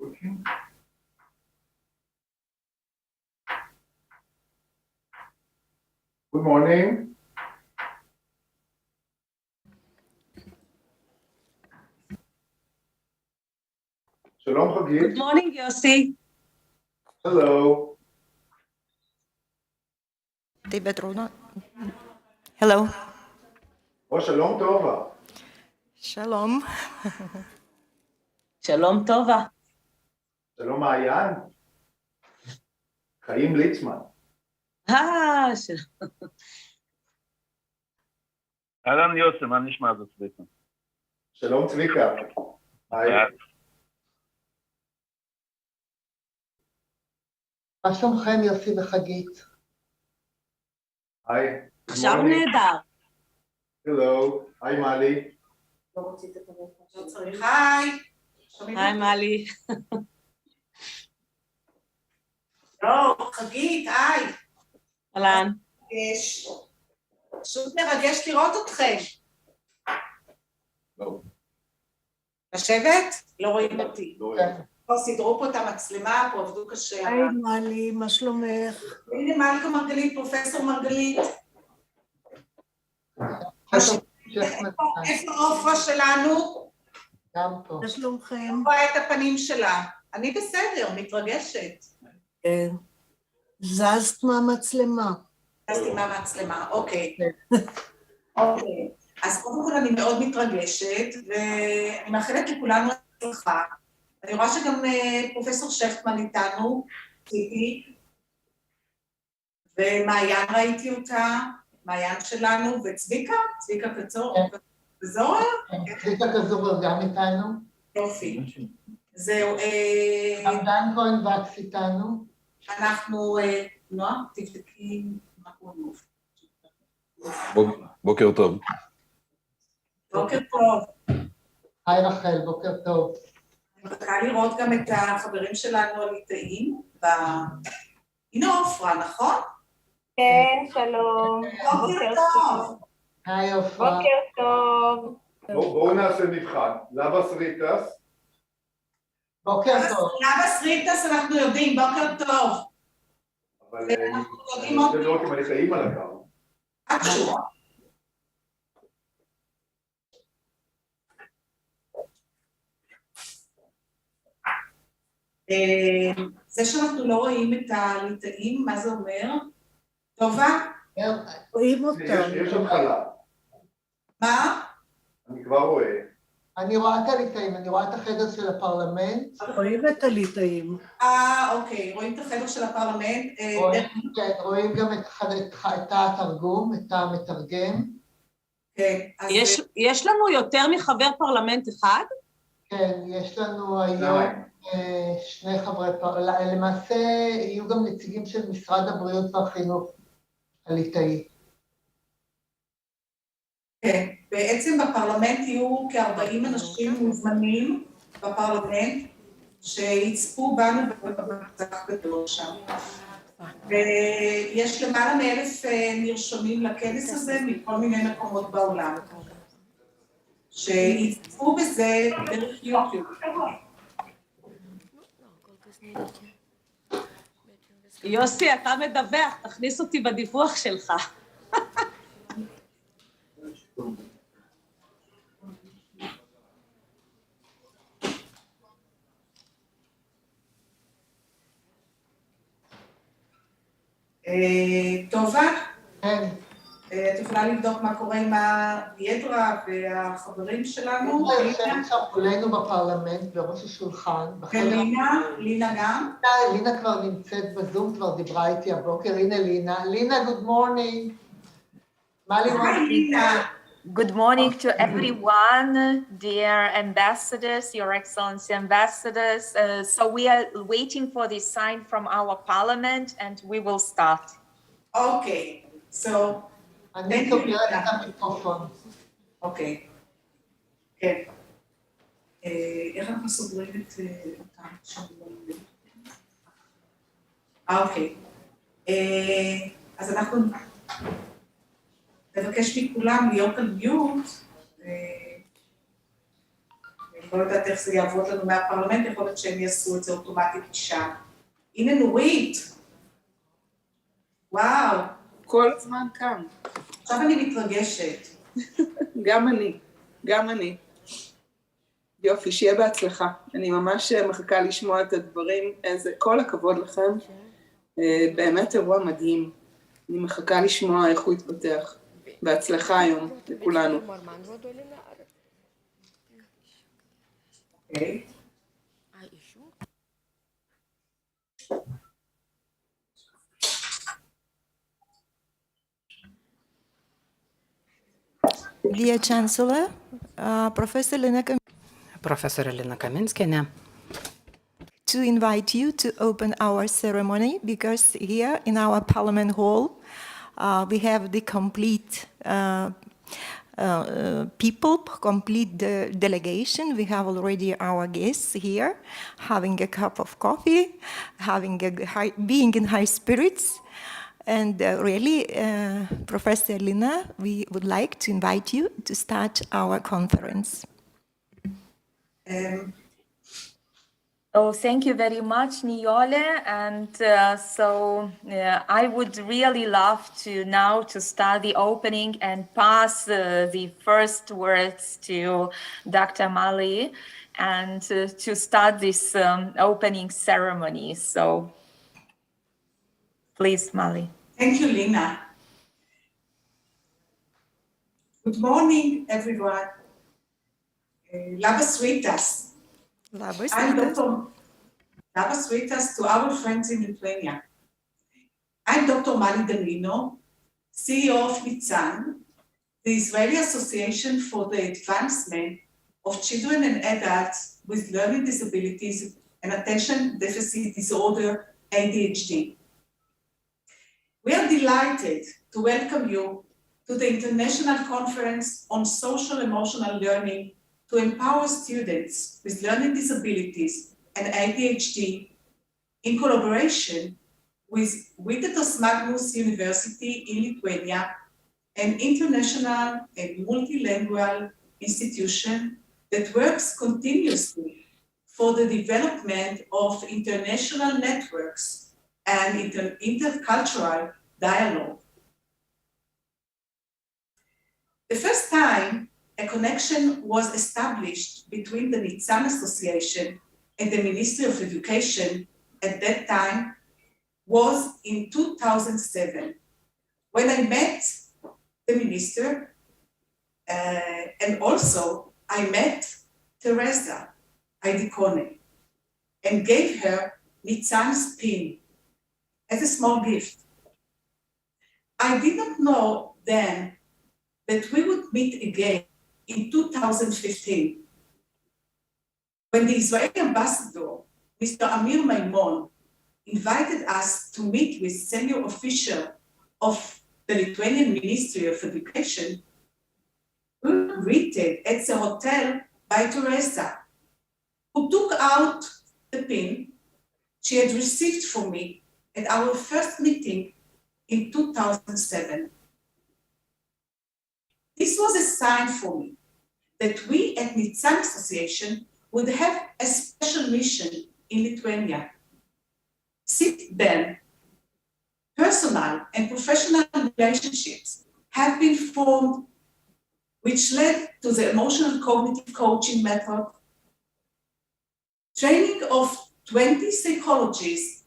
Working. Good morning. Shalom, Hagit. Good morning, Yossi. Hello. David Rona. Hello. Oh, Shalom Tova. Shalom. שלום טובה. שלום מעיין. חיים ליצמן. שלום. אהלן יוסי, מה נשמע זה צביקה? שלום צביקה. היי. מה שלומכם יוסי וחגית? היי. עכשיו נהדר. הלו. היי מלי. לא צריך, היי. היי מלי. לא, חגית, היי. אהלן. פשוט מרגש לראות אתכם. לא. לשבת? לא רואים אותי. לא רואים. פה סידרו פה את המצלמה, פה עבדו קשה. היי מלי, מה שלומך? הנה מלכה מרגלית, פרופסור מרגלית. איפה עופרה שלנו? גם פה. מה שלומכם? אני רואה את הפנים שלה. אני בסדר, מתרגשת. כן. זזת מהמצלמה. זזתי מהמצלמה, אוקיי. אוקיי. אז קודם כל אני מאוד מתרגשת, ואני מאחלת לכולנו הצלחה. אני רואה שגם פרופסור שכטמן איתנו, ציפי, ומעיין ראיתי אותה, מעיין שלנו, וצביקה, צביקה כזורר? צביקה כזורר גם איתנו. יופי. זהו. עמדן כהן וקס איתנו. אנחנו, נועה, תבדקי מה קוראים. בוקר טוב. בוקר טוב. היי רחל, בוקר טוב. אני מחכה לראות גם את החברים שלנו הליטאים. הנה עופרה, נכון? כן, שלום. בוקר טוב. היי עופרה. בוקר טוב. בואו נעשה מבחן. לבס ריטס. בוקר טוב. לבס ריטס אנחנו יודעים, בוקר טוב. אבל אני רוצה לראות אם אני חיים על הקו. את קשורה. זה שאנחנו לא רואים את הליטאים, מה זה אומר? טובה? רואים אותם. יש התחלה. מה? אני כבר רואה. אני רואה את הליטאים, אני רואה את החדר של הפרלמנט. רואים את הליטאים. אוקיי, רואים את החדר של הפרלמנט. רואים גם את התרגום, את המתרגם. כן. יש לנו יותר מחבר פרלמנט אחד? כן, יש לנו היום שני חברי פרלמנט, למעשה יהיו גם נציגים של משרד הבריאות והחינוך הליטאי. כן, בעצם בפרלמנט יהיו כ-40 אנשים מוזמנים בפרלמנט, שיצפו בנו במצח גדול שם. ויש למעלה מ1,000 נרשמים לכנס הזה מכל מיני מקומות בעולם. שיצפו בזה דרך יוטיוב. יוסי, אתה מדווח, תכניס אותי בדיווח שלך. טובה? כן. את יכולה לבדוק מה קורה עם הידרה והחברים שלנו? יושבת שם כולנו בפרלמנט, בראש השולחן. ולינה? לינה גם? לינה כבר נמצאת בזום, כבר דיברה איתי הבוקר. הנה לינה. לינה, good morning. היי לינה. Good morning to everyone, dear ambassadors, your excellency ambassadors. So we are waiting for the sign from our parliament and we will start. Okay, so... אני סוגרת את המיקרופון. אוקיי. כן. איך אנחנו סוגרים את אותם שבועים? אוקיי. אז אנחנו נבקש מכולם להיות על מיוט. לא יודעת איך זה יעבוד לנו מהפרלמנט, יכול להיות שהם יעשו את זה אוטומטית משם. הנה נורית. וואו. כל הזמן כאן. עכשיו אני מתרגשת. גם אני. יופי, שיהיה בהצלחה. אני ממש מחכה לשמוע את הדברים, כל הכבוד לכם. באמת אירוע מדהים. אני מחכה לשמוע איך הוא יתפתח. בהצלחה היום לכולנו. אוקיי. Dear Chancellor, Professor Lina Kaminskienė, to invite you to open our ceremony, because here in our Parliament Hall we have the complete people, complete delegation. We have already our guests here, having a cup of coffee, being in high spirits. And really, Professor Lina, we would like to invite you to start our conference. Thank you very much, Nijole. And I would really love to now to start the opening and pass the first words to Dr. Mali and to start this opening ceremony. So please, Mali. Thank you, Lina. Good morning, everyone. Labas rytas. Labas rytas to our friends in Lithuania. I'm Dr. Mali Danino, CEO of Nitzan, the Israeli Association for the Advancement of Children and Adults with Learning Disabilities and Attention Deficit Disorder, ADHD. We are delighted to welcome you to the International Conference on Social Emotional Learning to empower students with learning disabilities and ADHD in collaboration with Vytautas Magnus University in Lithuania, an international and multilingual institution that works continuously for the development of international networks and intercultural dialogue. The first time a connection was established between the Nitzan Association and the Ministry of Education at that time was in 2007, when I met the minister and also I met Teresa Aidikone and gave her Nitzan's pin as a small gift. I did not know then that we would meet again in 2015, when the Israeli ambassador, Mr. Amir Maimon, invited us to meet with senior official of the Lithuanian Ministry of Education. We were greeted at the hotel by Teresa, who took out the pin she had received from me at our first meeting in 2007. This was a sign for me that we at Nitzan Association would have a special mission in Lithuania. Since then, personal and professional relationships have been formed, which led to the emotional cognitive coaching method, training of 20 psychologists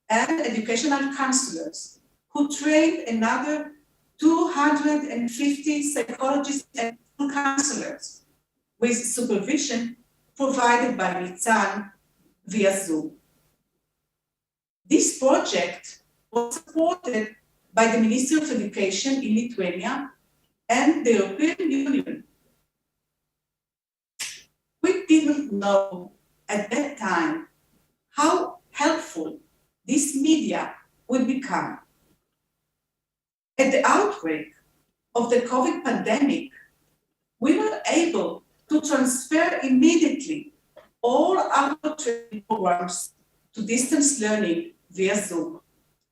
and educational counselors who trained another 250 psychologists and counselors with supervision provided by Nitzan via Zoom. This project was supported by the Ministry of Education in Lithuania and the European Union. We didn't know at that time how helpful this media would become. At the outbreak of the COVID pandemic, we were able to transfer immediately all our training programs to distance learning via Zoom,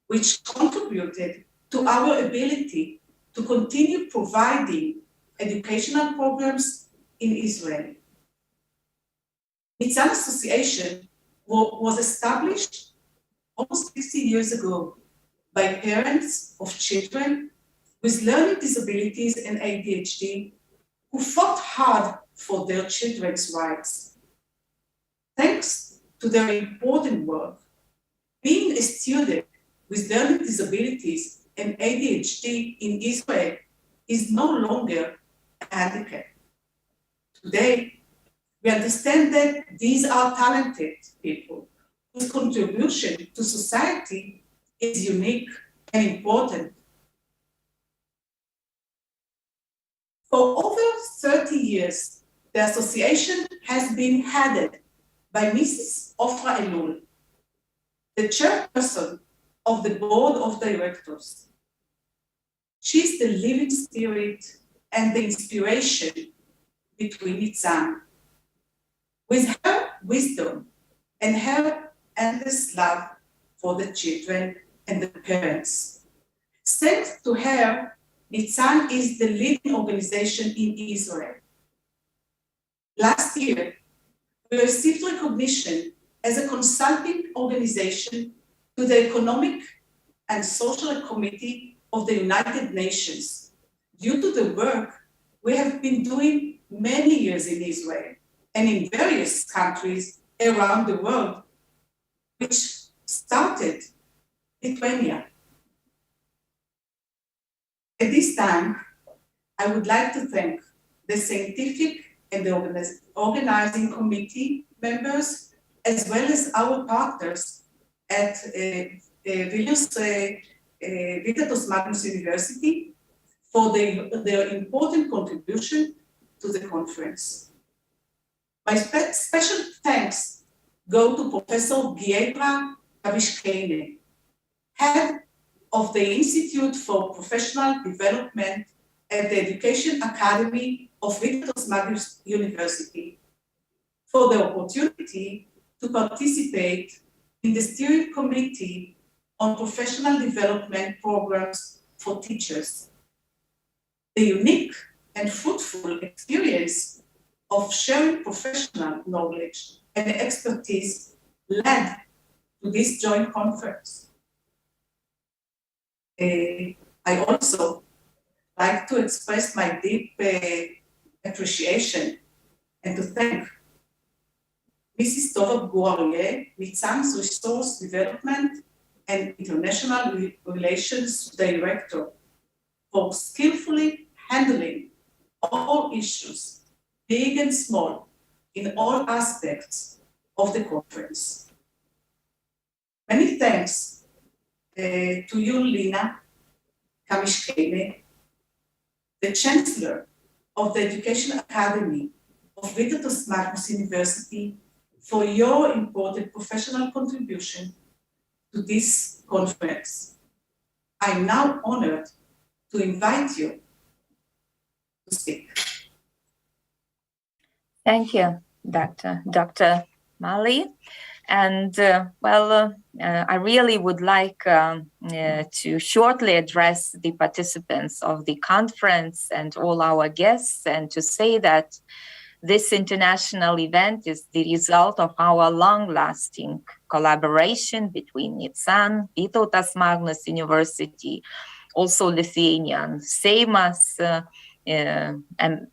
which contributed to our ability to continue providing educational programs in Israel. Nitzan Association was established almost 60 years ago by parents of children with learning disabilities and ADHD who fought hard for their children's rights. Thanks to their important work, being a student with learning disabilities and ADHD in Israel is no longer a handicap. Today, we understand that these are talented people whose contribution to society is unique and important. For over 30 years, the association has been headed by Mrs. Ofra Elul, the chairperson of the board of directors. She is the living spirit and the inspiration between Nitzan. With her wisdom and her endless love for the children and the parents. Thanks to her, Nitzan is the leading organization in Israel. Last year, we received recognition as a consulting organization to the Economic and Social Committee of the United Nations due to the work we have been doing many years in Israel and in various countries around the world, which started Lithuania. At this time, I would like to thank the scientific and the organizing committee members, as well as our partners at Vytautas Magnus University for their important contribution to the conference. My special thanks go to Professor Giedra Kavishkene, head of the Institute for Professional Development at the Education Academy of Vytautas Magnus University, for the opportunity to participate in the steering committee on professional development programs for teachers. The unique and fruitful experience of sharing professional knowledge and expertise led to this joint conference. I also like to express my deep appreciation and to thank Mrs. Tova Guarie, Nitzan's Resource Development and International Relations Director, for skillfully handling all issues, big and small, in all aspects of the conference. Many thanks to you, Lina Kamishkene, the Chancellor of the Education Academy of Vytautas Magnus University, for your important professional contribution to this conference. I'm now honored to invite you to speak. Thank you, Dr. Mali. And I really would like to shortly address the participants of the conference and all our guests, and to say that this international event is the result of our long-lasting collaboration between Nitzan, Vytautas Magnus University, also Lithuanian Seimas,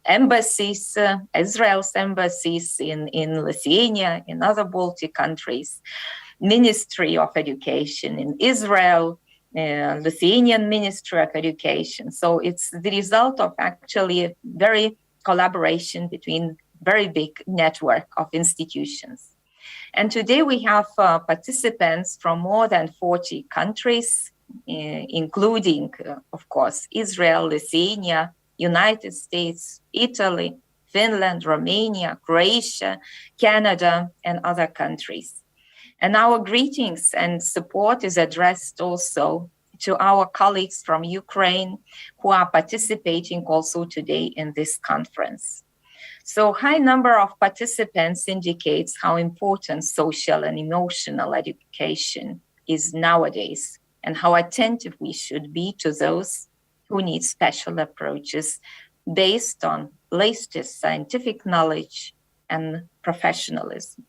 embassies, Israel's embassies in Lithuania, in other Baltic countries, Ministry of Education in Israel, Lithuanian Ministry of Education. So it's the result of actually a very collaboration between very big network of institutions. And today we have participants from more than 40 countries, including, of course, Israel, Lithuania, United States, Italy, Finland, Romania, Croatia, Canada, and other countries. And our greetings and support is addressed also to our colleagues from Ukraine who are participating also today in this conference. So high number of participants indicates how important social and emotional education is nowadays, and how attentive we should be to those who need special approaches based on latest scientific knowledge and professionalism.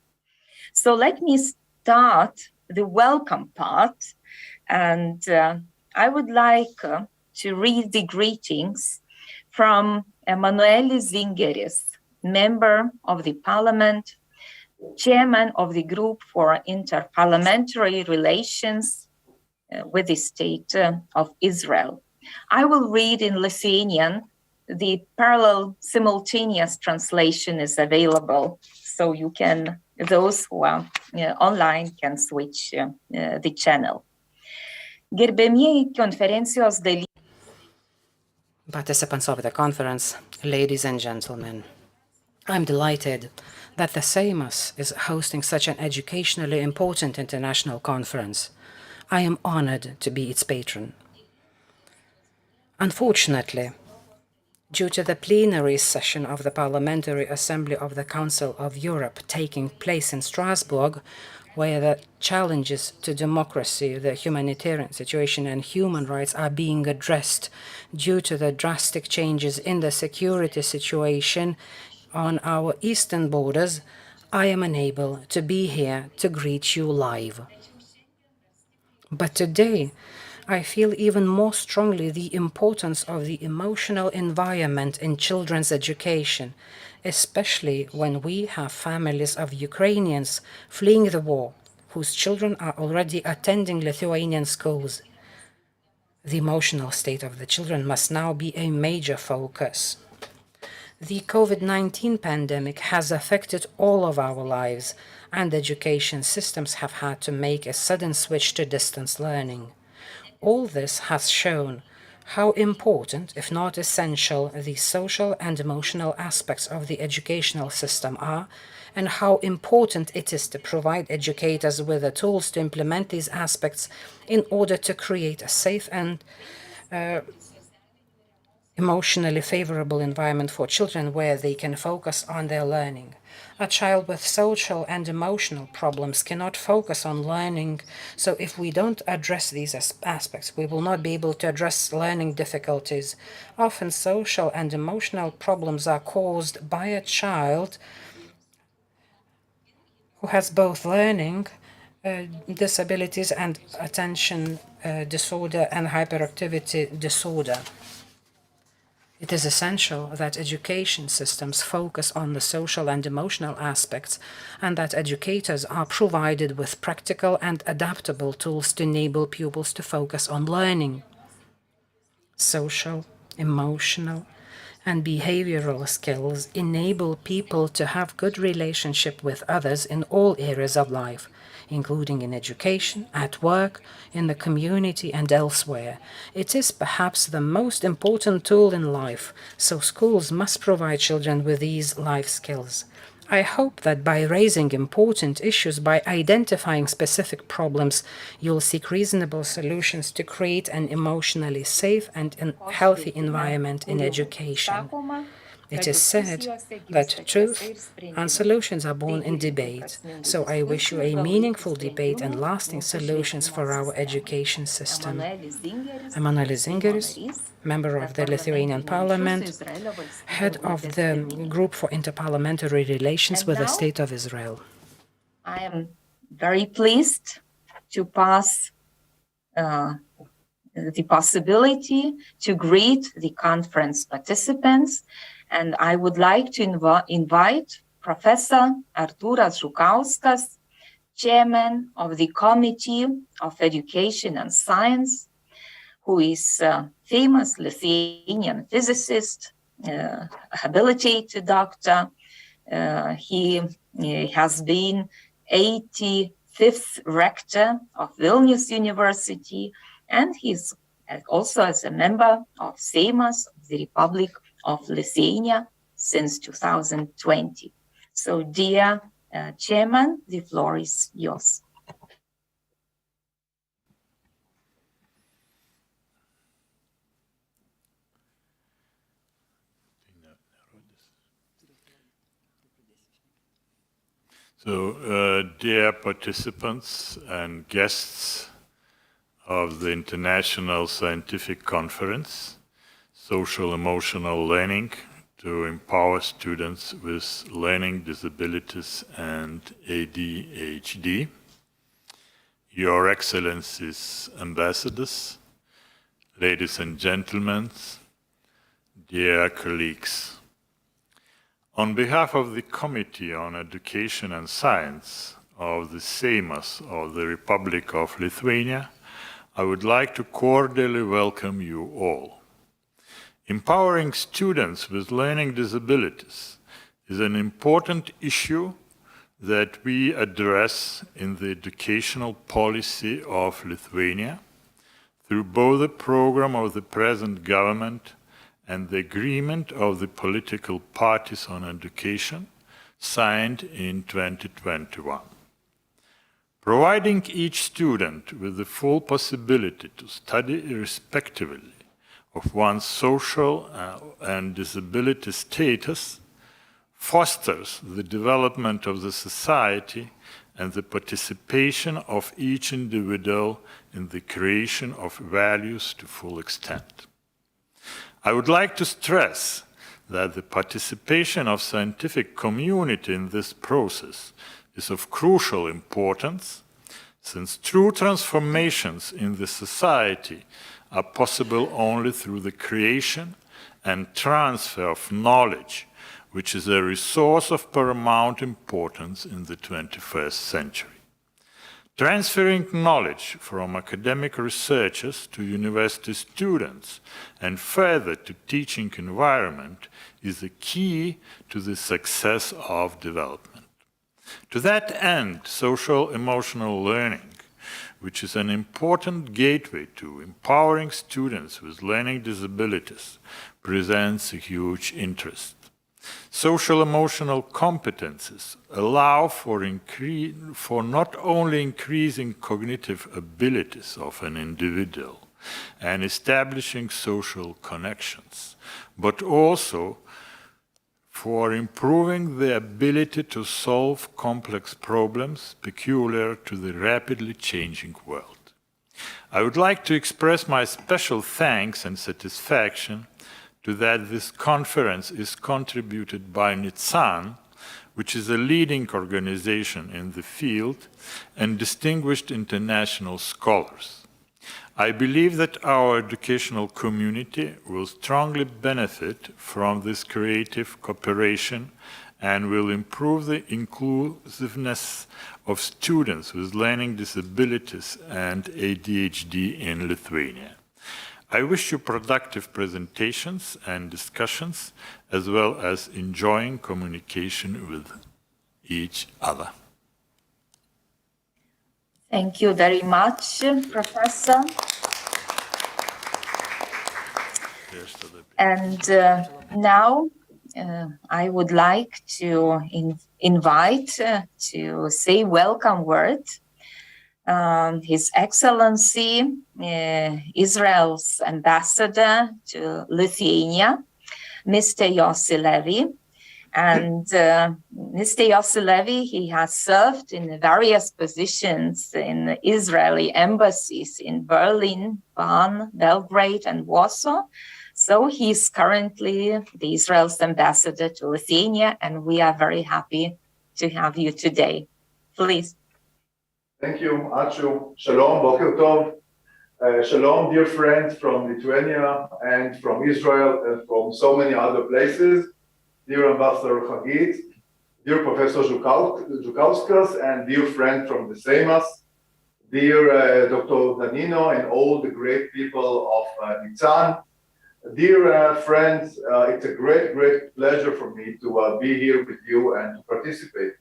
So let me start the welcome part, and I would like to read the greetings from Emanuele Zingeris, member of the Parliament, chairman of the Group for Interparliamentary Relations with the State of Israel. I will read in Lithuanian. The parallel simultaneous translation is available, so you can, those who are online can switch the channel. Gerbėmieji konferencijos dalyviai. Participants of the conference, ladies and gentlemen, I'm delighted that the Seimas is hosting such an educationally important international conference. I am honored to be its patron. Unfortunately, due to the plenary session of the Parliamentary Assembly of the Council of Europe taking place in Strasbourg, where the challenges to democracy, the humanitarian situation, and human rights are being addressed due to the drastic changes in the security situation on our eastern borders, I am unable to be here to greet you live. But today, I feel even more strongly the importance of the emotional environment in children's education, especially when we have families of Ukrainians fleeing the war, whose children are already attending Lithuanian schools. The emotional state of the children must now be a major focus. The COVID-19 pandemic has affected all of our lives, and education systems have had to make a sudden switch to distance learning. All this has shown how important, if not essential, the social and emotional aspects of the educational system are, and how important it is to provide educators with the tools to implement these aspects in order to create a safe and emotionally favorable environment for children where they can focus on their learning. A child with social and emotional problems cannot focus on learning, so if we don't address these aspects, we will not be able to address learning difficulties. Often social and emotional problems are caused by a child who has both learning disabilities and attention disorder and hyperactivity disorder. It is essential that education systems focus on the social and emotional aspects, and that educators are provided with practical and adaptable tools to enable pupils to focus on learning. Social, emotional, and behavioral skills enable people to have good relationship with others in all areas of life, including in education, at work, in the community, and elsewhere. It is perhaps the most important tool in life, so schools must provide children with these life skills. I hope that by raising important issues, by identifying specific problems, you'll seek reasonable solutions to create an emotionally safe and healthy environment in education. It is said that truth and solutions are born in debate, so I wish you a meaningful debate and lasting solutions for our education system. Emanuele Zingeris, member of the Lithuanian Parliament, head of the Group for Interparliamentary Relations with the State of Israel. I am very pleased to pass the possibility to greet the conference participants, and I would like to invite Professor Artūras Žukauskas, Chairman of the Committee of Education and Science, who is a famous Lithuanian physicist, habilitated doctor. He has been 85th rector of Vilnius University, and he's also as a member of Seimas of the Republic of Lithuania since 2020. So, dear Chairman, the floor is yours. So, dear participants and guests of the International Scientific Conference, Social Emotional Learning to empower students with learning disabilities and ADHD, Your Excellencies ambassadors, ladies and gentlemen, dear colleagues. On behalf of the Committee on Education and Science of the Seimas of the Republic of Lithuania, I would like to cordially welcome you all. Empowering students with learning disabilities is an important issue that we address in the educational policy of Lithuania through both the program of the present government and the agreement of the political parties on education signed in 2021. Providing each student with the full possibility to study irrespectively of one's social and disability status fosters the development of the society and the participation of each individual in the creation of values to full extent. I would like to stress that the participation of scientific community in this process is of crucial importance, since true transformations in the society are possible only through the creation and transfer of knowledge, which is a resource of paramount importance in the 21st century. Transferring knowledge from academic researchers to university students and further to teaching environment is the key to the success of development. To that end, social-emotional learning, which is an important gateway to empowering students with learning disabilities, presents a huge interest. Social-emotional competencies allow for not only increasing cognitive abilities of an individual and establishing social connections, but also for improving the ability to solve complex problems peculiar to the rapidly changing world. I would like to express my special thanks and satisfaction to that this conference is contributed by NITSAN, which is a leading organization in the field, and distinguished international scholars. I believe that our educational community will strongly benefit from this creative cooperation and will improve the inclusiveness of students with learning disabilities and ADHD in Lithuania. I wish you productive presentations and discussions, as well as enjoying communication with each other. Thank you very much, Professor. And now I would like to invite to say welcome word His Excellency, Israel's ambassador to Lithuania, Mr. Yossi Levy. And Mr. Yossi Levy, he has served in various positions in Israeli embassies in Berlin, Bonn, Belgrade, and Warsaw. So he's currently the Israel's ambassador to Lithuania, and we are very happy to have you today. Please. Thank you, Achu. Shalom, Boker Tov. Shalom, dear friends from Lithuania and from Israel and from so many other places. Dear Ambassador Hagit, dear Professor Zhukauskas, and dear friend from the Seimas, dear Dr. Danino and all the great people of Nitzan. Dear friends, it's a great pleasure for me to be here with you and to participate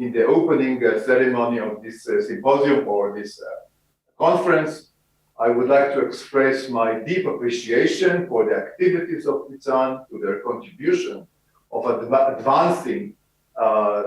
in the opening ceremony of this symposium or this conference. I would like to express my deep appreciation for the activities of Nitzan, to their contribution of advancing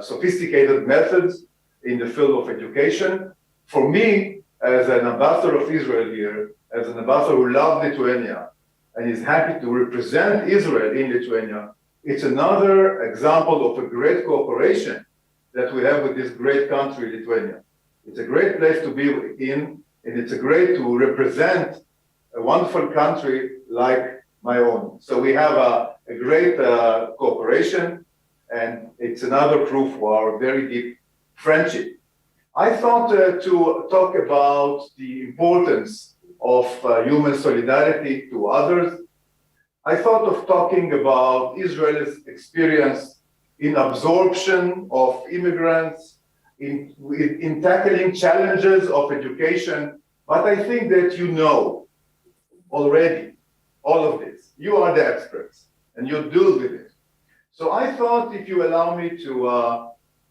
sophisticated methods in the field of education. For me, as an ambassador of Israel here, as an ambassador who loves Lithuania and is happy to represent Israel in Lithuania, it's another example of a great cooperation that we have with this great country, Lithuania. It's a great place to be in, and it's a great to represent a wonderful country like my own. So we have a great cooperation, and it's another proof for our very deep friendship. I thought to talk about the importance of human solidarity to others. I thought of talking about Israel's experience in absorption of immigrants, in tackling challenges of education, but I think that you know already all of this. You are the experts, and you deal with it. So I thought, if you allow me to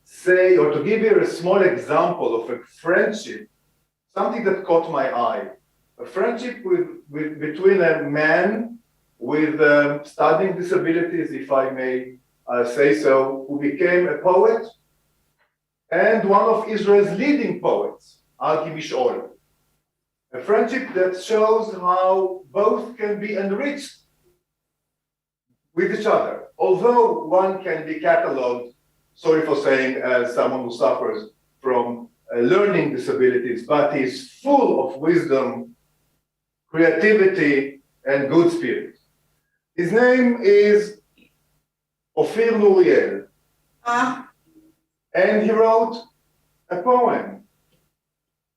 say, or to give you a small example of a friendship, something that caught my eye, a friendship between a man with studying disabilities, if I may say so, who became a poet, and one of Israel's leading poets, Mishol. A friendship that shows how both can be enriched with each other. Although one can be cataloged, sorry for saying, as someone who suffers from learning disabilities, but is full of wisdom, creativity, and good spirit. His name is Ophir Nuriel. And he wrote a poem.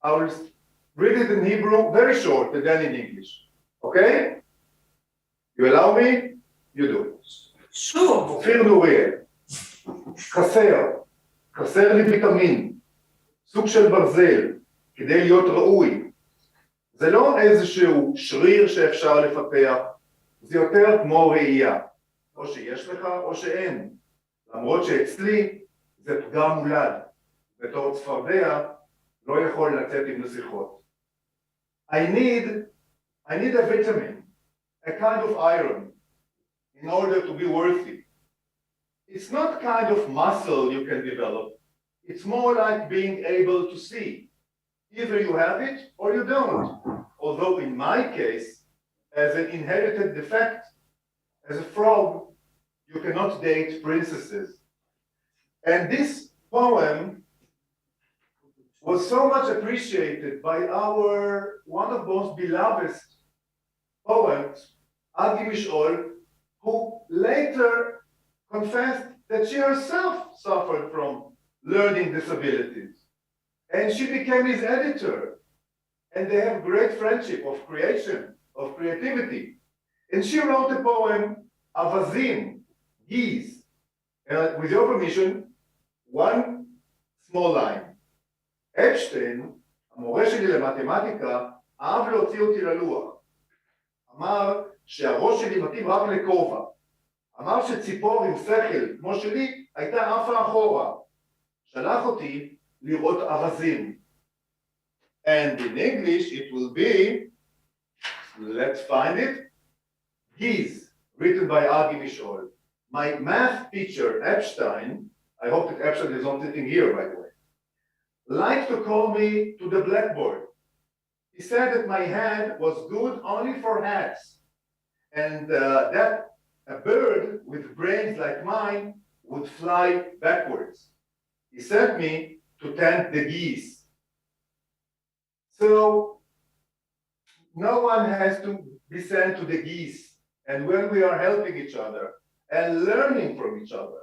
I will read it in Hebrew, very short, and then in English. Okay? You allow me? You do. Sure. אופיר נוריאל, חסר לי ויטמין, סוג של ברזל, כדי להיות ראוי. זה לא איזשהו שריר שאפשר לפתח, זה יותר כמו ראייה. או שיש לך או שאין. למרות שאצלי זה פגם מולד. בתור צפרדע לא יכול לצאת עם נסיכות. I need a vitamin, a kind of iron, in order to be worthy. It's not kind of muscle you can develop. It's more like being able to see. Either you have it or you don't. Although in my case, as an inherited defect, as a frog, you cannot date princesses. And this poem was so much appreciated by one of most beloved poets, Adhd Mishol, who later confessed that she herself suffered from learning disabilities. And she became his editor. And they have great friendship of creation, of creativity. And she wrote a poem, Avazim, geese. And with your permission, one small line. אפשטיין, המורה שלי למתמטיקה, אהב להוציא אותי ללוח. אמר שהראש שלי מתאים רק לכובע. אמר שציפור עם שכל, כמו שלי, הייתה עפה אחורה. שלח אותי לראות אווזים. And in English it will be, let's find it, geese, written by Adhd Mishol. My math teacher, Epstein, I hope that Epstein is not sitting here, by the way, liked to call me to the blackboard. He said that my hand was good only for hats, and that a bird with brains like mine would fly backwards. He sent me to tend the geese. So no one has to be sent to the geese. And when we are helping each other and learning from each other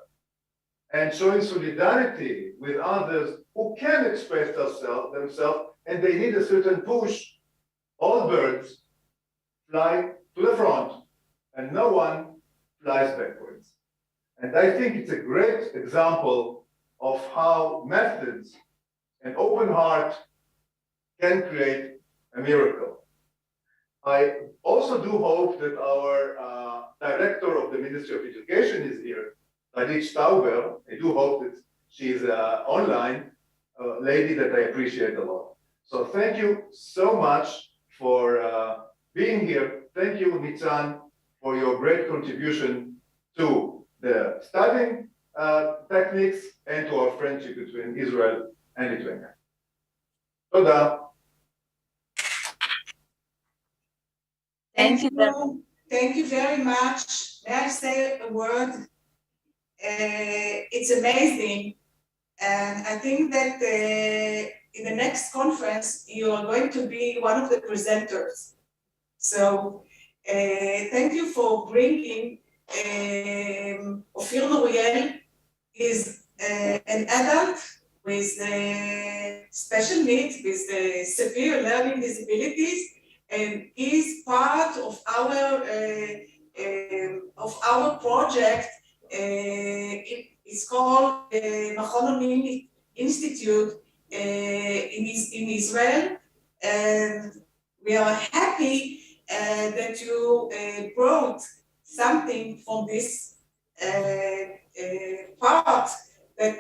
and showing solidarity with others who can express themselves and they need a certain push, all birds fly to the front and no one flies backwards. And I think it's a great example of how methods and open heart can create a miracle. I also do hope that our director of the Ministry of Education is here, Adhd Stauber. I do hope that she's online, a lady that I appreciate a lot. So thank you so much for being here. Thank you, Nitzan, for your great contribution to the studying techniques and to our friendship between Israel and Lithuania. Toda. Thank you. Thank you very much. May I say a word? It's amazing. And I think that in the next conference, you are going to be one of the presenters. So Thank you for bringing Ofir Noriel is an adult with special needs, with severe learning disabilities, and is part of our project. It's called Machon Institute in Israel, and we are happy that you brought something from this part that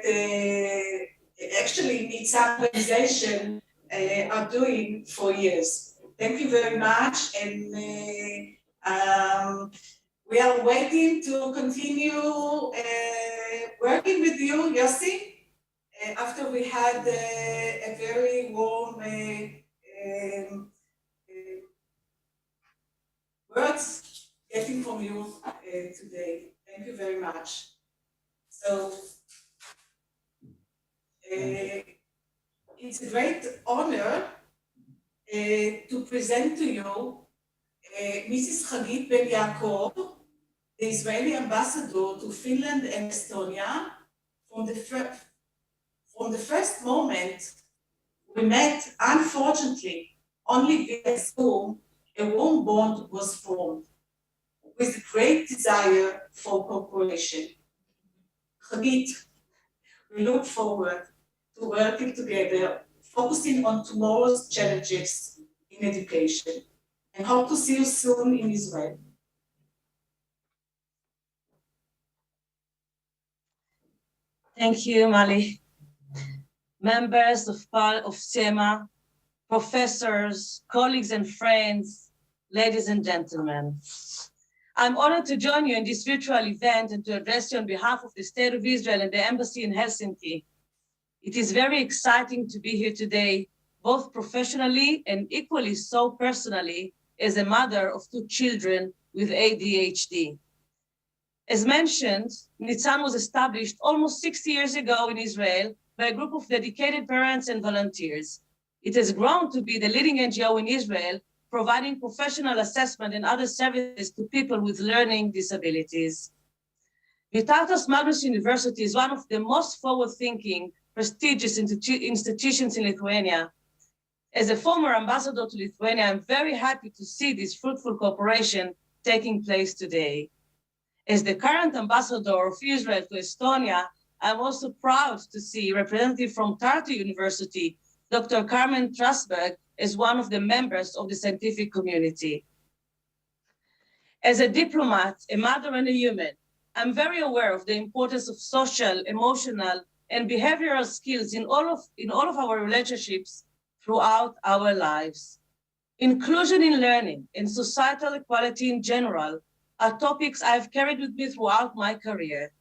actually Nitzan organization are doing for years. Thank you very much, and we are waiting to continue working with you, Yossi, after we had a very warm words getting from you today. Thank you very much. So it's a great honor to present to you Mrs. Hagit Ben Yaakov, the Israeli ambassador to Finland and Estonia. From the first moment we met, unfortunately, only via Zoom, a warm bond was formed with a great desire for cooperation. Hagit, we look forward to working together, focusing on tomorrow's challenges in education, and hope to see you soon in Israel. Thank you, Mali. Members of Seimas, professors, colleagues and friends, ladies and gentlemen. I'm honored to join you in this virtual event and to address you on behalf of the State of Israel and the Embassy in Helsinki. It is very exciting to be here today, both professionally and equally so personally, as a mother of 2 children with ADHD. As mentioned, Nitzan was established almost 60 years ago in Israel by a group of dedicated parents and volunteers. It has grown to be the leading NGO in Israel, providing professional assessment and other services to people with learning disabilities. The Tartus Magnus University is one of the most forward-thinking, prestigious institutions in Lithuania. As a former ambassador to Lithuania, I'm very happy to see this fruitful cooperation taking place today. As the current ambassador of Israel to Estonia, I'm also proud to see a representative from Tartu University, Dr. Carmen Trasberg, as one of the members of the scientific community. As a diplomat, a mother and a human, I'm very aware of the importance of social, emotional, and behavioral skills in all of our relationships throughout our lives. Inclusion in learning and societal equality in general are topics I've carried with me throughout my career.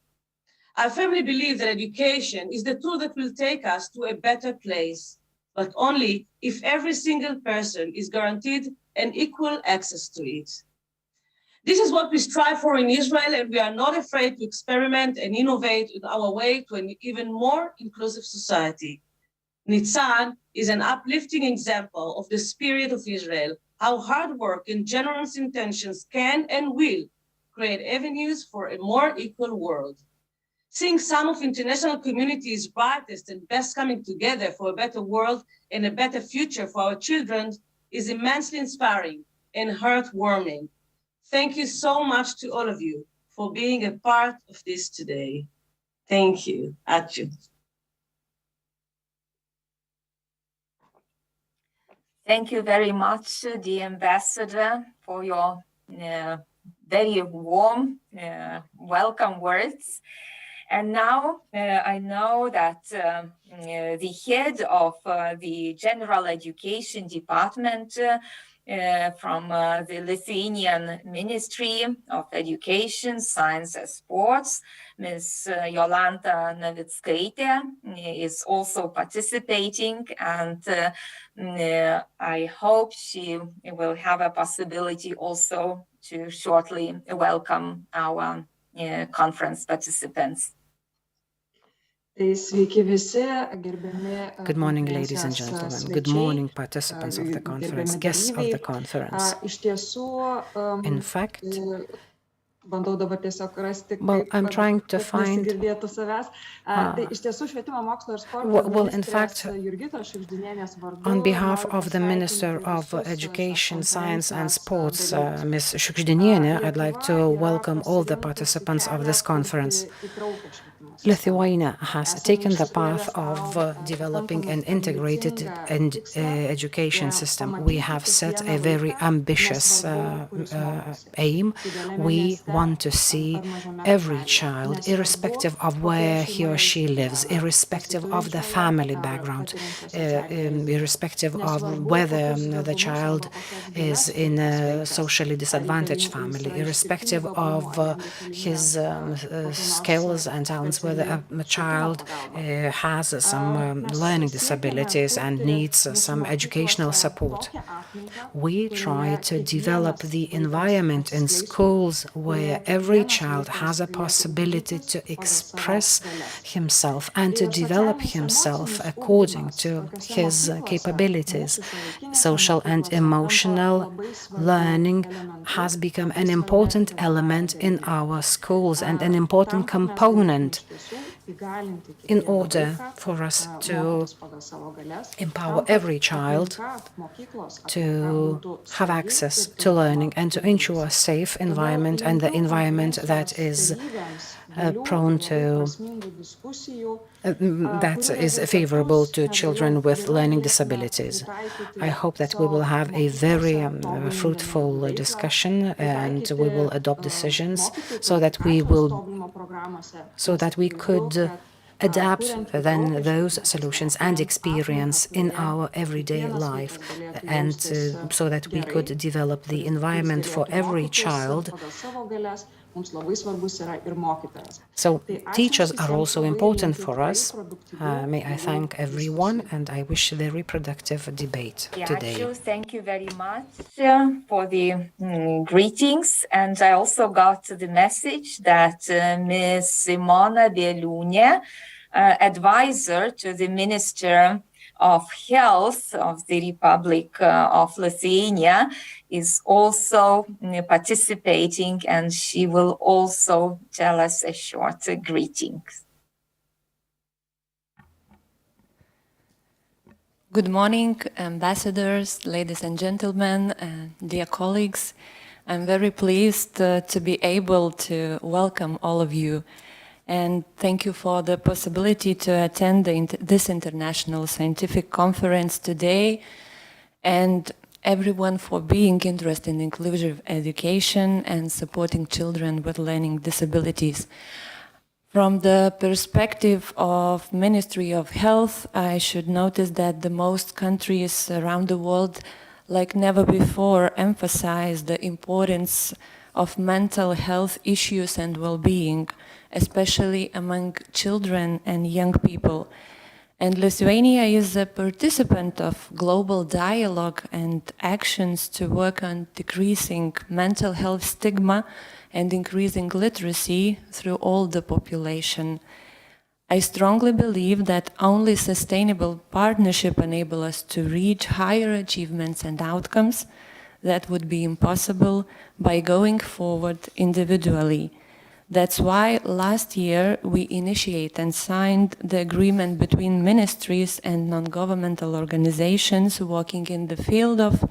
I firmly believe that education is the tool that will take us to a better place, but only if every single person is guaranteed an equal access to it. This is what we strive for in Israel, and we are not afraid to experiment and innovate in our way to an even more inclusive society. Nitzan is an uplifting example of the spirit of Israel, how hard work and generous intentions can and will create avenues for a more equal world. Seeing some of international community's brightest and best coming together for a better world and a better future for our children is immensely inspiring and heartwarming. Thank you so much to all of you for being a part of this today. Thank you. Achu. Thank you very much, the ambassador, for your very warm welcome words. And now I know that the head of the General Education Department from the Lithuanian Ministry of Education, Science and Sports, Ms. Jolanta Navickaitė, is also participating, and I hope she will have a possibility also to shortly welcome our conference participants. Good morning, ladies and gentlemen. Good morning, participants of the conference, guests of the conference. In fact, well, I'm trying to find... well, in fact, on behalf of the Minister of Education, Science and Sports, Ms. Šiukšdinienė, I'd like to welcome all the participants of this conference. Lithuania has taken the path of developing an integrated education system. We have set a very ambitious aim. We want to see every child, irrespective of where he or she lives, irrespective of the family background, irrespective of whether the child is in a socially disadvantaged family, irrespective of his skills and talents, whether a child has some learning disabilities and needs some educational support. We try to develop the environment in schools where every child has a possibility to express himself and to develop himself according to his capabilities. Social and emotional learning has become an important element in our schools and an important component in order for us to empower every child to have access to learning and to ensure a safe environment and the environment that is prone to that is favorable to children with learning disabilities. I hope that we will have a very fruitful discussion and we will adopt decisions so that we could adapt then those solutions and experience in our everyday life, and so that we could develop the environment for every child. So teachers are also important for us. May I thank everyone, and I wish a very productive debate today. Thank you very much for the greetings. And I also got the message that Ms. Simona Bieliūnė, advisor to the Minister of Health of the Republic of Lithuania, is also participating, and she will also tell us a short greeting. Good morning, ambassadors, ladies and gentlemen, dear colleagues. I'm very pleased to be able to welcome all of you, and thank you for the possibility to attend this international scientific conference today, and everyone for being interested in inclusive education and supporting children with learning disabilities. From the perspective of Ministry of Health, I should notice that the most countries around the world, like never before, emphasize the importance of mental health issues and well-being, especially among children and young people. And Lithuania is a participant of global dialogue and actions to work on decreasing mental health stigma and increasing literacy through all the population. I strongly believe that only sustainable partnership enables us to reach higher achievements and outcomes that would be impossible by going forward individually. That's why last year we initiated and signed the agreement between ministries and non-governmental organizations working in the field of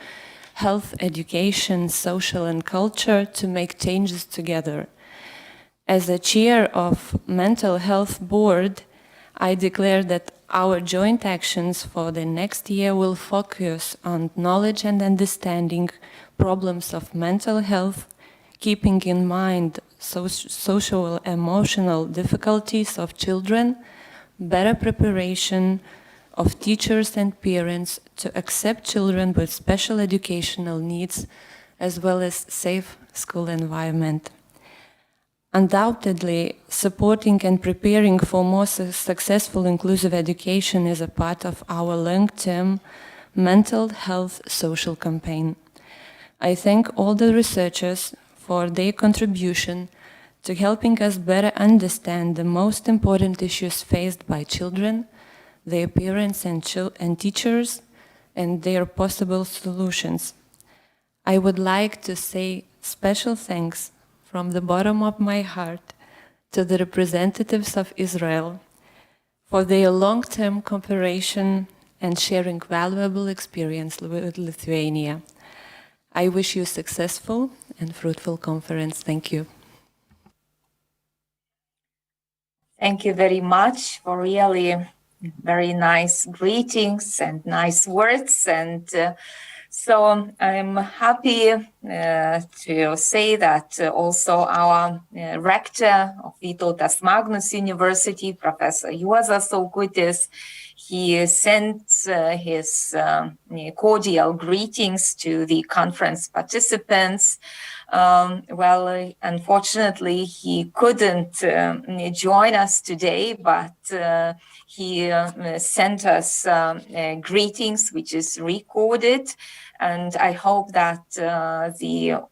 health, education, social and culture to make changes together. As a chair of Mental Health Board, I declare that our joint actions for the next year will focus on knowledge and understanding problems of mental health, keeping in mind social emotional difficulties of children, better preparation of teachers and parents to accept children with special educational needs, as well as safe school environment. Undoubtedly, supporting and preparing for more successful inclusive education is a part of our long-term mental health social campaign. I thank all the researchers for their contribution to helping us better understand the most important issues faced by children, their parents and teachers, and their possible solutions. I would like to say special thanks from the bottom of my heart to the representatives of Israel for their long-term cooperation and sharing valuable experience with Lithuania. I wish you a successful and fruitful conference. Thank you. Thank you very much for really very nice greetings and nice words. And so I'm happy to say that also our rector of Vytautas Magnus University, Professor Juozas Aukutis, he sent his cordial greetings to the conference participants. Well, unfortunately, he couldn't join us today, but he sent us greetings, which is recorded. And I hope that the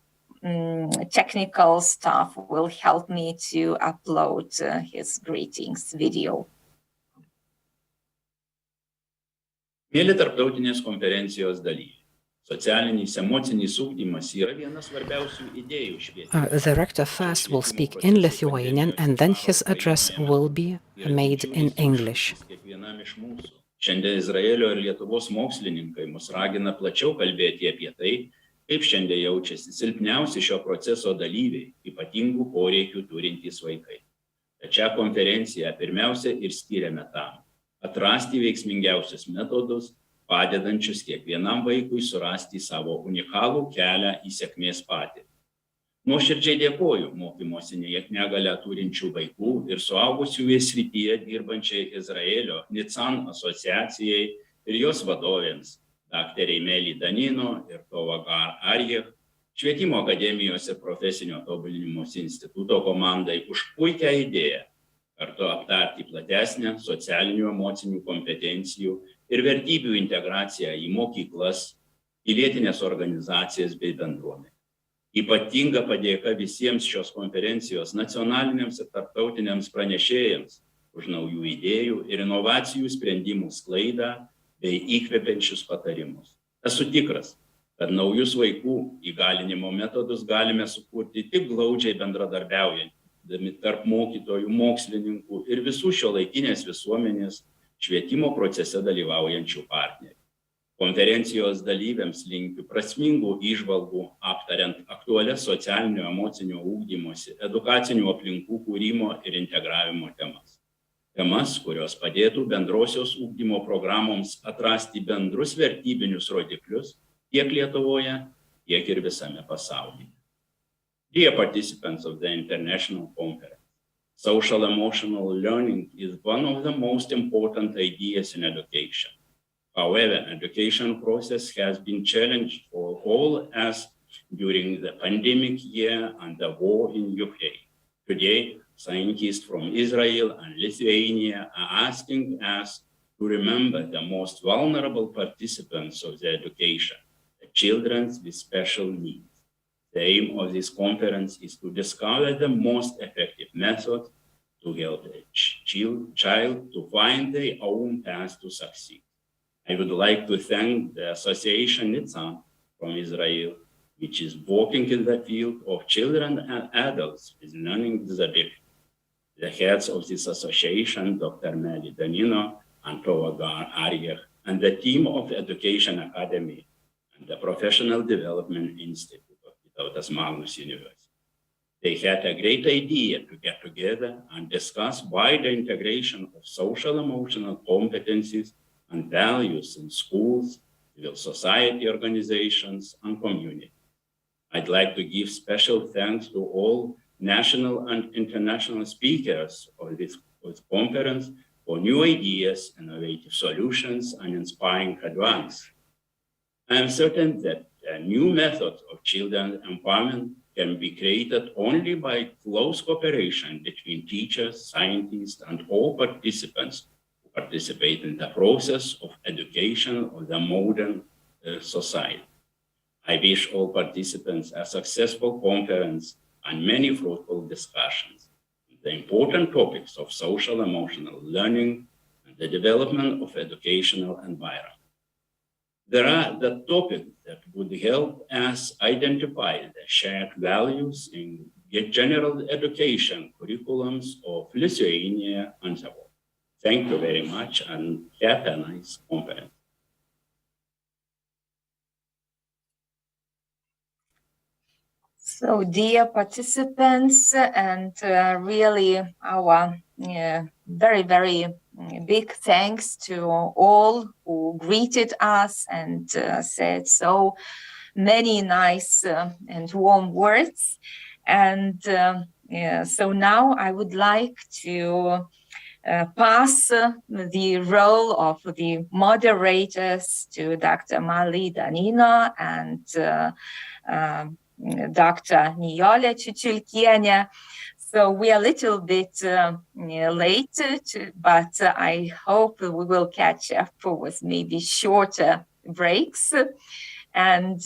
technical staff will help me to upload his greetings video. Mėly Tarptautinės konferencijos dalyviai, socialinis-emocinis ugdymas yra viena svarbiausių idėjų švietimo. The rector first will speak in Lithuanian and then his address will be made in English. Kiekvienam iš mūsų. Šiandien Izraelio ir Lietuvos mokslininkai mus ragina plačiau kalbėti apie tai, kaip šiandien jaučiasi silpniausi šio proceso dalyviai, ypatingų poreikių turintys vaikai. Šią konferenciją pirmiausia ir skiriame tam. Atrasti veiksmingiausius metodus, padedančius kiekvienam vaikui surasti savo unikalų kelią į sėkmės patirtį. Nuoširdžiai dėkoju mokymosi negalią turinčių vaikų ir suaugusiųjų srityje dirbančiai Izraelio Nican asociacijai ir jos vadovėms, daktarei Meli Danino ir Tovagar Arjech, Švietimo akademijos ir profesinio tobulinimo instituto komandai už puikią idėją kartu aptarti platesnę socialinių emocinių kompetencijų ir vertybių integraciją į mokyklas, pilietinės organizacijas bei bendruomenę. Ypatinga padėka visiems šios konferencijos nacionaliniams ir tarptautiniams pranešėjams už naujų idėjų ir inovacijų sprendimų sklaidą bei įkvepiančius patarimus. Esu tikras, kad naujus vaikų įgalinimo metodus galime sukurti tik glaudžiai bendradarbiaujant tarp mokytojų, mokslininkų ir visų šiuolaikinės visuomenės švietimo procese dalyvaujančių partnerių. Konferencijos dalyviams linkiu prasmingų įžvalgų aptariant aktualias socialinio emocinio ugdymosi, edukacinių aplinkų kūrimo ir integravimo temas. Temas, kurios padėtų bendrosios ugdymo programoms atrasti bendrus vertybinius rodiklius tiek Lietuvoje, tiek ir visame pasaulyje. Dear participants of the International Conference, social emotional learning is one of the most important ideas in education. However, education process has been challenged for all us during the pandemic year and the war in Ukraine. Today, scientists from Israel and Lithuania are asking us to remember the most vulnerable participants of the education, the children with special needs. The aim of this conference is to discover the most effective method to help a child to find their own path to succeed. I would like to thank the Association Nitzan from Israel, which is working in the field of children and adults with learning disability. The heads of this association, Dr. Meli Danino and Tovagar Arjech, and the team of the Education Academy and the Professional Development Institute of Vytautas Magnus University. They had a great idea to get together and discuss wider integration of social emotional competencies and values in schools, civil society organizations, and communities. I'd like to give special thanks to all national and international speakers of this conference for new ideas, innovative solutions, and inspiring advance. I am certain that a new method of children empowerment can be created only by close cooperation between teachers, scientists, and all participants who participate in the process of education of the modern society. I wish all participants a successful conference and many fruitful discussions on the important topics of social emotional learning and the development of educational environment. There are the topics that would help us identify the shared values in general education curriculums of Lithuania and the world. Thank you very much and have a nice conference. So, dear participants, and really our very, very big thanks to all who greeted us and said so many nice and warm words. And so now I would like to pass the role of the moderators to Dr. Mali Danino and Dr. Nijolė Čičulkienė. So we are a little bit late, but I hope we will catch up with maybe shorter breaks. And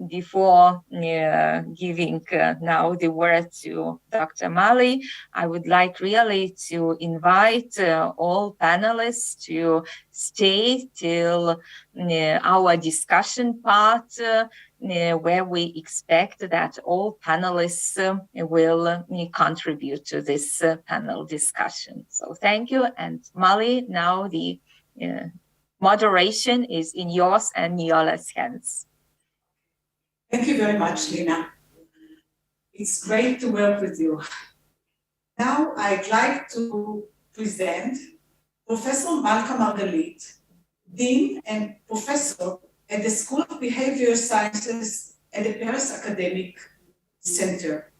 before giving now the word to Dr. Mali, I would like really to invite all panelists to stay till our discussion part, where we expect that all panelists will contribute to this panel discussion. So thank you. And Mali, now the moderation is in yours and Nijolė's hands. Thank you very much, Lina. It's great to work with you. Now I'd like to present Professor Malka Margalit, Dean and Professor at the School of Behavioral Sciences at the Paris Academic Center.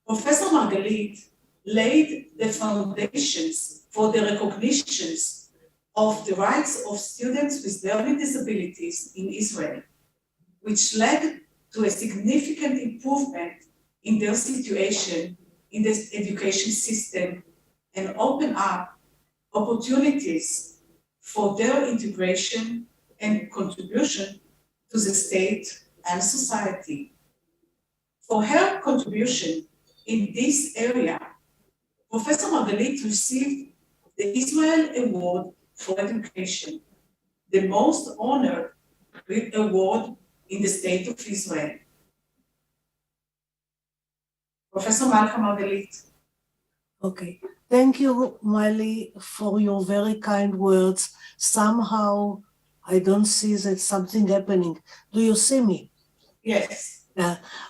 Professor Margalit laid the foundations for the recognitions of the rights of students with learning disabilities in Israel, which led to a significant improvement in their situation in the education system and open up opportunities for their integration and contribution to the state and society. For her contribution in this area, Professor Margalit received the Israel Award for Education, the most honored award in the state of Israel. Professor Malka Margalit. Okay, thank you, Mali, for your very kind words. Somehow, I don't see that something happening. Do you see me? Yes.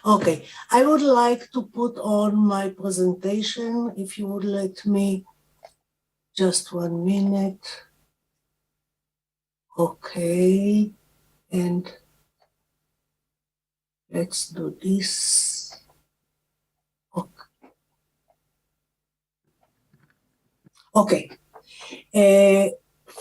Okay, I would like to put on my presentation, if you would let me, just 1 minute. Okay, and let's do this. Okay.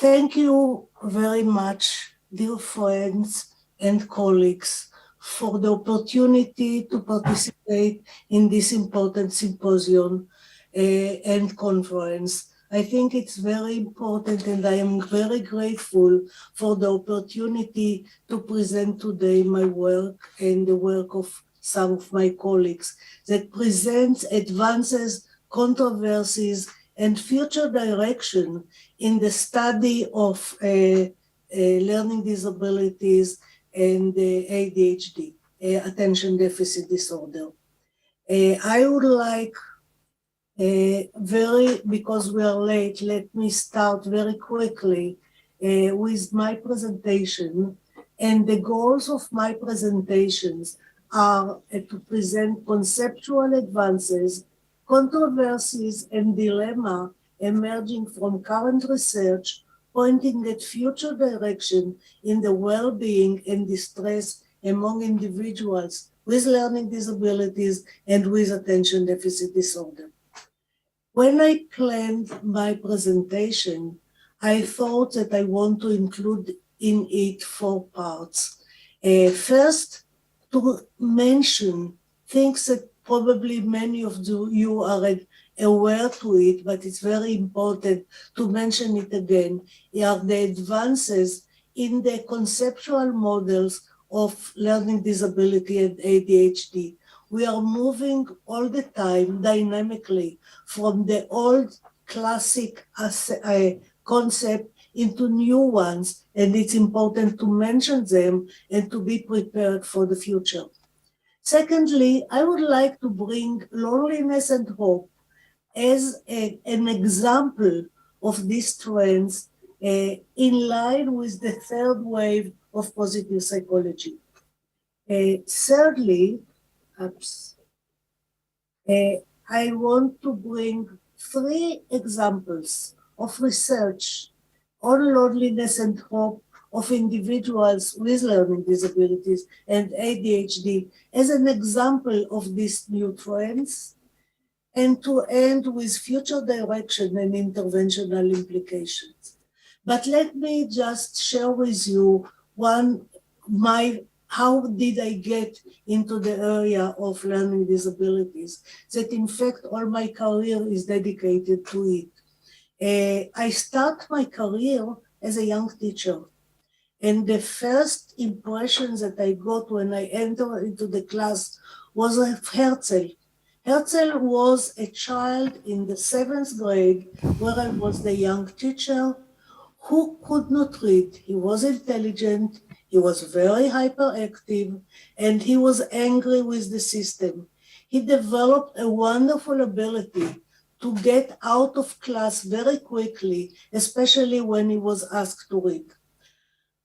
Thank you very much, dear friends and colleagues, for the opportunity to participate in this important symposium and conference. I think it's very important, and I am very grateful for the opportunity to present today my work and the work of some of my colleagues that presents advances, controversies, and future direction in the study of learning disabilities and ADHD, attention deficit disorder. I would like because we are late, let me start very quickly with my presentation. And the goals of my presentations are to present conceptual advances, controversies, and dilemma emerging from current research, pointing at future direction in the well-being and distress among individuals with learning disabilities and with attention deficit disorder. When I planned my presentation, I thought that I want to include in it 4 parts. First, to mention things that probably many of you are aware to it, but it's very important to mention it again, are the advances in the conceptual models of learning disability and ADHD, we are moving all the time dynamically from the old classic concept into new ones, and it's important to mention them and to be prepared for the future. Secondly, I would like to bring loneliness and hope as an example of these trends in line with the third wave of positive psychology. Thirdly, I want to bring 3 examples of research on loneliness and hope of individuals with learning disabilities and ADHD as an example of these new trends, and to end with future direction and interventional implications. But let me just share with you how did I get into the area of learning disabilities, that in fact all my career is dedicated to it. I start my career as a young teacher, and the first impressions that I got when I entered into the class was of Herzl. Herzl was a child in the 7th grade where I was the young teacher who could not read. He was intelligent, he was very hyperactive, and he was angry with the system. He developed a wonderful ability to get out of class very quickly, especially when he was asked to read.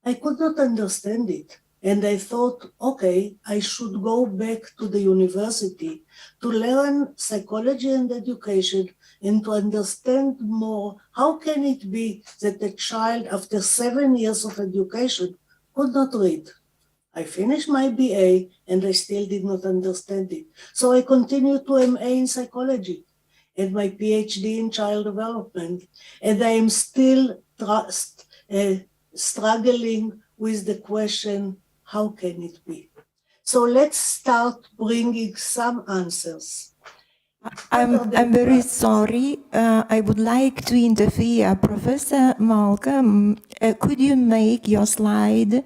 I could not understand it. And I thought, okay, I should go back to the university to learn psychology and education and to understand more how can it be that a child after 7 years of education could not read. I finished my BA and I still did not understand it. So I continued to MA in psychology and my PhD in child development. And I am still struggling with the question, how can it be? So let's start bringing some answers. I'm very sorry. I would like to interfere. Professor Malcolm, could you make your slide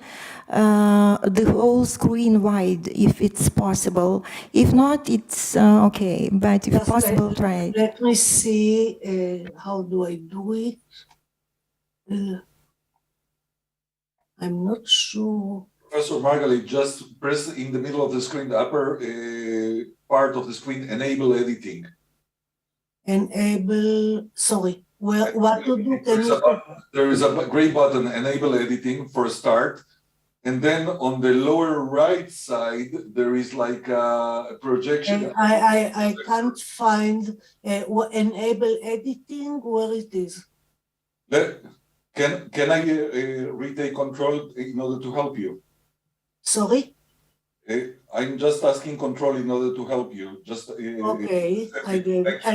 the whole screen wide, if it's possible? If not, it's okay, but if possible, try it. Let me see, how do I do it? I'm not sure. Professor Margalit, just press in the middle of the screen, the upper part of the screen, enable editing. Enable, sorry, what to do? There is a gray button, enable editing for a start. And then on the lower right side, there is like a projection. I can't find enable editing, where it is. Can I retake control in order to help you? Sorry? I'm just asking control in order to help you. Just okay, I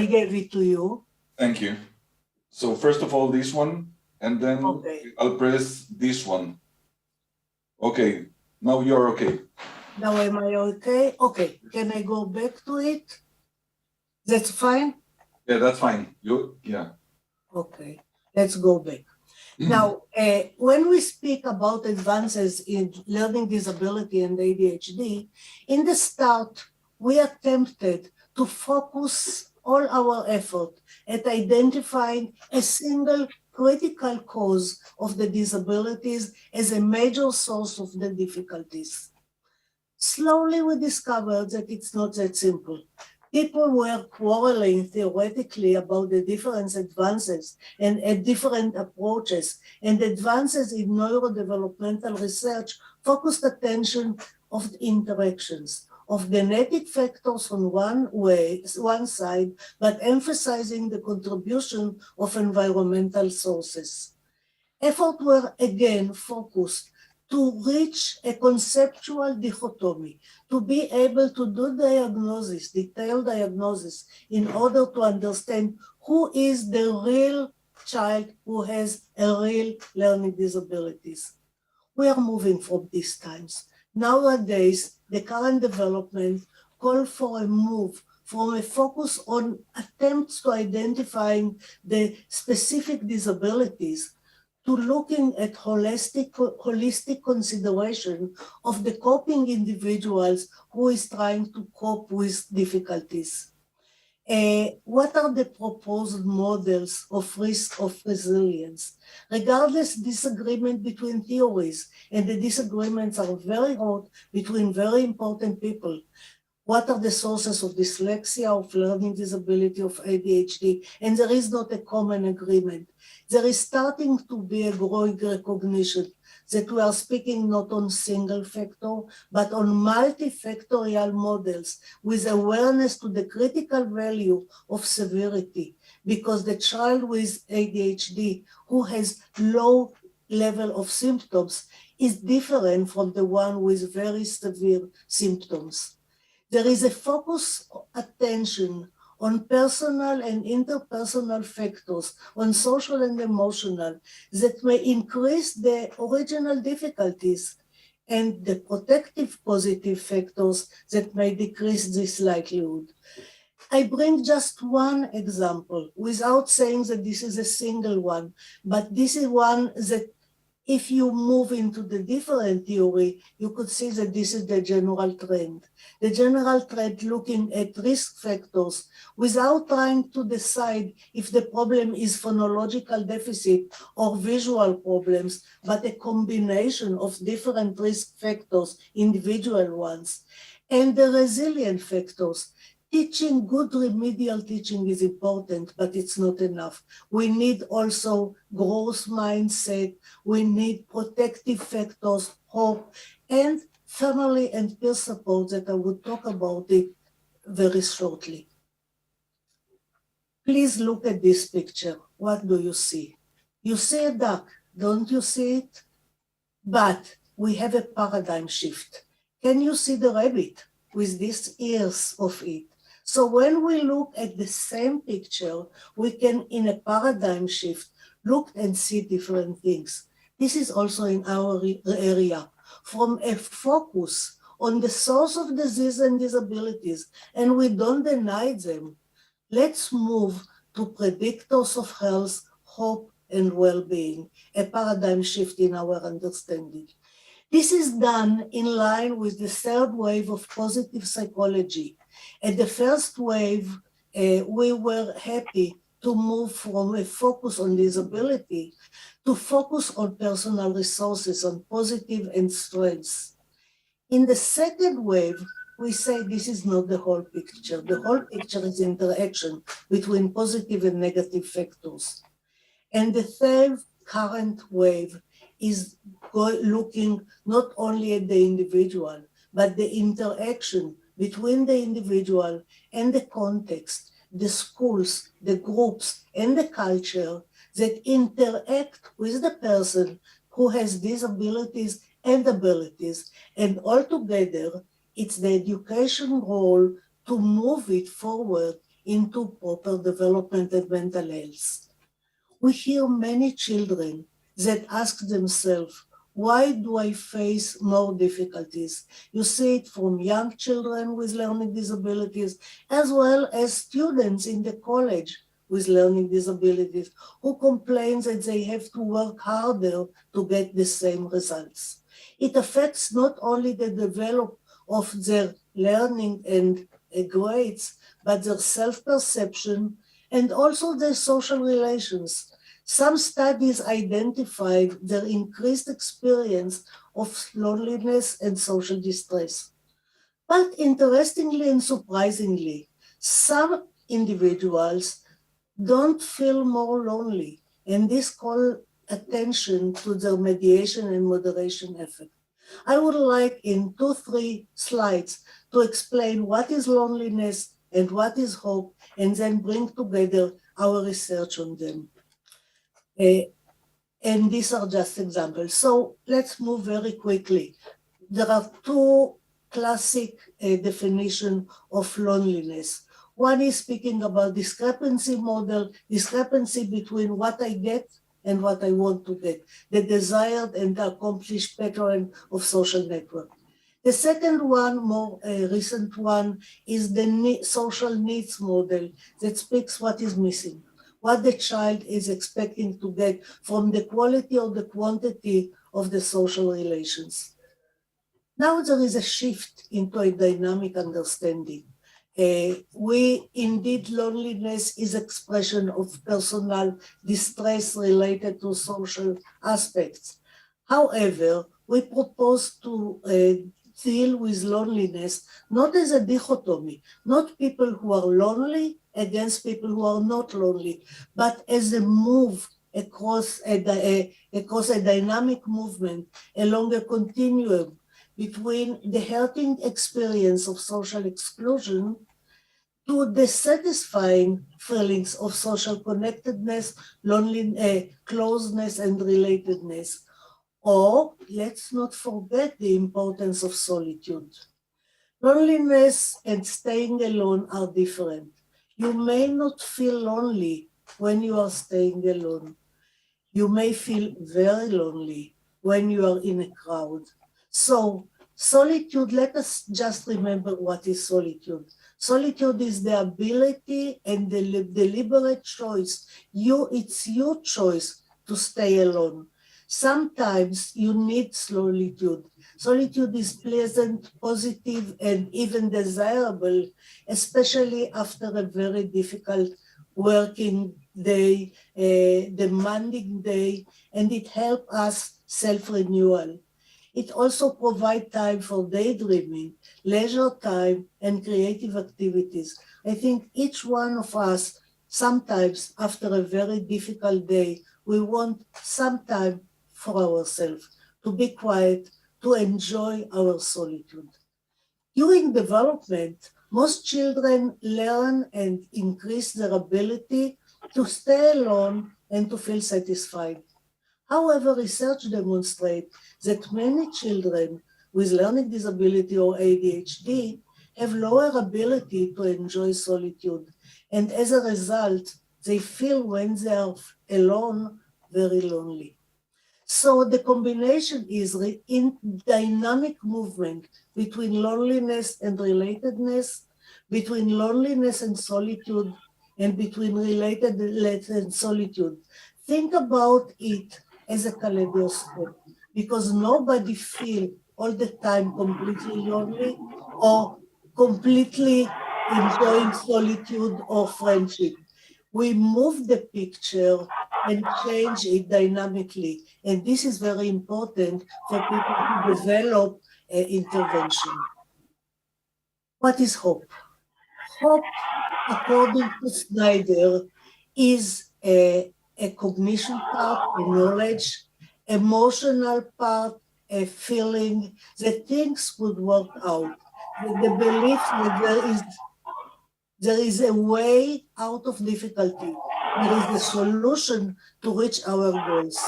gave it to you. Thank you. So first of all, this one, and then I'll press this one. Okay, now you're okay. Now am I okay? Okay, can I go back to it? That's fine? Yeah, that's fine. Yeah. Okay, let's go back. Now, when we speak about advances in learning disability and ADHD, in the start, we attempted to focus all our effort at identifying a single critical cause of the disabilities as a major source of the difficulties. Slowly, we discovered that it's not that simple. People were quarreling theoretically about the different advances and different approaches, and advances in neurodevelopmental research focused attention of the interactions of genetic factors on one side, but emphasizing the contribution of environmental sources. Efforts were again focused to reach a conceptual dichotomy, to be able to do diagnosis, detailed diagnosis, in order to understand who is the real child who has a real learning disabilities. We are moving from these times. Nowadays, the current development call for a move from a focus on attempts to identifying the specific disabilities to looking at holistic consideration of the coping individuals who is trying to cope with difficulties. What are the proposed models of risk of resilience? Regardless disagreement between theories, and the disagreements are very hot between very important people. What are the sources of dyslexia, of learning disability, of ADHD? And there is not a common agreement. There is starting to be a growing recognition that we are speaking not on single factor, but on multifactorial models with awareness to the critical value of severity, because the child with ADHD who has low level of symptoms is different from the one with very severe symptoms. There is a focus attention on personal and interpersonal factors, on social and emotional, that may increase the original difficulties, and the protective positive factors that may decrease this likelihood. I bring just one example without saying that this is a single one, but this is one that if you move into the different theory, you could see that this is the general trend. The general trend looking at risk factors without trying to decide if the problem is phonological deficit or visual problems, but a combination of different risk factors, individual ones, and the resilient factors. Teaching, good remedial teaching is important, but it's not enough. We need also growth mindset, we need protective factors, hope, and family and peer support that I would talk about it very shortly. Please look at this picture. What do you see? You see a duck, don't you see it? But we have a paradigm shift. Can you see the rabbit with these ears of it? So when we look at the same picture, we can, in a paradigm shift, look and see different things. This is also in our area. From a focus on the source of disease and disabilities, and we don't deny them, let's move to predictors of health, hope, and well-being, a paradigm shift in our understanding. This is done in line with the third wave of positive psychology. At the first wave, we were happy to move from a focus on disability to focus on personal resources, on positive and strengths. In the second wave, we say this is not the whole picture. The whole picture is interaction between positive and negative factors. And the third current wave is looking not only at the individual, but the interaction between the individual and the context, the schools, the groups, and the culture that interact with the person who has disabilities and abilities. And altogether, it's the education role to move it forward into proper development and mental health. We hear many children that ask themselves, why do I face more difficulties? You see it from young children with learning disabilities, as well as students in the college with learning disabilities, who complain that they have to work harder to get the same results. It affects not only the development of their learning and grades, but their self-perception and also their social relations. Some studies identified their increased experience of loneliness and social distress. But interestingly and surprisingly, some individuals don't feel more lonely, and this calls attention to their mediation and moderation effort. I would like in 2-3 slides to explain what is loneliness and what is hope, and then bring together our research on them. And these are just examples. So let's move very quickly. There are 2 classic definitions of loneliness. One is speaking about discrepancy model, discrepancy between what I get and what I want to get, the desired and the accomplished pattern of social network. The second one, more recent one, is the social needs model that speaks what is missing. what the child is expecting to get from the quality or the quantity of the social relations. Now there is a shift into a dynamic understanding. Loneliness is expression of personal distress related to social aspects. However, we propose to deal with loneliness not as a dichotomy, not people who are lonely against people who are not lonely, but as a move across a dynamic movement along a continuum between the hurting experience of social exclusion to the satisfying feelings of social connectedness, closeness, and relatedness. Or let's not forget the importance of solitude. Loneliness and staying alone are different. You may not feel lonely when you are staying alone. You may feel very lonely when you are in a crowd. So solitude, let us just remember what is solitude. Solitude is the ability and the deliberate choice. It's your choice to stay alone. Sometimes you need solitude. Solitude is pleasant, positive, and even desirable, especially after a very difficult working day, demanding day, and it helps us self-renewal. It also provides time for daydreaming, leisure time, and creative activities. I think each one of us, sometimes after a very difficult day, we want some time for ourselves, to be quiet, to enjoy our solitude. During development, most children learn and increase their ability to stay alone and to feel satisfied. However, research demonstrates that many children with learning disability or ADHD have lower ability to enjoy solitude, and as a result, they feel when they are alone very lonely. So the combination is in dynamic movement between loneliness and relatedness, between loneliness and solitude, and between relatedness and solitude. Think about it as a kaleidoscope, because nobody feels all the time completely lonely or completely enjoying solitude or friendship. We move the picture and change it dynamically. And this is very important for people to develop intervention. What is hope? Hope, according to Snyder, is a cognition part, a knowledge, emotional part, a feeling that things would work out. The belief that there is a way out of difficulty. There is a solution to reach our goals.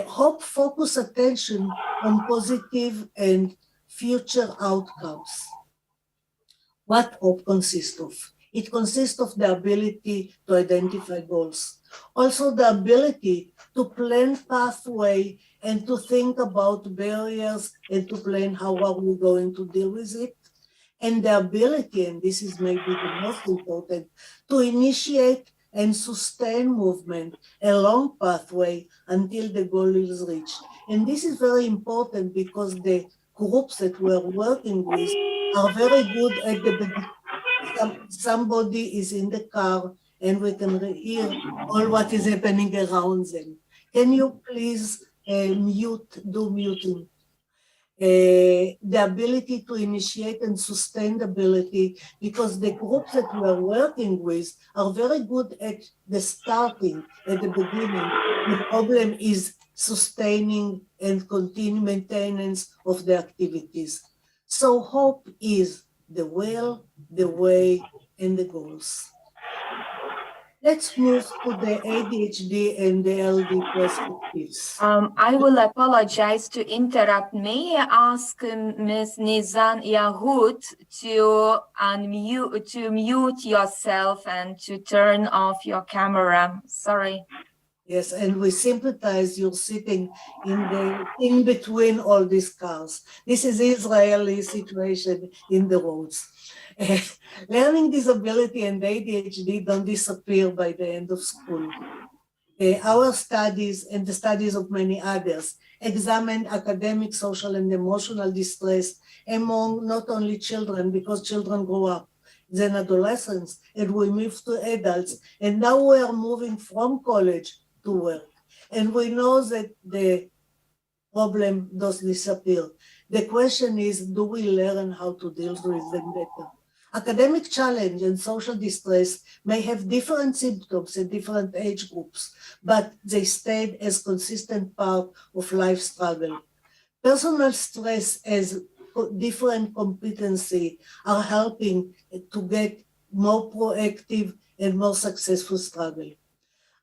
Hope focus attention on positive and future outcomes. What hope consists of? It consists of the ability to identify goals. Also the ability to plan pathway and to think about barriers and to plan how are we going to deal with it. And the ability, and this is maybe the most important, to initiate and sustain movement along pathway until the goal is reached. And this is very important because the groups that we're working with are very good at the beginning. Somebody is in the car and we can hear all what is happening around them. Can you please do muting? The ability to initiate and sustain the ability, because the groups that we are working with are very good at the starting, at the beginning. The problem is sustaining and continuing maintenance of the activities. So hope is the will, the way, and the goals. Let's move to the ADHD and the LD perspectives. I will apologize to interrupt. May I ask Ms. Nizan Yahud to mute yourself and to turn off your camera? Sorry. Yes, and we sympathize you're sitting in between all these cars. This is Israeli situation in the roads. Learning disability and ADHD don't disappear by the end of school. Our studies and the studies of many others examined academic, social, and emotional distress among not only children, because children grow up, then adolescents, and we move to adults, and now we are moving from college to work. And we know that the problem does disappear. The question is, do we learn how to deal with them better? Academic challenge and social distress may have different symptoms in different age groups, but they stayed as consistent part of life struggle. Personal stress as different competency are helping to get more proactive and more successful struggle.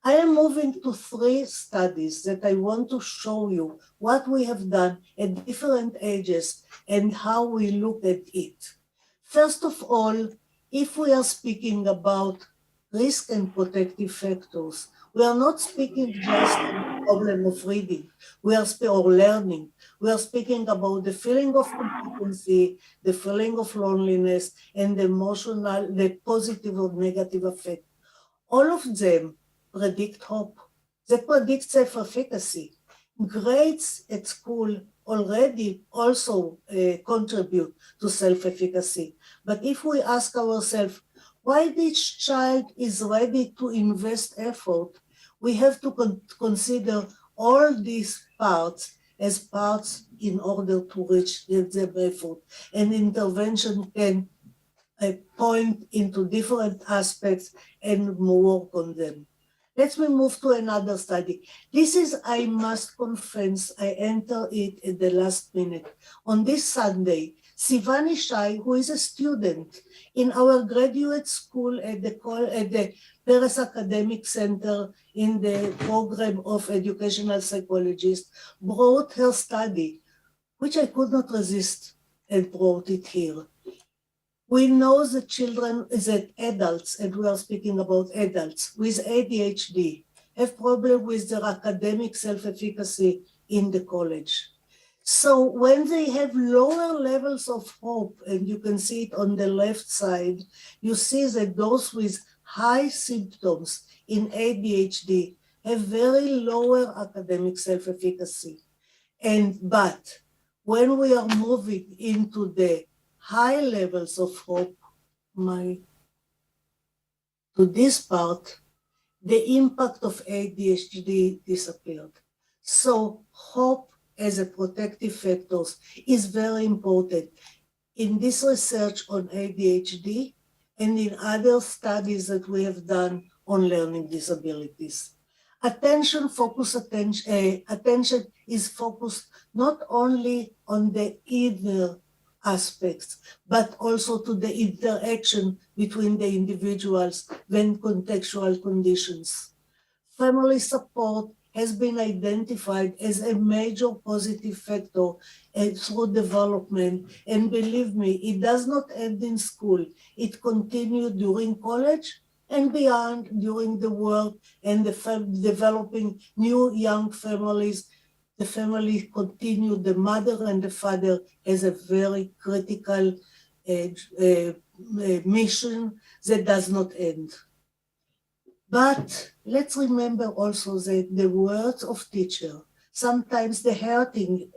I am moving to 3 studies that I want to show you what we have done at different ages and how we look at it. First of all, if we are speaking about risk and protective factors, we are not speaking just of the problem of reading, or learning. We are speaking about the feeling of competency, the feeling of loneliness, and the positive or negative effect. All of them predict hope. They predict self-efficacy. Grades at school already also contribute to self-efficacy. But if we ask ourselves why each child is ready to invest effort, we have to consider all these parts as parts in order to reach their effort. And intervention can point into different aspects and work on them. Let me move to another study. This is, I must confess, I enter it at the last minute. On this Sunday, Sivani Shai, who is a student in our graduate school at the Paris Academic Center in the program of educational psychologists, brought her study, which I could not resist, and brought it here. We know that adults, and we are speaking about adults with ADHD, have problems with their academic self-efficacy in the college. So when they have lower levels of hope, and you can see it on the left side, you see that those with high symptoms in ADHD have very lower academic self-efficacy. But when we are moving into the high levels of hope, to this part, the impact of ADHD disappeared. So hope as a protective factor is very important in this research on ADHD and in other studies that we have done on learning disabilities. Attention is focused not only on the inner aspects, but also to the interaction between the individuals when contextual conditions. Family support has been identified as a major positive factor through development, and believe me, it does not end in school. It continues during college and beyond, during the work and developing new young families. The family continue, the mother and the father as a very critical mission that does not end. But let's remember also that the words of teacher, sometimes the hurting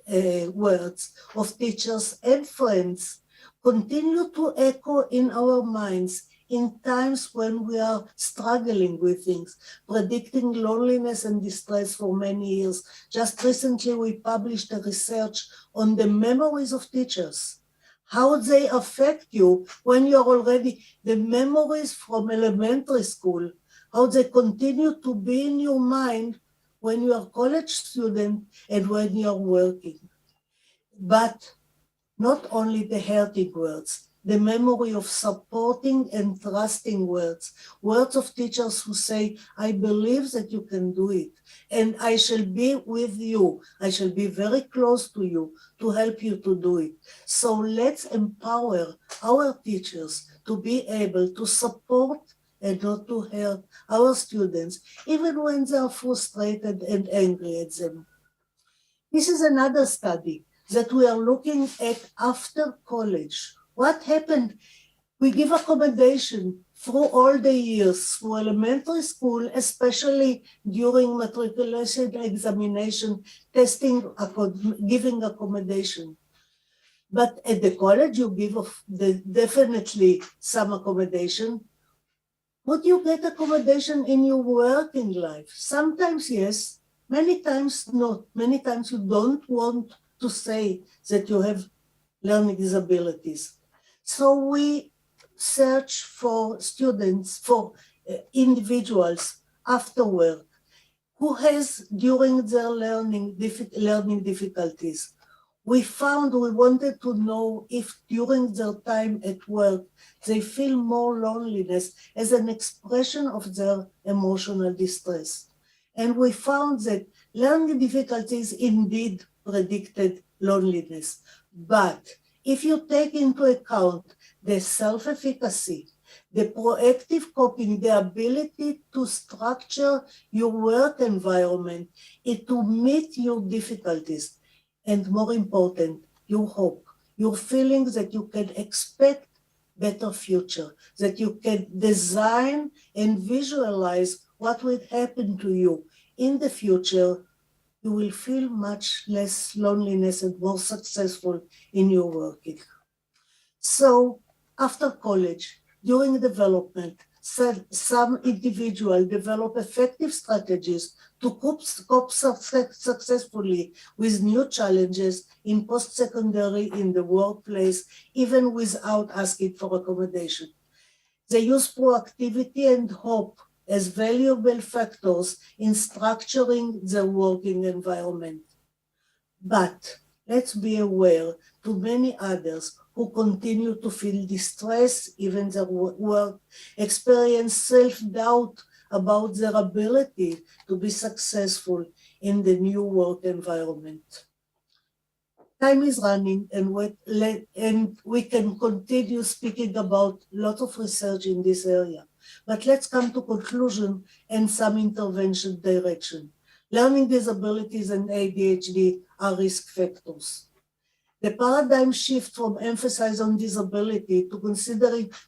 words of teachers and friends, continue to echo in our minds in times when we are struggling with things, predicting loneliness and distress for many years. Just recently, we published a research on the memories of teachers, how they affect you when you're already, the memories from elementary school, how they continue to be in your mind when you are a college student and when you're working. But not only the hurting words, the memory of supporting and trusting words, words of teachers who say, I believe that you can do it, and I shall be with you. I shall be very close to you to help you to do it. So let's empower our teachers to be able to support and not to hurt our students, even when they are frustrated and angry at them. This is another study that we are looking at after college. What happened We give accommodation through all the years, through elementary school, especially during matriculation examination, testing, giving accommodation. But at the college, you give definitely some accommodation. Would you get accommodation in your working life? Sometimes yes, many times not. Many times you don't want to say that you have learning disabilities. So we search for students, for individuals after work who has during their learning difficulties. We wanted to know if during their time at work, they feel more loneliness as an expression of their emotional distress. And we found that learning difficulties indeed predicted loneliness. But if you take into account the self-efficacy, the proactive coping, the ability to structure your work environment, to meet your difficulties, and more important, your hope, your feeling that you can expect better future, that you can design and visualize what will happen to you in the future, you will feel much less loneliness and more successful in your working. So after college, during development, some individuals develop effective strategies to cope successfully with new challenges in post-secondary, in the workplace, even without asking for accommodation. They use proactivity and hope as valuable factors in structuring their working environment. But let's be aware to many others who continue to feel distress, even their work, experience self-doubt about their ability to be successful in the new work environment. Time is running, and we can continue speaking about a lot of research in this area. But let's come to conclusion and some intervention direction. Learning disabilities and ADHD are risk factors. The paradigm shift from emphasis on disability to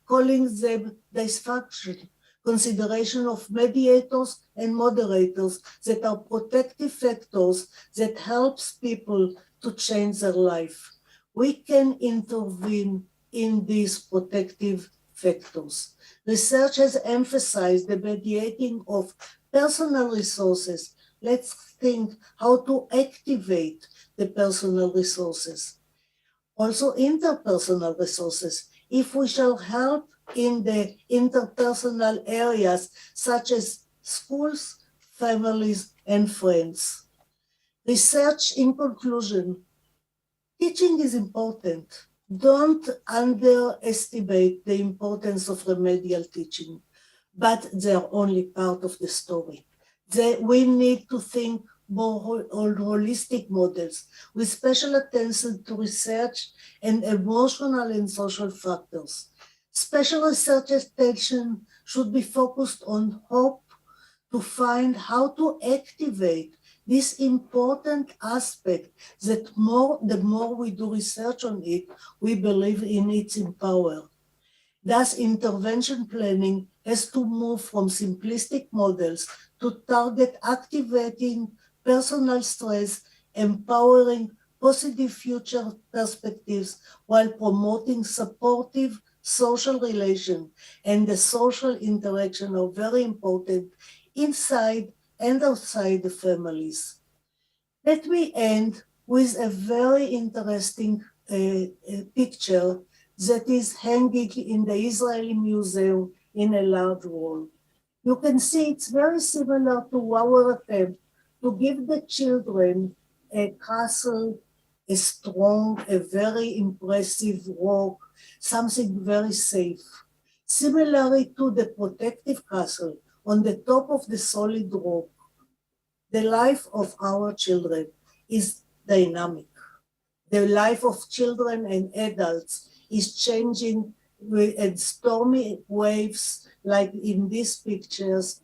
calling them dysfunction, consideration of mediators and moderators that are protective factors that helps people to change their life. We can intervene in these protective factors. Research has emphasized the mediating of personal resources. Let's think how to activate the personal resources. Also interpersonal resources. If we shall help in the interpersonal areas such as schools, families, and friends. Research in conclusion, teaching is important. Don't underestimate the importance of remedial teaching, but they're only part of the story. We need to think more holistic models with special attention to research and emotional and social factors. Special research attention should be focused on hope to find how to activate this important aspect that the more we do research on it, we believe in its power. Thus, intervention planning has to move from simplistic models to target activating personal stress, empowering positive future perspectives while promoting supportive social relation, and the social interaction are very important inside and outside the families. Let me end with a very interesting picture that is hanging in the Israeli Museum in a large wall. You can see it's very similar to our attempt to give the children a castle, a strong, a very impressive rock, something very safe. Similarly to the protective castle on the top of the solid rock, the life of our children is dynamic. The life of children and adults is changing with stormy waves, like in these pictures,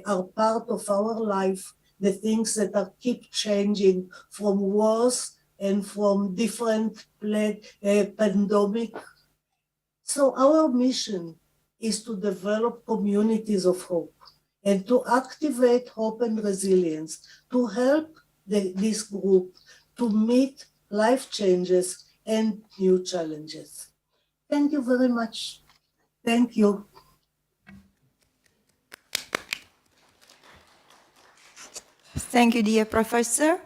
are part of our life. The things that keep changing from wars and from different pandemic. So our mission is to develop communities of hope and to activate hope and resilience, to help this group to meet life changes and new challenges. Thank you very much. Thank you. Thank you, dear Professor.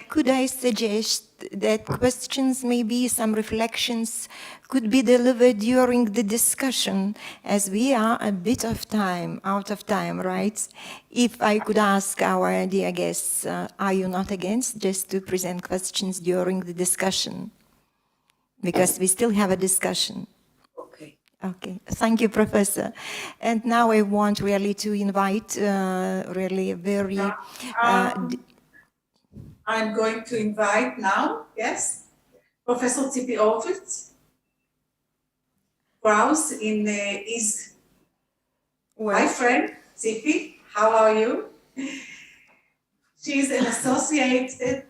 Could I suggest that questions, maybe some reflections, could be delivered during the discussion, as we are a bit of time, out of time, right? If I could ask our dear guests, are you not against just to present questions during the discussion? Because we still have a discussion. Okay. Okay, thank you, Professor. And now I want really to invite really very... I'm going to invite now, yes, Professor Tzipi Orfeld, Browse in East. My friend, Tzipi, how are you? She's an associate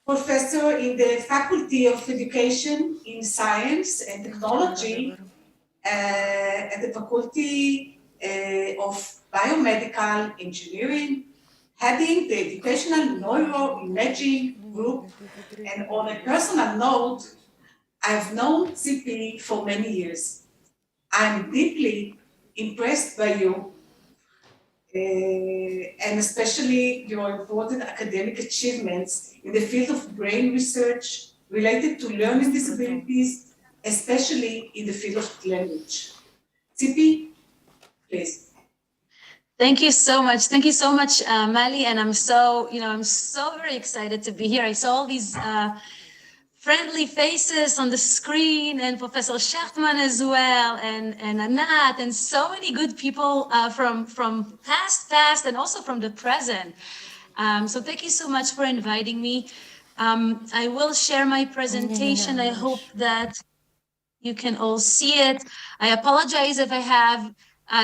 professor in the Faculty of Education in Science and Technology at the Faculty of Biomedical Engineering, heading the Educational Neuroimaging Group. And on a personal note, I've known Tzipi for many years. I'm deeply impressed by you, and especially your important academic achievements in the field of brain research related to learning disabilities, especially in the field of language. Tzipi, please. Thank you so much. Thank you so much, Mali. And I'm so very excited to be here. I saw all these friendly faces on the screen, and Professor Shechtman as well, and Anat, and so many good people from past, and also from the present. So thank you so much for inviting me. I will share my presentation. I hope that you can all see it. I apologize if I have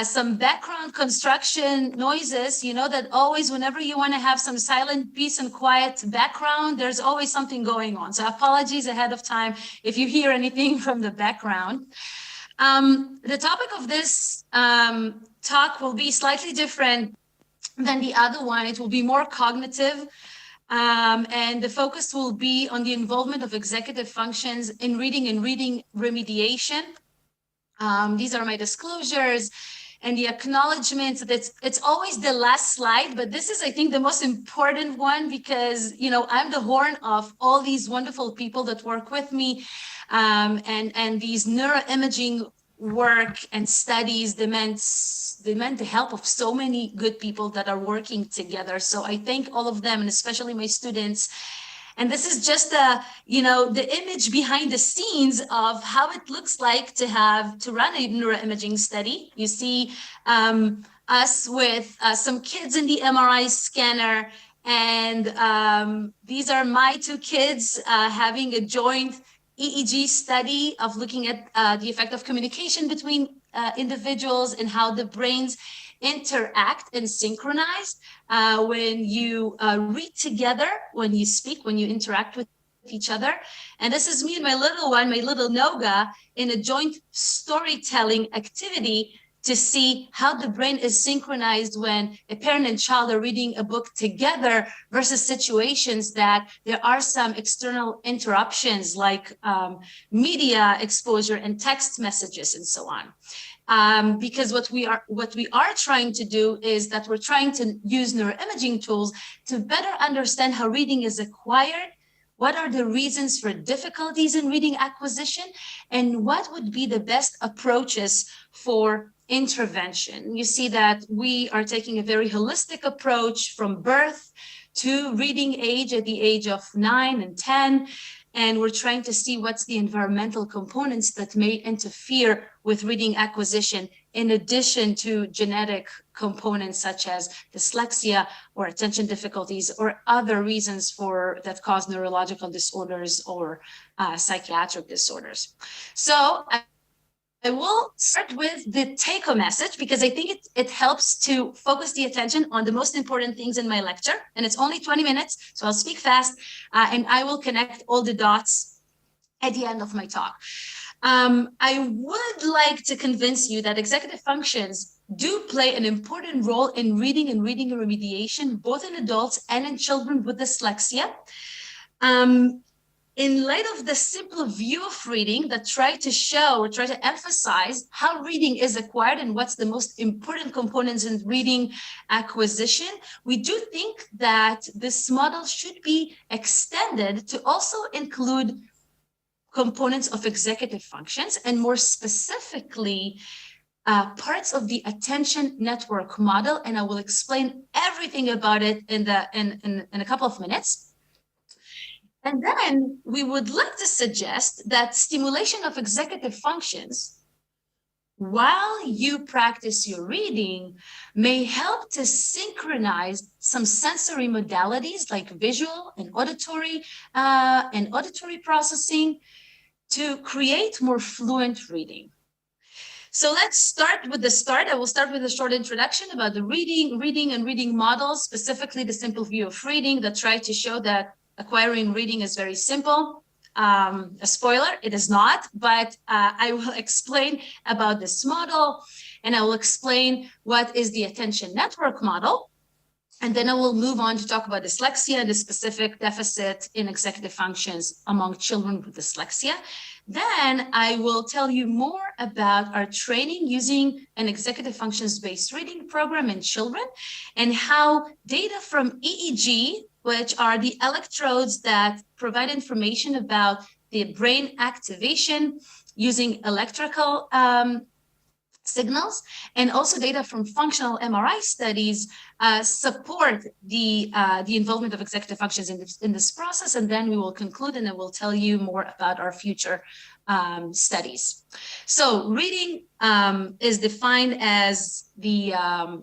some background construction noises. You know that always whenever you want to have some silent, peace and quiet background, there's always something going on. So apologies ahead of time if you hear anything from the background. The topic of this talk will be slightly different than the other one. It will be more cognitive, and the focus will be on the involvement of executive functions in reading and reading remediation. These are my disclosures and the acknowledgements. It's always the last slide, but this is, I think, the most important one because, I'm the horn of all these wonderful people that work with me, and these neuroimaging work and studies demand the help of so many good people that are working together. So I thank all of them, and especially my students. And this is just the image behind the scenes of how it looks like to run a neuroimaging study. You see us with some kids in the MRI scanner, and these are my two kids having a joint EEG study of looking at the effect of communication between individuals and how the brains interact and synchronize when you read together, when you speak, when you interact with each other. And this is me and my little one, my little Noga, in a joint storytelling activity to see how the brain is synchronized when a parent and child are reading a book together versus situations that there are some external interruptions like media exposure and text messages and so on. Because what we are trying to do is that we're trying to use neuroimaging tools to better understand how reading is acquired, what are the reasons for difficulties in reading acquisition, and what would be the best approaches for intervention. You see that we are taking a very holistic approach from birth to reading age at the age of 9 and 10. And we're trying to see what's the environmental components that may interfere with reading acquisition, in addition to genetic components such as dyslexia or attention difficulties or other reasons that cause neurological disorders or psychiatric disorders. So I will start with the take-home message because I think it helps to focus the attention on the most important things in my lecture. And it's only 20 minutes, so I'll speak fast and I will connect all the dots at the end of my talk. I would like to convince you that executive functions do play an important role in reading and reading remediation, both in adults and in children with dyslexia. In light of the simple view of reading that try to emphasize how reading is acquired and what's the most important components in reading acquisition, we do think that this model should be extended to also include components of executive functions, and more specifically, parts of the attention network model. And I will explain everything about it in a couple of minutes. And then we would like to suggest that stimulation of executive functions while you practice your reading may help to synchronize some sensory modalities like visual and auditory processing to create more fluent reading. So let's start with the start. I will start with a short introduction about the reading models, specifically the simple view of reading that try to show that acquiring reading is very simple. A spoiler, it is not, but I will explain about this model, and I will explain what is the attention network model. And then I will move on to talk about dyslexia and the specific deficit in executive functions among children with dyslexia. Then I will tell you more about our training using an executive functions-based reading program in children, and how data from EEG, which are the electrodes that provide information about the brain activation using electrical signals, and also data from functional MRI studies support the involvement of executive functions in this process. And then we will conclude, and I will tell you more about our future studies. So reading is defined as the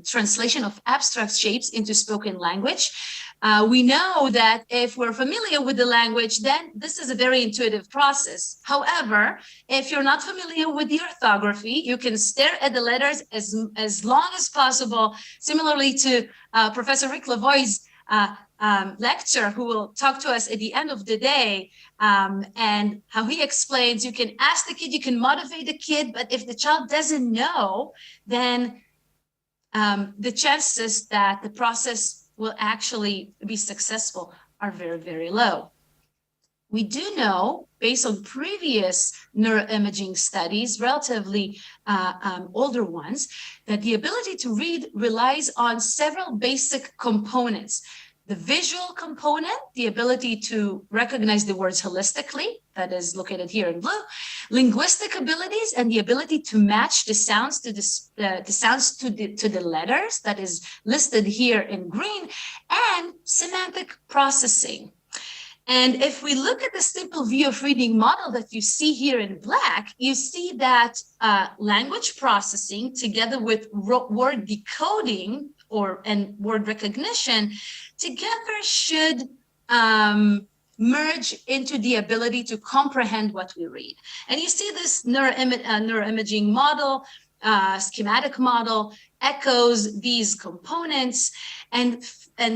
translation of abstract shapes into spoken language. We know that if we're familiar with the language, then this is a very intuitive process. However, if you're not familiar with the orthography, you can stare at the letters as long as possible, similarly to Professor Rick Lavoie's lecture, who will talk to us at the end of the day, and how he explains, you can ask the kid, you can motivate the kid, but if the child doesn't know, then the chances that the process will actually be successful are very, very low. We do know, based on previous neuroimaging studies, relatively older ones, that the ability to read relies on several basic components. The visual component, the ability to recognize the words holistically, that is located here in blue, linguistic abilities, and the ability to match the sounds to the letters, that is listed here in green, and semantic processing. And if we look at the simple view of reading model that you see here in black, you see that language processing together with word decoding and word recognition together should merge into the ability to comprehend what we read. And you see this neuroimaging model, schematic model, echoes these components, and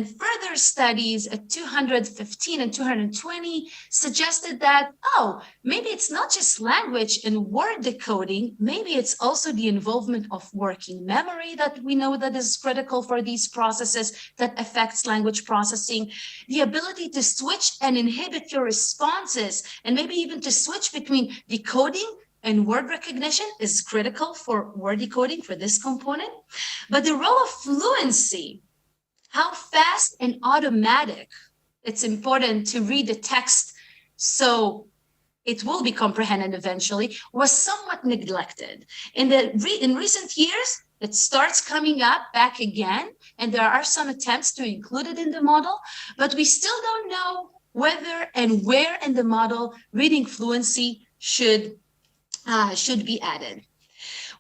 further studies at 215 and 220 suggested that, oh, maybe it's not just language and word decoding, maybe it's also the involvement of working memory that we know that is critical for these processes that affects language processing, the ability to switch and inhibit your responses, and maybe even to switch between decoding and word recognition is critical for word decoding for this component. But the role of fluency, how fast and automatic it's important to read the text so it will be comprehended eventually, was somewhat neglected. In recent years, it starts coming up back again, and there are some attempts to include it in the model, but we still don't know whether and where in the model reading fluency should be added.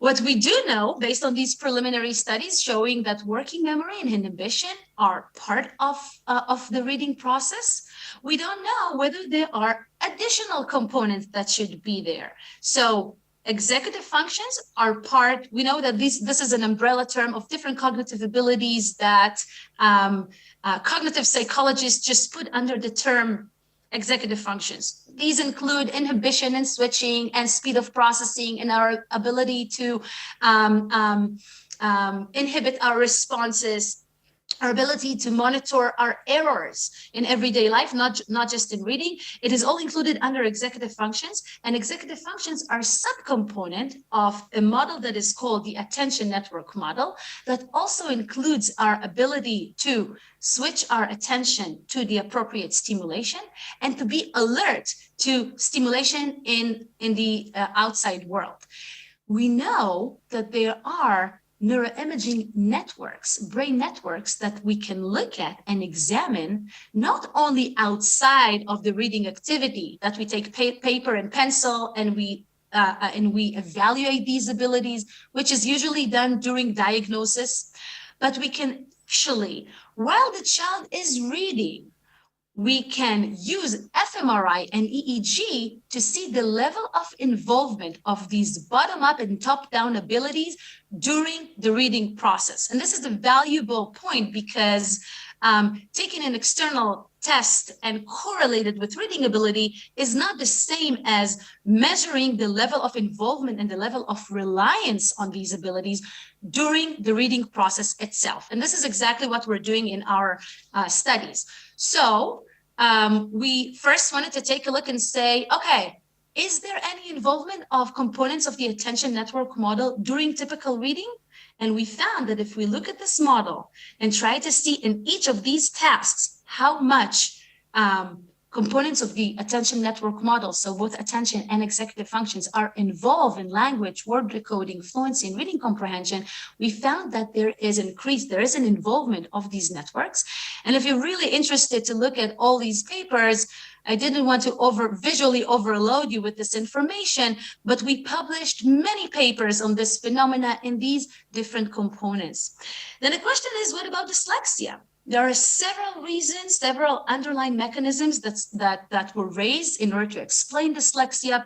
What we do know, based on these preliminary studies showing that working memory and inhibition are part of the reading process, we don't know whether there are additional components that should be there. So executive functions are part, we know that this is an umbrella term of different cognitive abilities that cognitive psychologists just put under the term executive functions. These include inhibition and switching and speed of processing and our ability to inhibit our responses, our ability to monitor our errors in everyday life, not just in reading. It is all included under executive functions, and executive functions are subcomponent of a model that is called the attention network model that also includes our ability to switch our attention to the appropriate stimulation and to be alert to stimulation in the outside world. We know that there are neuroimaging networks, brain networks that we can look at and examine, not only outside of the reading activity, that we take paper and pencil and we evaluate these abilities, which is usually done during diagnosis, but we can actually, while the child is reading, we can use fMRI and EEG to see the level of involvement of these bottom-up and top-down abilities during the reading process. And this is a valuable point because taking an external test and correlated with reading ability is not the same as measuring the level of involvement and the level of reliance on these abilities during the reading process itself. And this is exactly what we're doing in our studies. So we first wanted to take a look and say, okay, is there any involvement of components of the attention network model during typical reading? And we found that if we look at this model and try to see in each of these tasks how much components of the attention network model, so both attention and executive functions, are involved in language, word decoding, fluency, and reading comprehension, we found that there is an involvement of these networks. And if you're really interested to look at all these papers, I didn't want to visually overload you with this information, but we published many papers on this phenomena in these different components. Then the question is, what about dyslexia? There are several reasons, several underlying mechanisms that were raised in order to explain dyslexia.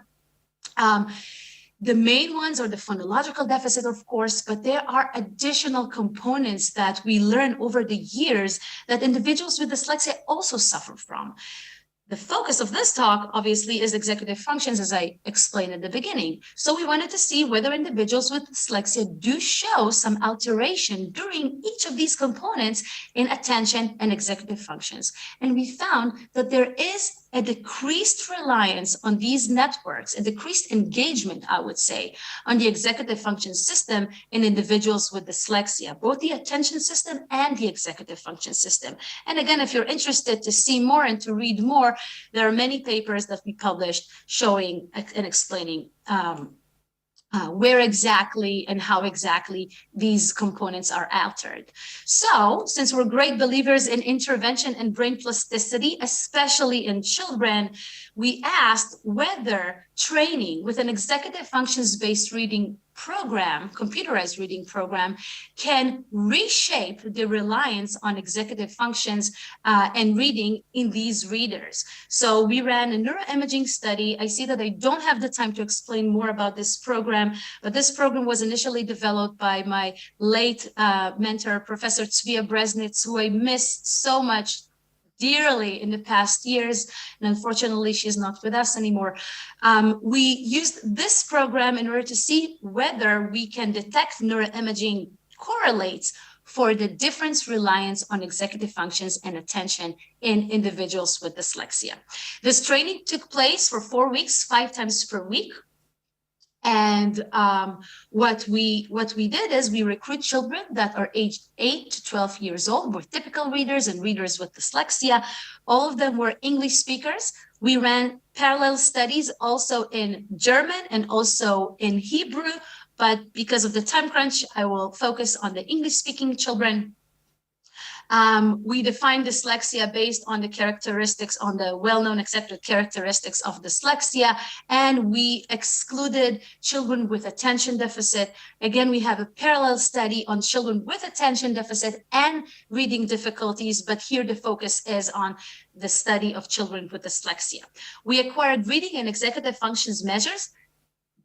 The main ones are the phonological deficit, of course, but there are additional components that we learn over the years that individuals with dyslexia also suffer from. The focus of this talk, obviously, is executive functions, as I explained at the beginning. So we wanted to see whether individuals with dyslexia do show some alteration during each of these components in attention and executive functions. And we found that there is a decreased reliance on these networks, a decreased engagement, I would say, on the executive function system in individuals with dyslexia, both the attention system and the executive function system. And again, if you're interested to see more and to read more, there are many papers that we published showing and explaining where exactly and how exactly these components are altered. So, since we're great believers in intervention and brain plasticity, especially in children, we asked whether training with an executive functions-based reading program, computerized reading program, can reshape the reliance on executive functions and reading in these readers. So we ran a neuroimaging study. I see that I don't have the time to explain more about this program, but this program was initially developed by my late mentor, Professor Tzvia Bresnitz, who I missed so much dearly in the past years, and unfortunately she's not with us anymore. We used this program in order to see whether we can detect neuroimaging correlates for the difference reliance on executive functions and attention in individuals with dyslexia. This training took place for 4 weeks, 5 times per week. And what we did is we recruit children that are aged 8 to 12 years old, both typical readers and readers with dyslexia. All of them were English speakers. We ran parallel studies also in German and also in Hebrew, but because of the time crunch, I will focus on the English-speaking children. We defined dyslexia based on the characteristics, on the well-known accepted characteristics of dyslexia, and we excluded children with attention deficit. Again, we have a parallel study on children with attention deficit and reading difficulties, but here the focus is on the study of children with dyslexia. We acquired reading and executive functions measures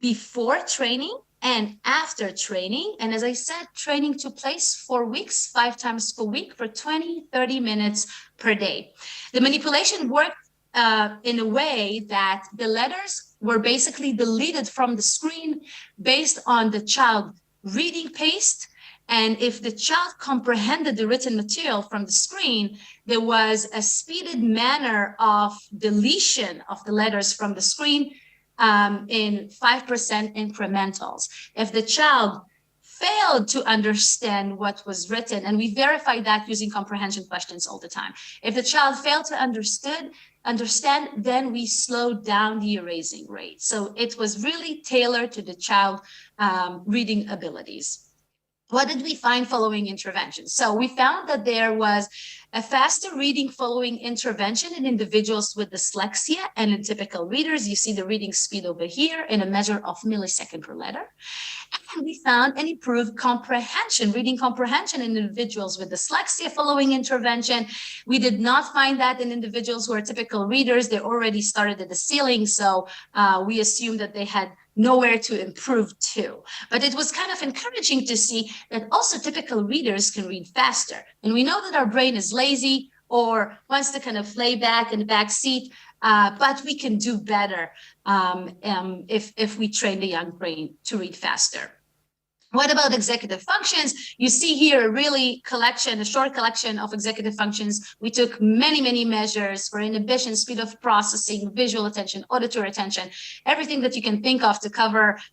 before training and after training. And as I said, training took place 4 weeks, 5 times per week for 20-30 minutes per day. The manipulation worked in a way that the letters were basically deleted from the screen based on the child reading pace. And if the child comprehended the written material from the screen, there was a speeded manner of deletion of the letters from the screen in 5% incrementals. If the child failed to understand what was written, and we verify that using comprehension questions all the time. If the child failed to understand, then we slowed down the erasing rate. So it was really tailored to the child reading abilities. What did we find following intervention? So we found that there was a faster reading following intervention in individuals with dyslexia and in typical readers. You see the reading speed over here in a measure of millisecond per letter. And we found an improved comprehension, reading comprehension in individuals with dyslexia following intervention. We did not find that in individuals who are typical readers. They already started at the ceiling, so we assumed that they had nowhere to improve to. But it was kind of encouraging to see that also typical readers can read faster. And we know that our brain is lazy or wants to kind of lay back in the back seat, but we can do better if we train the young brain to read faster. What about executive functions? You see here a short collection of executive functions. We took many, many measures for inhibition, speed of processing, visual attention, auditory attention, everything that you can think of to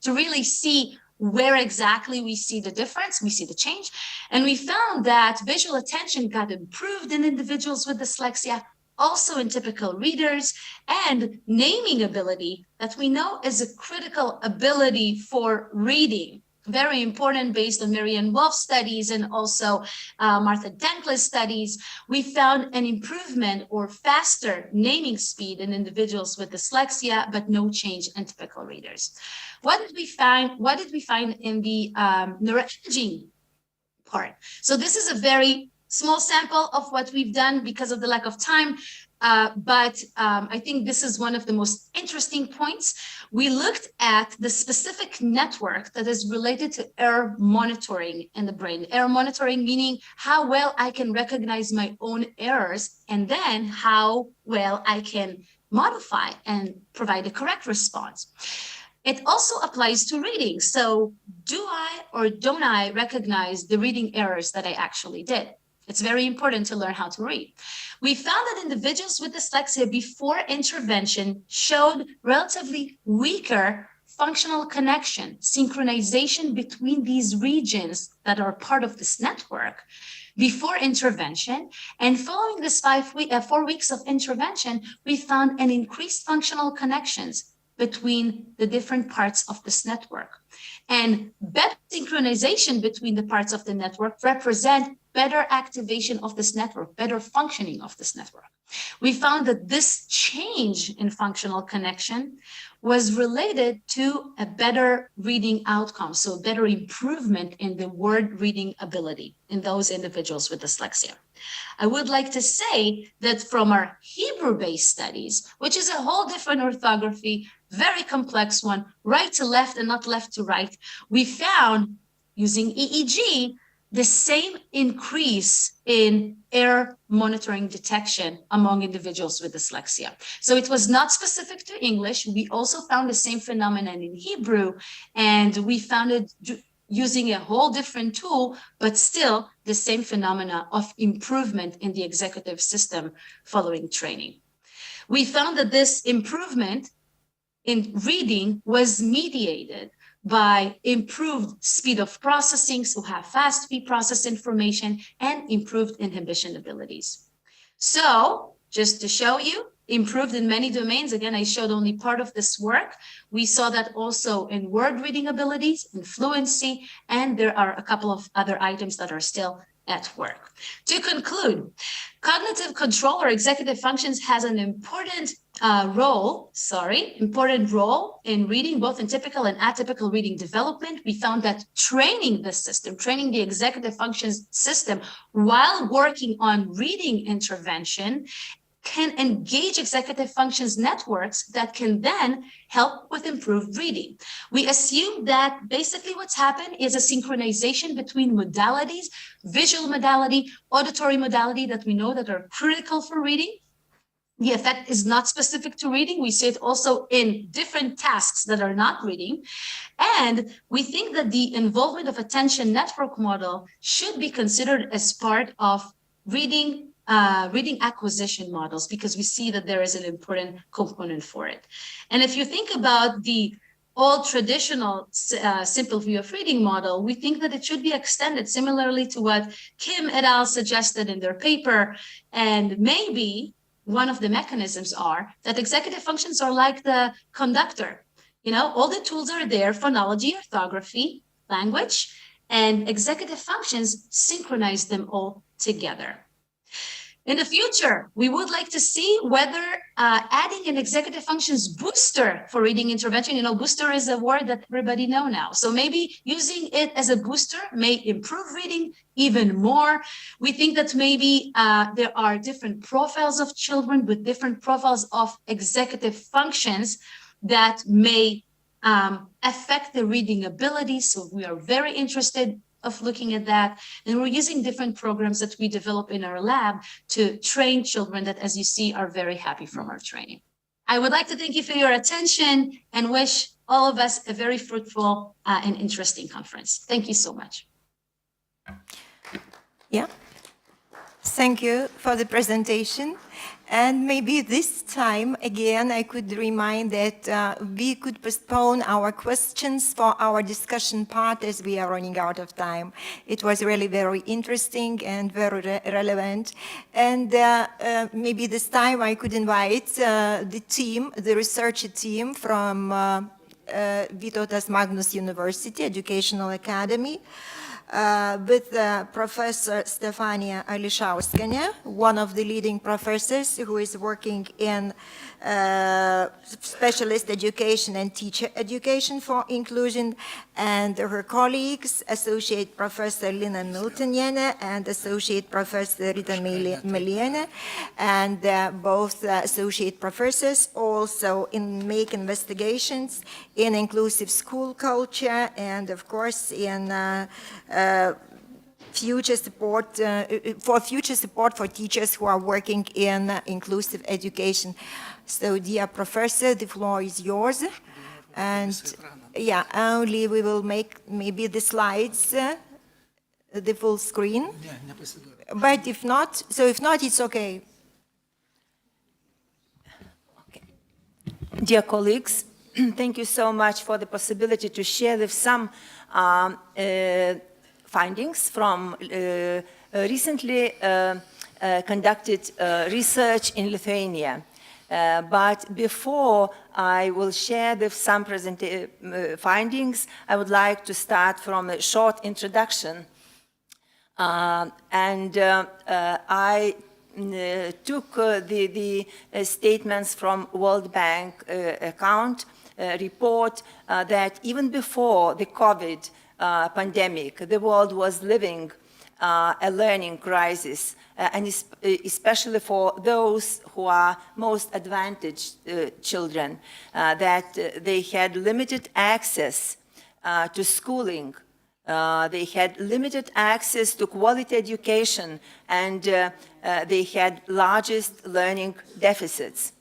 really see where exactly we see the difference, we see the change. And we found that visual attention got improved in individuals with dyslexia, also in typical readers, and naming ability that we know is a critical ability for reading. Very important based on Marianne Wolf studies and also Martha Denkler's studies. We found an improvement or faster naming speed in individuals with dyslexia, but no change in typical readers. What did we find? What did we find in the neuroimaging part? So this is a very small sample of what we've done because of the lack of time. But I think this is one of the most interesting points. We looked at the specific network that is related to error monitoring in the brain. Error monitoring meaning how well I can recognize my own errors and then how well I can modify and provide a correct response. It also applies to reading. So do I or don't I recognize the reading errors that I actually did? It's very important to learn how to read. We found that individuals with dyslexia before intervention showed relatively weaker functional connection, synchronization between these regions that are part of this network before intervention. And following this 4 weeks of intervention, we found an increased functional connections between the different parts of this network. And better synchronization between the parts of the network represent better activation of this network, better functioning of this network. We found that this change in functional connection was related to a better reading outcome, so better improvement in the word reading ability in those individuals with dyslexia. I would like to say that from our Hebrew-based studies, which is a whole different orthography, very complex one, right to left and not left to right, we found using EEG the same increase in error monitoring detection among individuals with dyslexia. So it was not specific to English. We also found the same phenomenon in Hebrew, and we found it using a whole different tool, but still the same phenomena of improvement in the executive system following training. We found that this improvement in reading was mediated by improved speed of processing, so have fast pre-processed information, and improved inhibition abilities. So just to show you, improved in many domains. Again, I showed only part of this work. We saw that also in word reading abilities, in fluency, and there are a couple of other items that are still at work. To conclude, cognitive control or executive functions has an important role in reading, both in typical and atypical reading development. We found that training the system, training the executive functions system while working on reading intervention can engage executive functions networks that can then help with improved reading. We assume that basically what's happened is a synchronization between modalities, visual modality, auditory modality that we know that are critical for reading. The effect is not specific to reading. We see it also in different tasks that are not reading. And we think that the involvement of attention network model should be considered as part of reading acquisition models, because we see that there is an important component for it. And if you think about the old traditional simple view of reading model, we think that it should be extended similarly to what Kim et al. Suggested in their paper. And maybe one of the mechanisms are that executive functions are like the conductor. You know, all the tools are there: phonology, orthography, language, and executive functions synchronize them all together. In the future, we would like to see whether adding an executive functions booster for reading intervention, you know, booster is a word that everybody know now. So maybe using it as a booster may improve reading even more. We think that maybe there are different profiles of children with different profiles of executive functions that may affect the reading ability. So we are very interested of looking at that. And we're using different programs that we develop in our lab to train children that, as you see, are very happy from our training. I would like to thank you for your attention and wish all of us a very fruitful and interesting conference. Thank you so much. Yeah. Thank you for the presentation. And maybe this time, again, I could remind that we could postpone our questions for our discussion part as we are running out of time. It was really very interesting and very relevant. And maybe this time I could invite the team, the research team from Vytautas Magnus University Educational Academy, with Professor Stefania Ališauskienė, one of the leading professors who is working in specialist education and teacher education for inclusion, and her colleagues, Associate Professor Lina Miltonienė and Associate Professor Rita Melienė, and both associate professors also make investigations in inclusive school culture and, of course, in future support for teachers who are working in inclusive education. So, dear professor, the floor is yours. And yeah, only we will make maybe the slides, the full screen. But if not, it's okay. Dear colleagues, thank you so much for the possibility to share with some findings from recently conducted research in Lithuania. But before I will share with some findings, I would like to start from a short introduction. I took the statements from World Bank account report that even before the COVID pandemic, the world was living a learning crisis, and especially for those who are most advantaged children, that they had limited access to schooling, they had limited access to quality education, and they had largest learning deficits.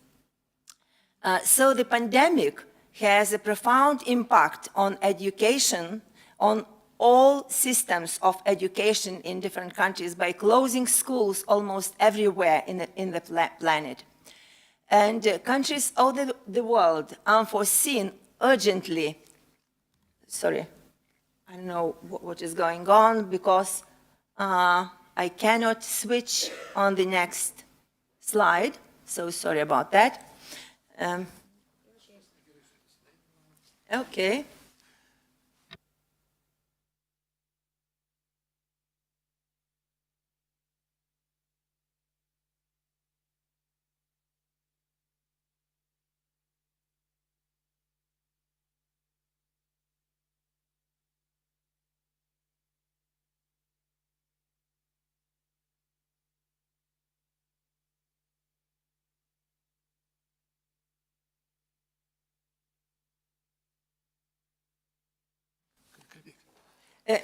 So the pandemic has a profound impact on education, on all systems of education in different countries by closing schools almost everywhere in the planet. And countries all over the world unforeseen urgently, sorry, I don't know what is going on because I cannot switch on the next slide, so sorry about that. Okay.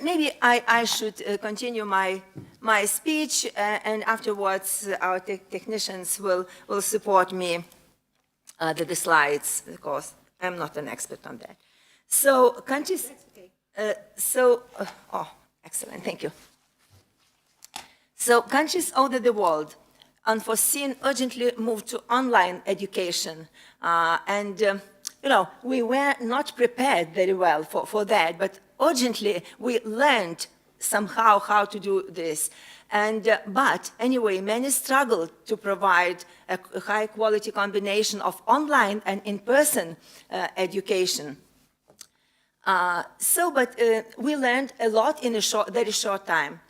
Maybe I should continue my my speech, and afterwards our technicians will support me with the slides, because I'm not an expert on that. So countries, oh, excellent, thank you. So countries all over the world, unforeseen, urgently moved to online education. You know, we were not prepared very well for that, but urgently we learned somehow how to do this. But anyway, many struggled to provide a high quality combination of online and in-person education. But we learned a lot in a very short time.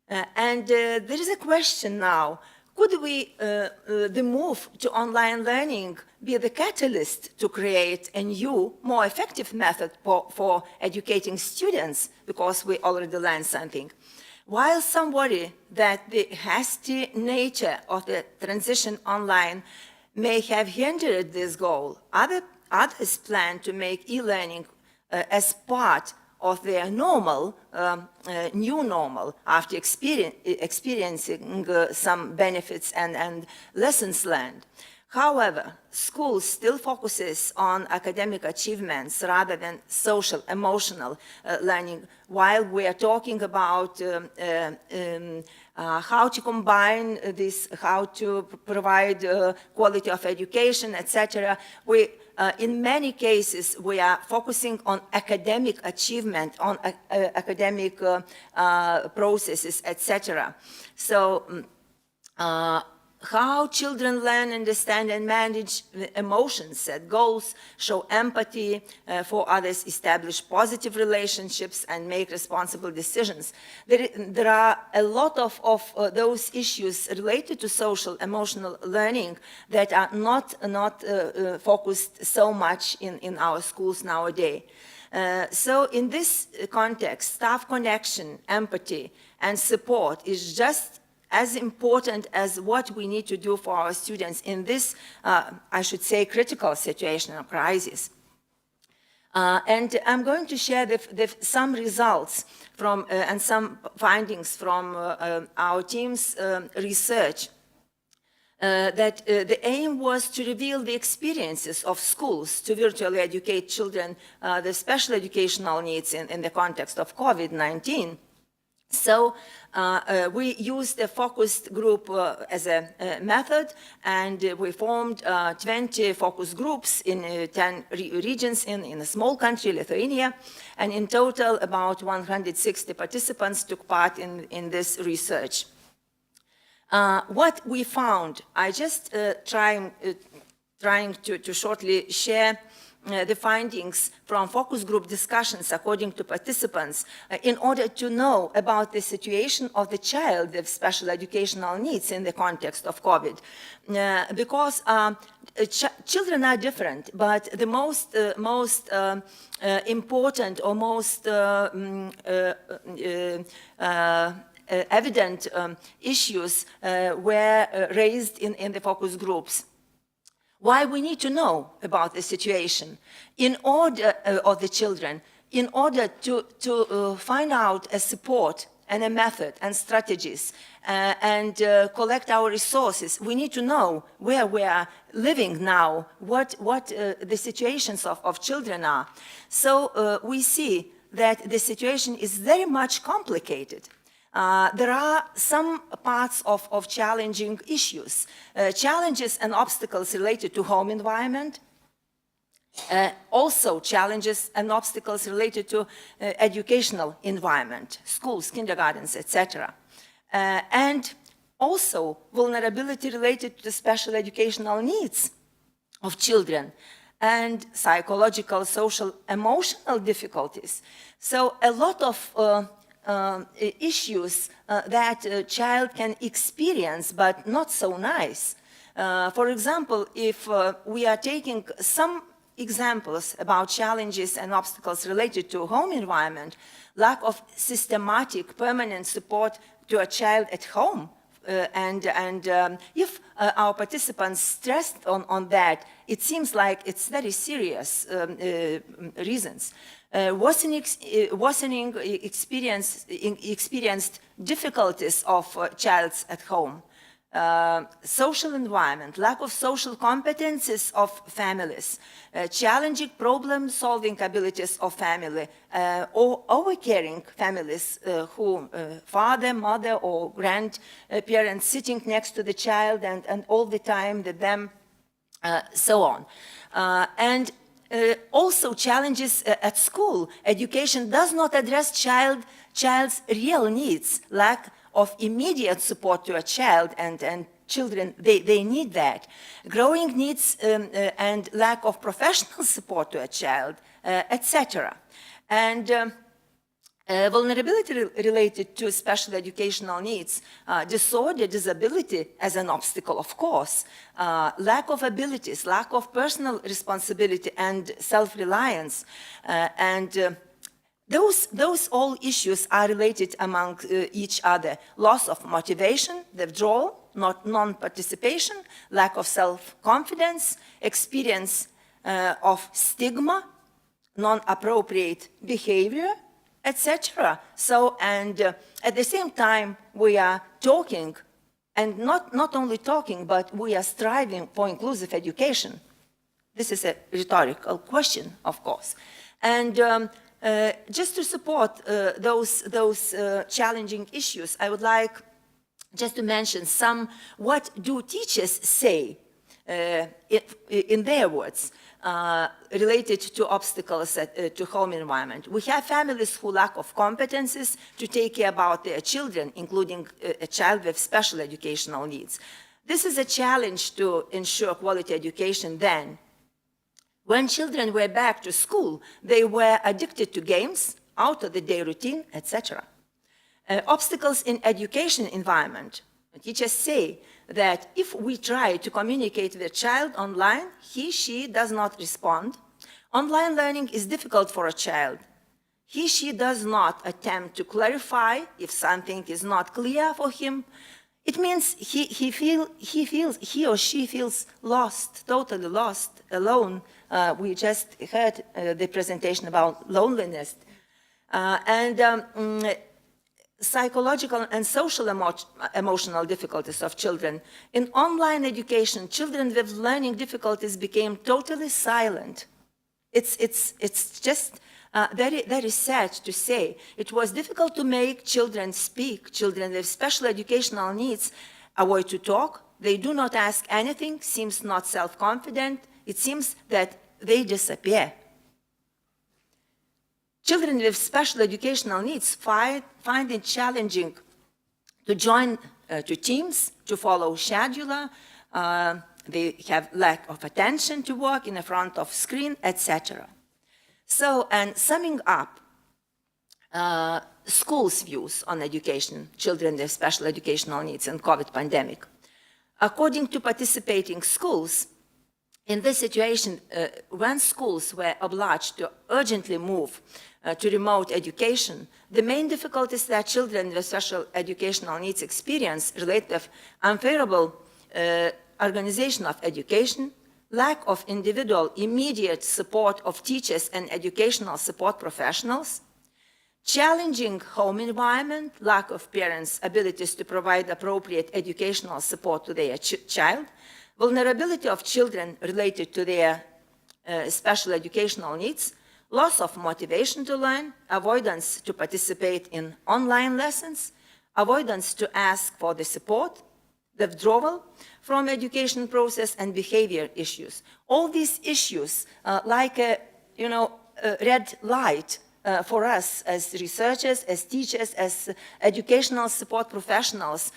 There is a question now, could the move to online learning be the catalyst to create a new, more effective method for educating students, because we already learned something? While some worry that the hasty nature of the transition online may have hindered this goal, others plan to make e-learning as part of their normal, new normal, after experiencing some benefits and lessons learned. However, schools still focuses on academic achievements rather than social, emotional learning, while we are talking about how to combine this, how to provide quality of education, etc. In many cases, we are focusing on academic achievement, on academic processes, etc. So, how children learn, understand, and manage emotions, set goals, show empathy for others, establish positive relationships, and make responsible decisions. There are a lot of those issues related to social emotional learning that are not focused so much in our schools nowadays. So in this context, staff connection, empathy, and support is just as important as what we need to do for our students in this, I should say, critical situation or crisis. And I'm going to share some results from and some findings from our team's research. That the aim was to reveal the experiences of schools to virtually educate children with special educational needs in the context of COVID-19. So we used a focused group as a method, and we formed 20 focus groups in 10 regions in a small country, Lithuania, and in total about 160 participants took part in this research. What we found, I just trying to shortly share the findings from focus group discussions according to participants in order to know about the situation of the child with special educational needs in the context of COVID. Because children are different, but the most important or most evident issues were raised in the focus groups. Why we need to know about the situation in order of the children, in order to find out a support and a method and strategies and collect our resources. We need to know where we are living now, what the situations of children are. So we see that the situation is very much complicated. There are some parts of challenging issues, challenges and obstacles related to home environment, also challenges and obstacles related to educational environment, schools, kindergartens, etc. And also vulnerability related to the special educational needs of children and psychological, social, emotional difficulties. So a lot of issues that a child can experience, but not so nice. For example, if we are taking some examples about challenges and obstacles related to home environment, lack of systematic, permanent support to a child at home, and if our participants stressed on that, it seems like it's very serious reasons. Worsening experienced difficulties of child's at home, social environment, lack of social competencies of families, challenging problem-solving abilities of family, or overcaring families who father, mother, or grandparents sitting next to the child and all the time with them, so on. And also challenges at school. Education does not address child's real needs, lack of immediate support to a child, and children, they need that. Growing needs and lack of professional support to a child, etc. And vulnerability related to special educational needs, disorder, disability as an obstacle, of course, lack of abilities, lack of personal responsibility and self-reliance, and those all issues are related among each other. Loss of motivation, withdrawal, non-participation, lack of self-confidence, experience of stigma, non-appropriate behavior, etc. So, and at the same time, we are talking, and not only talking, but we are striving for inclusive education. This is a rhetorical question, of course. And just to support those challenging issues, I would like just to mention what do teachers say in their words related to obstacles to home environment. We have families who lack of competencies to take care about their children, including a child with special educational needs. This is a challenge to ensure quality education then. When children were back to school, they were addicted to games, out of the day routine, etc. Obstacles in education environment. Teachers say that if we try to communicate with a child online, she does not respond. Online learning is difficult for a child. She does not attempt to clarify if something is not clear for him. It means he or she feels lost, totally lost, alone. We just heard the presentation about loneliness. Psychological and social emotional difficulties of children. In online education, children with learning difficulties became totally silent. It's just very, very sad to say. It was difficult to make children speak. Children with special educational needs avoid to talk. They do not ask anything, seems not self-confident. It seems that they disappear. Children with special educational needs find it challenging to join to teams, to follow scheduler. They have lack of attention to work in the front of screen, etc. So, and summing up, schools' views on education, children with special educational needs and COVID pandemic. According to participating schools, in this situation, when schools were obliged to urgently move to remote education, the main difficulties that children with special educational needs experience relate with unfavorable organization of education, lack of individual immediate support of teachers and educational support professionals, challenging home environment, lack of parents' abilities to provide appropriate educational support to their child, vulnerability of children related to their special educational needs, loss of motivation to learn, avoidance to participate in online lessons, avoidance to ask for the support, withdrawal from education process, and behavior issues. All these issues, like a red light for us as researchers, as teachers, as educational support professionals,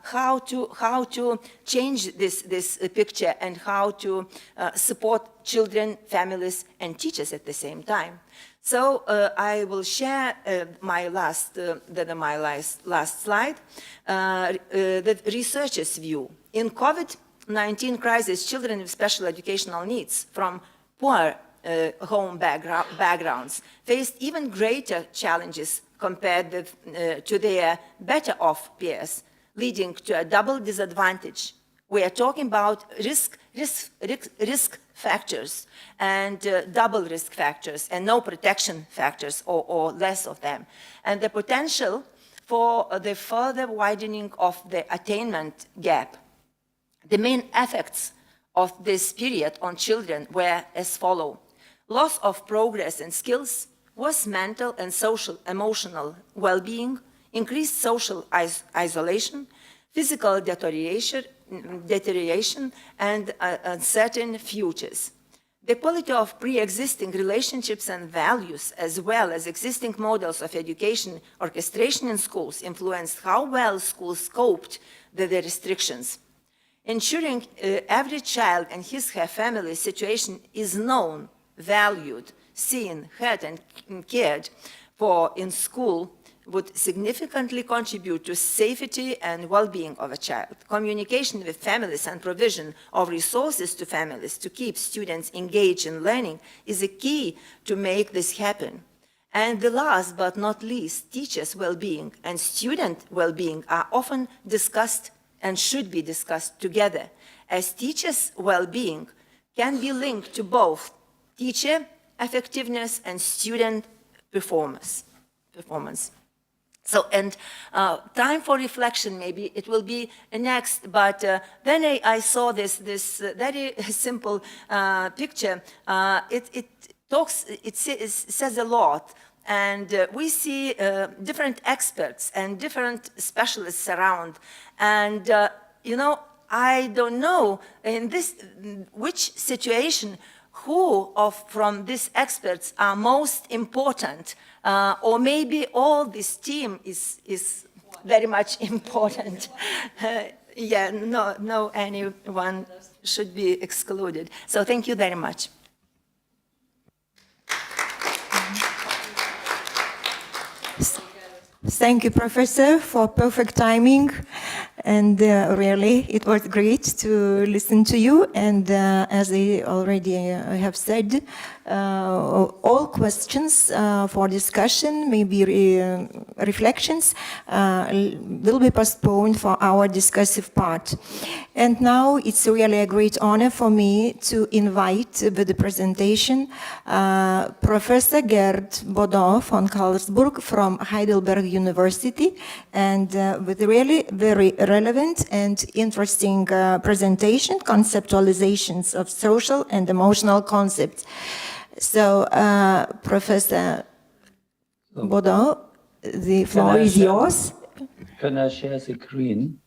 how to change this picture and how to support children, families, and teachers at the same time. So I will share my last slide, the researchers' view. In COVID-19 crisis, children with special educational needs from poor home backgrounds faced even greater challenges compared with, to their better off peers, leading to a double disadvantage. We are talking about risk factors and double risk factors and no protection factors or less of them. And the potential for the further widening of the attainment gap. The main effects of this period on children were as follow. Loss of progress and skills, worse mental and social emotional well-being, increased social isolation, physical deterioration and uncertain futures. The quality of pre-existing relationships and values, as well as existing models of education orchestration in schools, influenced how well schools coped with the restrictions. Ensuring every child and his/her family situation is known, valued, seen, heard, and cared for in school would significantly contribute to safety and well-being of a child. Communication with families and provision of resources to families to keep students engaged in learning is a key to make this happen. And the last but not least, teachers' well-being and student well-being are often discussed and should be discussed together, as teachers' well-being can be linked to both teacher effectiveness and student performance. So, and time for reflection, maybe it will be next, but then I saw this very simple picture. It says a lot, and we see different experts and different specialists around, and you know, I don't know in this which situation who from these experts are most important, or maybe all this team is very much important. Yeah, no, anyone should be excluded. So thank you very much. Thank you, Professor, for perfect timing. And really, it was great to listen to you. And as I already have said, all questions for discussion, maybe reflections, will be postponed for our discussive part. And now it's really a great honor for me to invite with the presentation Professor Gerd Bodo von Karlsburg from Heidelberg University, and with really very relevant and interesting presentation, conceptualizations of social and emotional concepts. So, Professor Bodo, the floor is yours. Can I share the screen?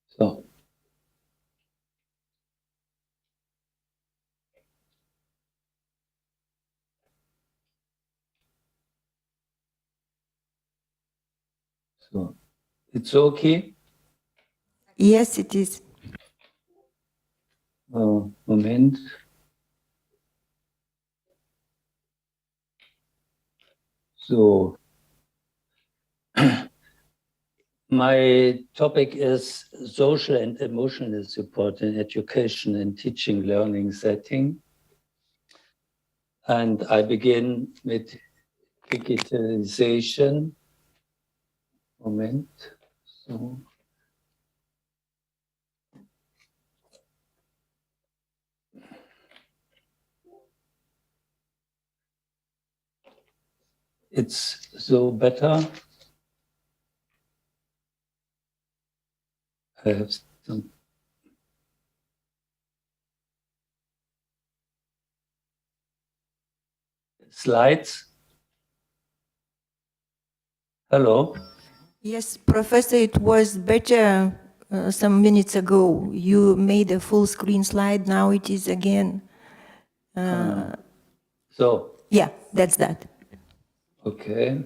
So. So, it's okay? Yes, it is. Moment. So, my topic is social and emotional support in education and teaching learning setting. And I begin with digitalization. Moment. So. It's so better. I have some slides. Hello? Yes, Professor, it was better some minutes ago. You made a full screen slide, now it is again. So? Yeah, that's that. Okay.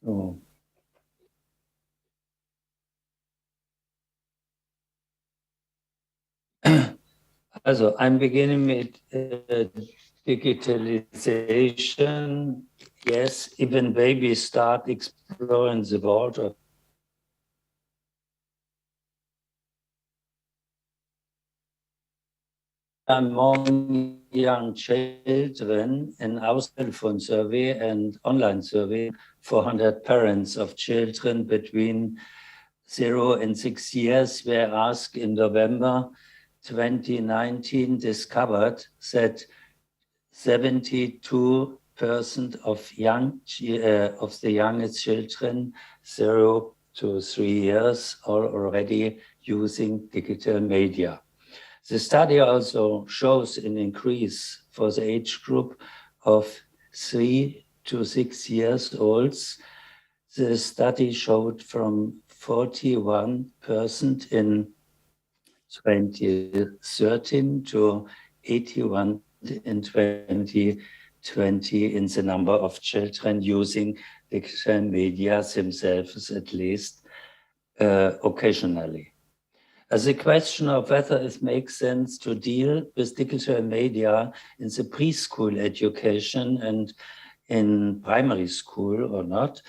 So. Also, I'm beginning with digitalization. Yes, even babies start exploring the world of among young children in our telephone survey and online survey, 400 parents of children between 0 and 6 years were asked in November 2019, discovered that 72% of the youngest children, 0 to 3 years, are already using digital media. The study also shows an increase for the age group of 3 to 6 years olds. The study showed from 41% in 2013 to 81 in 2020 in the number of children using digital media themselves, at least occasionally. As a question of whether it makes sense to deal with digital media in the preschool education and in primary school or not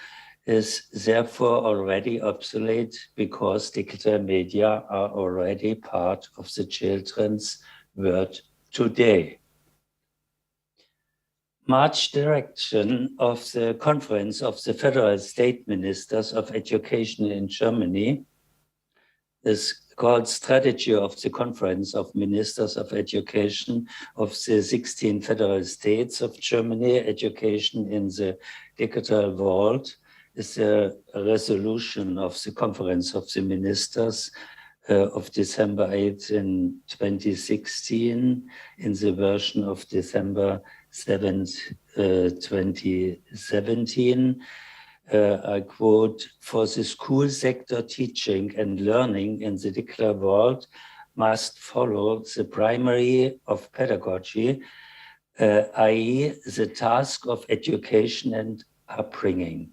is therefore already obsolete because digital media are already part of the children's world today. March direction of the Conference of the Federal State Ministers of Education in Germany is called Strategy of the Conference of Ministers of Education of the 16 federal states of Germany, Education in the Digital World, is a resolution of the Conference of the Ministers of December 8 in 2016 in the version of December 7, 2017. I quote, "For the school sector, teaching and learning in the digital world must follow the primary of pedagogy, i.e. the task of education and upbringing.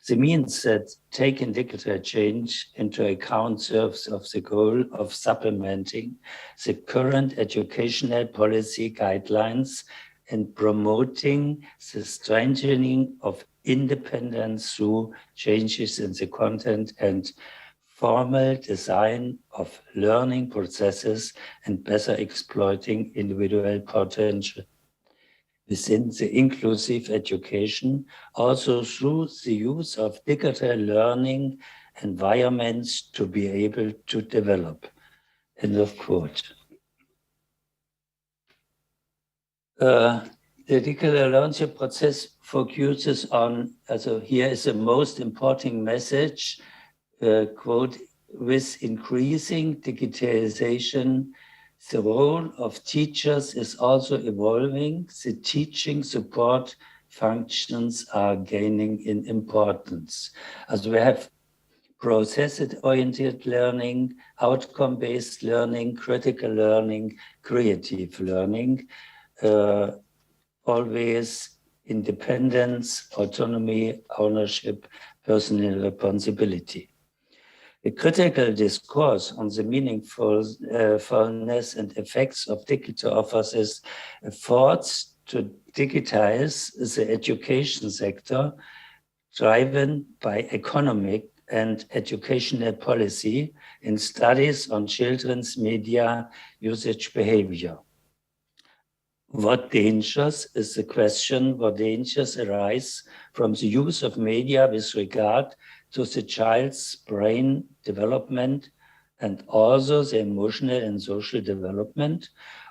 The means that taking digital change into account serves of the goal of supplementing the current educational policy guidelines and promoting the strengthening of independence through changes in the content and formal design of learning processes and better exploiting individual potential within the inclusive education, also through the use of digital learning environments to be able to develop." End of quote. The digital learning process focuses on, also here is the most important message, quote, "With increasing digitalization, the role of teachers is also evolving. The teaching support functions are gaining in importance." As we have process-oriented learning, outcome-based learning, critical learning, creative learning, always independence, autonomy, ownership, personal responsibility. A critical discourse on the meaningfulness and effects of digital offers is efforts to digitize the education sector driven by economic and educational policy in studies on children's media usage behavior. What dangers is the question, what dangers arise from the use of media with regard to the child's brain development and also the emotional and social development,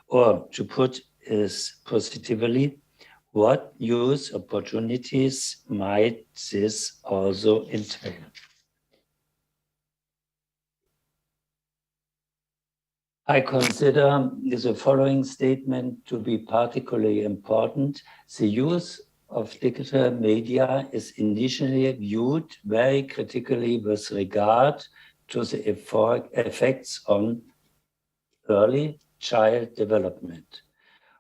or to put it positively, what use opportunities might this also entail? I consider the following statement to be particularly important. The use of digital media is initially viewed very critically with regard to the effects on early child development.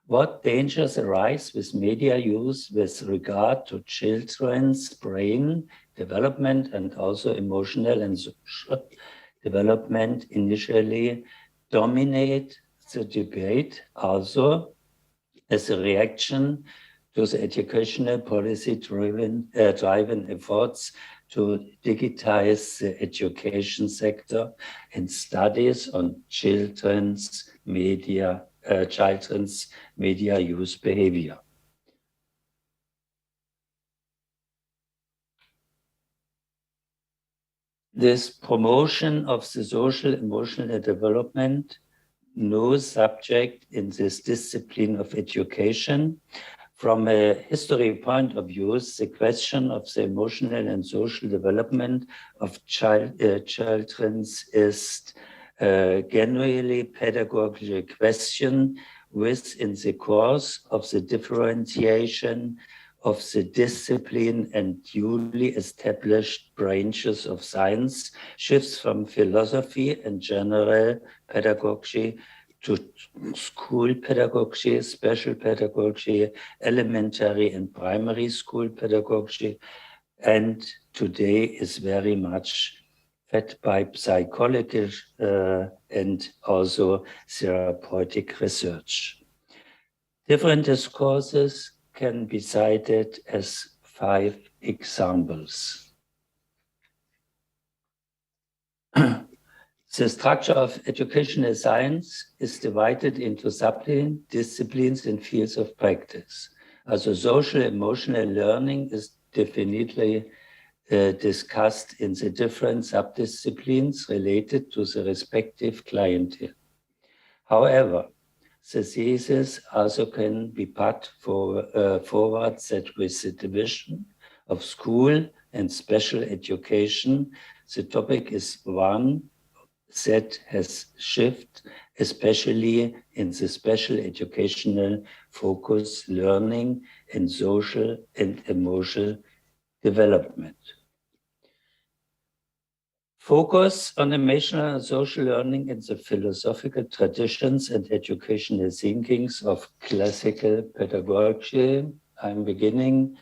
What dangers arise with media use with regard to children's brain development and also emotional and social development initially dominate the debate also as a reaction to the educational policy driven efforts to digitize the education sector and studies on children's media children's media use behavior. This promotion of the social emotional development, no subject in this discipline of education. From a history point of view, the question of the emotional and social development of children is generally pedagogical question within the course of the differentiation of the discipline and newly established branches of science shifts from philosophy and general pedagogy to school pedagogy, special pedagogy, elementary and primary school pedagogy, and today is very much fed by psychological and also therapeutic research. Different discourses can be cited as 5 examples. The structure of educational science is divided into disciplines and fields of practice. Also, social emotional learning is definitely discussed in the different subdisciplines related to the respective clientele. However, the thesis also can be put forward that with the division of school and special education, the topic is one that has shifted, especially in the special educational focus learning and social and emotional development. Focus on emotional and social learning in the philosophical traditions and educational thinkings of classical pedagogy. I'm beginning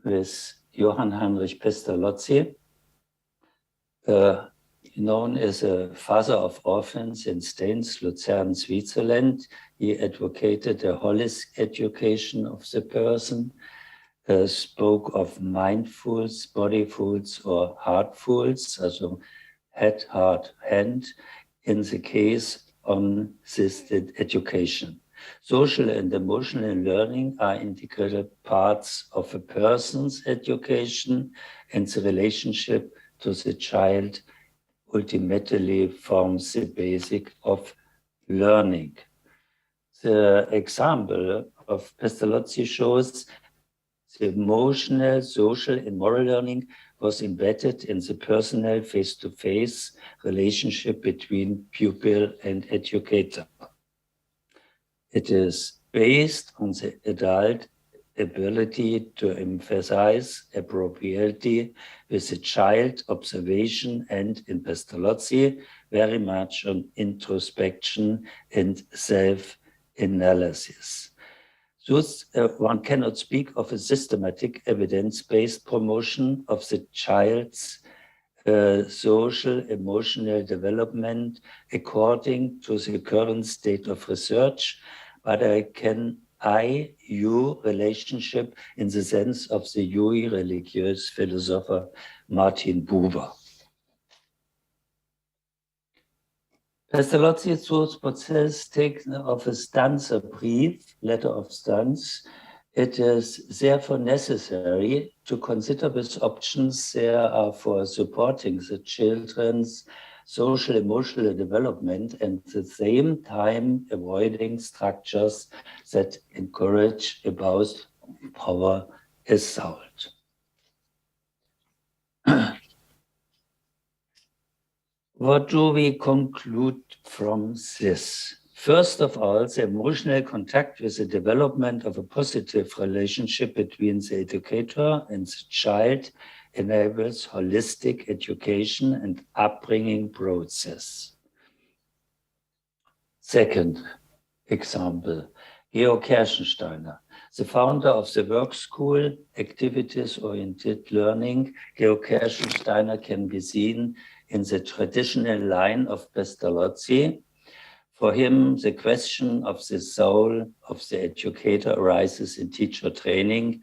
with Johann Heinrich Pestalozzi, known as a father of orphans in Staines, Luzern, Switzerland. He advocated a holistic education of the person, spoke of mindfuls, bodyfuls, or heartfuls, also head, heart, hand, in the case on assisted education. Social and emotional learning are integral parts of a person's education, and the relationship to the child ultimately forms the basic of learning. The example of Pestalozzi shows the emotional, social, and moral learning was embedded in the personal face-to-face relationship between pupil and educator. It is based on the adult ability to emphasize appropriately with the child observation and, in Pestalozzi, very much on introspection and self-analysis. Thus, one cannot speak of a systematic evidence-based promotion of the child's social, emotional development according to the current state of research, but I-you relationship in the sense of the Yui religious philosopher Martin Buber. Pestalozzi's thought process taken of a stanza brief, letter of stance. It is therefore necessary to consider which options there are for supporting the children's social emotional development and at the same time avoiding structures that encourage abuse, power, assault. What do we conclude from this? First of all, the emotional contact with the development of a positive relationship between the educator and the child enables holistic education and upbringing process. Second example, Georg Kerschensteiner, the founder of the work school activities-oriented learning. Georg Kerschensteiner can be seen in the traditional line of Pestalozzi. For him, the question of the soul of the educator arises in teacher training.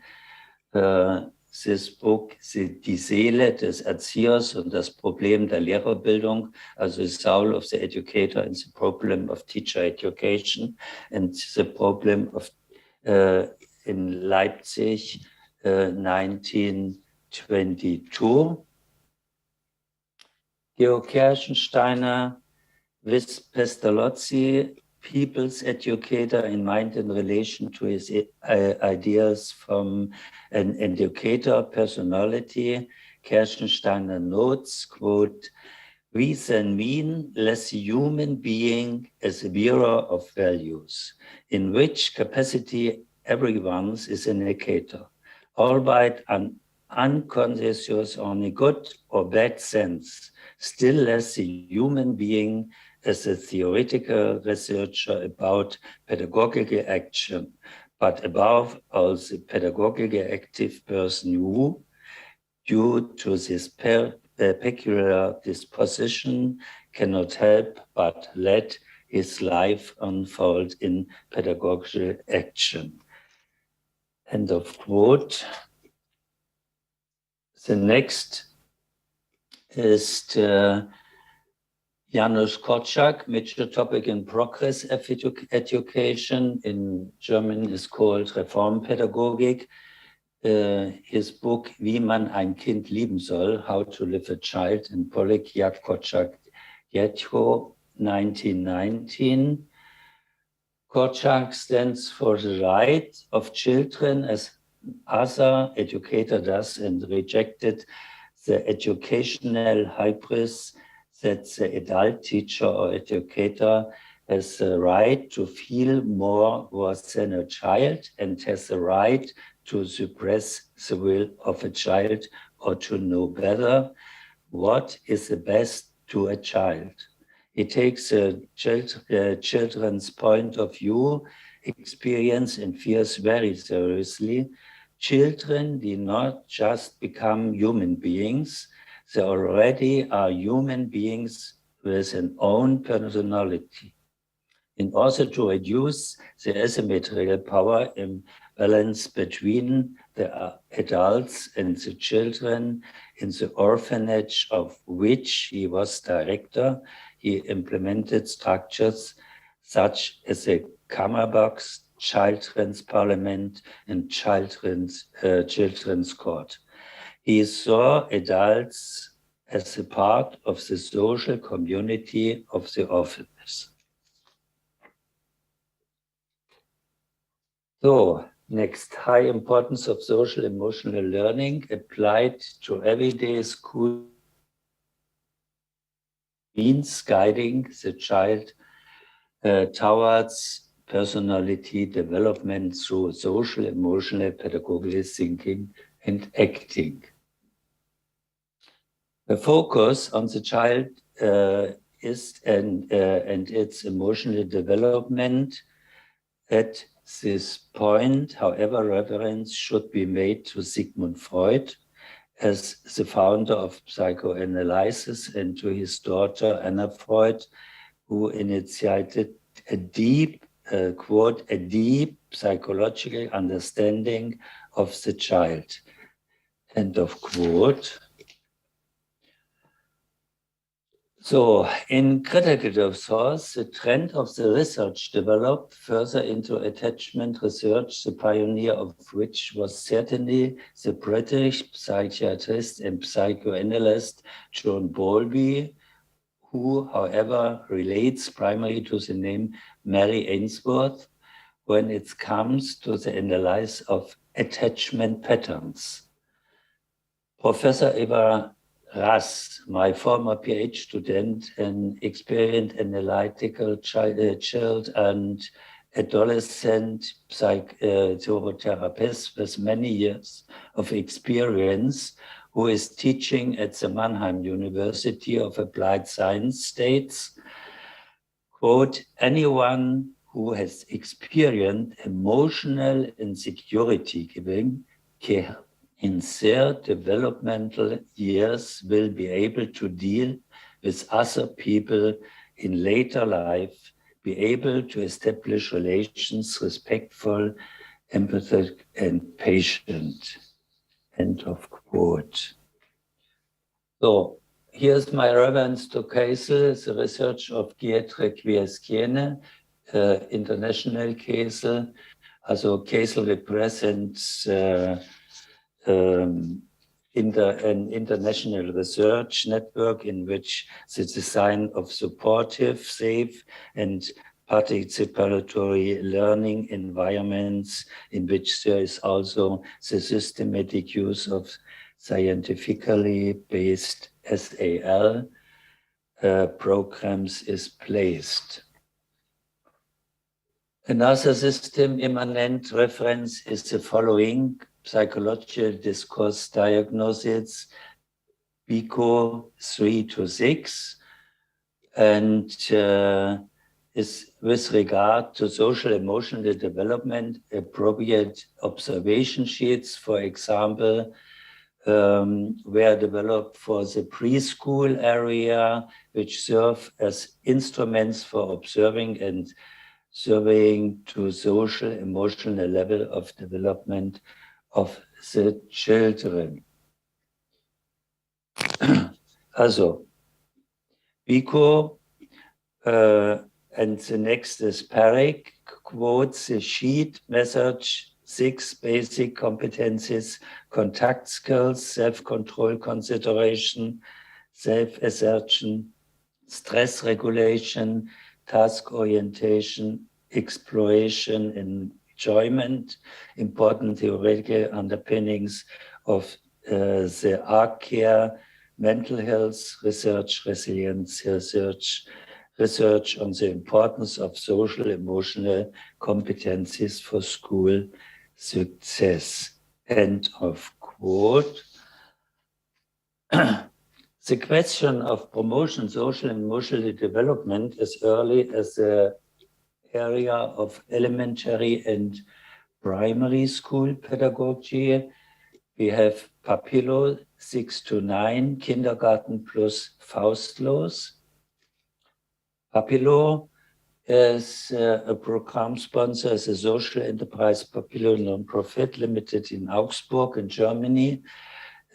The this book, Die Seele des Erziehers und das Problem der Lehrerbildung, also the soul of the educator and the problem of teacher education and the problem of in Leipzig 1922. Georg Kirchensteiner with Pestalozzi, people's educator in mind in relation to his ideas from an educator personality. Kirchensteiner notes, quote, reason mean less human being as a bearer of values, in which capacity everyone's is an educator, albeit an unconscious on a good or bad sense, still less a human being as a theoretical researcher about pedagogical action, but above all the pedagogical active person who, due to this peculiar disposition, cannot help but let his life unfold in pedagogical action. End of quote. The next is Janusz Korczak, major topic in progress of education. In German is called Reformpädagogik. His book, Wie man ein Kind lieben soll, How to Live a Child in Polek, Jak Korczak, Jetro, 1919. Korczak stands for the right of children as other educator does and rejected the educational hybris that the adult teacher or educator has the right to feel more worse than a child and has the right to suppress the will of a child or to know better what is the best to a child. He takes a children's point of view, experience and fears very seriously. Children do not just become human beings, they already are human beings with an own personality. In order to reduce the asymmetrical power imbalance between the adults and the children in the orphanage of which he was director, he implemented structures such as a Kammerbox, Children's Parliament, and Children's Court. He saw adults as a part of the social community of the orphanage. So, next, high importance of social emotional learning applied to everyday school means guiding the child towards personality development through social, emotional, pedagogical thinking and acting. The focus on the child is and its emotional development. At this point, however, reference should be made to Sigmund Freud as the founder of psychoanalysis and to his daughter Anna Freud, who initiated a deep, quote, a deep psychological understanding of the child, end of quote. So, in critical source, the trend of the research developed further into attachment research, the pioneer of which was certainly the British psychiatrist and psychoanalyst John Bowlby, who, however, relates primarily to the name Mary Ainsworth when it comes to the analysis of attachment patterns. Professor Eva Rass, my former PhD student, an experienced analytical child and adolescent psychotherapist with many years of experience, who is teaching at the Mannheim University of Applied Science, states, quote, anyone who has experienced emotional insecurity giving care in their developmental years will be able to deal with other people in later life, be able to establish relations respectful, empathetic, and patient. End of quote. So here's my reference to CASEL, the research of Pietre Quiesquiene, international CASEL. Also CASEL represents an international research network in which the design of supportive, safe, and participatory learning environments in which there is also the systematic use of scientifically based SAL programs is placed. Another system immanent reference is the following: psychological discourse diagnosis, PICO 3 to 6, and is with regard to social emotional development, appropriate observation sheets, for example, were developed for the preschool area, which serve as instruments for observing and surveying to social emotional level of development of the children. Also, PICO, and the next is PERIC, quotes the sheet message 6 basic competencies: contact skills, self-control, consideration, self-assertion, stress regulation, task orientation, exploration, enjoyment, important theoretical underpinnings of the ARC care, mental health research, resilience research, research on the importance of social emotional competencies for school success. End of quote. The question of promotion, social and emotional development as early as the area of elementary and primary school pedagogy. We have Papillo 6 to 9, kindergarten plus Faustlos. Papillo is a program sponsor, as a social enterprise, Papillo non-profit limited in Augsburg in Germany.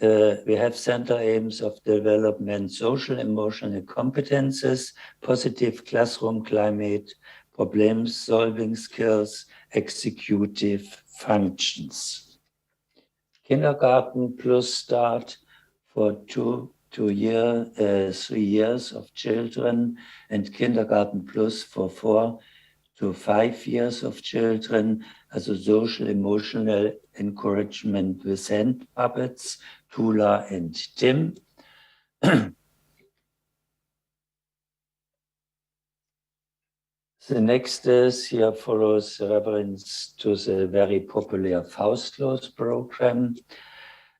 We have center aims of development, social, emotional competences, positive classroom climate, problem solving skills, executive functions. Kindergarten plus start for 3 years of children, and kindergarten plus for 4 to 5 years of children, as a social emotional encouragement with hand puppets, Tula and Tim. The next is, here follows reference to the very popular Faustlos program.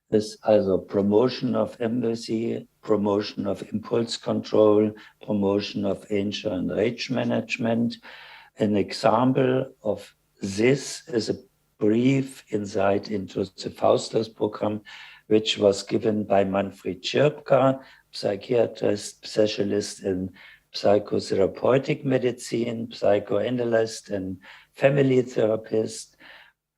This also promotion of empathy, promotion of impulse control, promotion of anger and rage management. An example of this is a brief insight into the Faustlos program, which was given by Manfred Schirpka, psychiatrist, specialist in psychotherapeutic medicine, psychoanalyst and family therapist,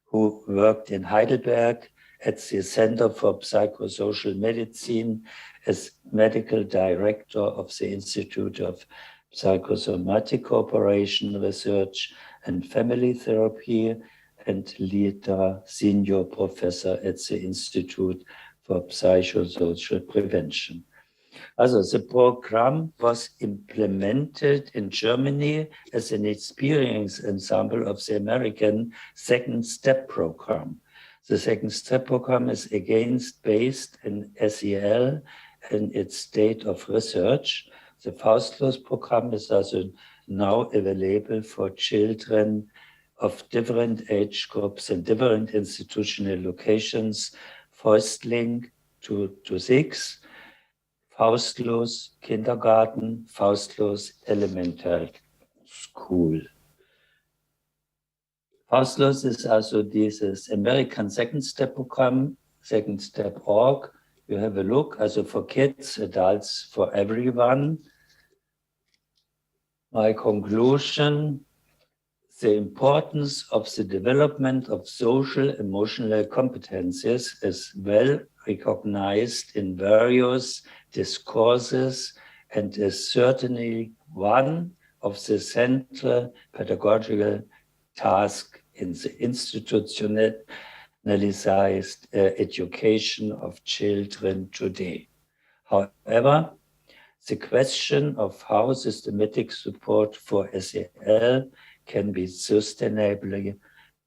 who worked in Heidelberg at the Center for Psychosocial Medicine as medical director of the Institute of Psychosomatic Cooperation Research and Family Therapy, and later senior professor at the Institute for Psychosocial Prevention. Also, the program was implemented in Germany as an experience ensemble of the American Second Step program. The Second Step program is again based in SEL and its state of research. The Faustlos program is also now available for children of different age groups and different institutional locations, Fäustling 2 to 6, Faustlos Kindergarten, Faustlos Elementary School. Faustlos is also dieses American Second Step program, Second Step org. You have a look, also for kids, adults, for everyone. My conclusion, The importance of the development of social emotional competencies is well recognized in various discourses and is certainly one of the central pedagogical tasks in the institutionalized education of children today. However, the question of how systematic support for SEL can be sustainably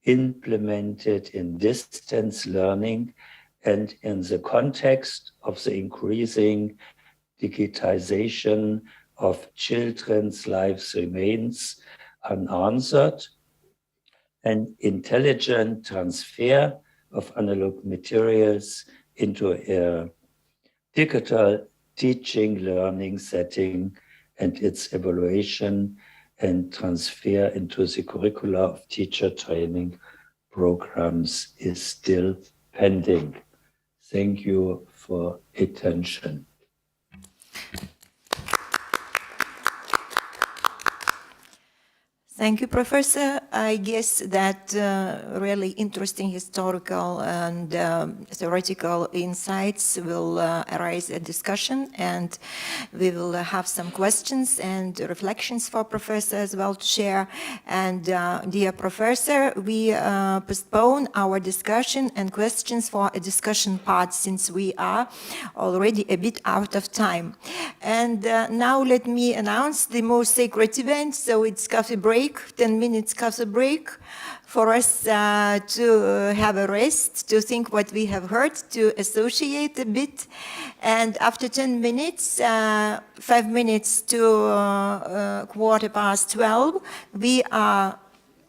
implemented in distance learning and in the context of the increasing digitization of children's lives remains unanswered. An intelligent transfer of analog materials into a digital teaching learning setting and its evaluation and transfer into the curricula of teacher training programs is still pending. Thank you for attention. Thank you, Professor. I guess that really interesting historical and theoretical insights will arise a discussion, and we will have some questions and reflections for Professor as well to share. And dear Professor, we postpone our discussion and questions for a discussion part since we are already a bit out of time. And now let me announce the most sacred event. So it's coffee break. 10 minutes coffee break for us to have a rest, to think what we have heard, to associate a bit. And after 10 minutes, 5 minutes to 12:15, we are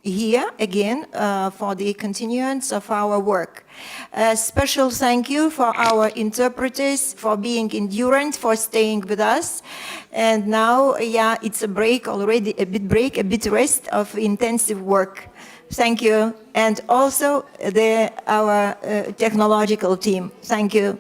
here again for the continuance of our work. A special thank you for our interpreters for being endurant, for staying with us. And now, yeah, it's a break already, a bit rest of intensive work. Thank you. And also our technological team. Thank you.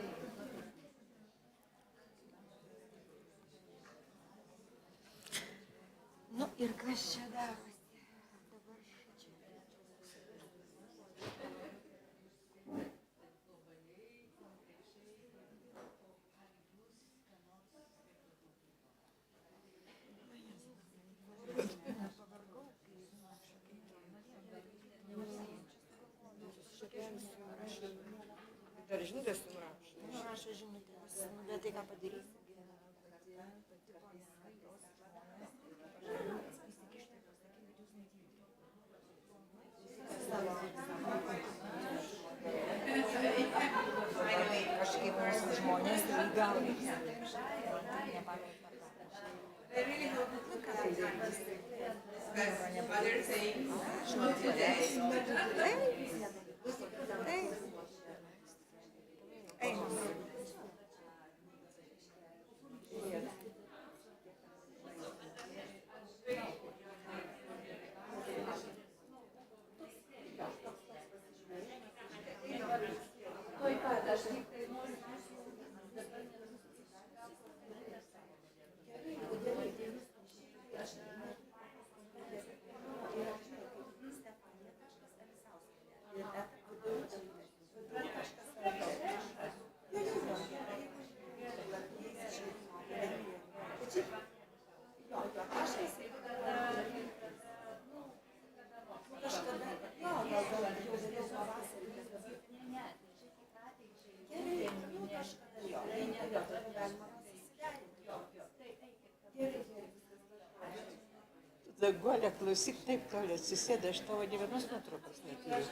Guolia, klausyk, taip toli atsisėda, aš tavo nė vienos nuotraukos neturiu.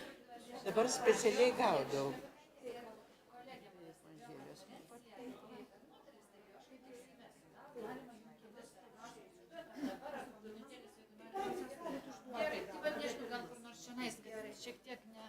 Dabar specialiai gaudau. Gerai, tai va nežinau, gal kur nors šiandien, kad šiek tiek ne...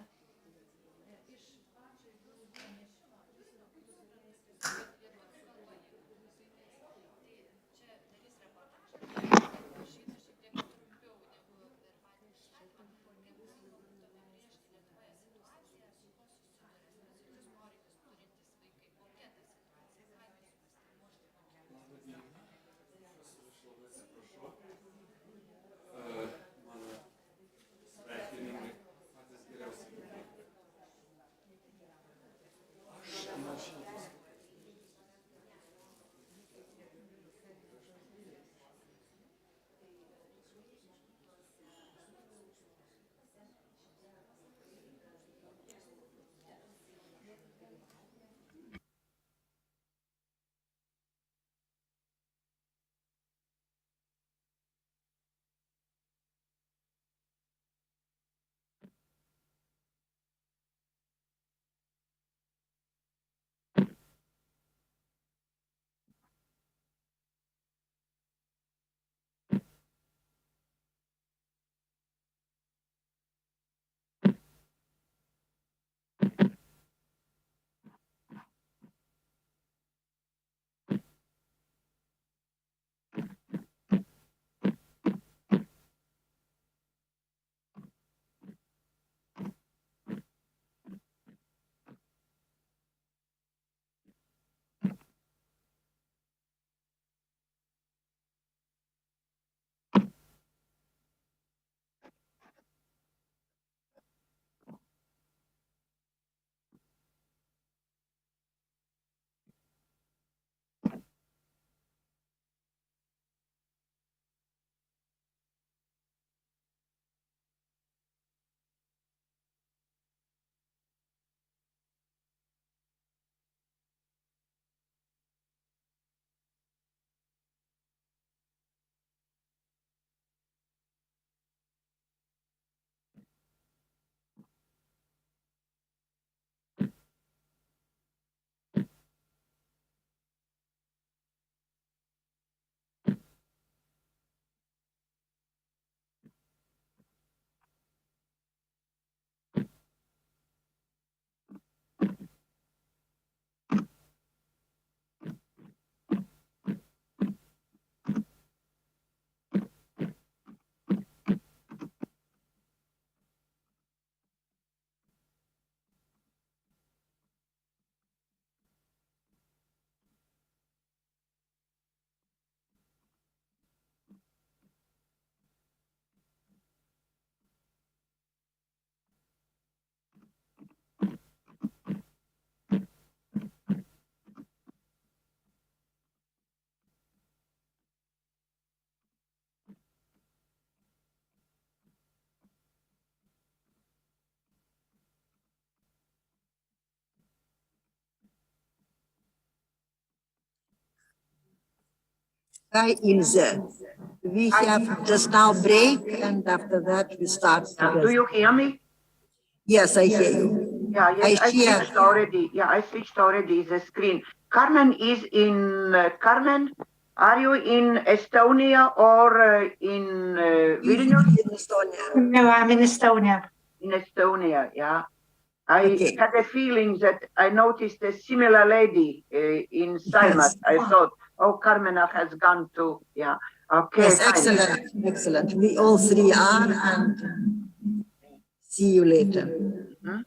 Hi, Ilse. We have just now break, and after that we start. Do you hear me? Yes, I hear you. Yeah, yes, I hear. switched already. Yeah, I switched already the screen. Carmen is in, Carmen, are you in Estonia or in Vilnius? In Estonia. No, I'm in Estonia. In Estonia, yeah. I had a feeling that I noticed a similar lady in Seimas. Yes. I thought, oh, Carmena has gone to, yeah. Okay. Yes, fine. excellent, excellent. We all three are, and see you later. Mhm.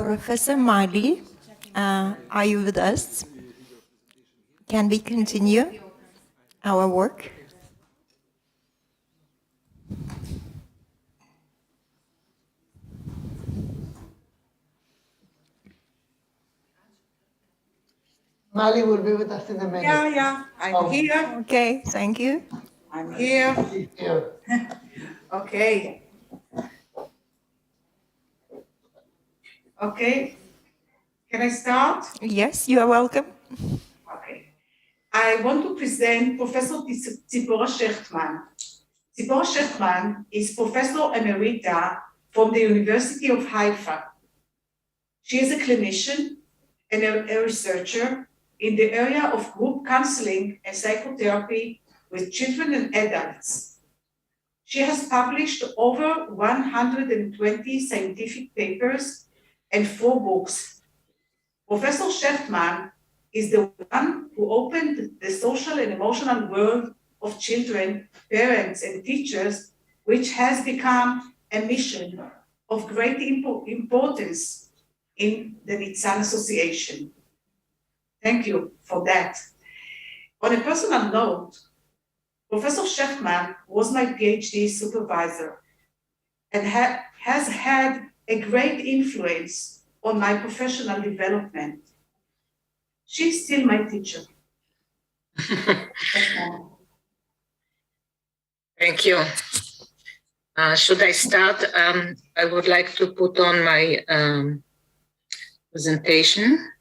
Professor Mali, are you with us? Can we continue our work? Mali will be with us in a minute. Yeah, I'm here. Okay, thank you. I'm here. Here. Okay. Okay. Can I start? Yes, you are welcome. Okay. I want to present Professor Tzipora Shechtman. Tzipora Shechtman is Professor Emerita from the University of Haifa. She is a clinician and a researcher in the area of group counseling and psychotherapy with children and adults. She has published over 120 scientific papers and 4 books. Professor Shechtman is the one who opened the social and emotional world of children, parents, and teachers, which has become a mission of great importance in the Nitzan Association. Thank you for that. On a personal note, Professor Shechtman was my PhD supervisor and has had a great influence on my professional development. She's still my teacher. Thank you. Should I start? I would like to put on my presentation.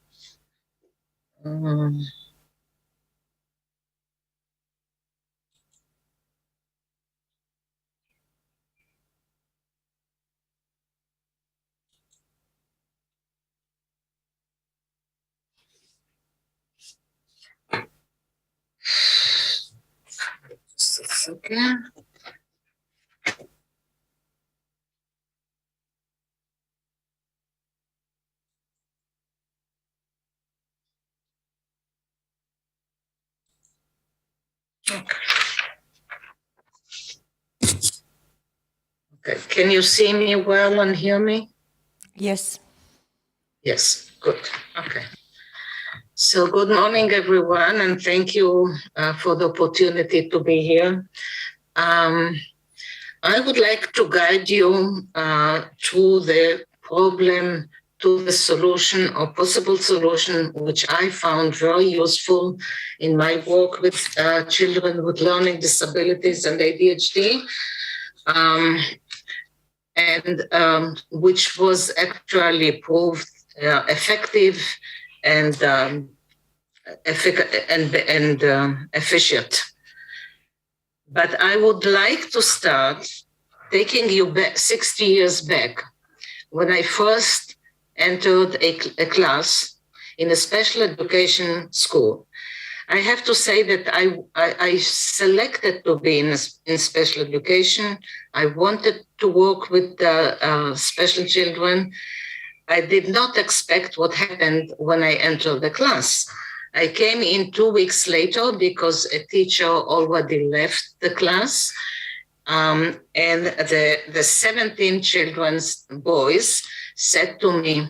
Okay. Okay, can you see me well and hear me? Yes. Yes, good, okay. So good morning, everyone, and thank you for the opportunity to be here. I would like to guide you through the problem to the solution or possible solution, which I found very useful in my work with children with learning disabilities and ADHD, and which was actually proved effective and efficient. But I would like to start taking you back 60 years back, when I first entered a class in a special education school. I have to say that I selected to be in special education. I wanted to work with special children. I did not expect what happened when I entered the class. I came in 2 weeks later because a teacher already left the class, and the 17 children's boys said to me,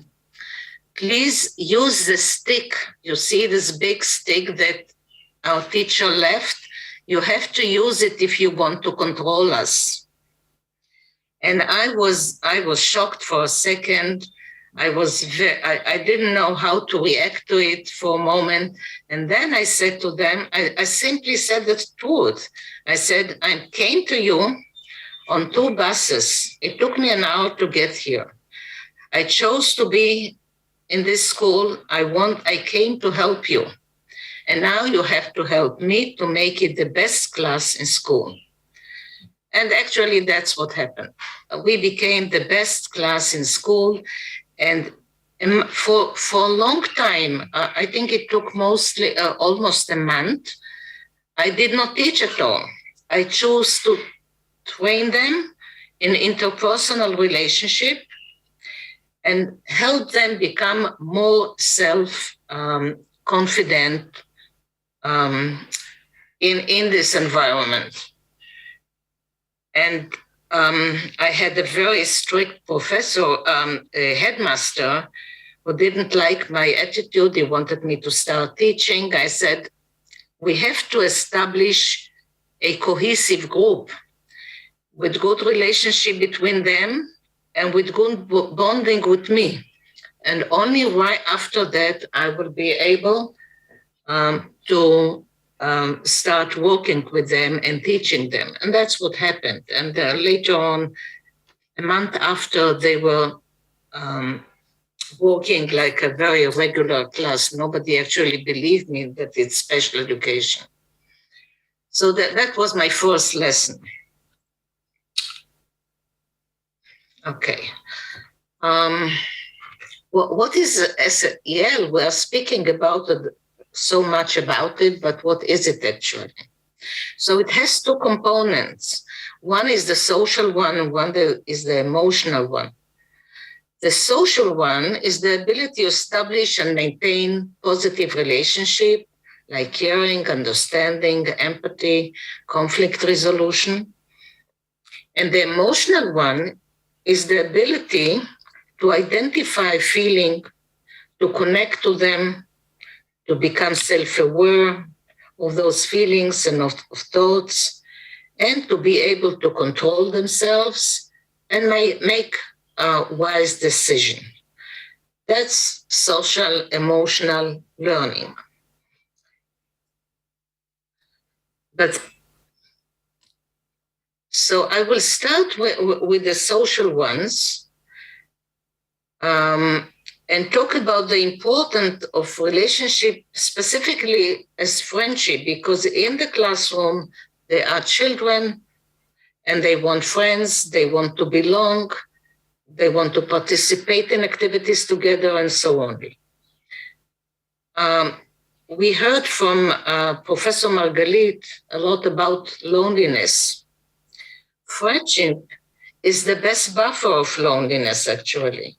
please use the stick. You see this big stick that our teacher left? You have to use it if you want to control us. And I was shocked for a second. I didn't know how to react to it for a moment. And then I said to them, I simply said the truth. I said, I came to you on 2 buses. It took me an hour to get here. I chose to be in this school. I came to help you. And now you have to help me to make it the best class in school. And actually that's what happened. We became the best class in school. And for a long time, I think it took mostly almost a month, I did not teach at all. I chose to train them in interpersonal relationship and help them become more self-confident in this environment. And I had a very strict professor, a headmaster, who didn't like my attitude. He wanted me to start teaching. I said, we have to establish a cohesive group with good relationship between them and with good bonding with me. And only right after that, I will be able to start working with them and teaching them. And that's what happened. And later on, a month after, they were working like a very regular class. Nobody actually believed me that it's special education. So that was my first lesson. Okay. What is SEL? We are speaking about it, so much about it, but what is it actually? So it has two components. One is the social one, and one is the emotional one. The social one is the ability to establish and maintain positive relationship, like caring, understanding, empathy, conflict resolution. And the emotional one is the ability to identify feeling, to connect to them, to become self-aware of those feelings and of thoughts, and to be able to control themselves and make a wise decision. That's social emotional learning. But so I will start with the social ones and talk about the importance of relationship, specifically as friendship, because in the classroom, there are children and they want friends, they want to belong, they want to participate in activities together and so on. We heard from Professor Margalit a lot about loneliness. Friendship is the best buffer of loneliness, actually.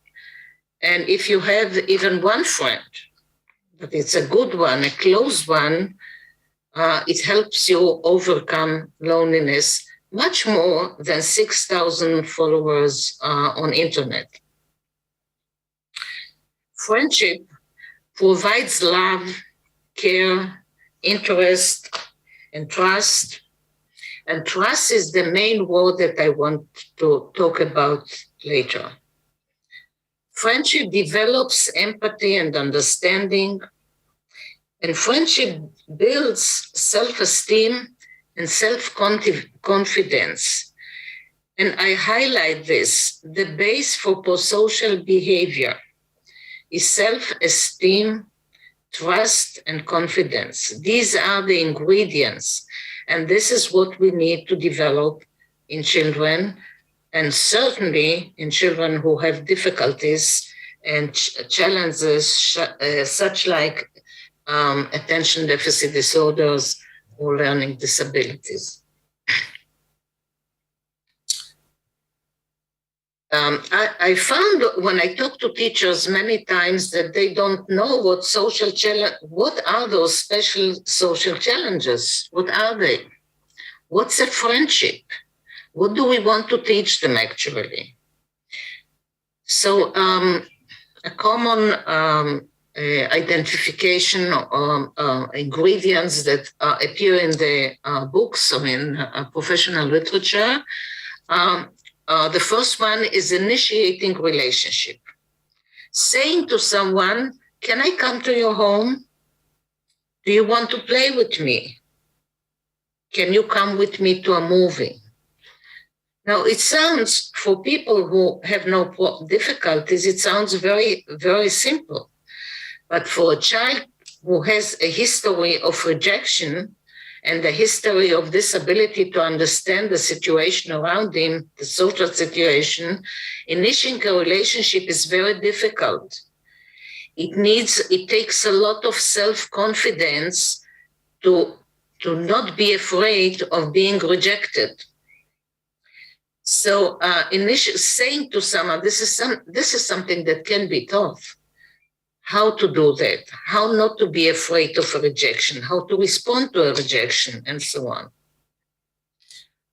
And if you have even one friend, but it's a good one, a close one, it helps you overcome loneliness much more than 6,000 followers on internet. Friendship provides love, care, interest, and trust. And trust is the main word that I want to talk about later. Friendship develops empathy and understanding, and friendship builds self-esteem and self-confidence. And I highlight this. The base for prosocial behavior is self-esteem, trust, and confidence. These are the ingredients, and this is what we need to develop in children, and certainly in children who have difficulties and challenges such like attention deficit disorders or learning disabilities. I found when I talk to teachers many times that they don't know what are those special social challenges? What are they? What's a friendship? What do we want to teach them actually? So a common identification ingredients that appear in the books or in professional literature. The first one is initiating relationship. Saying to someone, can I come to your home? Do you want to play with me? Can you come with me to a movie? Now, it sounds, for people who have no difficulties, it sounds very, very simple. But for a child who has a history of rejection and a history of disability to understand the situation around him, the social situation, initiating a relationship is very difficult. It takes a lot of self-confidence to not be afraid of being rejected. So saying to someone, this is something that can be taught. How to do that, how not to be afraid of a rejection, how to respond to a rejection, and so on.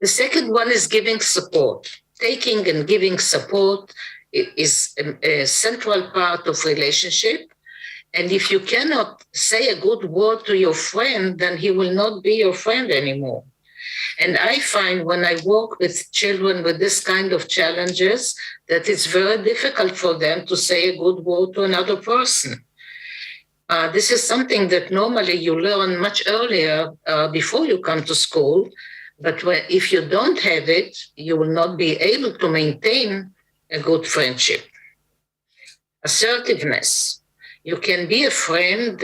The second one is giving support. Taking and giving support is a central part of relationship. And if you cannot say a good word to your friend, then he will not be your friend anymore. And I find when I work with children with this kind of challenges, that it's very difficult for them to say a good word to another person. This is something that normally you learn much earlier before you come to school. But if you don't have it, you will not be able to maintain a good friendship. Assertiveness. You can be a friend,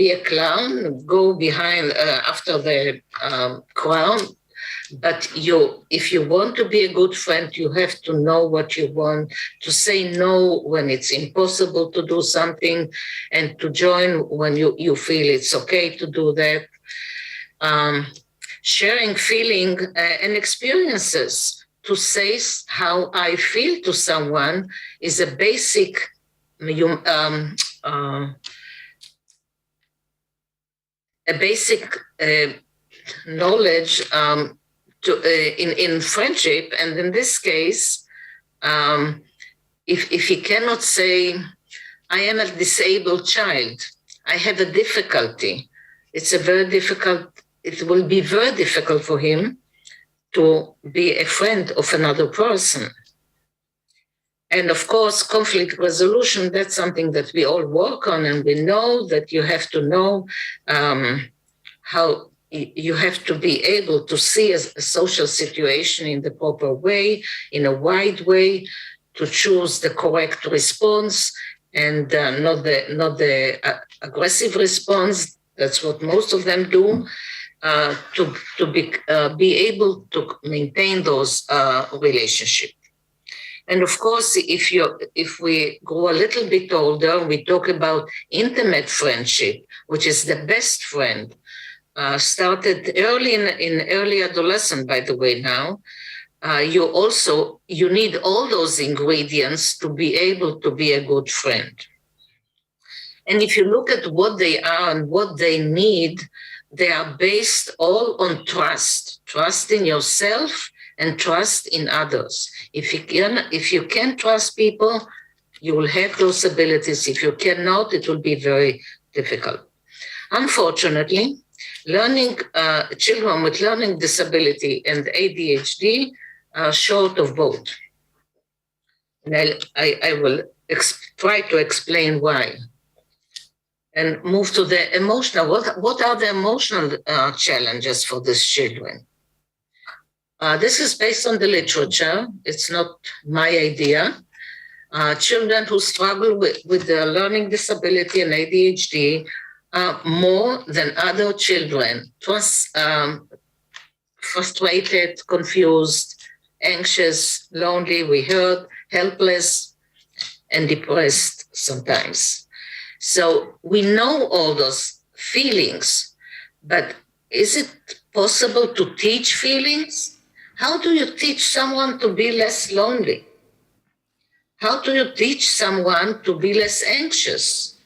be a clown, go behind after the crowd, but if you want to be a good friend, you have to know what you want, to say no when it's impossible to do something, and to join when you feel it's okay to do that. Sharing feeling and experiences. To say how I feel to someone is a basic knowledge in friendship. And in this case, if he cannot say, I am a disabled child, I have a difficulty, it will be very difficult for him to be a friend of another person. And of course, conflict resolution, that's something that we all work on, and we know that you have to know how you have to be able to see a social situation in the proper way, in a wide way, to choose the correct response and not the aggressive response. That's what most of them do. To be able to maintain those relationships. And of course, if we grow a little bit older, we talk about intimate friendship, which is the best friend. Started early in early adolescence, by the way, now. You need all those ingredients to be able to be a good friend. And if you look at what they are and what they need, they are based all on trust in yourself and trust in others. If you can trust people, you will have those abilities. If you cannot, it will be very difficult. Unfortunately, children with learning disability and ADHD are short of both. And I will try to explain why. And move to the emotional. What are the emotional challenges for these children? This is based on the literature. It's not my idea. Children who struggle with their learning disability and ADHD are more than other children, frustrated, confused, anxious, lonely, we heard, helpless, and depressed sometimes. So we know all those feelings, but is it possible to teach feelings? How do you teach someone to be less lonely? How do you teach someone to be less anxious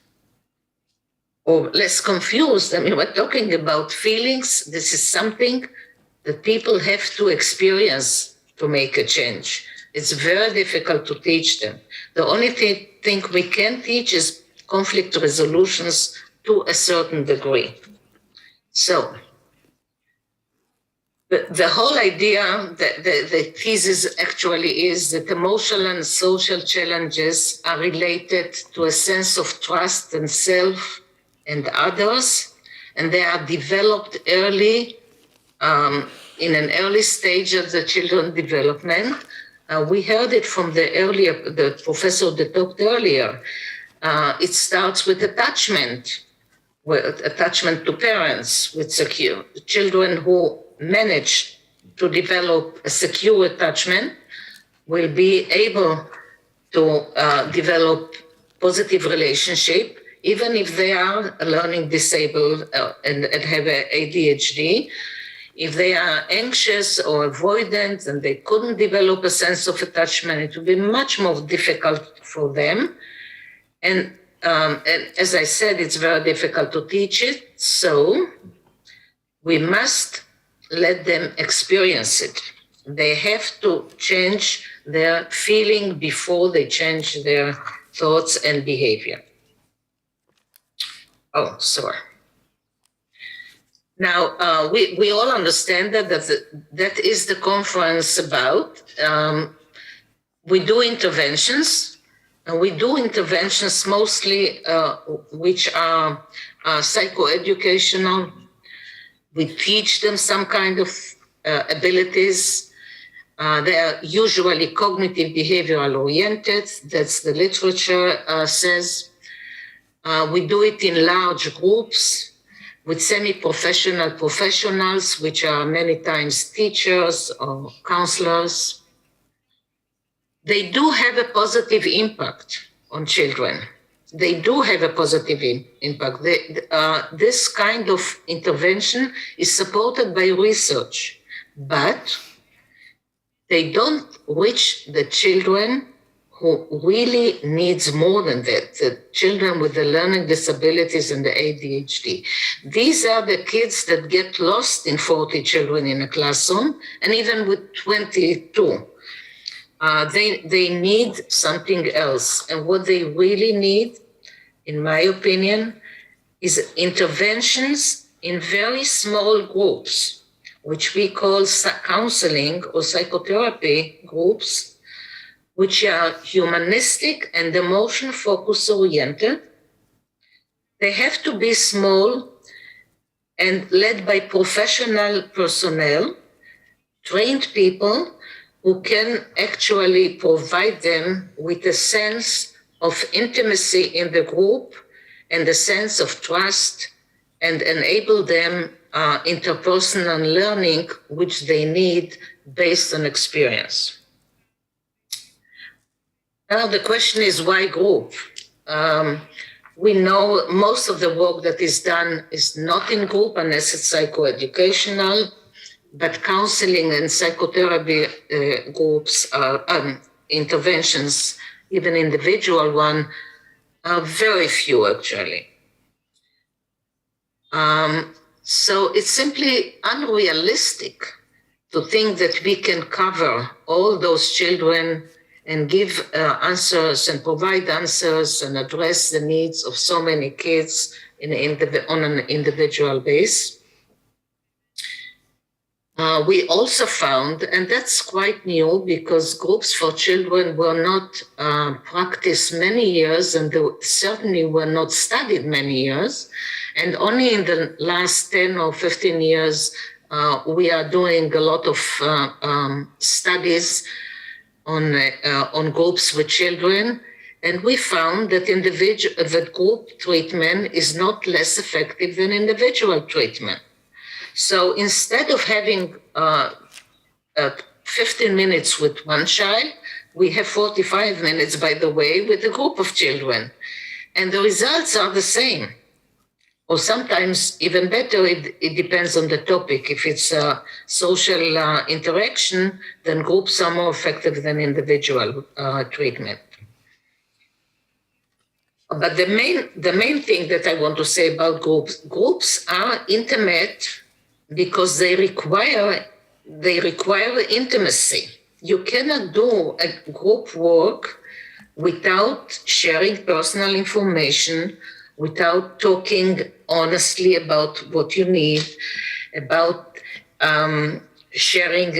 or less confused? I mean, we're talking about feelings. This is something that people have to experience to make a change. It's very difficult to teach them. The only thing we can teach is conflict resolutions to a certain degree. So the whole idea, the thesis actually is that emotional and social challenges are related to a sense of trust in self and others, and they are developed early, in an early stage of the children's development. We heard it from the professor that talked earlier. It starts with attachment to parents, with secure children who manage to develop a secure attachment will be able to develop positive relationship, even if they are learning disabled and have ADHD. If they are anxious or avoidant and they couldn't develop a sense of attachment, it will be much more difficult for them. And as I said, it's very difficult to teach it. So we must let them experience it. They have to change their feeling before they change their thoughts and behavior. Oh, sorry. Now, we all understand that is the conference about. We do interventions, and we do interventions mostly which are psychoeducational. We teach them some kind of abilities. They are usually cognitive behavioral oriented, that's the literature says. We do it in large groups with semi-professional professionals, which are many times teachers or counselors. They do have a positive impact on children. They do have a positive impact. This kind of intervention is supported by research, but they don't reach the children who really needs more than that, the children with the learning disabilities and the ADHD. These are the kids that get lost in 40 children in a classroom, and even with 22. They need something else. And what they really need, in my opinion, is interventions in very small groups, which we call counseling or psychotherapy groups, which are humanistic and emotion focus oriented. They have to be small and led by professional personnel, trained people who can actually provide them with a sense of intimacy in the group and a sense of trust, and enable them interpersonal learning, which they need based on experience. Now the question is, why group? We know most of the work that is done is not in group unless it's psychoeducational, but counseling and psychotherapy groups, interventions, even individual one, are very few actually. So it's simply unrealistic to think that we can cover all those children and give answers and provide answers and address the needs of so many kids on an individual basis. We also found, and that's quite new because groups for children were not practiced many years, and they certainly were not studied many years. And only in the last 10 or 15 years, we are doing a lot of studies on groups with children, and we found that that group treatment is not less effective than individual treatment. So instead of having 15 minutes with one child, we have 45 minutes, by the way, with a group of children, and the results are the same. Or sometimes even better, it depends on the topic. If it's a social interaction, then groups are more effective than individual treatment. But the main thing that I want to say about groups are intimate because they require intimacy. You cannot do a group work without sharing personal information, without talking honestly about what you need, about sharing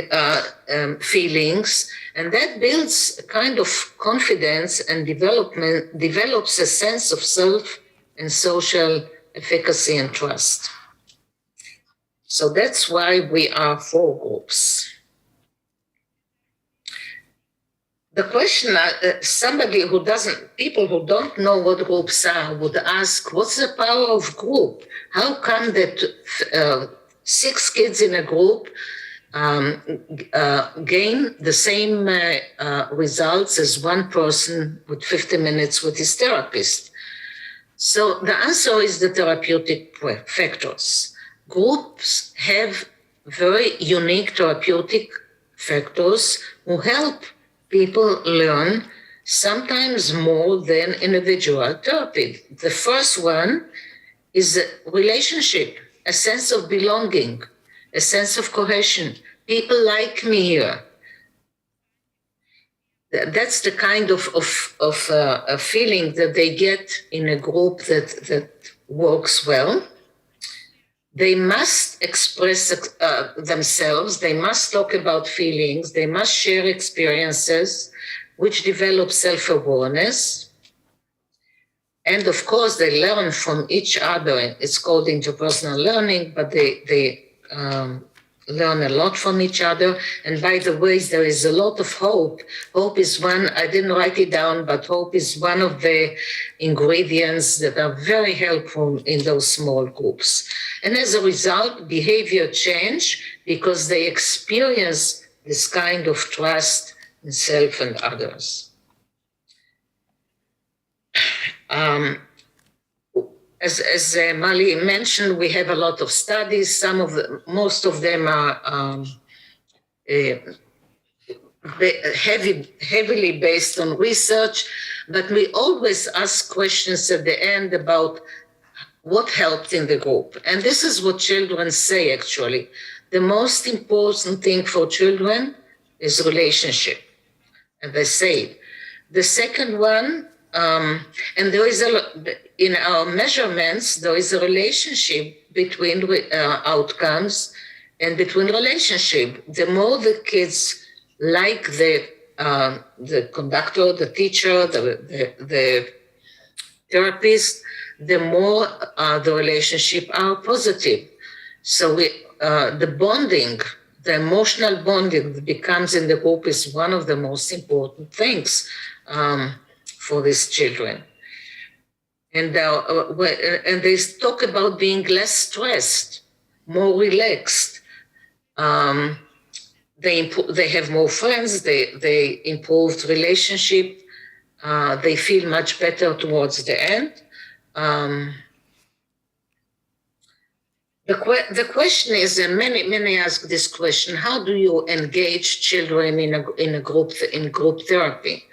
feelings, and that builds a kind of confidence and develops a sense of self and social efficacy and trust. So that's why we are for groups. The question, people who don't know what groups are would ask, what's the power of group? How come that 6 kids in a group gain the same results as one person with 50 minutes with his therapist? So the answer is the therapeutic factors. Groups have very unique therapeutic factors who help people learn sometimes more than individual therapy. The first one is a relationship, a sense of belonging, a sense of cohesion. People like me here. That's the kind of a feeling that they get in a group that works well. They must express themselves, they must talk about feelings, they must share experiences, which develop self-awareness. And of course, they learn from each other. It's called interpersonal learning, but they learn a lot from each other. And by the way, there is a lot of hope. Hope is one, I didn't write it down, but hope is one of the ingredients that are very helpful in those small groups. And as a result, behavior change because they experience this kind of trust in self and others. As Mali mentioned, we have a lot of studies. Most of them are heavily based on research, but we always ask questions at the end about what helped in the group. And this is what children say, actually. The most important thing for children is relationship. And they say, the second one, and there is in our measurements, there is a relationship between outcomes and between relationship. The more the kids like the conductor, the teacher, the therapist, the more the relationship are positive. So the bonding, the emotional bonding that becomes in the group is one of the most important things for these children. And they talk about being less stressed, more relaxed. They have more friends, they improved relationship, they feel much better towards the end. The question is, and many ask this question, how do you engage children in group therapy?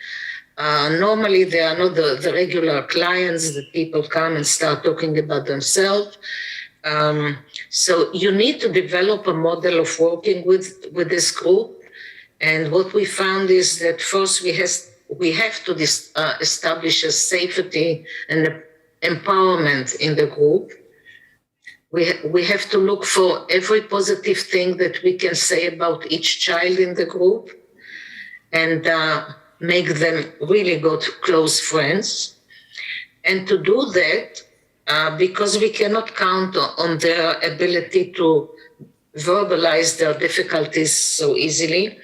Normally, they are not the regular clients that people come and start talking about themselves. So you need to develop a model of working with this group. And what we found is that first we have to establish a safety and empowerment in the group. We have to look for every positive thing that we can say about each child in the group and make them really good, close friends. And to do that, because we cannot count on their ability to verbalize their difficulties so easily,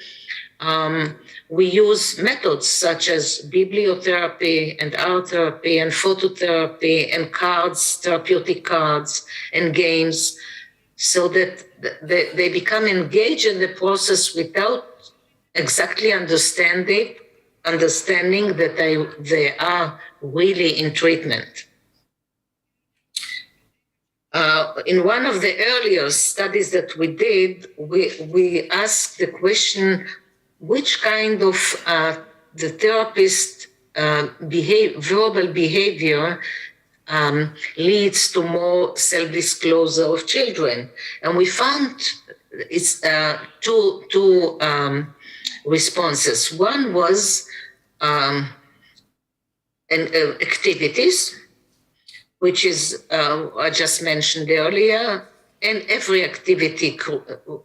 we use methods such as bibliotherapy and art therapy and phototherapy and cards, therapeutic cards and games, so that they become engaged in the process without exactly understanding that they are really in treatment. In one of the earlier studies that we did, we asked the question, which kind of the therapist verbal behavior leads to more self-disclosure of children? And we found it's two responses. One was activities, which is I just mentioned earlier, and every activity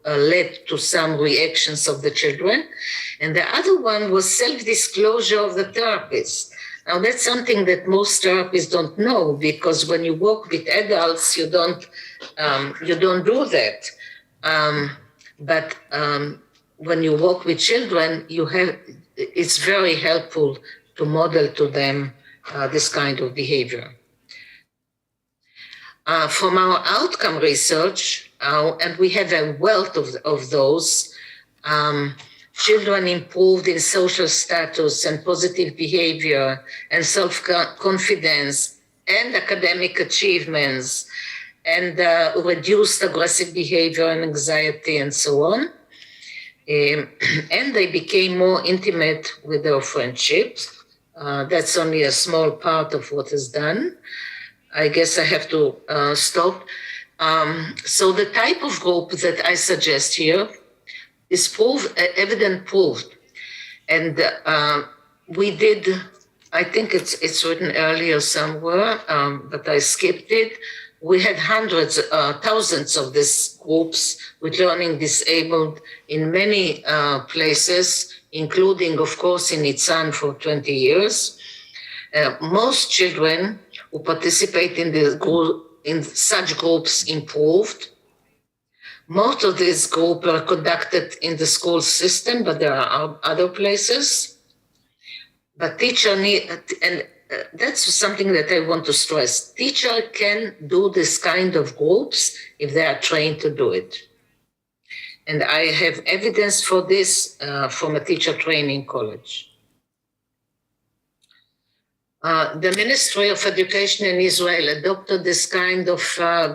led to some reactions of the children. And the other one was self-disclosure of the therapist. Now that's something that most therapists don't know, because when you work with adults, you don't do that. But when you work with children, it's very helpful to model to them this kind of behavior. From our outcome research, and we have a wealth of those, children improved in social status and positive behavior and self-confidence and academic achievements and reduced aggressive behavior and anxiety and so on. And they became more intimate with their friendships. That's only a small part of what is done. I guess I have to stop. So the type of group that I suggest here is evident proved. And we did, I think it's written earlier somewhere, but I skipped it. We had hundreds, thousands of these groups with learning disabled in many places, including, of course, in Nitzan for 20 years. Most children who participate in such groups improved. Most of these groups are conducted in the school system, but there are other places. But teacher need, and that's something that I want to stress. Teacher can do this kind of groups if they are trained to do it. And I have evidence for this from a teacher training college. The Ministry of Education in Israel adopted this kind of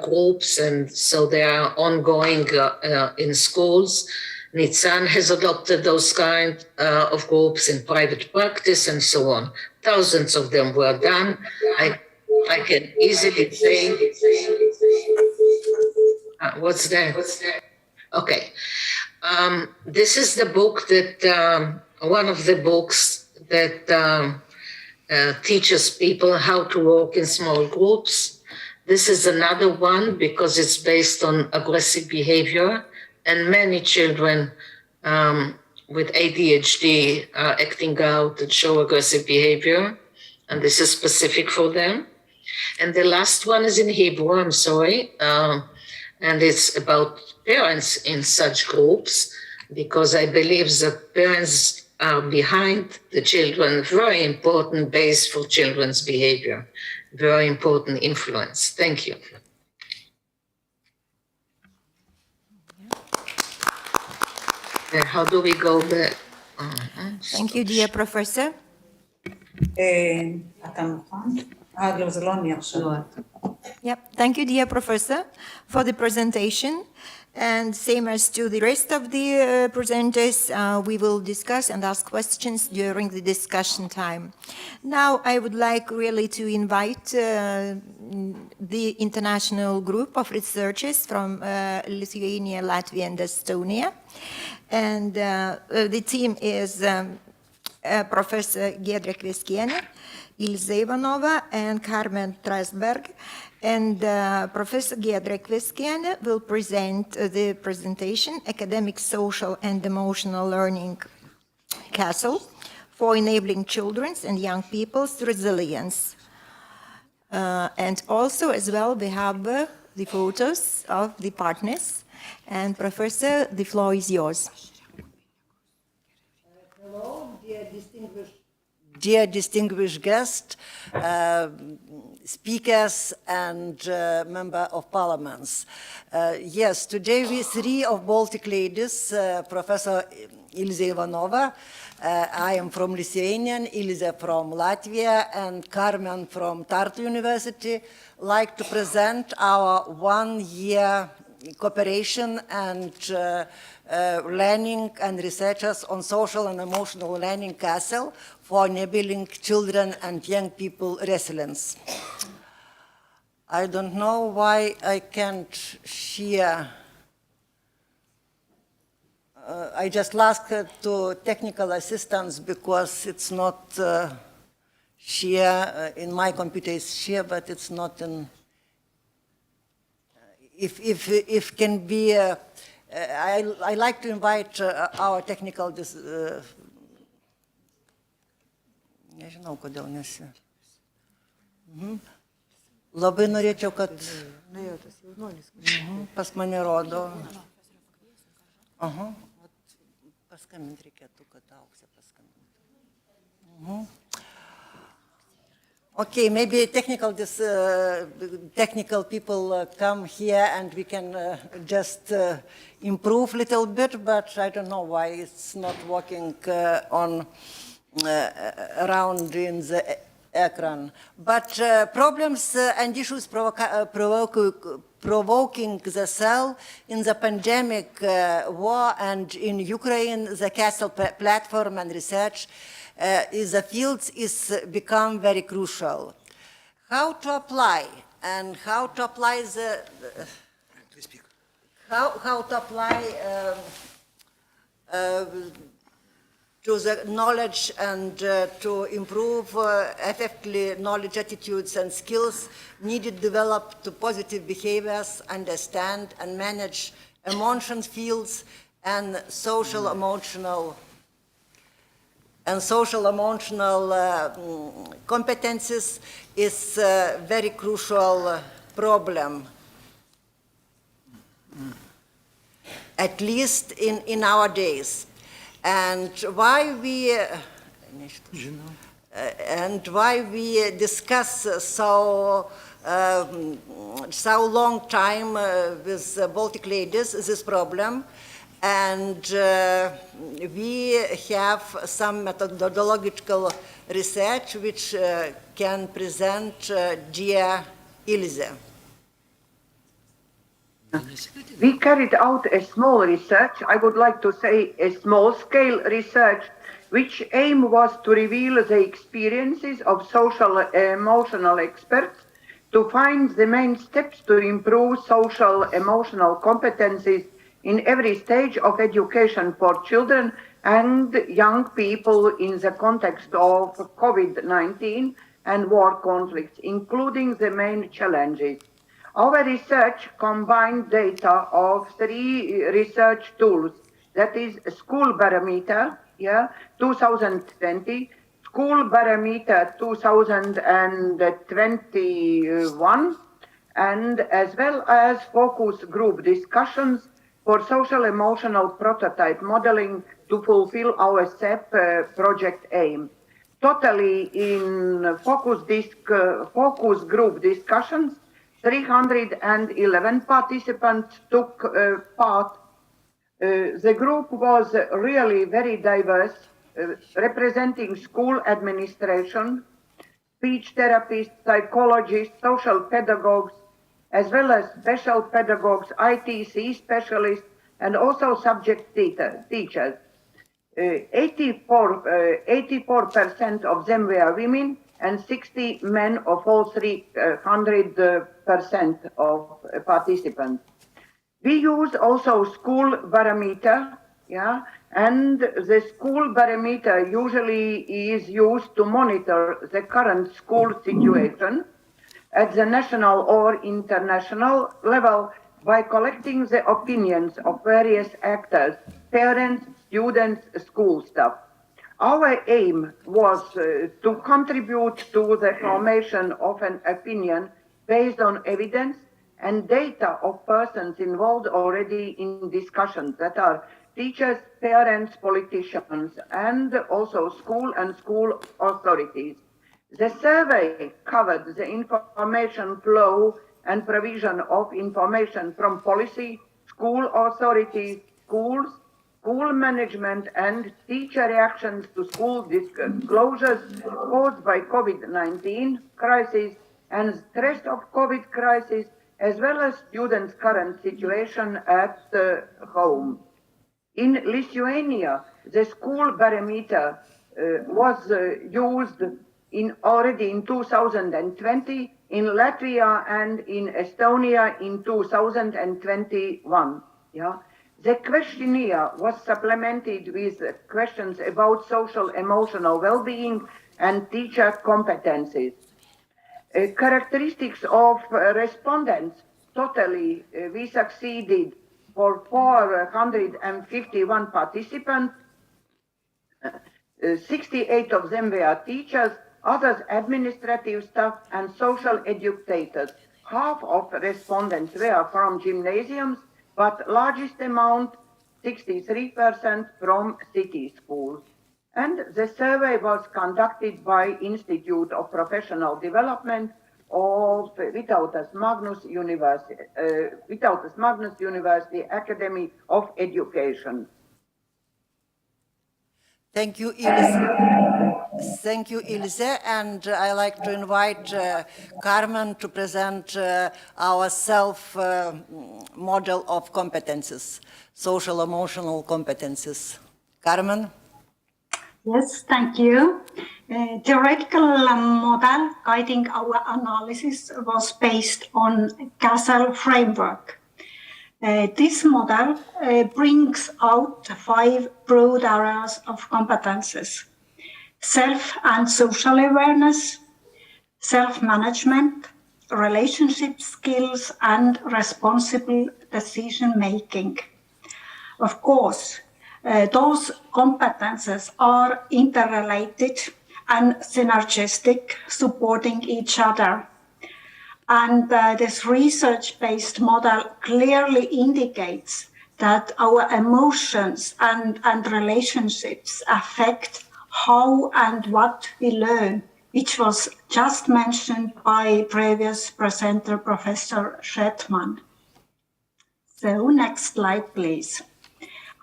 groups, and so they are ongoing in schools. Nitzan has adopted those kind of groups in private practice and so on. Thousands of them were done. I can easily say, what's that? Okay. This is the book that, one of the books that teaches people how to work in small groups. This is another one because it's based on aggressive behavior, and many children with ADHD are acting out and show aggressive behavior, and this is specific for them. And the last one is in Hebrew, I'm sorry, and it's about parents in such groups, because I believe that parents are behind the children, very important base for children's behavior, very important influence. Thank you. How do we go back? Thank you, dear professor. Yep. Thank you, dear professor, for the presentation. And same as to the rest of the presenters, we will discuss and ask questions during the discussion time. Now, I would like really to invite the international group of researchers from Lithuania, Latvia, and Estonia. And the team is Professor Giedrė Kveskienė, Ilze Ivanova, and Carmen Trasberg. And Professor Giedrė Kveskienė will present the presentation, Academic, Social, and Emotional Learning Castle for Enabling Children's and Young People's Resilience. And also, as well, we have the photos of the partners. And Professor, the floor is yours. Hello, dear distinguished guests, speakers and member of parliaments. Yes, today we three of Baltic ladies, Professor Ilze Ivanova, I am from Lithuania, Ilze from Latvia, and Carmen from Tartu University, like to present our one-year cooperation and learning and researchers on social and emotional learning castle for enabling children and young people resilience. I don't know why I can't share. I just asked to technical assistance because it's not share in my computer. It's share, but it's not in. If can be, I like to invite our technical. Nežinau, kodėl nesi. Labai norėčiau, kad pas mane rodo. Paskambint reikėtų, kad Auksė paskambintų. Okay, maybe technical people come here and we can just improve a little bit, but I don't know why it's not working on around in the ecran. But problems and issues provoking the cell in the pandemic war and in Ukraine, the Castle platform and research is the fields is become very crucial. How to apply and how to apply the how to apply to the knowledge and to improve effectively knowledge, attitudes, and skills needed to develop to positive behaviors, understand and manage emotion fields and social emotional competencies is a very crucial problem, at least in our days. And why we discuss so long time with Baltic ladies this problem, and we have some methodological research which can present dear Ilse. We carried out a small research, I would like to say a small-scale research, which aim was to reveal the experiences of social emotional experts to find the main steps to improve social emotional competencies in every stage of education for children and young people in the context of COVID-19 and war conflicts, including the main challenges. Our research combined data of 3 research tools, that is School Barometer, 2020, School Barometer 2021, and as well as focus group discussions for social emotional prototype modeling to fulfill our SEP project aim. Totally in focus group discussions, 311 participants took part. The group was really very diverse, representing school administration, speech therapists, psychologists, social pedagogues, as well as special pedagogues, ITC specialists, and also subject teachers. 84% of them were women, and 60 men of all 300% of participants. We use also School Barometer, and the School Barometer usually is used to monitor the current school situation at the national or international level by collecting the opinions of various actors, parents, students, school staff. Our aim was to contribute to the formation of an opinion based on evidence and data of persons involved already in discussions that are teachers, parents, politicians, and also school and school authorities. The survey covered the information flow and provision of information from policy, school authorities, schools, school management, and teacher reactions to school disclosures caused by COVID-19 crisis and stress of COVID crisis, as well as students' current situation at home. In Lithuania, the School Barometer was used already in 2020, in Latvia and in Estonia in 2021. The questionnaire was supplemented with questions about social emotional well-being and teacher competencies. Characteristics of respondents, totally we succeeded for 451 participants. 68 of them were teachers, others administrative staff and social educators. Half of respondents were from gymnasiums, but largest amount, 63%, from city schools. And the survey was conducted by Institute of Professional Development of Vytautas Magnus University Academy of Education. Thank you, Ilse. Thank you, Ilse. And I like to invite Carmen to present our self-model of competences, social emotional competences. Carmen? Yes, thank you. Theoretical model guiding our analysis was based on CASEL framework. This model brings out 5 broad areas of competences: self and social awareness, self-management, relationship skills, and responsible decision-making. Of course, those competences are interrelated and synergistic, supporting each other. And this research-based model clearly indicates that our emotions and relationships affect how and what we learn, which was just mentioned by previous presenter, Professor Shetman. So next slide, please.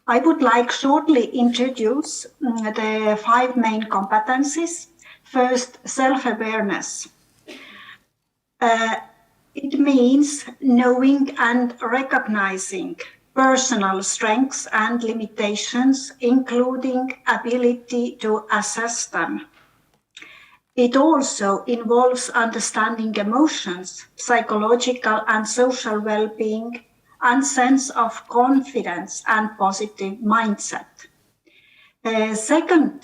I would like shortly introduce the 5 main competencies. First, self-awareness. It means knowing and recognizing personal strengths and limitations, including ability to assess them. It also involves understanding emotions, psychological and social well-being, and sense of confidence and positive mindset. Second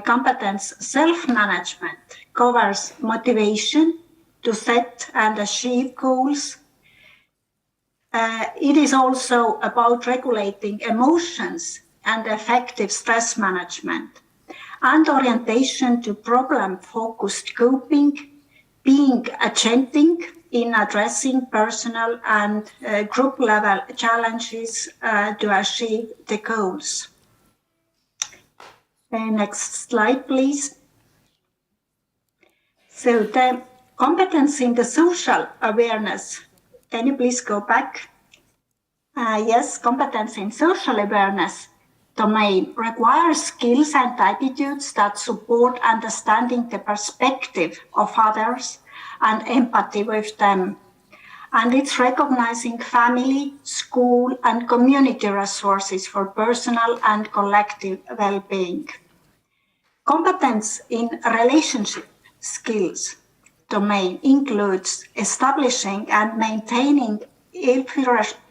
competence, self-management, covers motivation to set and achieve goals. It is also about regulating emotions and effective stress management, and orientation to problem-focused coping, being agentic in addressing personal and group-level challenges to achieve the goals. Next slide, please. So the competence in the social awareness. Can you please go back? Yes, competence in social awareness domain requires skills and attitudes that support understanding the perspective of others and empathy with them. And it's recognizing family, school, and community resources for personal and collective well-being. Competence in relationship skills domain includes establishing and maintaining healthy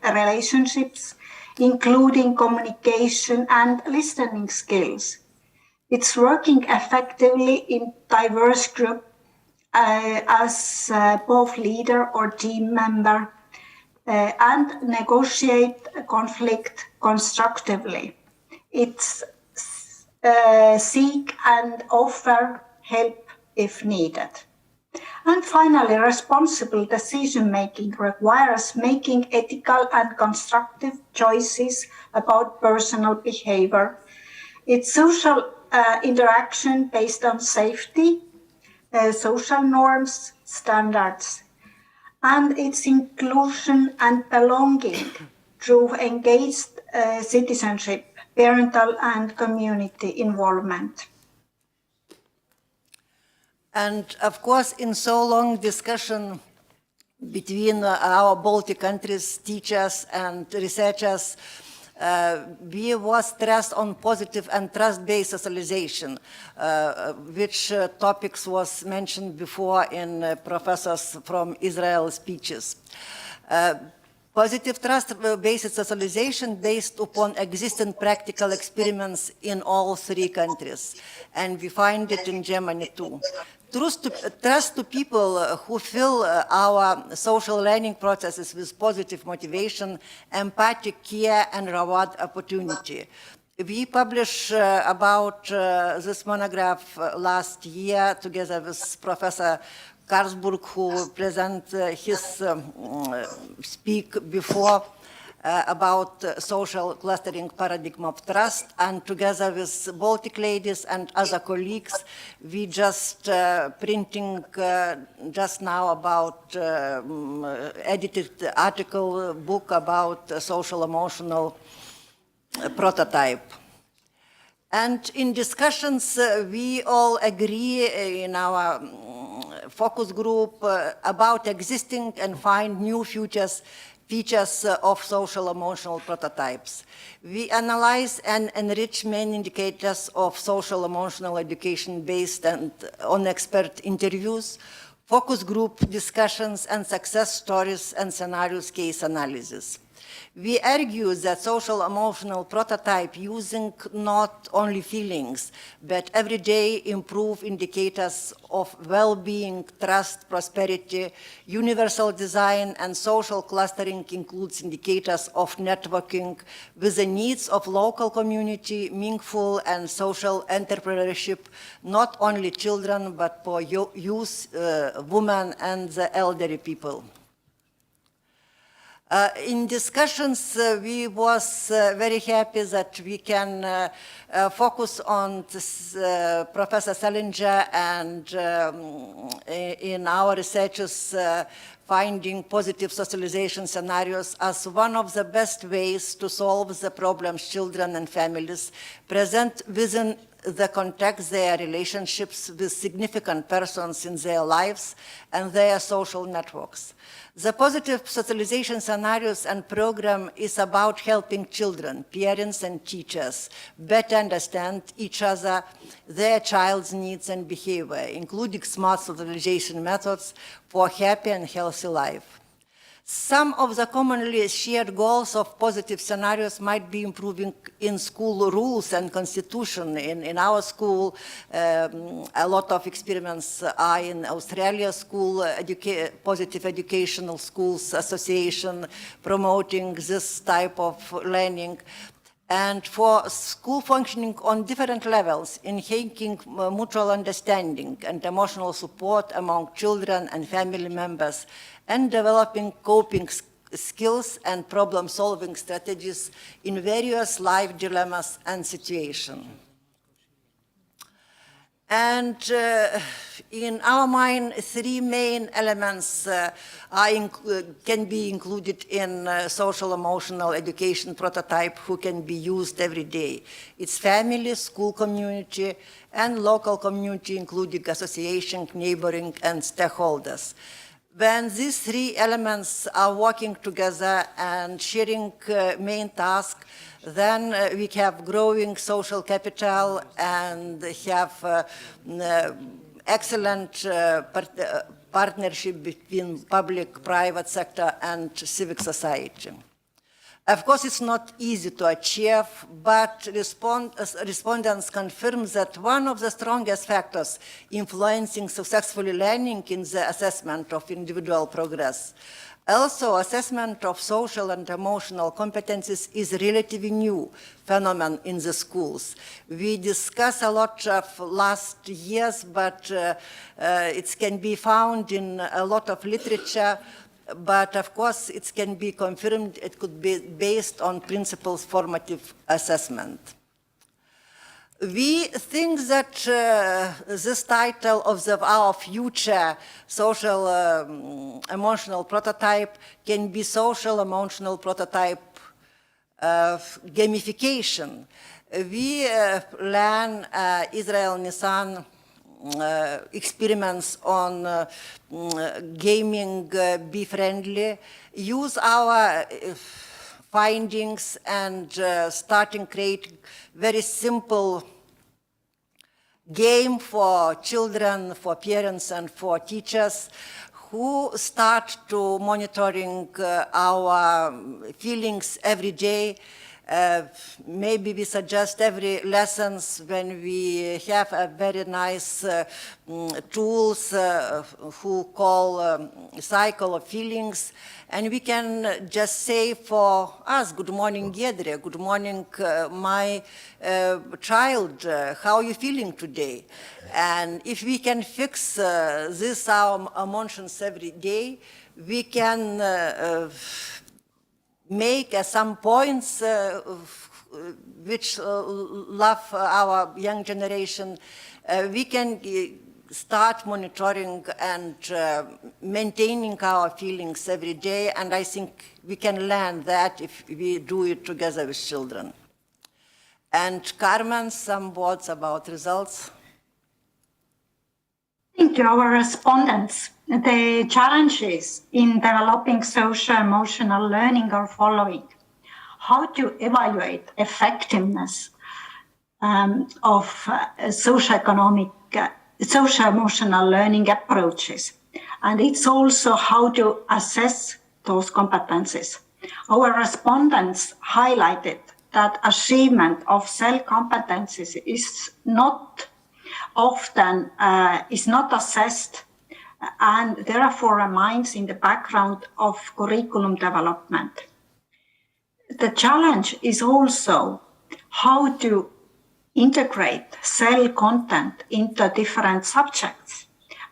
relationships, including communication and listening skills. It's working effectively in diverse groups as both leader or team member and negotiate conflict constructively. It's seek and offer help if needed. And finally, responsible decision-making requires making ethical and constructive choices about personal behavior. It's social interaction based on safety, social norms, standards, and its inclusion and belonging through engaged citizenship, parental and community involvement. And of course, in so long discussion between our Baltic countries, teachers and researchers, we was stressed on positive and trust-based socialization, which topics was mentioned before in professors from Israel speeches. Positive trust-based socialization based upon existing practical experiments in all 3 countries, and we find it in Germany too. Trust to people who fill our social learning processes with positive motivation, empathic care, and reward opportunity. We published about this monograph last year together with Professor Karlsburg, who presented his speak before about social clustering paradigm of trust, and together with Baltic ladies and other colleagues, we just printing just now about edited article book about social emotional prototype. And in discussions, we all agree in our focus group about existing and find new features of social emotional prototypes. We analyze and enrich main indicators of social emotional education based on expert interviews, focus group discussions, and success stories and scenarios case analysis. We argue that social emotional prototype using not only feelings, but everyday improve indicators of well-being, trust, prosperity, universal design, and social clustering includes indicators of networking with the needs of local community, meaningful and social entrepreneurship, not only children, but for youth, women, and the elderly people. In discussions, we was very happy that we can focus on this, Professor Salinger and in our researches finding positive socialization scenarios as one of the best ways to solve the problems children and families present within the context their relationships with significant persons in their lives and their social networks. The positive socialization scenarios and program is about helping children, parents, and teachers better understand each other, their child's needs and behavior, including smart socialization methods for happy and healthy life. Some of the commonly shared goals of positive scenarios might be improving in school rules and constitution. In our school, a lot of experiments are in Australia school, positive educational schools association promoting this type of learning. And for school functioning on different levels, enhancing mutual understanding and emotional support among children and family members, and developing coping skills and problem-solving strategies in various life dilemmas and situations. And in our mind, three main elements can be included in social emotional education prototype who can be used every day. It's family, school community, and local community, including association, neighboring, and stakeholders. When these three elements are working together and sharing main task, then we have growing social capital and have excellent partnership between public, private sector, and civic society. Of course, it's not easy to achieve, but respondents confirm that one of the strongest factors influencing successfully learning in the assessment of individual progress. Also, assessment of social and emotional competencies is a relatively new phenomenon in the schools. We discuss a lot of last years, but it can be found in a lot of literature. But of course, it can be confirmed, it could be based on principles formative assessment. We think that this title of our future social emotional prototype can be social emotional prototype of gamification. We learn Israel Nissan experiments on gaming Be Friendly, use our findings and starting create very simple game for children, for parents, and for teachers who start to monitoring our feelings every day. Maybe we suggest every lessons when we have a very nice tools who call cycle of feelings, and we can just say for us, good morning, Gedre, good morning, my child, how are you feeling today? And if we can fix this our emotions every day, we can make some points which love our young generation. We can start monitoring and maintaining our feelings every day, and I think we can learn that if we do it together with children. And Carmen, some words about results. Thank you, our respondents. The challenges in developing social-emotional learning are following. How to evaluate effectiveness of social-emotional learning approaches. And it's also how to assess those competencies. Our respondents highlighted that achievement of self-competencies is not often assessed and therefore remains in the background of curriculum development. The challenge is also how to integrate cell content into different subjects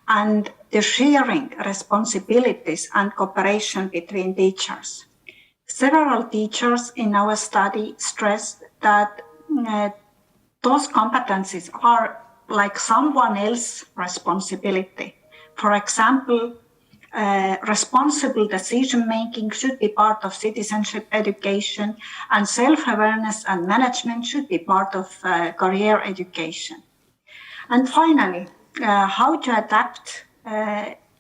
and the sharing responsibilities and cooperation between teachers. Several teachers in our study stressed that those competencies are like someone else's responsibility. For example, responsible decision-making should be part of citizenship education, and self-awareness and management should be part of career education. And finally, how to adapt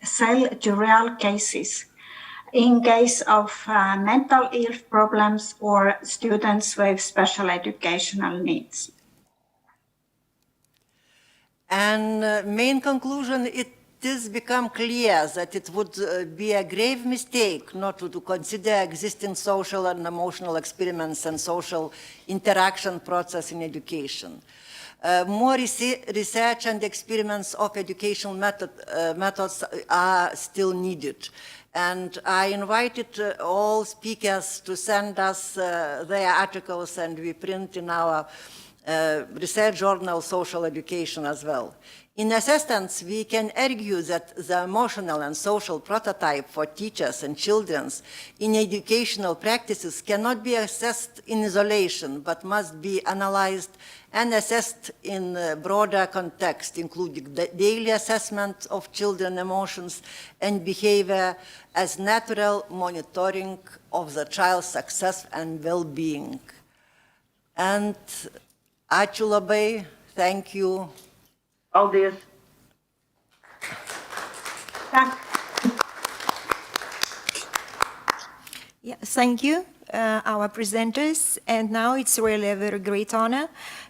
CEL to real cases in case of mental health problems or students with special educational needs. And main conclusion, it has become clear that it would be a grave mistake not to consider existing social and emotional experiments and social interaction process in education. More research and experiments of educational methods are still needed. And I invited all speakers to send us their articles, and we print in our research journal Social Education as well. In assistance, we can argue that the emotional and social prototype for teachers and children in educational practices cannot be assessed in isolation, but must be analyzed and assessed in a broader context, including the daily assessment of children's emotions and behavior as natural monitoring of the child's success and well-being. And ačiū labai, thank you. All this. Yeah, thank you, our presenters. And now it's really a very great honor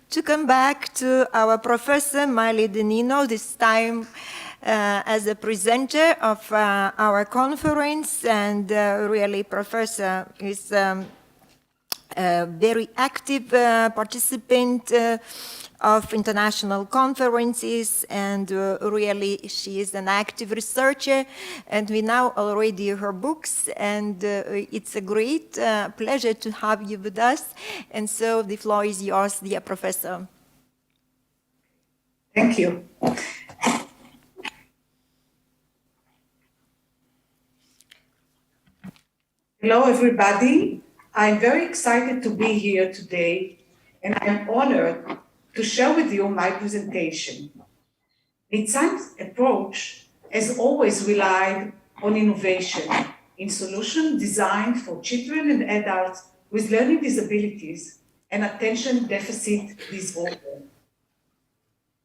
to come back to our professor, Miley Denino, this time as a presenter of our conference. And really, professor is a very active participant of international conferences, and really she is an active researcher, and we now already her books, and it's a great pleasure to have you with us. And so the floor is yours, dear professor. Thank you. Hello, everybody. I'm very excited to be here today, and I'm honored to share with you my presentation. Nitzan's approach has always relied on innovation in solutions designed for children and adults with learning disabilities and attention deficit disorder.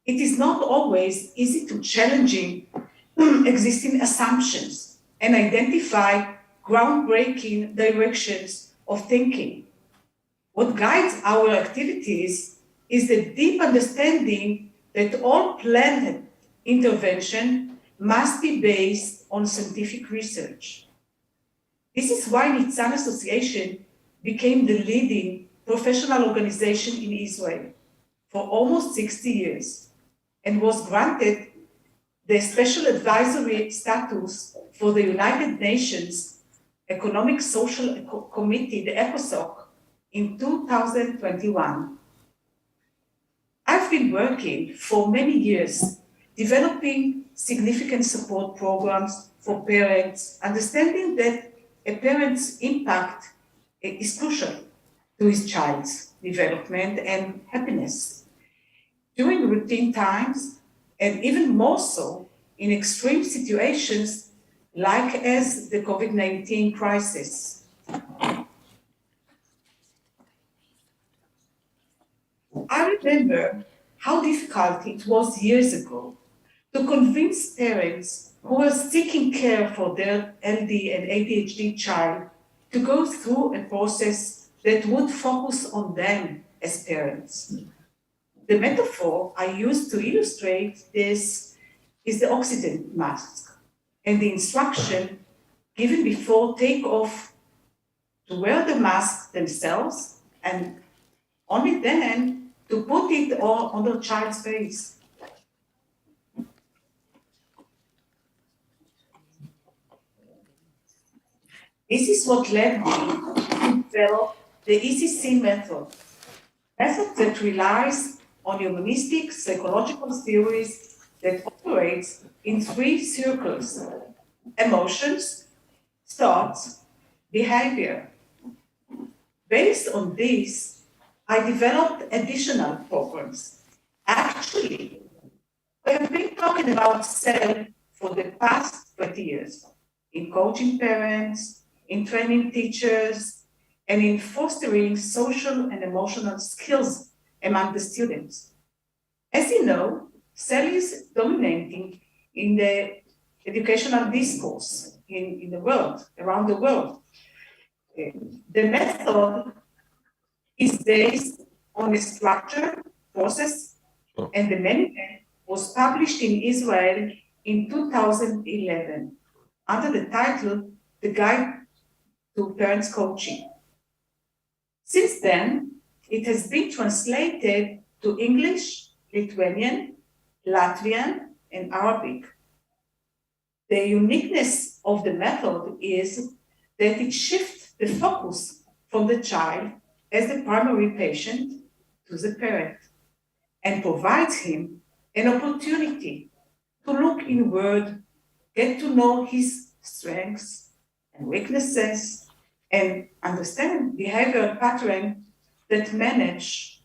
It is not always easy to challenge existing assumptions and identify groundbreaking directions of thinking. What guides our activities is the deep understanding that all planned intervention must be based on scientific research. This is why Nitzan Association became the leading professional organization in Israel for almost 60 years and was granted the special advisory status for the United Nations Economic Social Committee, the ECOSOC, in 2021. I've been working for many years developing significant support programs for parents, understanding that a parent's impact is crucial to his child's development and happiness. During routine times, and even more so in extreme situations like as the COVID-19 crisis. I remember how difficult it was years ago to convince parents who were seeking care for their LD and ADHD child to go through a process that would focus on them as parents. The metaphor I used to illustrate this is the oxygen mask and the instruction given before takeoff to wear the mask themselves, and only then to put it all on the child's face. This is what led me to develop the ECC method that relies on humanistic psychological theories that operates in 3 circles: emotions, thoughts, behavior. Based on this, I developed additional programs. Actually, we have been talking about SEL for the past 20 years, in coaching parents, in training teachers, and in fostering social and emotional skills among the students. As you know, SEL is dominating in the educational discourse in the world, around the world. The method is based on a structure, process, and the manual was published in Israel in 2011 under the title, The Guide to Parents Coaching. Since then, it has been translated to English, Lithuanian, Latvian, and Arabic. The uniqueness of the method is that it shifts the focus from the child as the primary patient to the parent and provides him an opportunity to look inward, get to know his strengths and weaknesses, and understand behavioral patterns that manage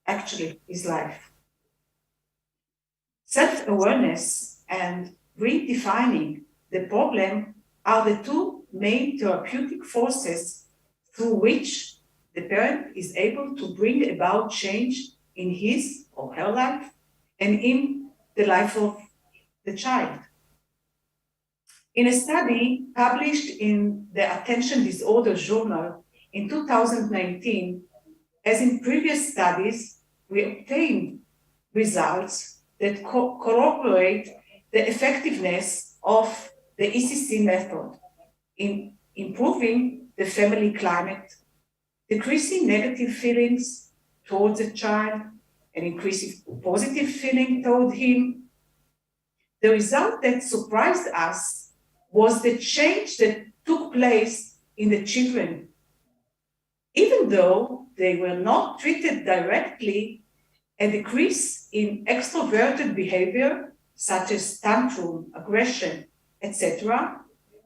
actually his life. Self-awareness and redefining the problem are the 2 main therapeutic forces through which the parent is able to bring about change in his or her life and in the life of the child. In a study published in the Attention Disorder Journal in 2019, as in previous studies, we obtained results that corroborate the effectiveness of the ECC method in improving the family climate, decreasing negative feelings towards the child, and increasing positive feeling toward him. The result that surprised us was the change that took place in the children. Even though they were not treated directly, a decrease in extroverted behavior, such as tantrum, aggression, etc.,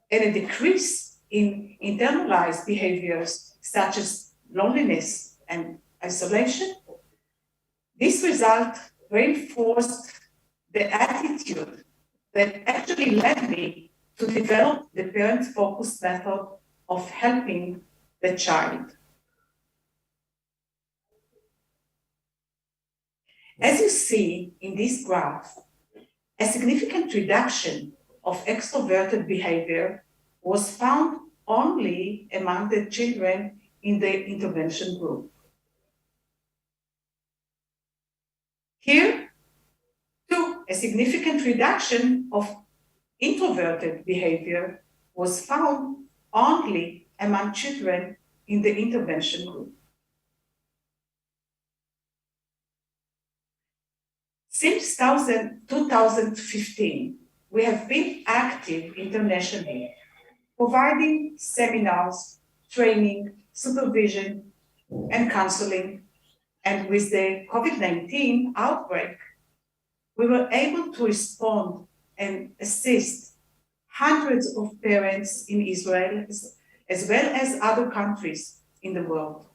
and a decrease in internalized behaviors, such as loneliness and isolation. This result reinforced the attitude that actually led me to develop the parent-focused method of helping the child. As you see in this graph, a significant reduction of extroverted behavior was found only among the children in the intervention group. Here, too, a significant reduction of introverted behavior was found only among children in the intervention group. Since 2015, we have been active internationally, providing seminars, training, supervision, and counseling. And with the COVID-19 outbreak, we were able to respond and assist hundreds of parents in Israel, as well as other countries in the world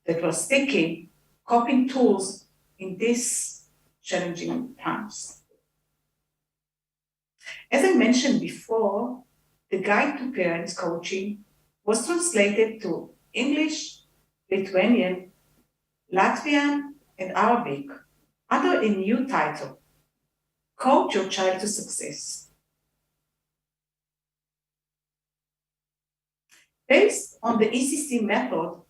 that were seeking coping tools in these challenging times. As I mentioned before, the Guide to Parents Coaching was translated to English, Lithuanian, Latvian, and Arabic under a new title, Coach Your Child to Success. Based on the ECC method,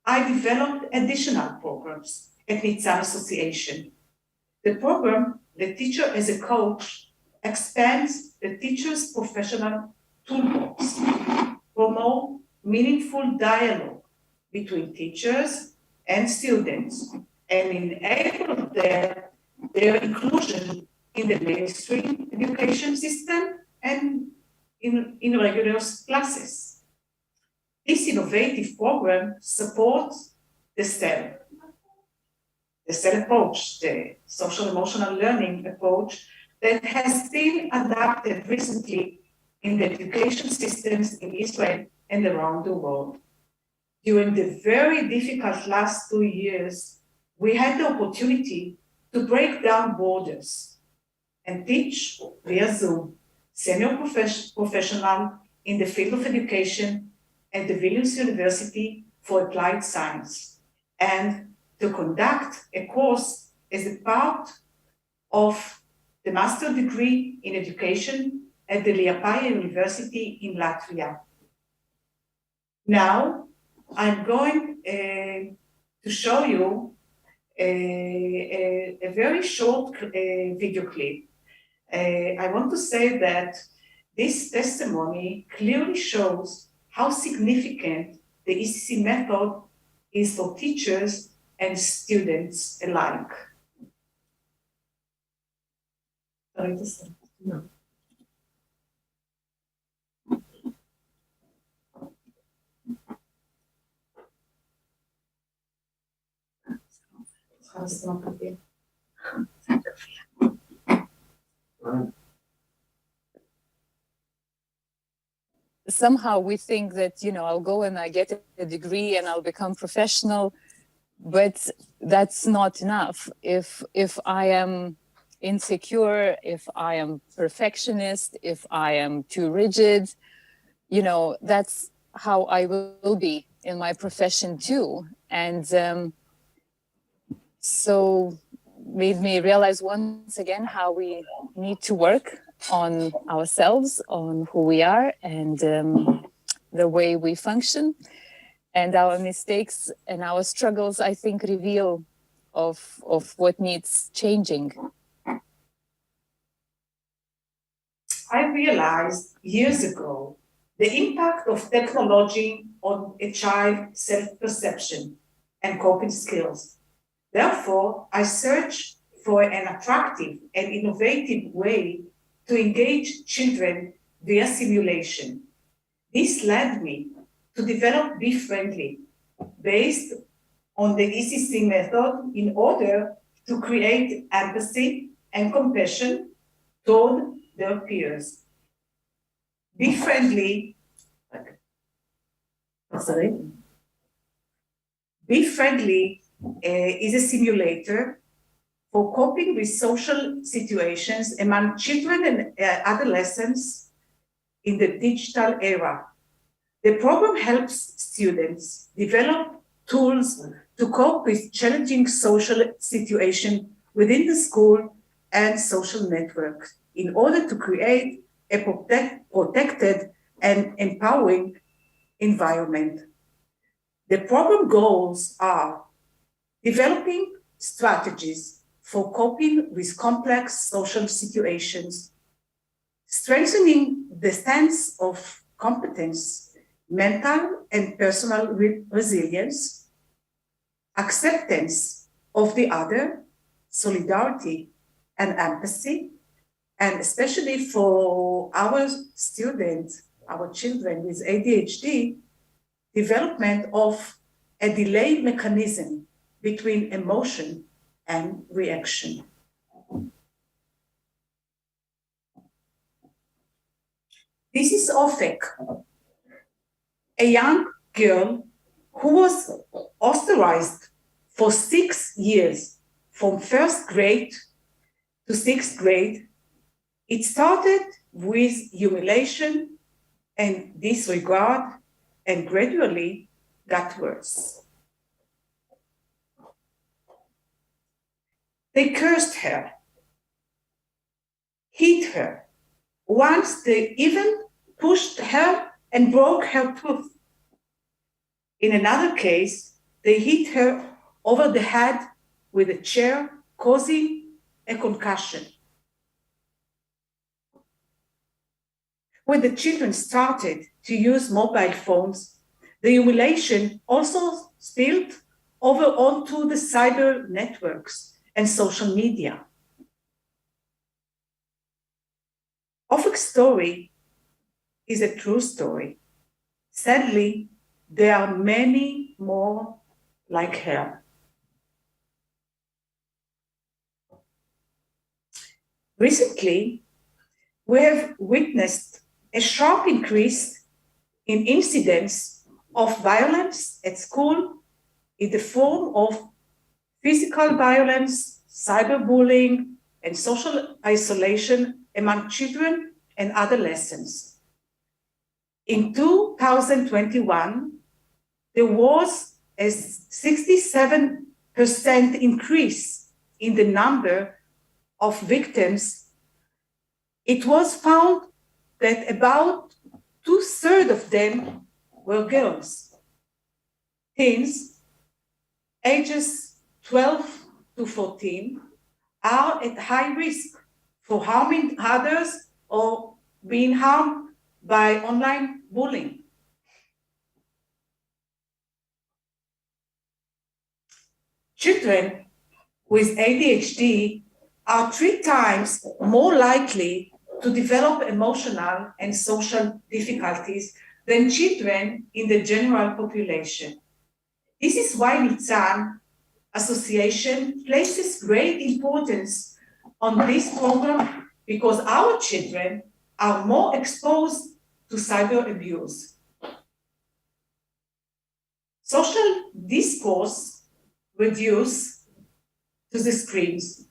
I developed additional programs at Nitzan Association. The program, The Teacher as a Coach, expands the teacher's professional toolbox, promote meaningful dialogue between teachers and students and enable their inclusion in the mainstream education system and in regular classes. This innovative program supports the STEM approach, the social emotional learning approach that has been adopted recently in the education systems in Israel and around the world. During the very difficult last 2 years, we had the opportunity to break down borders and teach via Zoom senior professional in the field of education at the Vilnius University for Applied Science, and to conduct a course as a part of the master's degree in education at the Liepāja University in Latvia. Now, I'm going to show you a very short video clip. I want to say that this testimony clearly shows how significant the ECC method is for teachers and students alike. Sorry to stop. No. Somehow we think that, you know, I'll go and I get a degree and I'll become professional, but that's not enough. If I am insecure, if I am perfectionist, if I am too rigid, you know, that's how I will be in my profession too. And so made me realize once again how we need to work on ourselves, on who we are, and the way we function. And our mistakes and our struggles, I think, reveal of what needs changing. I realized years ago the impact of technology on a child's self-perception and coping skills. Therefore, I searched for an attractive and innovative way to engage children via simulation. This led me to develop Be Friendly, based on the ECC method, in order to create empathy and compassion toward their peers. Be Friendly, Be Friendly is a simulator for coping with social situations among children and adolescents in the digital era. The program helps students develop tools to cope with challenging social situations within the school and social networks in order to create a protected and empowering environment. The program goals are developing strategies for coping with complex social situations, strengthening the sense of competence, mental and personal resilience, acceptance of the other, solidarity and empathy, and especially for our students, our children with ADHD, development of a delay mechanism between emotion and reaction. This is Ofek, a young girl who was ostracized for 6 years, from first grade to 6th grade. It started with humiliation and disregard, and gradually got worse. They cursed her, hit her. Once they even pushed her and broke her tooth. In another case, they hit her over the head with a chair, causing a concussion. When the children started to use mobile phones, The humiliation also spilled over onto the cyber networks and social media. Ofek's story is a true story. Sadly, there are many more like her. Recently, we have witnessed a sharp increase in incidents of violence at school in the form of physical violence, cyberbullying, and social isolation among children and adolescents. In 2021, there was a 67% increase in the number of victims. It was found that about 2/3 of them were girls. Teens, ages 12 to 14, are at high risk for harming others or being harmed by online bullying. Children with ADHD are 3 times more likely to develop emotional and social difficulties than children in the general population. This is why Nitzan Association places great importance on this program, because our children are more exposed to cyber abuse. Social discourse reduces to the screens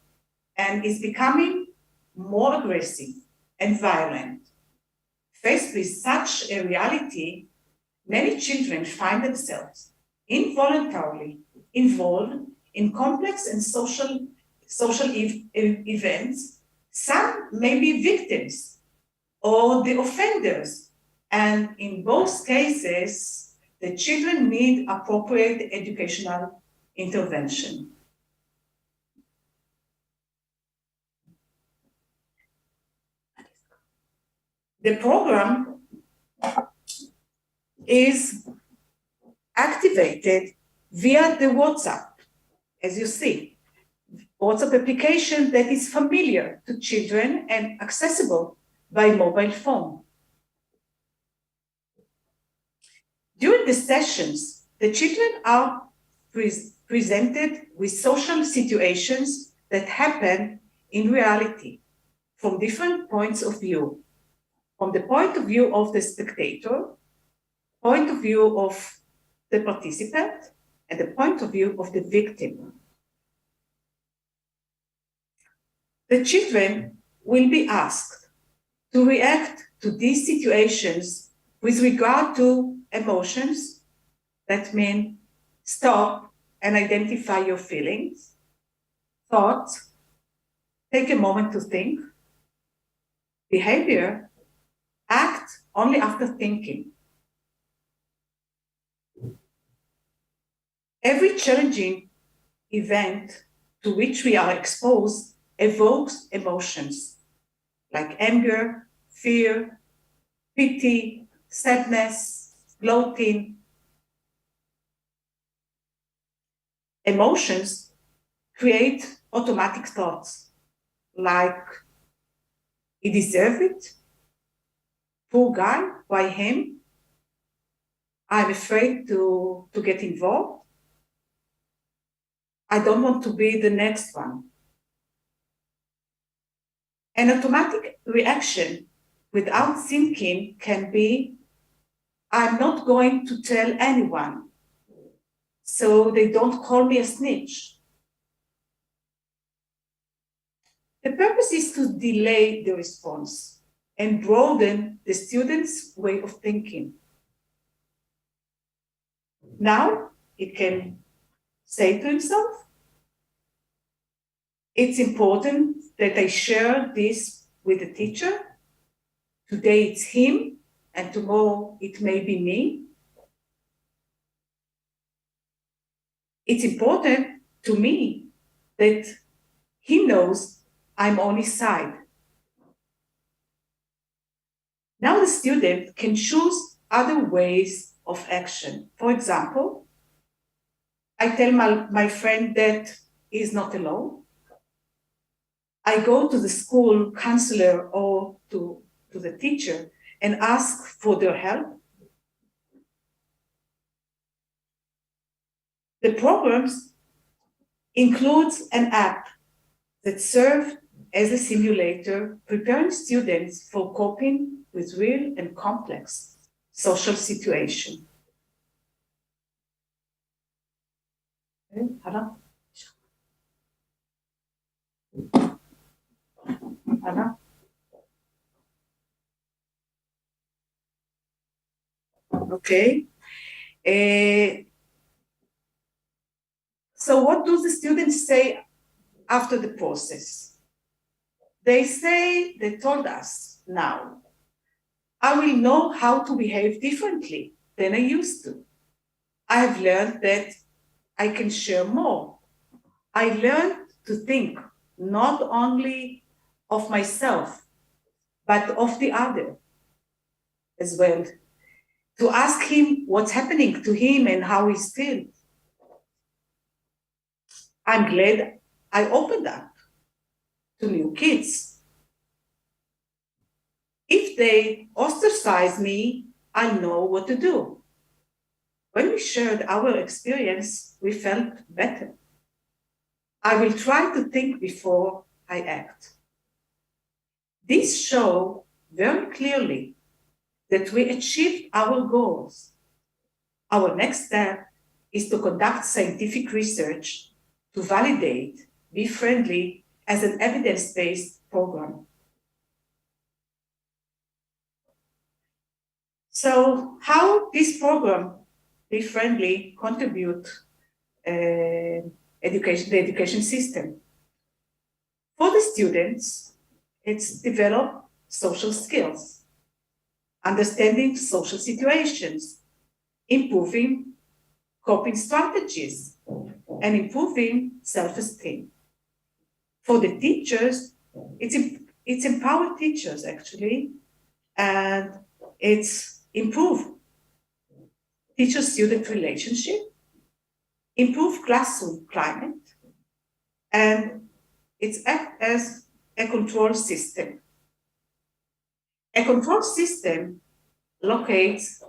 and is becoming more aggressive and violent. Faced with such a reality, many children find themselves involuntarily involved in complex and social events. Some may be victims or the offenders, and in both cases, the children need appropriate educational intervention. The program is activated via the WhatsApp, as you see. WhatsApp application that is familiar to children and accessible by mobile phone. During the sessions, the children are presented with social situations that happen in reality from different points of view. From the point of view of the spectator, point of view of the participant, and the point of view of the victim. The children will be asked to react to these situations with regard to emotions. That means stop and identify your feelings. Thoughts, take a moment to think. Behavior, act only after thinking. Every challenging event to which we are exposed evokes emotions like anger, fear, pity, sadness, gloating. Emotions create automatic thoughts like, he deserves it, poor guy, why him? I'm afraid to get involved. I don't want to be the next one. An automatic reaction without thinking can be, I'm not going to tell anyone, so they don't call me a snitch. The purpose is to delay the response and broaden the student's way of thinking. Now, he can say to himself, it's important that I share this with the teacher. Today it's him, and tomorrow it may be me. It's important to me that he knows I'm on his side. Now the student can choose other ways of action. For example, I tell my friend that he's not alone. I go to the school counselor or to the teacher and ask for their help. The programs includes an app that serves as a simulator, preparing students for coping with real and complex social situations. Okay, Hannah? Hannah? Okay. So what do the students say after the process? They told us now, I will know how to behave differently than I used to. I have learned that I can share more. I learned to think not only of myself, but of the other as well. To ask him what's happening to him and how he's feeling. I'm glad I opened up to new kids. If they ostracize me, I know what to do. When we shared our experience, we felt better. I will try to think before I act. This shows very clearly that we achieved our goals. Our next step is to conduct scientific research to validate Be Friendly as an evidence-based program. So how this program, Be Friendly, contribute the education system? For the students, it's develop social skills, understanding social situations, improving coping strategies, and improving self-esteem. For the teachers, it's empower teachers actually, and it's improve teacher-student relationship, improve classroom climate, and it's act as a control system. A control system locates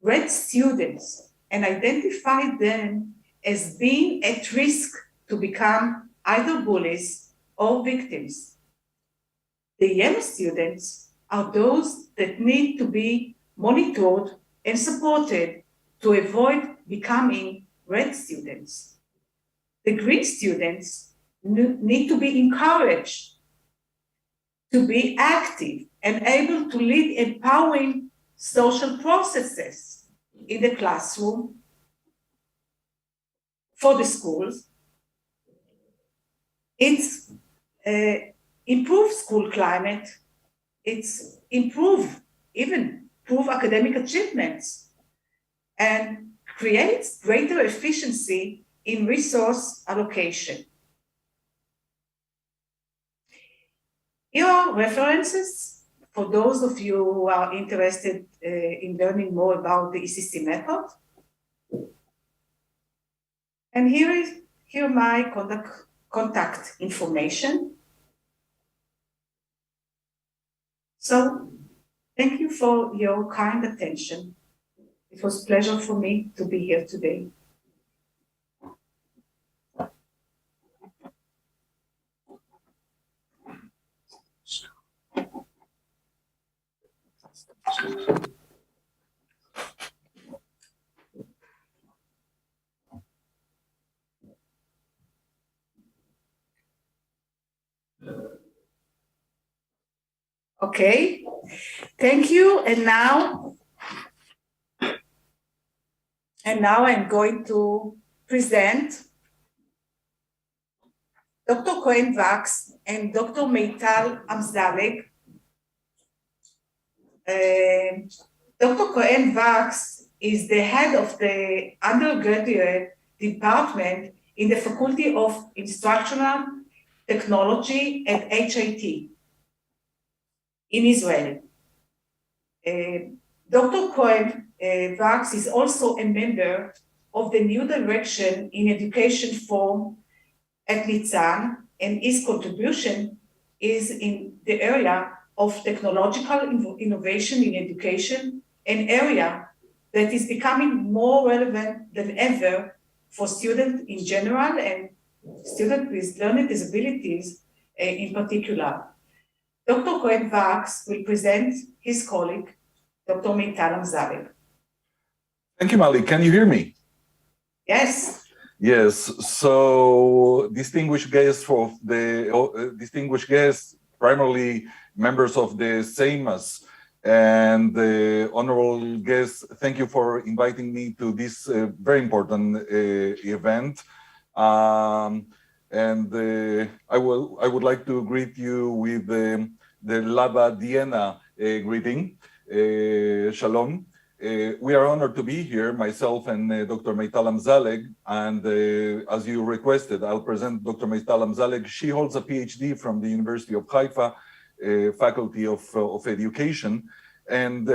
red students and identifies them as being at risk to become either bullies or victims. The yellow students are those that need to be monitored and supported to avoid becoming red students. The green students need to be encouraged to be active and able to lead empowering social processes in the classroom, for the schools. It's improve school climate, it's improve academic achievements, and creates greater efficiency in resource allocation. Here are references for those of you who are interested in learning more about the ECC method. And here my contact information. So thank you for your kind attention. It was a pleasure for me to be here today. Okay, thank you. And now I'm going to present Dr. Cohen-Vax and Dr. Meital Amzaleg. Dr. Cohen-Vax is the head of the undergraduate department in the Faculty of Instructional Technology at HIT in Israel. Dr. Cohen-Vax is also a member of the New Direction in Education Forum at Nitzan, and his contribution is in the area of technological innovation in education, an area that is becoming more relevant than ever for students in general and students with learning disabilities in particular. Dr. Cohen-Vax will present his colleague, Dr. Meital Amzalek. Thank you, Mali. Can you hear me? Yes. Yes. So, distinguished guests, primarily members of the Seimas, and the honorable guests, thank you for inviting me to this very important event. I would like to greet you with the Laba Diena greeting. Shalom. We are honored to be here, myself and Dr. Meital Amzalek, and as you requested, I'll present Dr. Meital Amzalek. She holds a PhD from the University of Haifa, Faculty of Education, and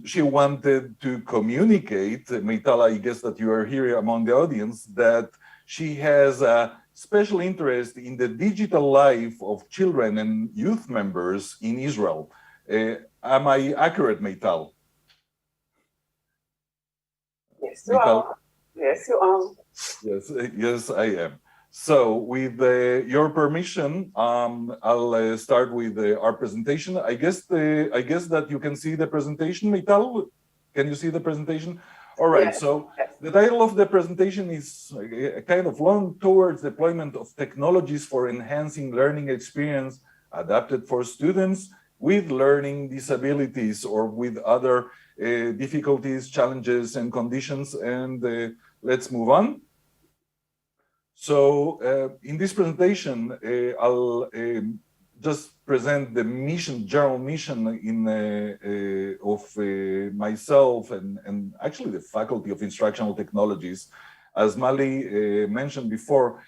she wanted to communicate, Meital, I guess that you are here among the audience, that she has a special interest in the digital life of children and youth members in Israel. Am I accurate, Meital? Yes, you are. Yes, you are. Yes, I am. So, with your permission, I'll start with our presentation. I guess that you can see the presentation, Meital. Can you see the presentation? All right. Yes. So, the title of the presentation is kind of long towards deployment of technologies for enhancing learning experience adapted for students with learning disabilities or with other difficulties, challenges, and conditions. And let's move on. So in this presentation, I'll just present the mission, general mission of myself and actually the Faculty of Instructional Technologies. As Mali mentioned before,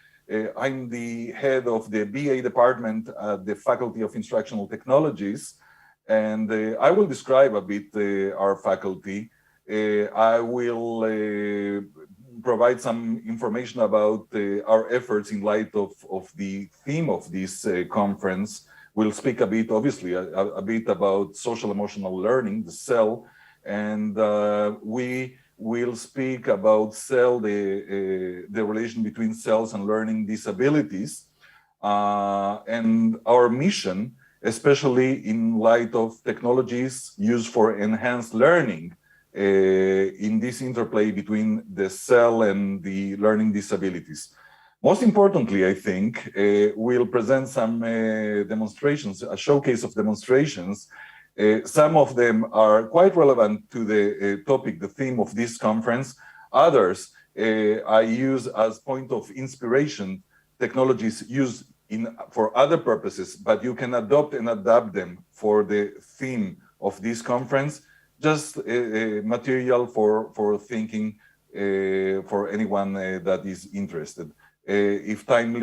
I'm the head of the BA department at the Faculty of Instructional Technologies, and I will describe a bit our faculty. I will provide some information about our efforts in light of the theme of this conference. We'll speak a bit, obviously, a bit about social emotional learning, the CEL, and we will speak about CEL, the relation between CELs and learning disabilities, and our mission, especially in light of technologies used for enhanced learning in this interplay between the CEL and the learning disabilities. Most importantly, I think, we'll present some demonstrations, a showcase of demonstrations. Some of them are quite relevant to the topic, the theme of this conference. Others I use as point of inspiration, technologies used for other purposes, but you can adopt and adapt them for the theme of this conference. Just material for thinking for anyone that is interested. If time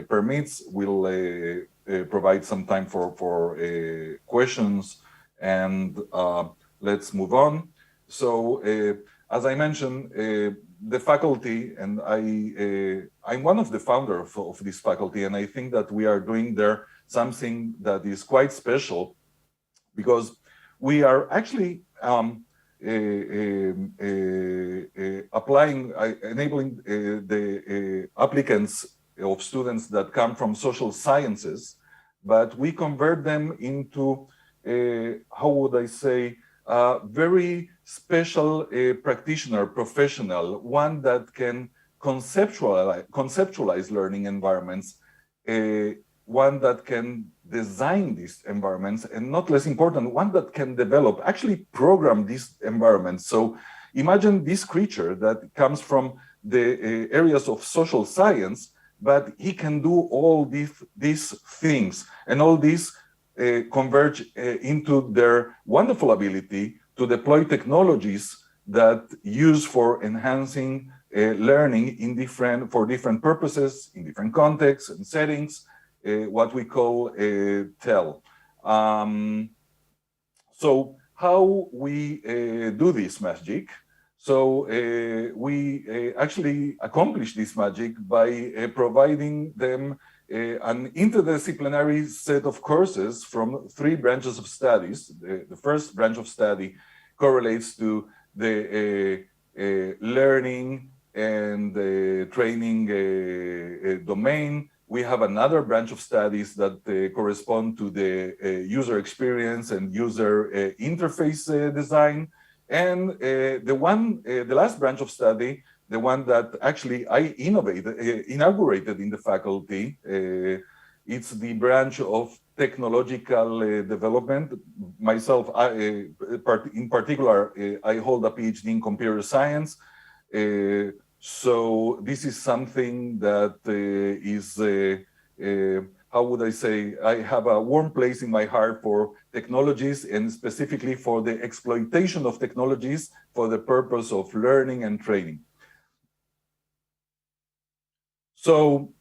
permits, we'll provide some time for questions, and let's move on. So, as I mentioned, the faculty, and I'm one of the founders of this faculty, and I think that we are doing there something that is quite special, because we are actually enabling the applicants of students that come from social sciences, but we convert them into, how would I say, very special practitioner, professional, one that can conceptualize learning environments, one that can design these environments, and not less important, one that can develop, actually program these environments. So imagine this creature that comes from the areas of social science, but he can do all these things, and all these converge into their wonderful ability to deploy technologies that use for enhancing learning for different purposes, in different contexts and settings, what we call TEL. So how we do this magic? So we actually accomplish this magic by providing them an interdisciplinary set of courses from 3 branches of studies. The first branch of study correlates to the learning and training domain. We have another branch of studies that correspond to the user experience and user interface design. And the last branch of study, the one that actually I inaugurated in the faculty, it's the branch of technological development. Myself, in particular, I hold a PhD in computer science. So this is something that is, how would I say, I have a warm place in my heart for technologies and specifically for the exploitation of technologies for the purpose of learning and training. So,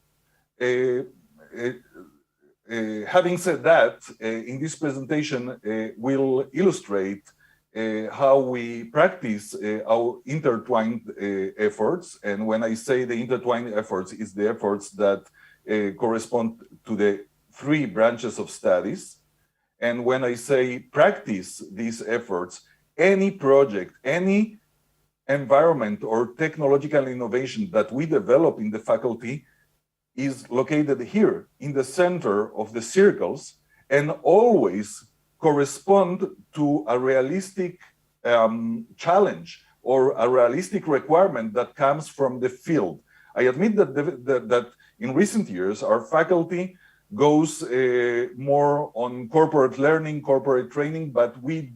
having said that, in this presentation, we'll illustrate how we practice our intertwined efforts. And when I say the intertwined efforts, it's the efforts that correspond to the 3 branches of studies. And when I say practice these efforts, any project, any environment or technological innovation that we develop in the faculty is located here in the center of the circles and always correspond to a realistic challenge or a realistic requirement that comes from the field. I admit that in recent years, our faculty goes more on corporate learning, corporate training, but we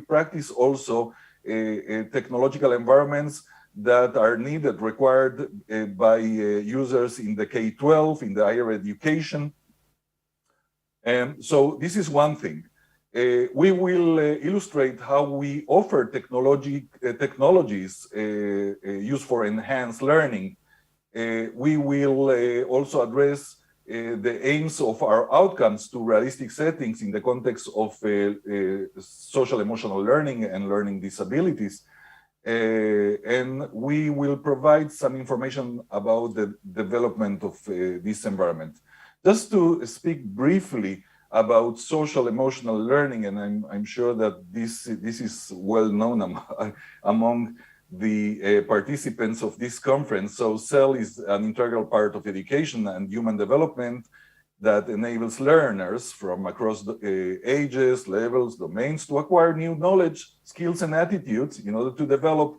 practice also technological environments that are needed, required by users in the K-12, in the higher education. And so this is one thing. We will illustrate how we offer technologies used for enhanced learning. We will also address the aims of our outcomes to realistic settings in the context of social emotional learning and learning disabilities. And we will provide some information about the development of this environment. Just to speak briefly about social emotional learning, and I'm sure that this is well known among the participants of this conference. So CEL is an integral part of education and human development that enables learners from across ages, levels, domains to acquire new knowledge, skills, and attitudes in order to develop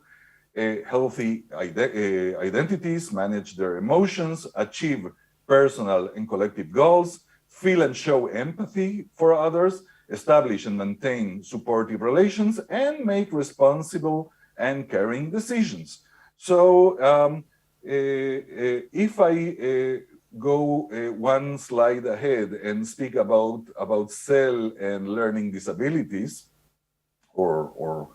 healthy identities, manage their emotions, achieve personal and collective goals, feel and show empathy for others, establish and maintain supportive relations, and make responsible and caring decisions. So if I go one slide ahead and speak about CEL and learning disabilities, or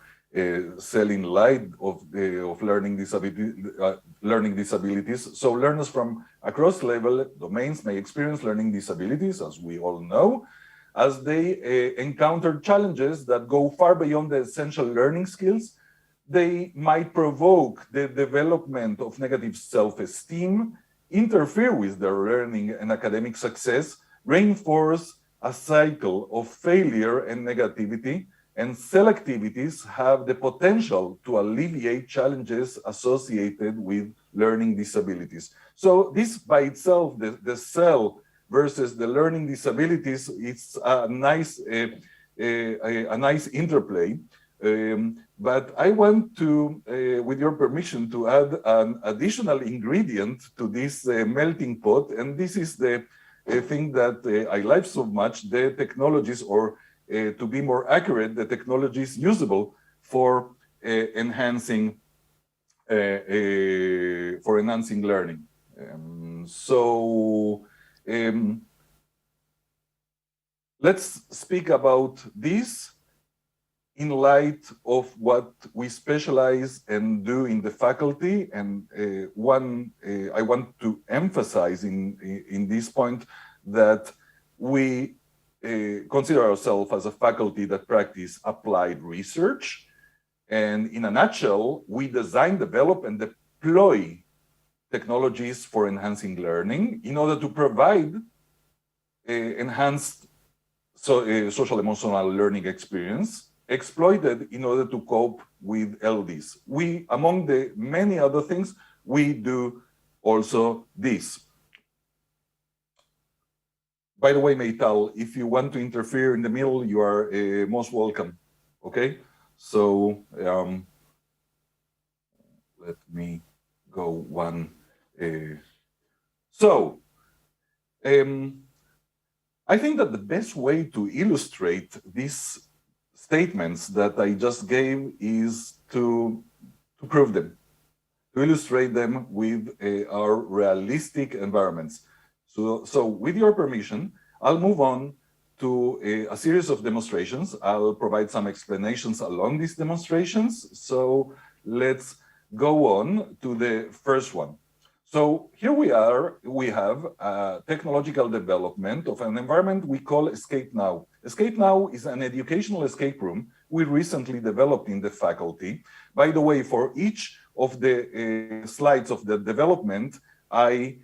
CEL in light of learning disabilities. So learners from across level domains may experience learning disabilities, as we all know, as they encounter challenges that go far beyond the essential learning skills. They might provoke the development of negative self-esteem, interfere with their learning and academic success, reinforce a cycle of failure and negativity, and CEL activities have the potential to alleviate challenges associated with learning disabilities. So this by itself, the CEL versus the learning disabilities, it's a nice interplay. But I want to, with your permission, to add an additional ingredient to this melting pot, and this is the thing that I like so much, the technologies, or to be more accurate, the technologies usable for enhancing learning. Let's speak about this in light of what we specialize and do in the faculty. And I want to emphasize in this point that we consider ourselves as a faculty that practice applied research. And in a nutshell, we design, develop, and deploy technologies for enhancing learning in order to provide enhanced social emotional learning experience exploited in order to cope with LDs. We, among the many other things, we do also this. By the way, Meital, if you want to interfere in the middle, you are most welcome, okay? So let me go one. I think that the best way to illustrate these statements that I just gave is to prove them, to illustrate them with our realistic environments. So with your permission, I'll move on to a series of demonstrations. I'll provide some explanations along these demonstrations. So let's go on to the first one. So here we have a technological development of an environment we call Escape Now. Escape Now is an educational escape room we recently developed in the faculty. By the way, for each of the slides of the development, I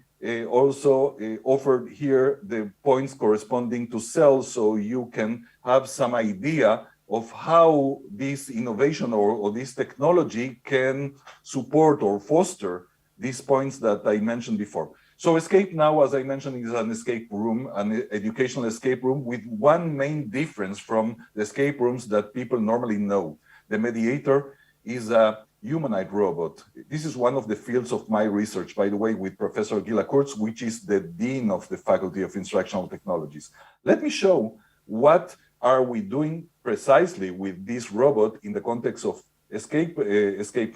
also offered here the points corresponding to cells, so you can have some idea of how this innovation or this technology can support or foster these points that I mentioned before. So Escape Now, as I mentioned, is an escape room, an educational escape room with one main difference from the escape rooms that people normally know. The mediator is a humanoid robot. This is one of the fields of my research, by the way, with Professor Gila Kurtz, which is the Dean of the Faculty of Instructional Technologies. Let me show what are we doing precisely with this robot in the context of Escape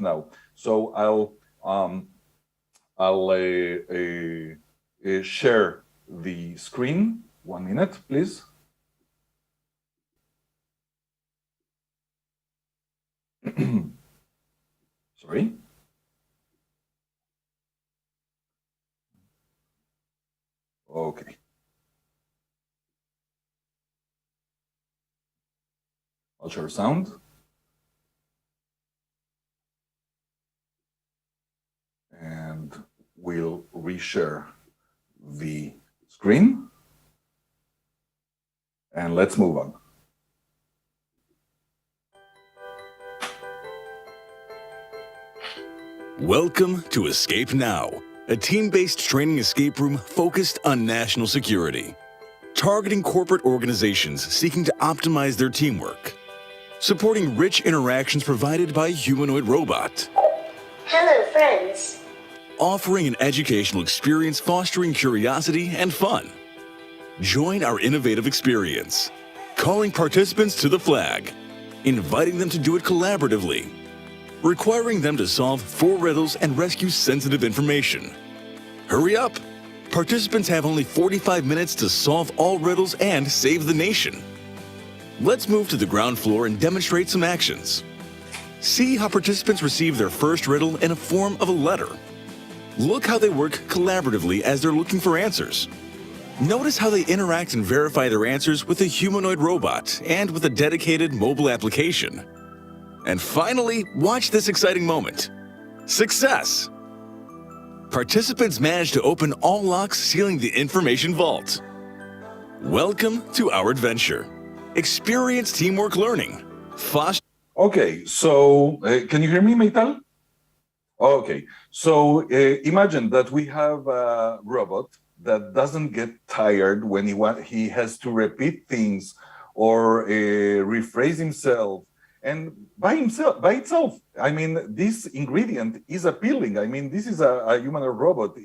Now. So I'll share the screen. 1 minute, please. Sorry. Okay. I'll share sound. And we'll reshare the screen. And let's move on. Welcome to Escape Now, a team-based training escape room focused on national security, targeting corporate organizations seeking to optimize their teamwork, supporting rich interactions provided by a humanoid robot. Hello, friends. Offering an educational experience fostering curiosity and fun. Join our innovative experience, calling participants to the flag, inviting them to do it collaboratively, requiring them to solve 4 riddles and rescue sensitive information. Hurry up! Participants have only 45 minutes to solve all riddles and save the nation. Let's move to the ground floor and demonstrate some actions. See how participants receive their first riddle in a form of a letter. Look how they work collaboratively as they're looking for answers. Notice how they interact and verify their answers with a humanoid robot and with a dedicated mobile application. And finally, watch this exciting moment. Success! Participants managed to open all locks sealing the information vault. Welcome to our adventure. Experience teamwork learning. Okay, so can you hear me, Meital? Okay, so imagine that we have a robot that doesn't get tired when he has to repeat things or rephrase himself. And by itself, I mean, this ingredient is appealing. I mean, this is a humanoid robot.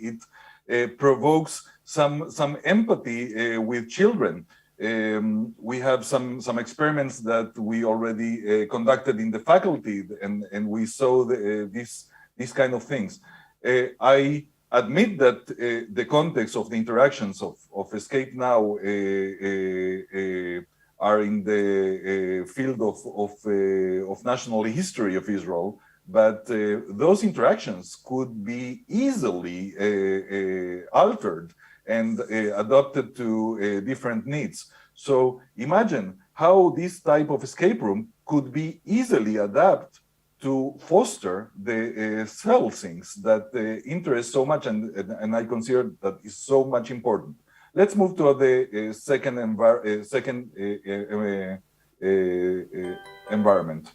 It provokes some empathy with children. We have some experiments that we already conducted in the faculty, and we saw these kind of things. I admit that the context of the interactions of Escape Now are in the field of national history of Israel, but those interactions could be easily altered and adapted to different needs. So imagine how this type of escape room could be easily adapted to foster the cell things that interest so much, and I consider that is so much important. Let's move to the second environment.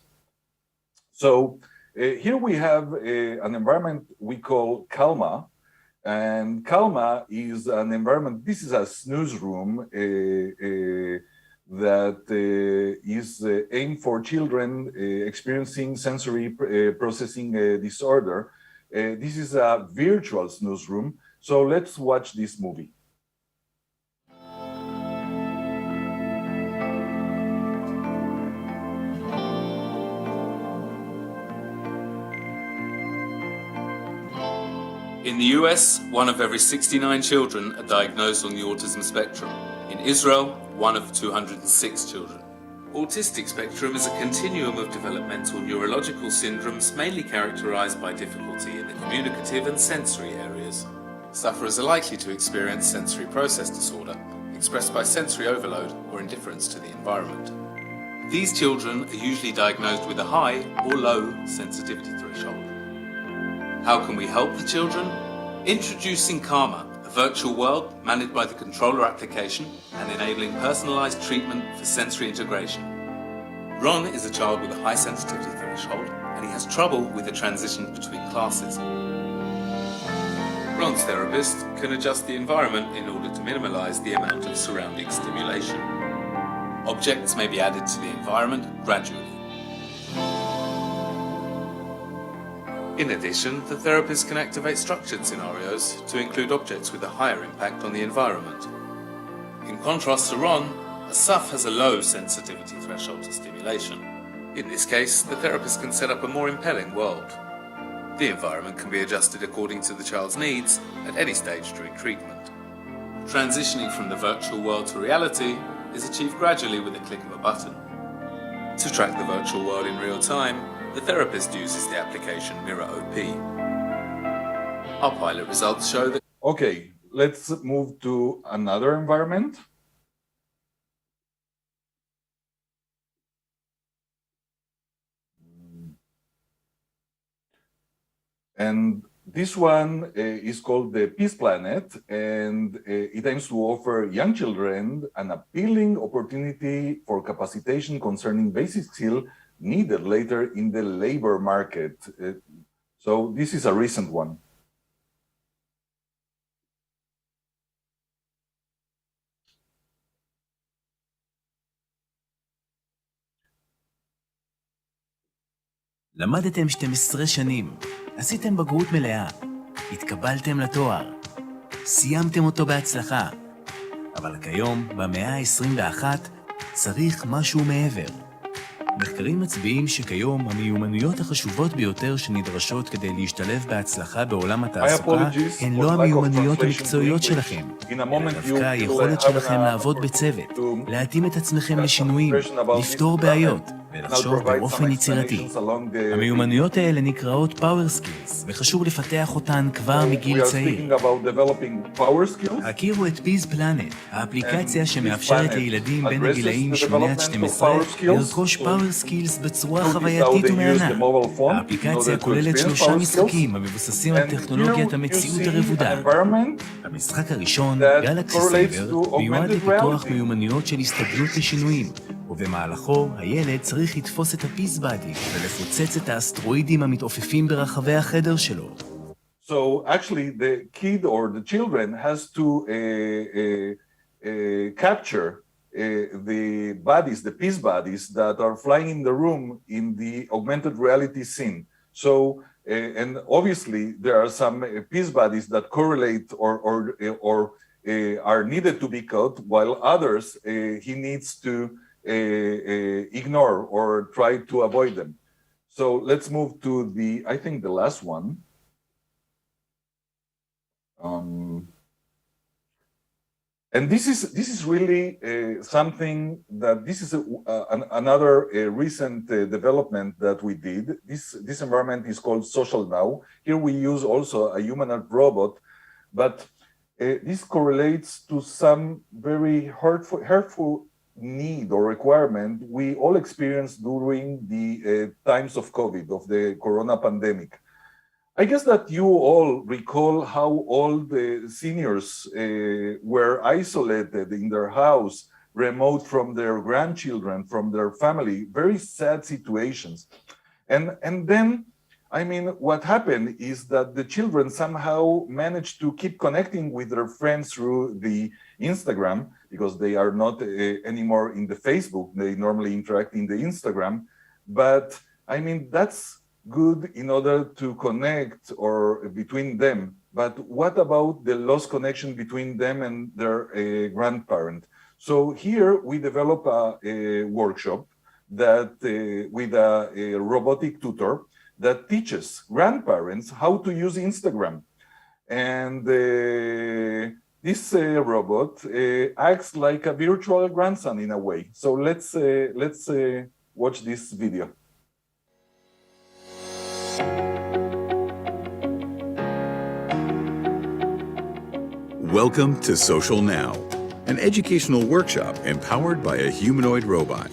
So here we have an environment we call Calma, and Calma is an environment. This is a snooze room that is aimed for children experiencing sensory processing disorder. This is a virtual snooze room. So let's watch this movie. In the US, 1 of every 69 children are diagnosed on the autism spectrum. In Israel, 1 of 206 children. Autistic spectrum is a continuum of developmental neurological syndromes mainly characterized by difficulty in the communicative and sensory areas. Sufferers are likely to experience sensory process disorder, expressed by sensory overload or indifference to the environment. These children are usually diagnosed with a high or low sensitivity threshold. How can we help the children? Introducing Karma, a virtual world managed by the controller application and enabling personalized treatment for sensory integration. Ron is a child with a high sensitivity threshold and he has trouble with the transition between classes. Ron's therapist can adjust the environment in order to minimize the amount of surrounding stimulation. Objects may be added to the environment gradually. In addition, the therapist can activate structured scenarios to include objects with a higher impact on the environment. In contrast to Ron, Asaf has a low sensitivity threshold to stimulation. In this case, the therapist can set up a more impelling world. The environment can be adjusted according to the child's needs at any stage during treatment. Transitioning from the virtual world to reality is achieved gradually with a click of a button. To track the virtual world in real time, the therapist uses the application Mirror OP. Our pilot results show that... Okay, let's move to another environment. And this one is called the Peace Planet, and it aims to offer young children an appealing opportunity for capacitation concerning basic skills needed later in the labor market. So this is a recent one. למדתם 12 שנים, עשיתם בגרות מלאה, התקבלתם לתואר, סיימתם אותו בהצלחה. אבל כיום, במאה ה-21, צריך משהו מעבר. מחקרים מצביעים שכיום המיומנויות החשובות ביותר שנדרשות כדי להשתלב בהצלחה בעולם התעסוקה הן לא המיומנויות המקצועיות שלכם, אלא דווקא היכולת שלכם לעבוד בצוות, להתאים את עצמכם לשינויים, לפתור בעיות ולחשוב באופן יצירתי. המיומנויות האלה נקראות Power Skills, וחשוב לפתח אותן כבר מגיל צעיר. הכירו את Peace Planet, האפליקציה שמאפשרת לילדים בין הגילאים 8 עד 12 לרכוש Power Skills בצורה חווייתית ומענה. האפליקציה כוללת 3 משחקים המבוססים על טכנולוגיית המציאות הרבודה. המשחק הראשון, גלקסי סייבר, מיועד לפיתוח מיומנויות של הסתגלות לשינויים, ובמהלכו הילד צריך לתפוס את הפיס באדי ולפוצץ את האסטרואידים המתעופפים ברחבי החדר שלו. So actually the kid or the children has to capture the bodies, the peace bodies that are flying in the room in the augmented reality scene. So, and obviously there are some peace bodies that correlate or are needed to be caught, while others he needs to ignore or try to avoid them. So let's move to the, I think the last one. And this is really something that this is another recent development that we did. This environment is called Social Now. Here we use also a humanoid robot, but this correlates to some very hurtful need or requirement we all experienced during the times of COVID, of the corona pandemic. I guess that you all recall how all the seniors were isolated in their house, remote from their grandchildren, from their family, very sad situations. And then, I mean, what happened is that the children somehow managed to keep connecting with their friends through the Instagram, because they are not anymore in the Facebook. They normally interact in the Instagram. But I mean, that's good in order to connect or between them. But what about the lost connection between them and their grandparent? So here we develop a workshop that with a robotic tutor that teaches grandparents how to use Instagram. And this robot acts like a virtual grandson in a way. So let's watch this video. Welcome to Social Now, an educational workshop empowered by a humanoid robot.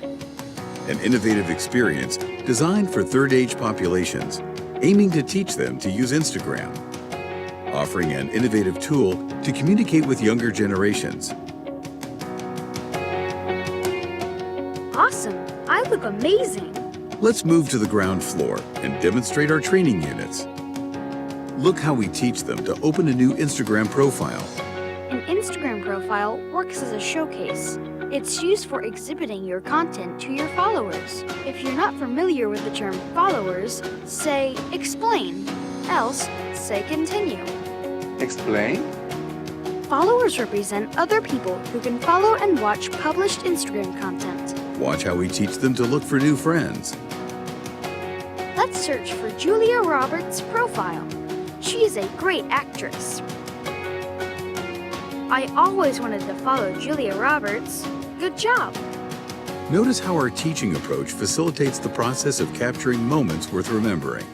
An innovative experience designed for third-age populations, aiming to teach them to use Instagram, offering an innovative tool to communicate with younger generations. Awesome! I look amazing! Let's move to the ground floor and demonstrate our training units. Look how we teach them to open a new Instagram profile. An Instagram profile works as a showcase. It's used for exhibiting your content to your followers. If you're not familiar with the term followers, say explain, else say continue. Explain? Followers represent other people who can follow and watch published Instagram content. Watch how we teach them to look for new friends. Let's search for Julia Roberts' profile. She is a great actress. I always wanted to follow Julia Roberts. Good job. Notice how our teaching approach facilitates the process of capturing moments worth remembering.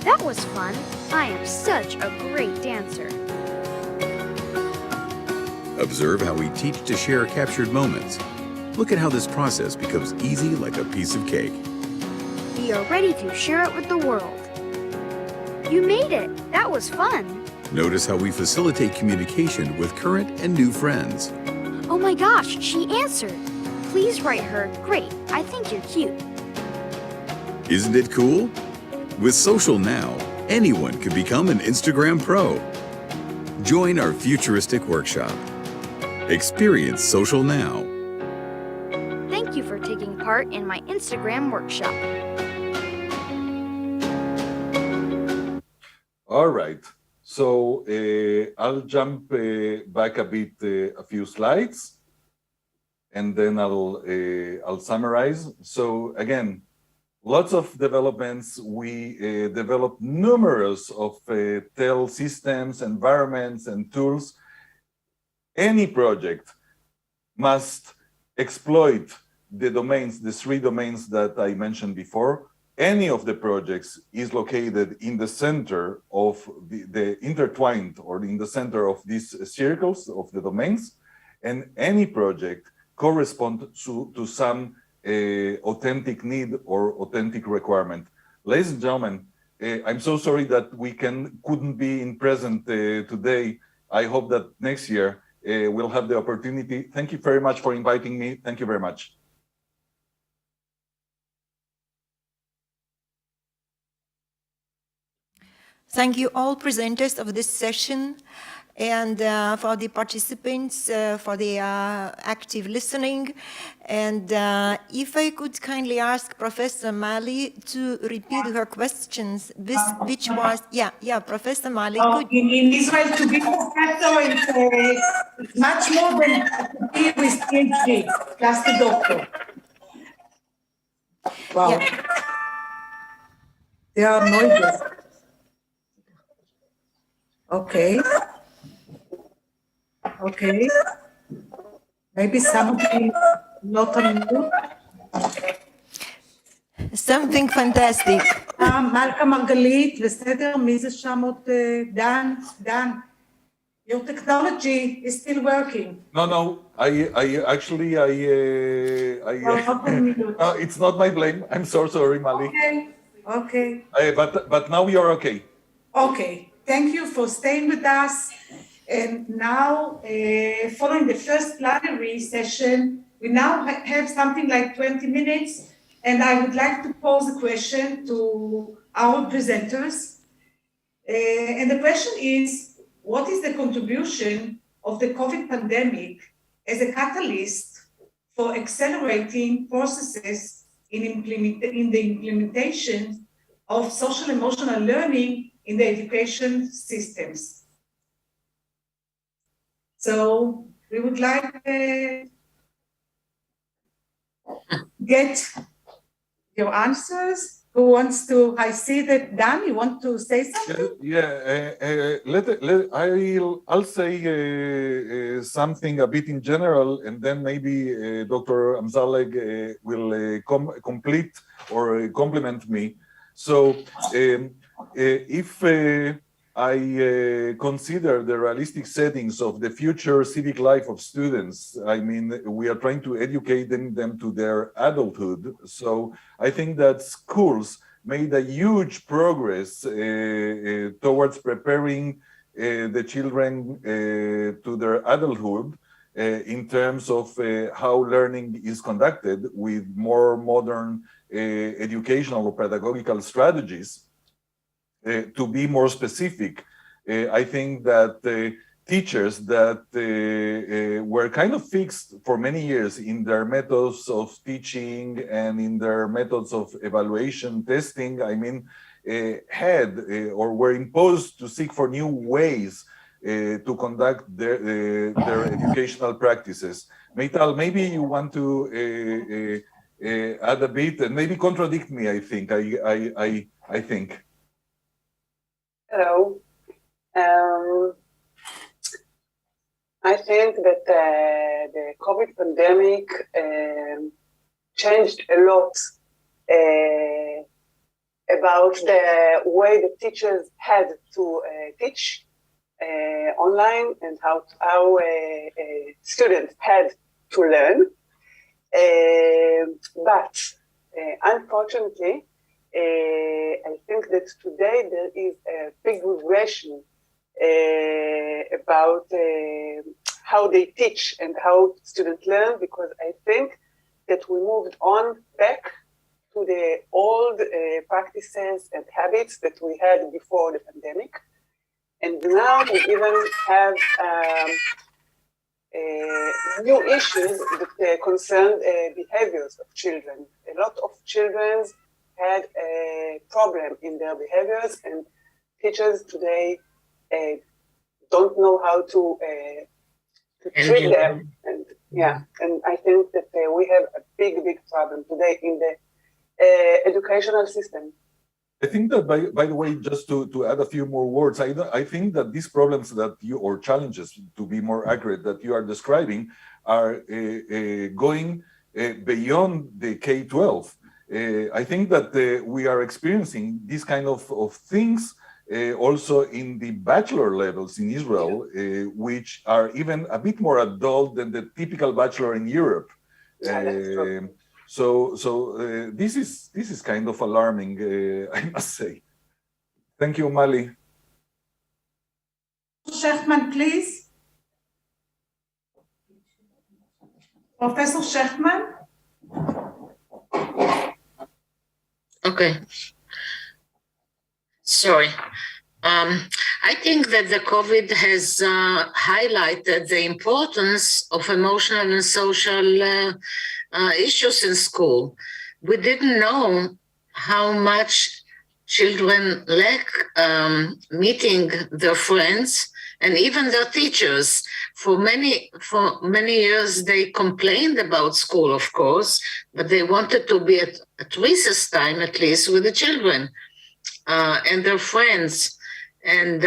That was fun. I am such a great dancer. Observe how we teach to share captured moments. Look at how this process becomes easy like a piece of cake. We are ready to share it with the world. You made it. That was fun. Notice how we facilitate communication with current and new friends. Oh my gosh, she answered. Please write her, great, I think you're cute. Isn't it cool? With Social Now, anyone can become an Instagram pro. Join our futuristic workshop. Experience Social Now. Thank you for taking part in my Instagram workshop. All right. So I'll jump back a bit, a few slides, and then I'll summarize. So again, lots of developments. We developed numerous of TEL systems, environments, and tools. Any project must exploit the domains, the 3 domains that I mentioned before. Any of the projects is located in the center of the intertwined or in the center of these circles of the domains, and any project corresponds to some authentic need or authentic requirement. Ladies and gentlemen, I'm so sorry that we couldn't be in present today. I hope that next year we'll have the opportunity. Thank you very much for inviting me. Thank you very much. Thank you all presenters of this session and for the participants for the active listening. And if I could kindly ask Professor Mali to repeat her questions, which was, Professor Mali. In Israel, to be professor is much more than to be with PhD, just a doctor. Wow. Yeah. They are noises. Okay. Maybe something not on you. Something fantastic. מלכה מרגלית, בסדר? מי זה שם עוד? דן? Your technology is still working. No, it's not my blame. I'm so sorry, Mali. Okay. But now you're okay. Okay, thank you for staying with us. And now, following the first plenary session, we now have something like 20 minutes, and I would like to pose a question to our presenters. And the question is, what is the contribution of the COVID pandemic as a catalyst for accelerating processes in the implementation of social emotional learning in the education systems? So we would like to get your answers. Who wants to? I see that Dan, you want to say something? I'll say something a bit in general, and then maybe Dr. Amzaleg will complete or complement me. So if I consider the realistic settings of the future civic life of students, I mean, we are trying to educate them to their adulthood. So I think that schools made a huge progress towards preparing the children to their adulthood in terms of how learning is conducted with more modern educational or pedagogical strategies. To be more specific, I think that teachers that were kind of fixed for many years in their methods of teaching and in their methods of evaluation, testing, I mean, had or were imposed to seek for new ways to conduct their educational practices. Meital, maybe you want to add a bit and maybe contradict me, I think. I think. Hello. I think that the COVID pandemic changed a lot about the way the teachers had to teach online and how students had to learn. But unfortunately, I think that today there is a big regression about how they teach and how students learn, because I think that we moved on back to the old practices and habits that we had before the pandemic. And now we even have new issues that concern behaviors of children. A lot of children had a problem in their behaviors, and teachers today don't know how to treat them. And and I think that we have a big problem today in the educational system. I think that, by the way, just to add a few more words, I think that these problems that or challenges, to be more accurate, that you are describing are going beyond the K-12. I think that we are experiencing these kind of things also in the bachelor levels in Israel, which are even a bit more adult than the typical bachelor in Europe. So this is kind of alarming, I must say. Thank you, Mali. Shechtman, please. Professor Shechtman. Okay. Sorry. I think that the COVID has highlighted the importance of emotional and social issues in school. We didn't know how much children lack meeting their friends and even their teachers. For many years, they complained about school, of course, but they wanted to be at recess time, at least, with the children and their friends. And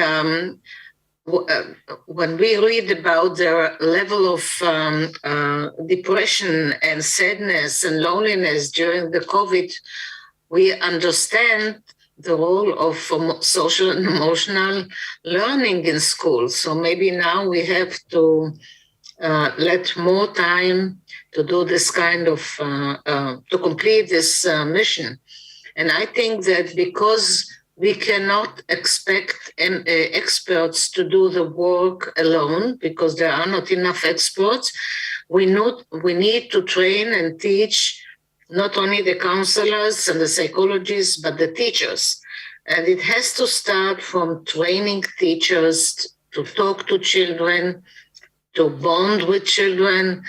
when we read about their level of depression and sadness and loneliness during the COVID, we understand the role of social and emotional learning in school. So maybe now we have to let more time to do this kind of, to complete this mission. And I think that because we cannot expect experts to do the work alone, because there are not enough experts, we need to train and teach not only the counselors and the psychologists, but the teachers. And it has to start from training teachers to talk to children, to bond with children,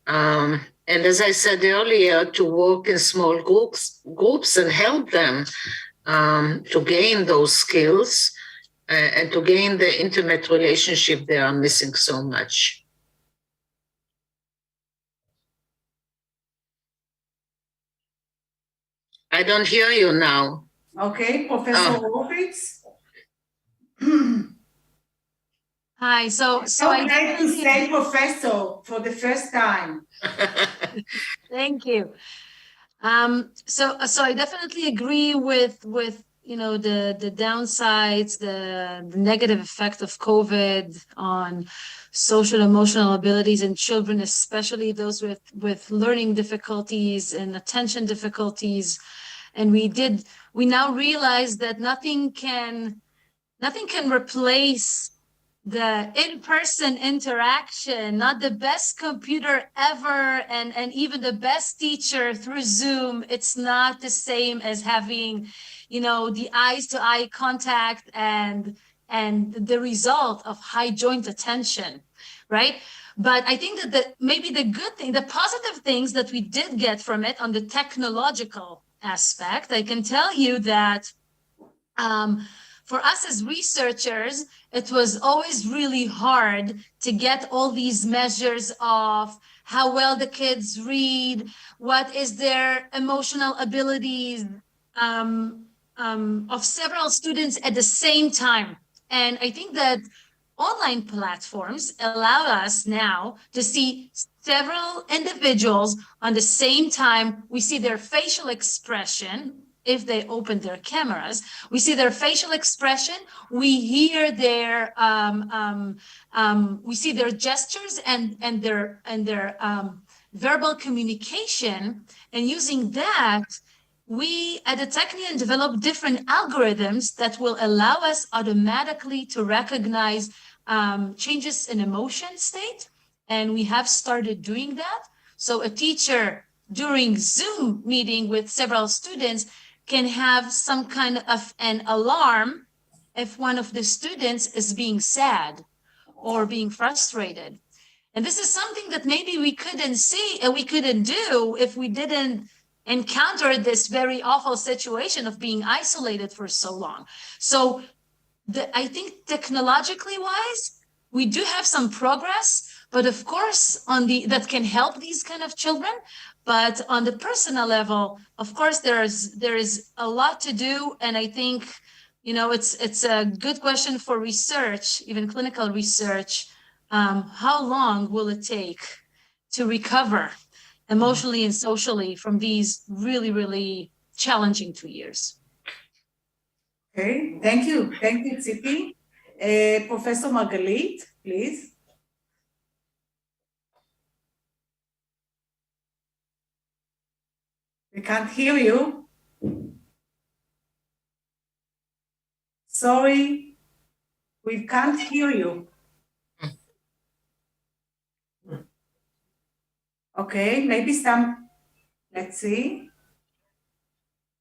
and as I said earlier, to work in small groups and help them to gain those skills and to gain the intimate relationship they are missing so much. I don't hear you now. Okay, Professor Horowitz. Hi, so I glad to say professor for the first time. Thank you. So I definitely agree with you know the downsides, the negative effect of COVID on social emotional abilities in children, especially those with learning difficulties and attention difficulties. And we now realize that nothing can replace the in-person interaction, not the best computer ever, and even the best teacher through Zoom. It's not the same as having, you know, the eyes-to-eye contact and the result of high joint attention, right? But I think that maybe the good thing, the positive things that we did get from it on the technological aspect, I can tell you that for us as researchers, it was always really hard to get all these measures of how well the kids read, what is their emotional abilities of several students at the same time. And I think that online platforms allow us now to see several individuals on the same time. We see their facial expression. If they open their cameras, we see their facial expression, we hear their, we see their gestures and their verbal communication. And using that, we at the Technion develop different algorithms that will allow us automatically to recognize changes in emotion state. And we have started doing that. So a teacher during Zoom meeting with several students can have some kind of an alarm if one of the students is being sad or being frustrated. And this is something that maybe we couldn't see and we couldn't do if we didn't encounter this very awful situation of being isolated for so long. So I think technologically wise, we do have some progress, but of course that can help these kind of children. But on the personal level, of course, there is a lot to do. And I think, you know, it's a good question for research, even clinical research. How long will it take to recover emotionally and socially from these really, really challenging 2 years? Okay, thank you. Thank you, Tzipi. Professor Margalit, please. We can't hear you. Sorry, we can't hear you. Okay, maybe let's see.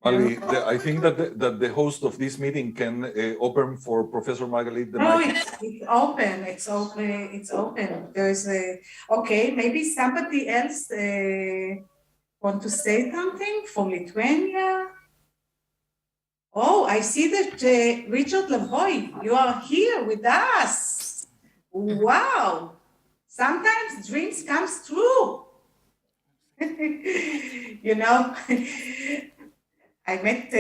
Ali, I think that the host of this meeting can open for Professor Margalit the No, mic. it's open. It's open. There's okay, maybe somebody else want to say something from Lithuania? Oh, I see that Richard Lavoy, you are here with us. Wow. Sometimes dreams come true. You know, I met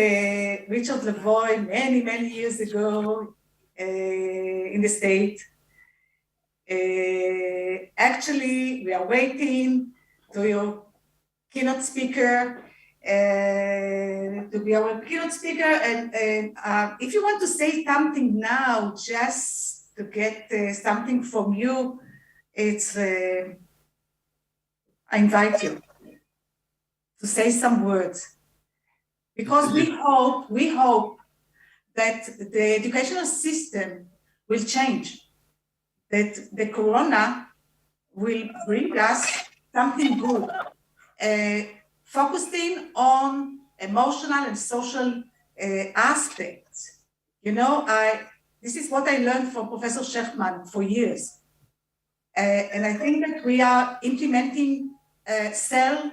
Richard Lavoy many years ago in the States. Actually, we are waiting to your keynote speaker, to be our keynote speaker. And if you want to say something now, just to get something from you, it's I invite you to say some words, because we hope that the educational system will change, that the corona will bring us something good, focusing on emotional and social aspects. You know, this is what I learned from Professor Shechtman for years. And I think that we are implementing CEL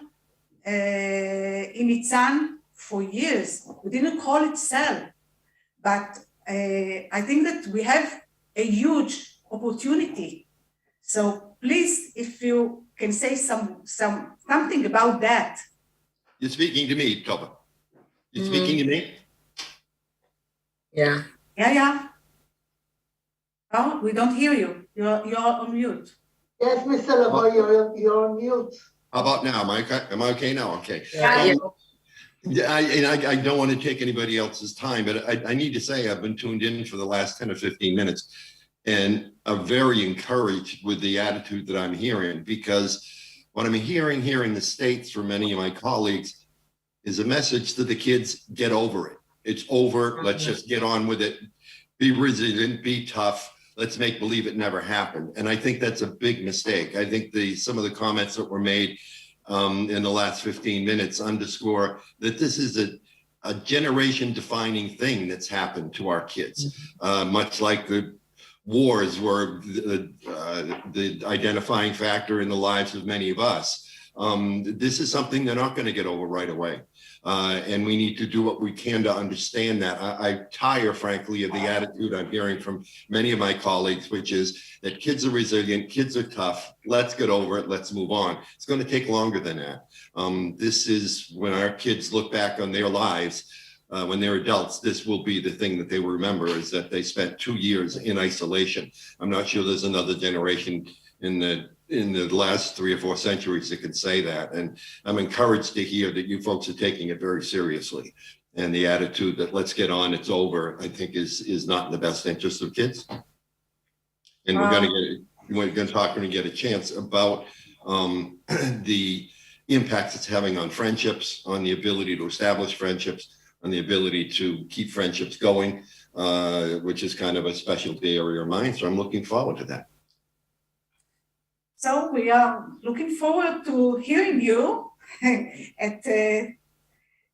in Nitzan for years. We didn't call it CEL, but I think that we have a huge opportunity. So please, if you can say something about that. You're speaking to me, Tova. You're speaking to me? Yeah. Yeah. Oh, we don't hear you. You're on mute. Yes, Mr. Lavo, you're on mute. How about now? Am I okay now? Okay. Yeah. I don't want to take anybody else's time, but I need to say I've been tuned in for the last 10 or 15 minutes, and I'm very encouraged with the attitude that I'm hearing, because what I'm hearing here in the States from many of my colleagues is a message to the kids: get over it. It's over. Let's just get on with it. Be resilient, be tough. Let's make believe it never happened. And I think that's a big mistake. I think some of the comments that were made in the last 15 minutes underscore that this is a generation defining thing that's happened to our kids, much like the wars were the identifying factor in the lives of many of us. This is something they're not going to get over right away. And we need to do what we can to understand that. I tire, frankly, of the attitude I'm hearing from many of my colleagues, which is that kids are resilient, kids are tough, let's get over it, let's move on. It's going to take longer than that. This is when our kids look back on their lives, when they're adults, this will be the thing that they will remember, is that they spent 2 years in isolation. I'm not sure there's another generation in the last 3 or 4 centuries that can say that. And I'm encouraged to hear that you folks are taking it very seriously. And the attitude that let's get on, it's over, I think is not in the best interest of kids. And we're going to talk when we get a chance about the impacts it's having on friendships, on the ability to establish friendships, on the ability to keep friendships going, which is kind of a specialty area of mine. So I'm looking forward to that. So we are looking forward to hearing you at the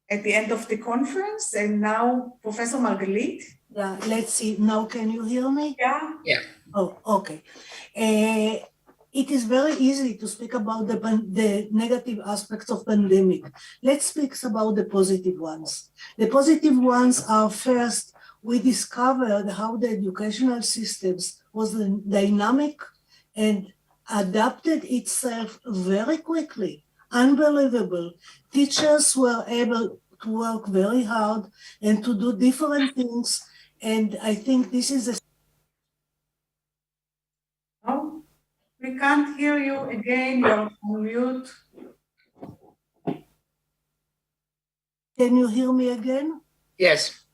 end of the conference. And now, Professor Margalit. Yeah, let's see. Now, can you hear me? Yeah. Yeah. Oh, okay. It is very easy to speak about the negative aspects of pandemic. Let's speak about the positive ones. The positive ones are, first, we discovered how the educational systems was dynamic and adapted itself very quickly. Unbelievable. Teachers were able to work very hard and to do different things. And I think this is a... Oh, we can't hear you again. You're on mute. Can you hear me again? Yes.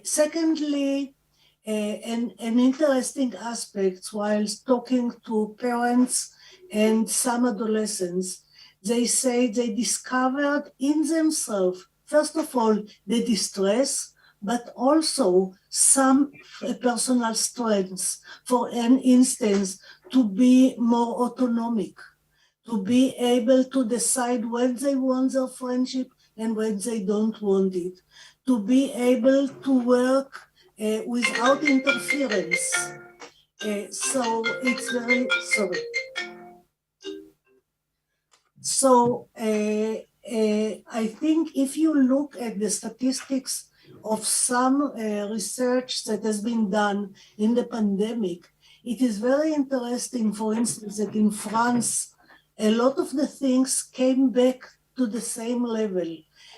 Secondly, an interesting aspect while talking to parents and some adolescents, they say they discovered in themselves, first of all, the distress, but also some personal strengths. For an instance, to be more autonomic, to be able to decide when they want their friendship and when they don't want it, to be able to work without interference. So it's very, sorry. So I think if you look at the statistics of some research that has been done in the pandemic, it is very interesting, for instance, that in France, a lot of the things came back to the same level.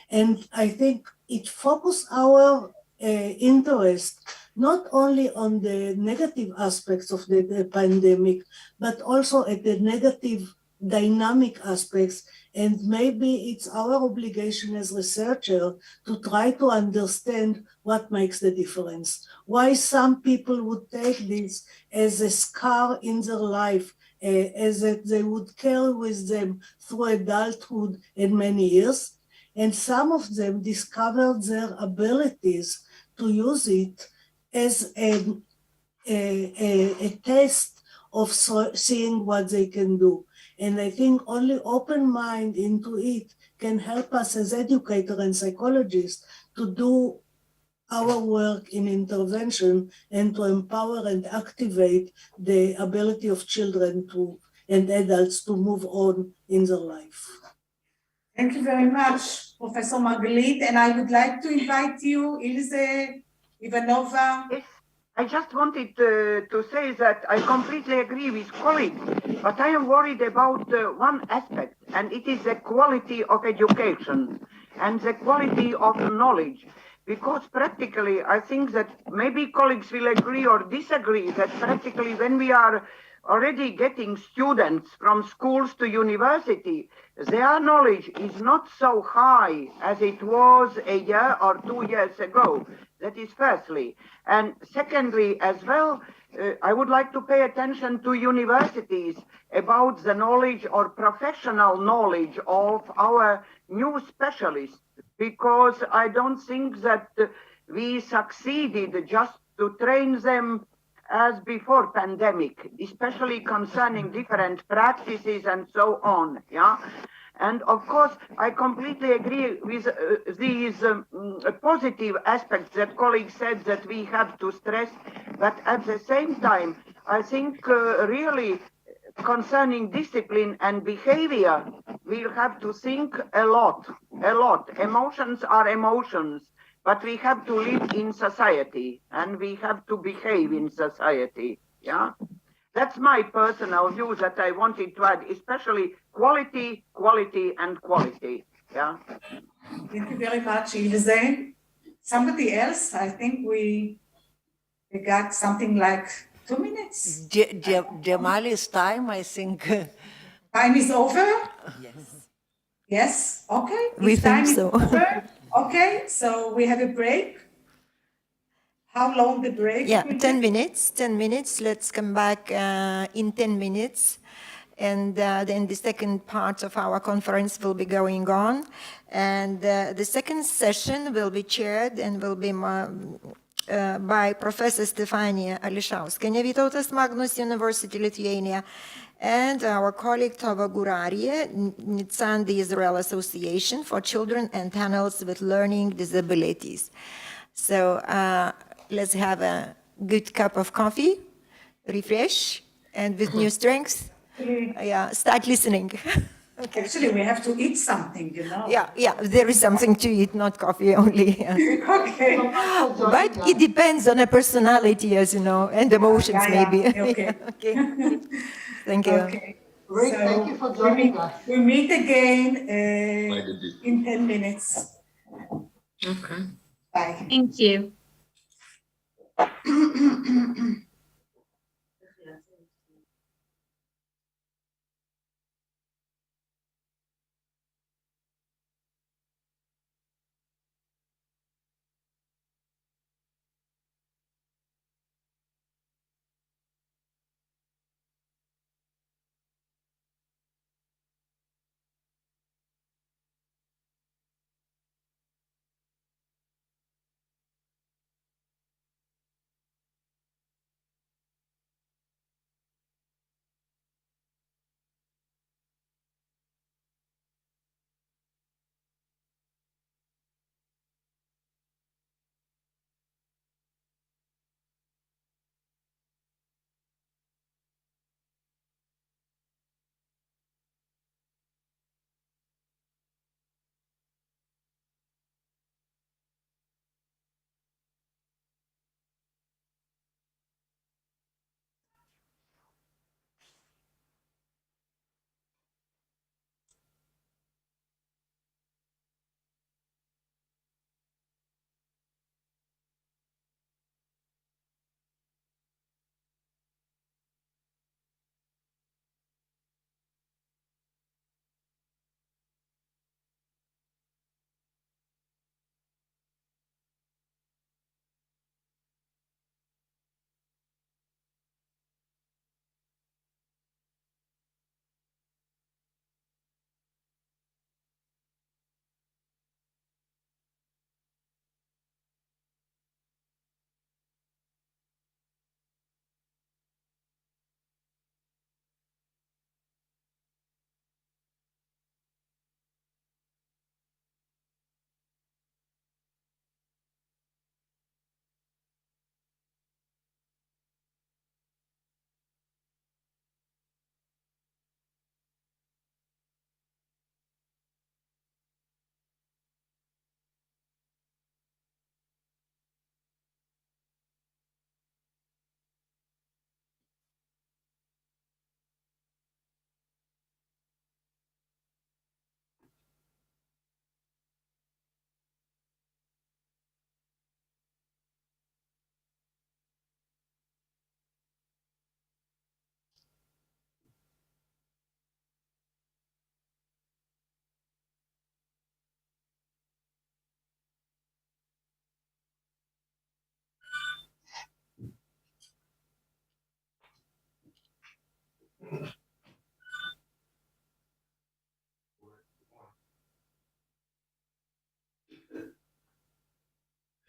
And I think it focused our interest not only on the negative aspects of the pandemic, but also at the negative dynamic aspects, and maybe it's our obligation as researchers to try to understand what makes the difference. Why some people would take this as a scar in their life, as that they would carry with them through adulthood and many years, and some of them discovered their abilities to use it as a test of seeing what they can do. And I think only open mind into it can help us as educators and psychologists to do our work in intervention and to empower and activate the ability of children and adults to move on in their life. Thank you very much, Professor Margalit, and I would like to invite you, Ilse Ivanova. Yes, I just wanted to say that I completely agree with colleagues, but I am worried about one aspect, and it is the quality of education and the quality of knowledge. Because practically, I think that maybe colleagues will agree or disagree that practically when we are already getting students from schools to university, their knowledge is not so high as it was a year or 2 years ago. That is firstly. And secondly, as well, I would like to pay attention to universities about the knowledge or professional knowledge of our new specialists, because I don't think that we succeeded just to train them as before pandemic, especially concerning different practices and so on. Yeah. And of course, I completely agree with these positive aspects that colleagues said that we have to stress, but at the same time, I think really concerning discipline and behavior, we'll have to think a lot. Emotions are emotions, but we have to live in society and we have to behave in society. Yeah. That's my personal view that I wanted to add, especially quality, quality, and quality. Yeah. Thank you very much, Ilse. Somebody else? I think we got something like 2 minutes. Jamali's time, I think. Time is over? Yes. Yes, okay. We think so. Over. Okay, so we have a break. How long the break? Yeah, 10 minutes, 10 minutes. Let's come back in 10 minutes. And then the second part of our conference will be going on. And the second session will be chaired and will be by Professor Stefania Ališauskienė, Vytautas Magnus University, Lithuania, and our colleague Tova Gurarie, Nitzan, the Israel Association for Children and Adults with Learning Disabilities. So let's have a good cup of coffee, refresh, and with new strength, start listening. Okay. Actually, we have to eat something, you know. Yeah, there is something to eat, not coffee only. Okay. But it depends on a personality, as you know, and emotions maybe. Okay. Okay. Thank you. Okay. Great, thank you for joining us. We meet again in 10 minutes. Okay. Bye. Thank you.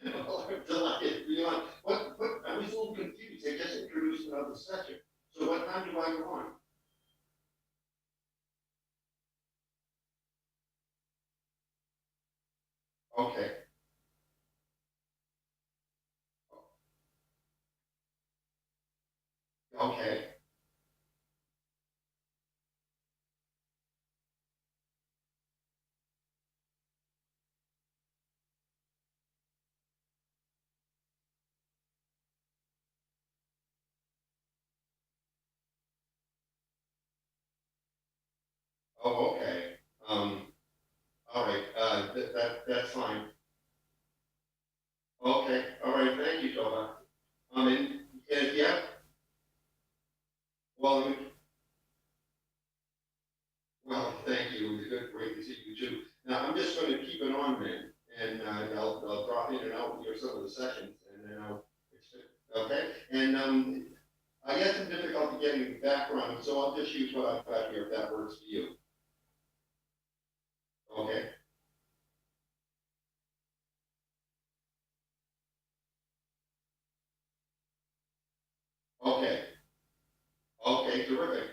Well, I'm delighted. You know, I was a little confused. They just introduced another section. So what time do I go on? Okay. Okay. Oh, okay. All right. That's fine. Okay. All right. Thank you, Tova. And yeah. Well, thank you. It was great to see you too. Now I'm just going to keep it on then, and I'll drop in and out here some of the sessions, and then I'll. Okay. And I had some difficulty getting background, so I'll just use what I've got here if that works for you. Okay. Okay. Okay, terrific.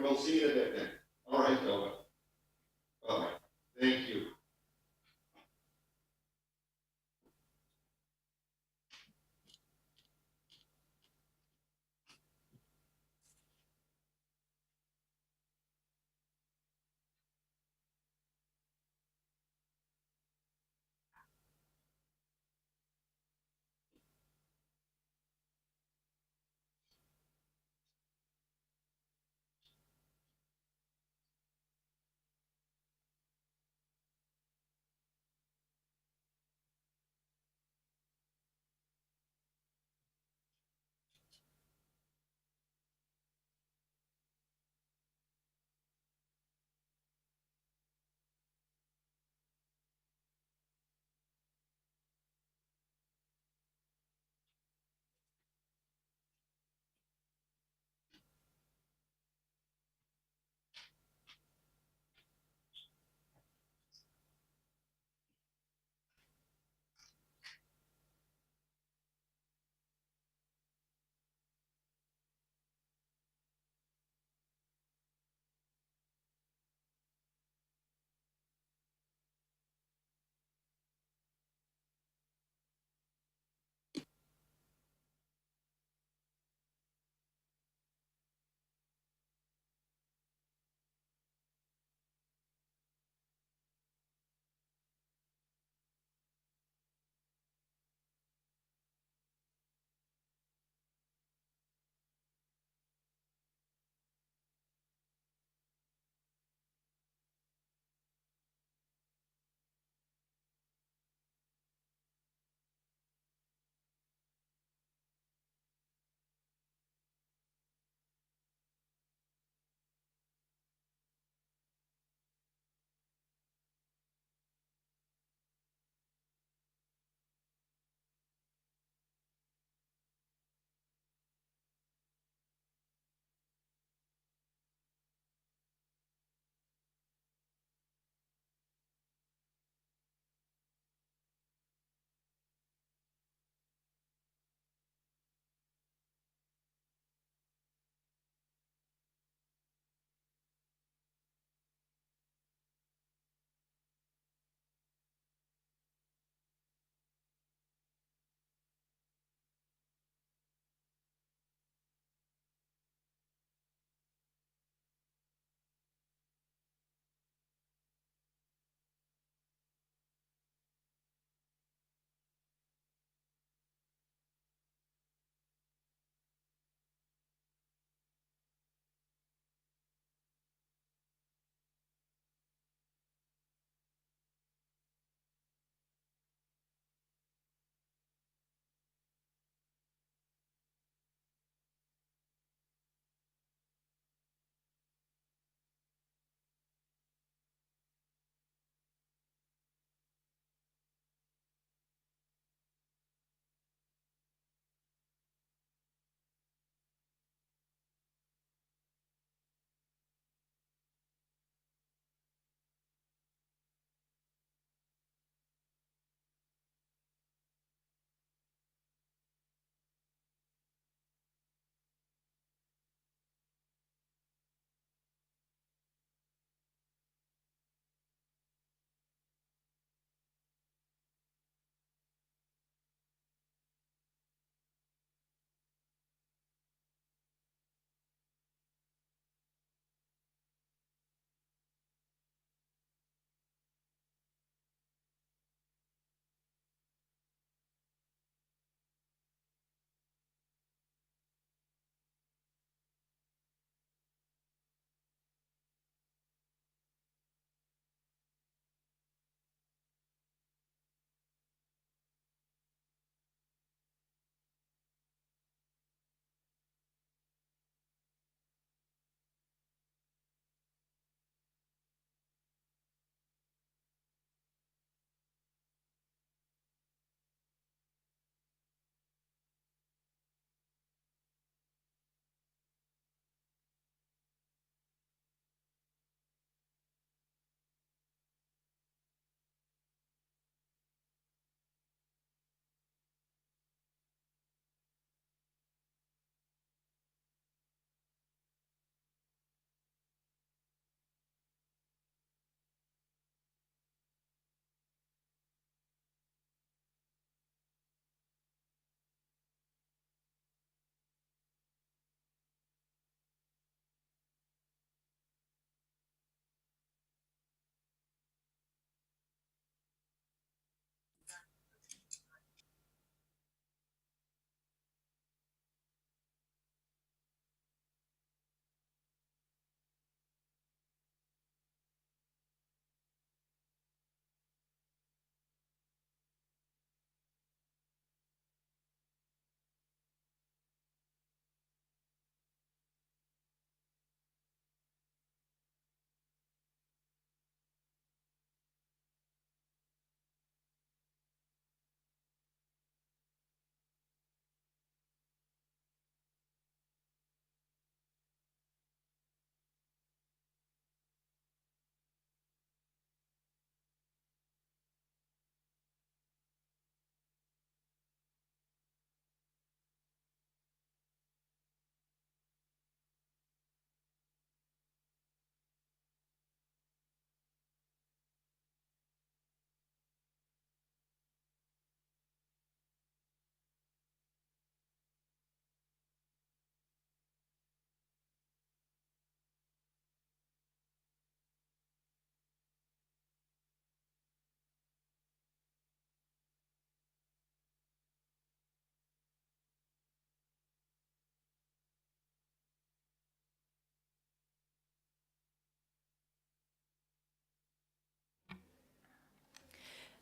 We'll see you in a bit then. All right, Tova. Bye-bye. Thank you.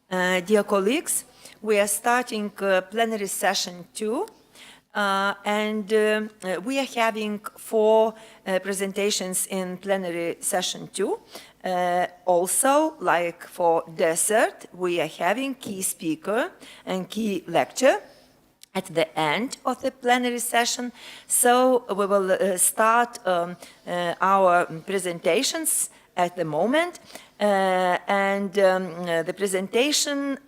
Dear colleagues, we are starting plenary session 2, and we are having 4 presentations in plenary session 2. Also, like for dessert, we are having key speaker and key lecture at the end of the plenary session. So we will start our presentations at the moment. The presentation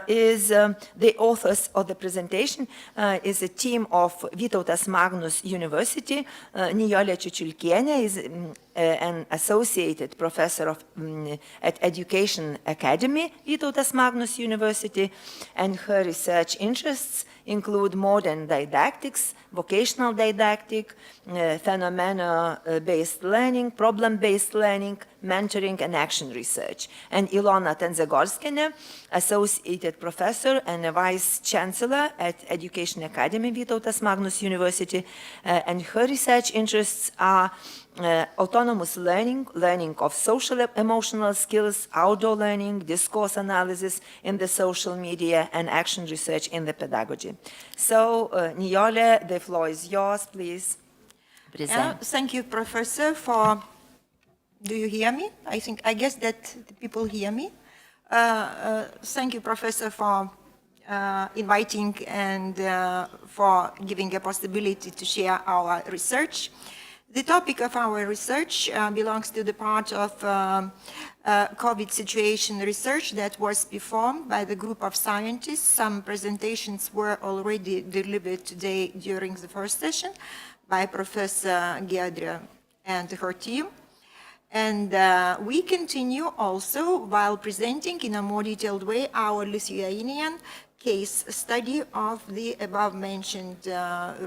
is, the authors of the presentation is a team of Vytautas Magnus University. Nijolė Čičiulkienė is an associated professor of, at Education Academy, Vytautas Magnus University, and her research interests include modern didactics, vocational didactic, phenomena-based learning, problem-based learning, mentoring, and action research. And Ilona Tenzegorskienė, associated professor and a vice chancellor at Education Academy, Vytautas Magnus University, and her research interests are autonomous learning, learning of social emotional skills, outdoor learning, discourse analysis in the social media, and action research in the pedagogy. So, Nijolė, the floor is yours, please. Present. Thank you, Professor, for... Do you hear me? I guess that the people hear me. Thank you, Professor, for inviting and for giving a possibility to share our research. The topic of our research belongs to the part of COVID situation research that was performed by the group of scientists. Some presentations were already delivered today during the first session by Professor Giedrė and her team. And we continue also while presenting in a more detailed way our Lithuanian case study of the above-mentioned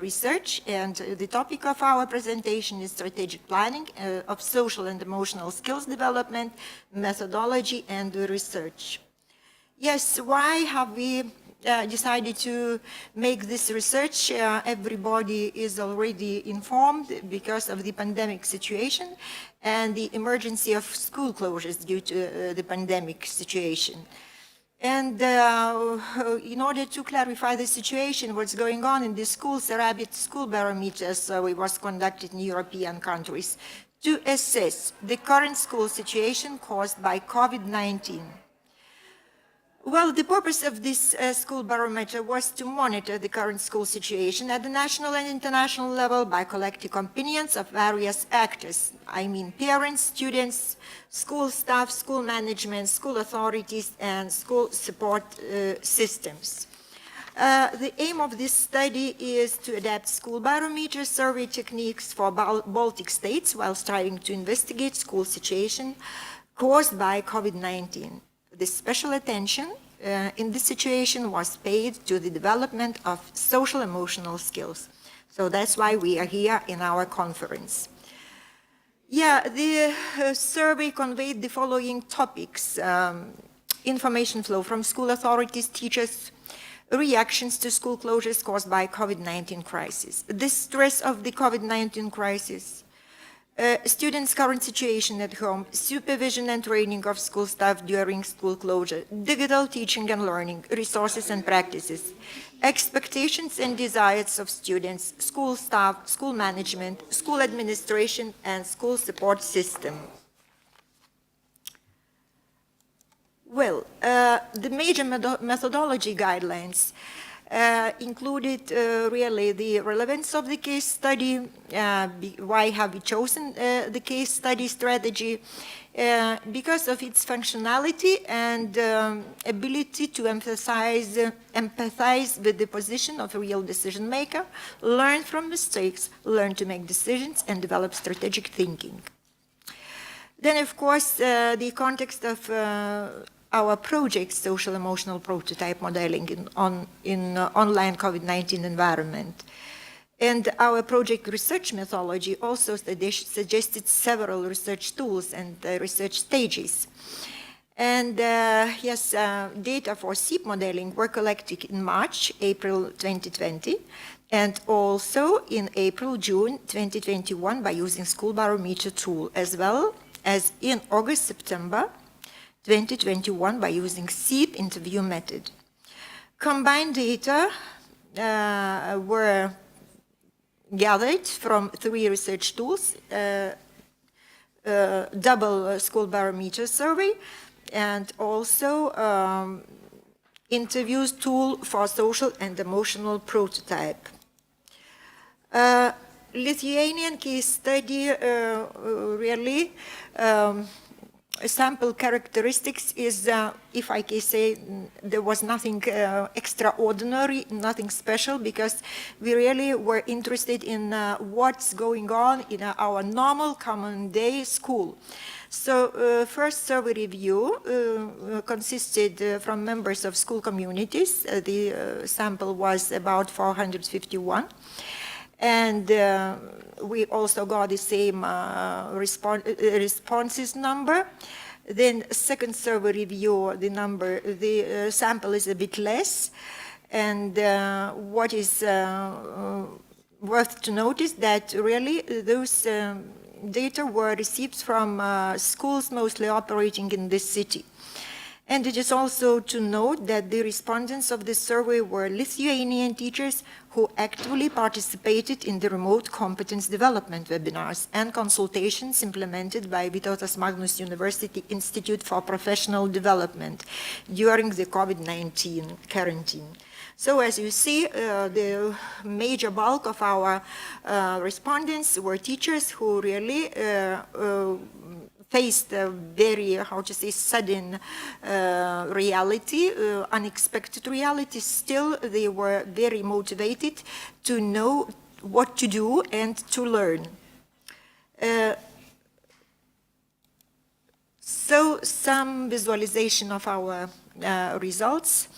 research, and the topic of our presentation is strategic planning of social and emotional skills development, methodology, and research. Yes, why have we decided to make this research? Everybody is already informed because of the pandemic situation and the emergency of school closures due to the pandemic situation. And in order to clarify the situation, what's going on in the schools, a rapid school barometer survey was conducted in European countries to assess the current school situation caused by COVID-19. Well, the purpose of this school barometer was to monitor the current school situation at the national and international level by collecting opinions of various actors. I mean parents, students, school staff, school management, school authorities, and school support systems. The aim of this study is to adapt school barometer survey techniques for Baltic states while striving to investigate school situation caused by COVID-19. The special attention in this situation was paid to the development of social emotional skills. So that's why we are here in our conference. Yeah, the survey conveyed the following topics: information flow from school authorities, teachers, reactions to school closures caused by COVID-19 crisis, the stress of the COVID-19 crisis, students' current situation at home, supervision and training of school staff during school closure, digital teaching and learning, resources and practices, expectations and desires of students, school staff, school management, school administration, and school support system. Well, the major methodology guidelines included really the relevance of the case study, why have we chosen the case study strategy, because of its functionality and ability to empathize with the position of a real decision maker, learn from mistakes, learn to make decisions, and develop strategic thinking. Then, of course, the context of our project, social emotional prototype modeling in online COVID-19 environment. And our project research methodology also suggested several research tools and research stages. And yes, data for SEEP modeling were collected in March, April 2020, and also in April, June 2021 by using school barometer tool, as well as in August, September 2021 by using SEEP interview method. Combined data were gathered from 3 research tools, double school barometer survey, and also interviews tool for social and emotional prototype. Lithuanian case study really sample characteristics is, if I can say, there was nothing extraordinary, nothing special, because we really were interested in what's going on in our normal common day school. So first survey review consisted from members of school communities. The sample was about 451. And we also got the same responses number. Then second survey review, the sample is a bit less. And what is worth to notice that really those data were received from schools mostly operating in this city. And it is also to note that the respondents of this survey were Lithuanian teachers who actively participated in the remote competence development webinars and consultations implemented by Vytautas Magnus University Institute for Professional Development during the COVID-19 quarantine. So as you see, the major bulk of our respondents were teachers who really faced a very, how to say, sudden reality, unexpected reality. Still, they were very motivated to know what to do and to learn. So some visualization of our results.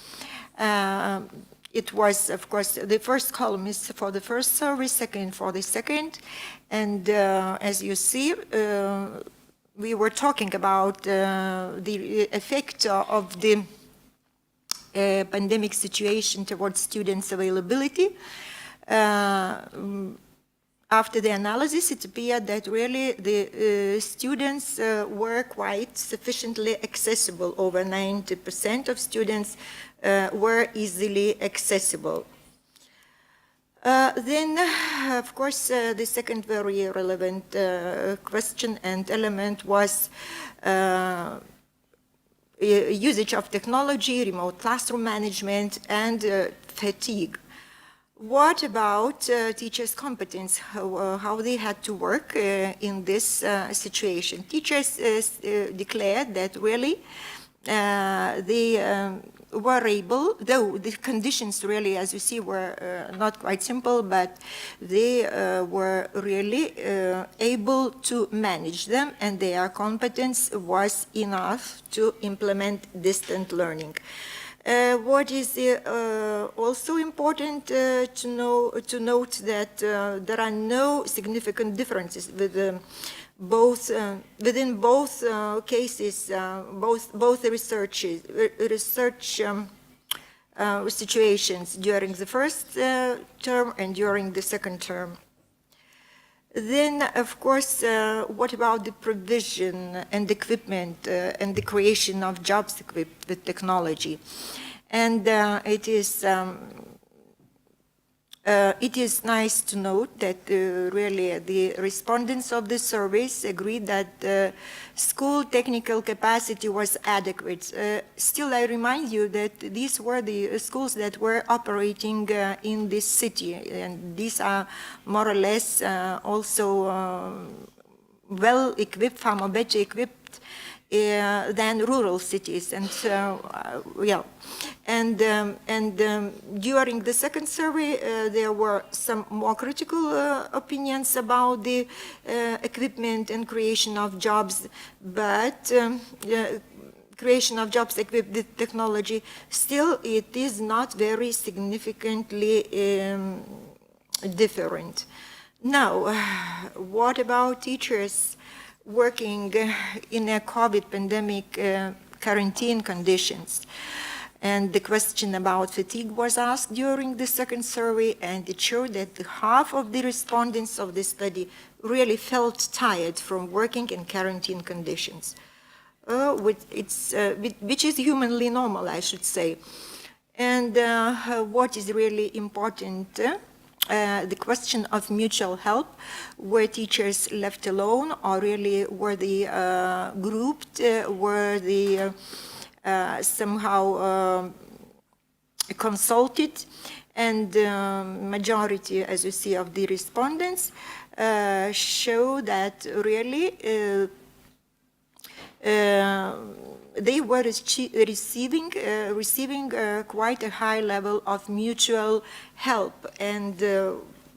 It was, of course, the first column is for the first survey, second for the second. And as you see, we were talking about the effect of the pandemic situation towards students' availability. After the analysis, it appeared that really the students were quite sufficiently accessible. Over 90% of students were easily accessible. Then, of course, the second very relevant question and element was usage of technology, remote classroom management, and fatigue. What about teachers' competence, how they had to work in this situation? Teachers declared that really they were able, though the conditions really, as you see, were not quite simple, but they were really able to manage them, and their competence was enough to implement distant learning. What is also important to note that there are no significant differences with within both cases, both research situations during the first term and during the second term. Then, of course, what about the provision and equipment and the creation of jobs equipped with technology? And it is nice to note that really the respondents of the surveys agreed that school technical capacity was adequate. Still, I remind you that these were the schools that were operating in this city, and these are more or less also well equipped, far more better equipped than rural cities, and yeah. And during the second survey, there were some more critical opinions about the equipment and creation of jobs, but creation of jobs equipped with technology, still it is not very significantly different. Now, what about teachers working in a COVID pandemic quarantine conditions? And the question about fatigue was asked during the second survey, and it showed that half of the respondents of this study really felt tired from working in quarantine conditions. which is humanly normal, I should say. And what is really important, the question of mutual help, were teachers left alone, or really were they grouped, were they somehow consulted? And majority, as you see, of the respondents show that really they were receiving quite a high level of mutual help. And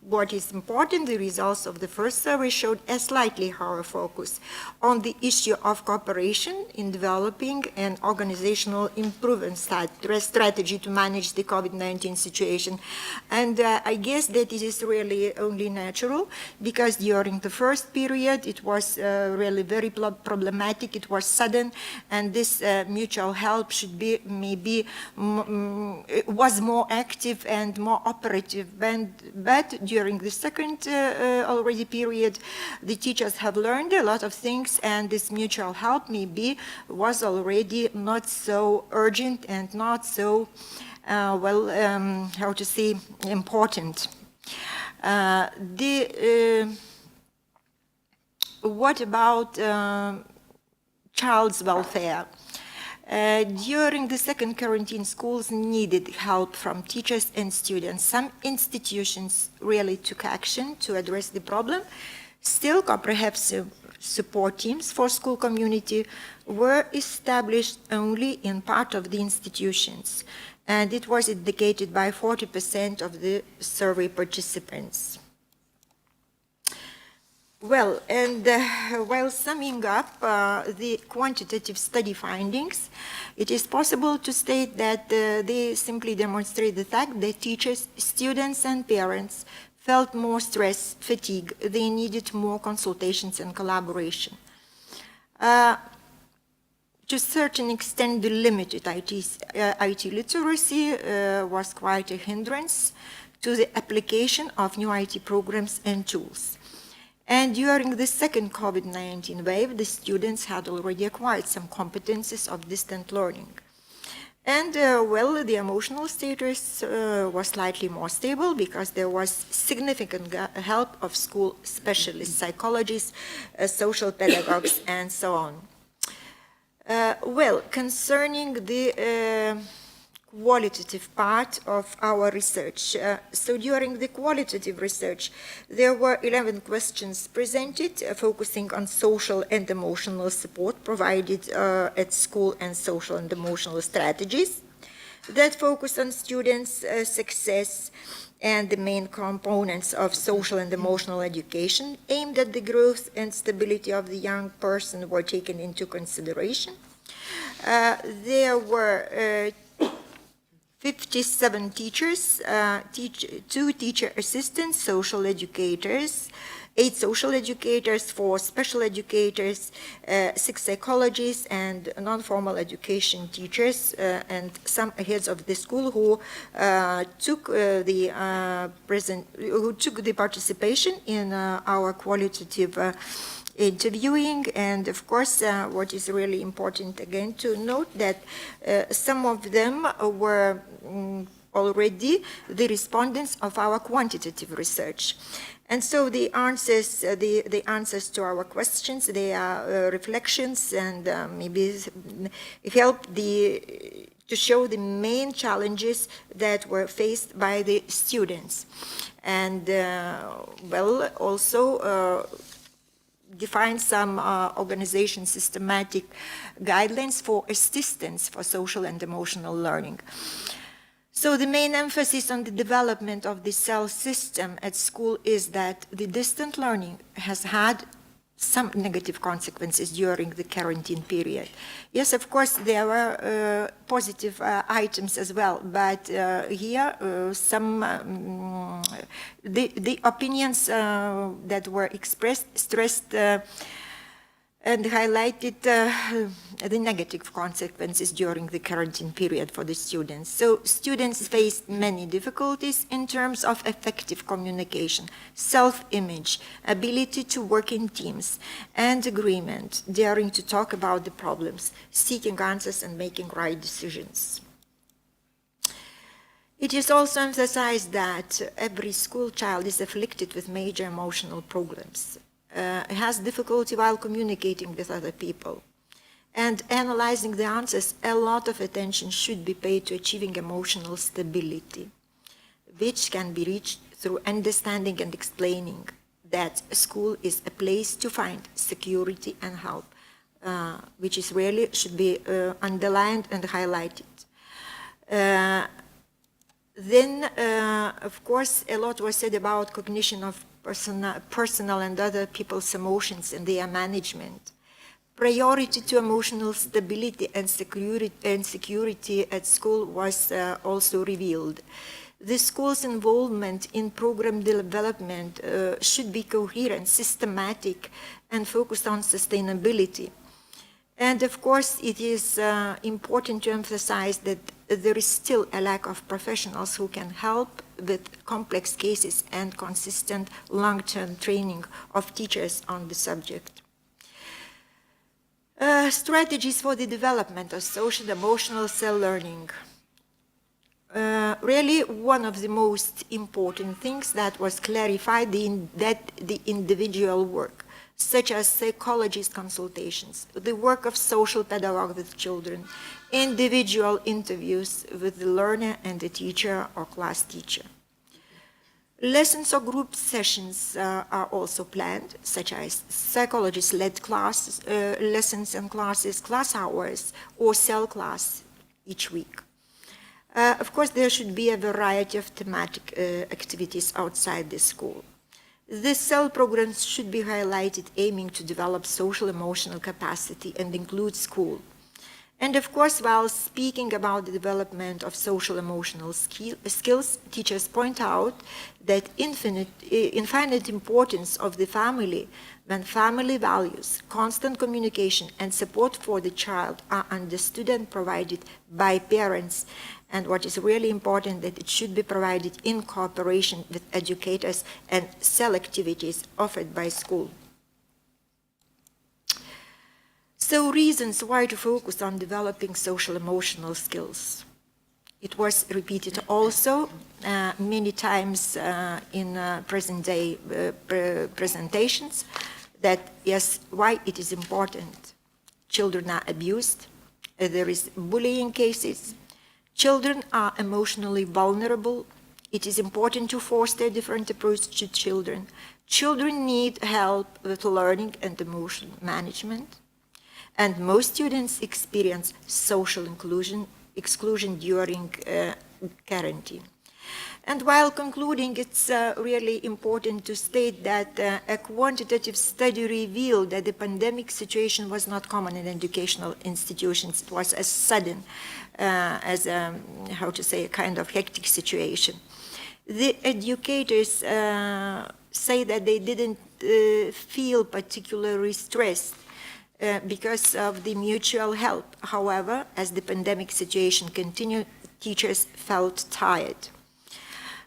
what is important, the results of the first survey showed a slightly higher focus on the issue of cooperation in developing an organizational improvement strategy to manage the COVID-19 situation. And I guess that it is really only natural, because during the first period it was really very problematic, it was sudden, and this mutual help should be maybe was more active and more operative. But during the second already period, the teachers have learned a lot of things, and this mutual help maybe was already not so urgent and not so, how to say, important. What about child's welfare? During the second quarantine, schools needed help from teachers and students. Some institutions really took action to address the problem. Still, comprehensive support teams for school community were established only in part of the institutions, and it was indicated by 40% of the survey participants. Well, and while summing up the quantitative study findings, it is possible to state that they simply demonstrate the fact that teachers, students, and parents felt more stress, fatigue. They needed more consultations and collaboration. To a certain extent, the limited IT literacy was quite a hindrance to the application of new IT programs and tools. And during the second COVID-19 wave, the students had already acquired some competencies of distant learning. And well, the emotional status was slightly more stable, because there was significant help of school specialists, psychologists, social pedagogues, and so on. Well, concerning the qualitative part of our research. So during the qualitative research, there were 11 questions presented, focusing on social and emotional support provided at school and social and emotional strategies that focus on students' success and the main components of social and emotional education aimed at the growth and stability of the young person were taken into consideration. There were 57 teachers, 2 teacher assistants, social educators, 8 social educators, 4 special educators, 6 psychologists, and non-formal education teachers, and some heads of the school who took the participation in our qualitative interviewing. And of course, what is really important again to note that some of them were already the respondents of our quantitative research. And so the answers to our questions, they are reflections, and maybe help to show the main challenges that were faced by the students. And well, also define some organization systematic guidelines for assistance for social and emotional learning. So the main emphasis on the development of the cell system at school is that the distant learning has had some negative consequences during the quarantine period. Yes, of course, there were positive items as well, but here the opinions that were expressed stressed and highlighted the negative consequences during the quarantine period for the students. So students faced many difficulties in terms of effective communication, self-image, ability to work in teams, and agreement, daring to talk about the problems, seeking answers and making right decisions. It is also emphasized that every school child is afflicted with major emotional problems. Has difficulty while communicating with other people. And analyzing the answers, a lot of attention should be paid to achieving emotional stability, which can be reached through understanding and explaining that a school is a place to find security and help, which is really should be underlined and highlighted. Then, of course, a lot was said about cognition of personal and other people's emotions and their management. Priority to emotional stability and security at school was also revealed. The school's involvement in program development should be coherent, systematic, and focused on sustainability. And of course, it is important to emphasize that there is still a lack of professionals who can help with complex cases and consistent long-term training of teachers on the subject. Strategies for the development of social emotional cell learning. Really, one of the most important things that was clarified that the individual work, such as psychologist consultations, the work of social pedagogue with children, individual interviews with the learner and the teacher or class teacher. Lessons or group sessions are also planned, such as psychologist-led classes, lessons and classes, class hours, or cell class each week. Of course, there should be a variety of thematic activities outside the school. The cell programs should be highlighted, aiming to develop social emotional capacity and include school. And of course, while speaking about the development of social emotional skills, teachers point out that infinite importance of the family when family values, constant communication and support for the child are understood and provided by parents. And what is really important, that it should be provided in cooperation with educators and cell activities offered by school. So reasons why to focus on developing social emotional skills. It was repeated also many times in present day presentations that yes, why it is important. Children are abused, there is bullying cases, children are emotionally vulnerable. It is important to foster a different approach to children. Children need help with learning and emotion management. And most students experience social exclusion during quarantine. And while concluding, it's really important to state that a quantitative study revealed that the pandemic situation was not common in educational institutions. It was as sudden as a, how to say, a kind of hectic situation. The educators say that they didn't feel particularly stressed because of the mutual help. However, as the pandemic situation continued, teachers felt tired.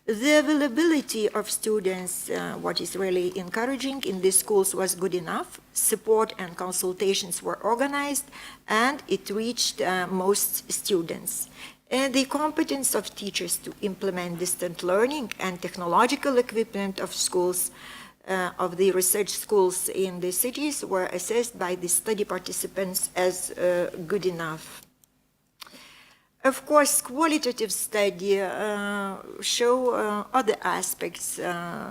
The availability of students, what is really encouraging in these schools, was good enough. Support and consultations were organized, and it reached most students. And the competence of teachers to implement distant learning and technological equipment of schools of the research schools in the cities were assessed by the study participants as good enough. Of course, qualitative study show other aspects,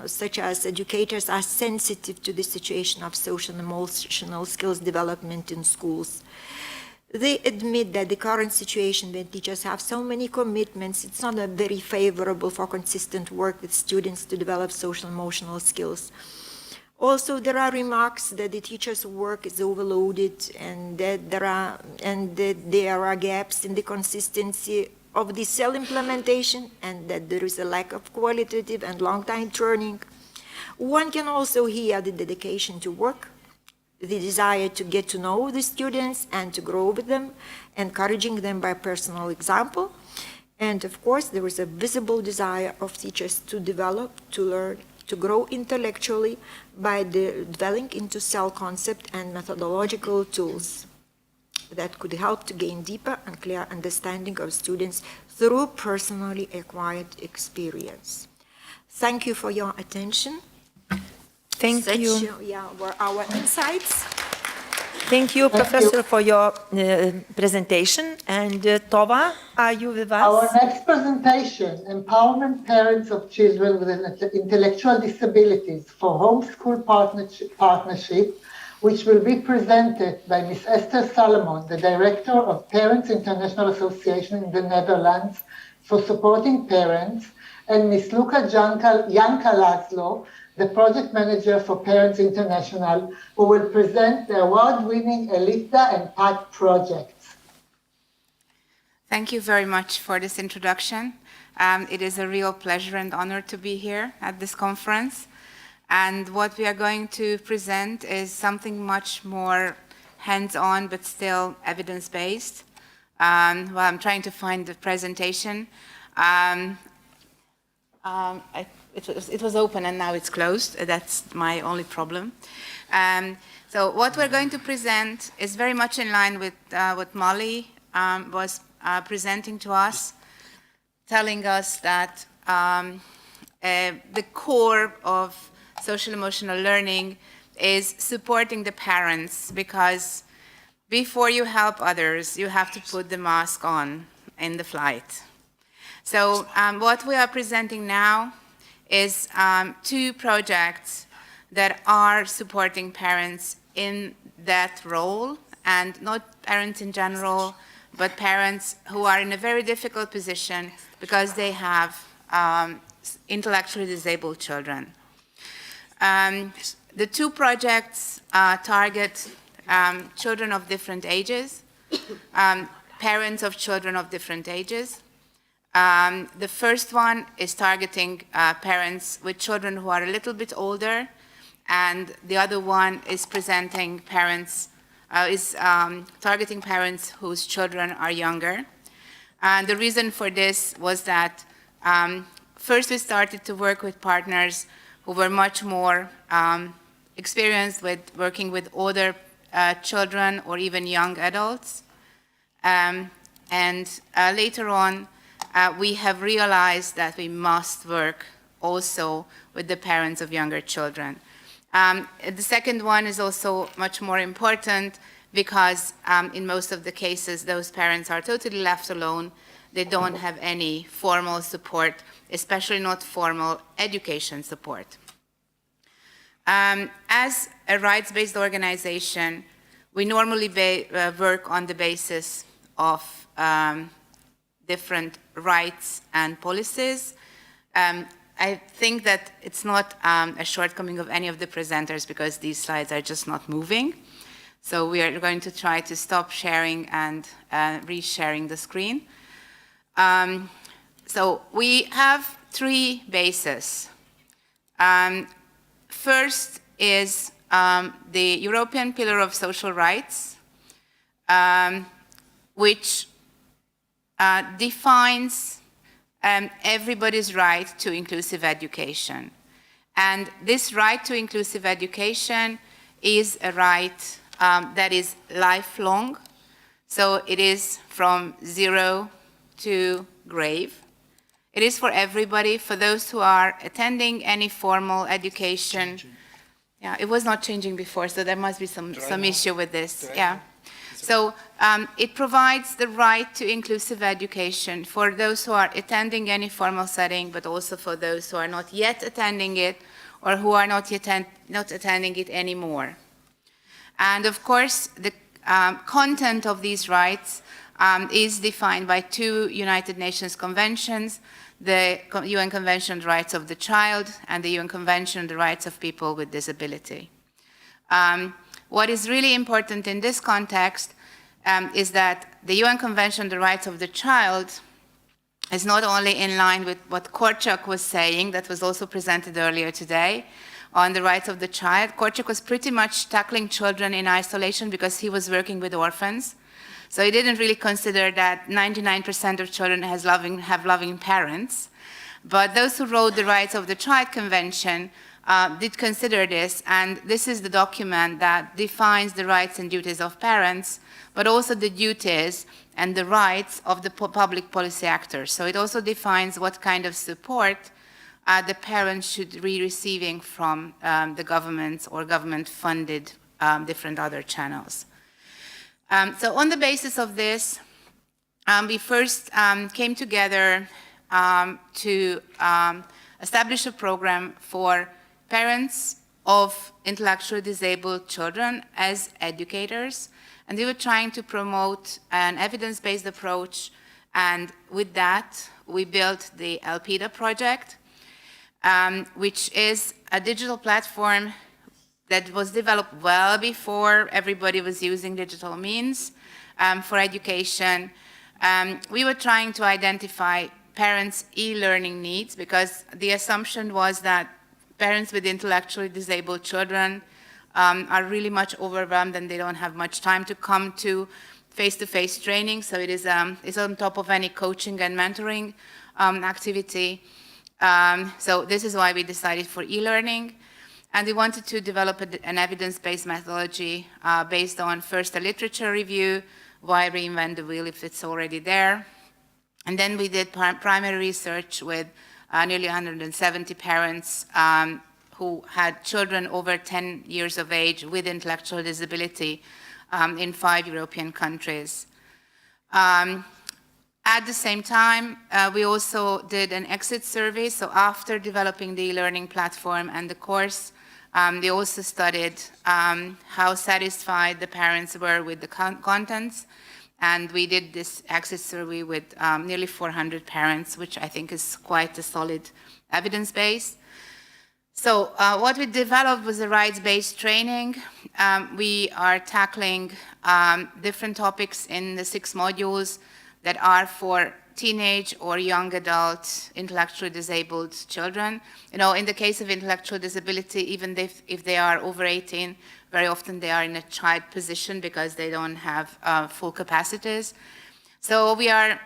such as educators are sensitive to the situation of social and emotional skills development in schools. They admit that the current situation when teachers have so many commitments, it's not very favorable for consistent work with students to develop social and emotional skills. Also, there are remarks that the teachers' work is overloaded and that there are gaps in the consistency of the cell implementation and that there is a lack of qualitative and long-time training. One can also hear the dedication to work, the desire to get to know the students and to grow with them, encouraging them by personal example. And of course, there is a visible desire of teachers to develop, to learn, to grow intellectually by dwelling into self-concept and methodological tools that could help to gain deeper and clear understanding of students through personally acquired experience. Thank you for your attention. Thank you. Were our insights. Thank you, Professor, for your presentation. And Tova, are you with us? Our next presentation, Empowerment Parents of Children with Intellectual Disabilities for Homeschool Partnership, which will be presented by Ms. Esther Salomon, the Director of Parents International Association in the Netherlands for Supporting Parents, and Ms. Luca Janka Laszlo, the Project Manager for Parents International, who will present the award-winning ELIPDA and PAT projects. Thank you very much for this introduction. It is a real pleasure and honor to be here at this conference. And what we are going to present is something much more hands-on, but still evidence-based. Well, I'm trying to find the presentation. It was open and now it's closed. That's my only problem. So what we're going to present is very much in line with what Molly was presenting to us, telling us that the core of social emotional learning is supporting the parents, because before you help others, you have to put the mask on in the flight. So what we are presenting now is 2 projects that are supporting parents in that role, and not parents in general, but parents who are in a very difficult position because they have intellectually disabled children. The 2 projects target children of different ages, parents of children of different ages. The first one is targeting parents with children who are a little bit older, and the other one is targeting parents whose children are younger. And the reason for this was that first we started to work with partners who were much more experienced with working with older children or even young adults. And later on, we have realized that we must work also with the parents of younger children. The second one is also much more important because in most of the cases, those parents are totally left alone. They don't have any formal support, especially not formal education support. As a rights-based organization, we normally work on the basis of different rights and policies. I think that it's not a shortcoming of any of the presenters because these slides are just not moving. So we are going to try to stop sharing and re-sharing the screen. So we have 3 bases. First is the European Pillar of Social Rights, which defines everybody's right to inclusive education. And this right to inclusive education is a right that is lifelong. So it is from 0 to grave. It is for everybody, for those who are attending any formal education. Yeah, it was not changing before, so there must be some issue with this. Yeah. So it provides the right to inclusive education for those who are attending any formal setting, but also for those who are not yet attending it or who are not attending it anymore. And of course, the content of these rights is defined by 2 United Nations conventions, the UN Convention on the Rights of the Child and the UN Convention on the Rights of People with Disability. What is really important in this context is that the UN Convention on the Rights of the Child is not only in line with what Korczak was saying, that was also presented earlier today, on the rights of the child. Korczak was pretty much tackling children in isolation because he was working with orphans. So he didn't really consider that 99% of children have loving parents. But those who wrote the Rights of the Child Convention did consider this, and this is the document that defines the rights and duties of parents, but also the duties and the rights of the public policy actors. So it also defines what kind of support the parents should be receiving from the government or government-funded different other channels. So on the basis of this, we first came together to establish a program for parents of intellectually disabled children as educators. And we were trying to promote an evidence-based approach. And with that, we built the Elpida project, which is a digital platform that was developed well before everybody was using digital means for education. We were trying to identify parents' e-learning needs because the assumption was that parents with intellectually disabled children are really much overwhelmed and they don't have much time to come to face-to-face training. So it is it's on top of any coaching and mentoring activity. So this is why we decided for e-learning. And we wanted to develop an evidence-based methodology based on first a literature review, why reinvent the wheel if it's already there. And then we did primary research with nearly 170 parents who had children over 10 years of age with intellectual disability in 5 European countries. At the same time, we also did an exit survey. So after developing the e-learning platform and the course, they also studied how satisfied the parents were with the contents. And we did this exit survey with nearly 400 parents, which I think is quite a solid evidence base. So what we developed was a rights-based training. We are tackling different topics in the 6 modules that are for teenage or young adult intellectually disabled children. You know, in the case of intellectual disability, even if they are over 18, very often they are in a child position because they don't have full capacities. So we are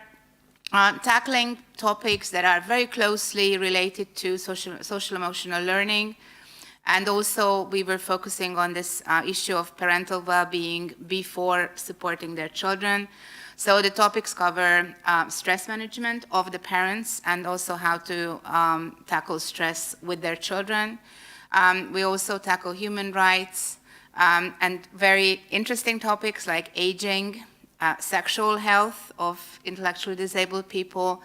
tackling topics that are very closely related to social emotional learning. And also we were focusing on this issue of parental well-being before supporting their children. So the topics cover stress management of the parents and also how to tackle stress with their children. We also tackle human rights and very interesting topics like aging, sexual health of intellectually disabled people,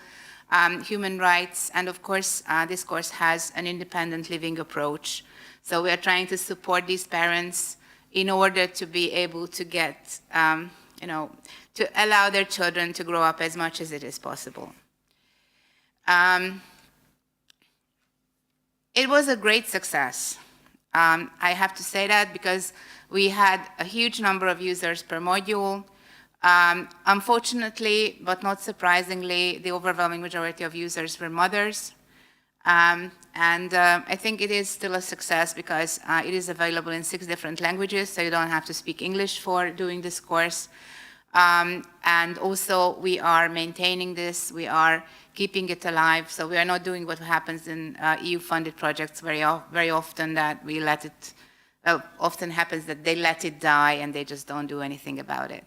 human rights, and of course, this course has an independent living approach. So we are trying to support these parents in order to be able to get, to allow their children to grow up as much as it is possible. It was a great success. I have to say that because we had a huge number of users per module. Unfortunately, but not surprisingly, the overwhelming majority of users were mothers. And I think it is still a success because it is available in 6 different languages, so you don't have to speak English for doing this course. And also we are maintaining this, we are keeping it alive, so we are not doing what happens in EU-funded projects very often, that we let it, often happens that they let it die and they just don't do anything about it.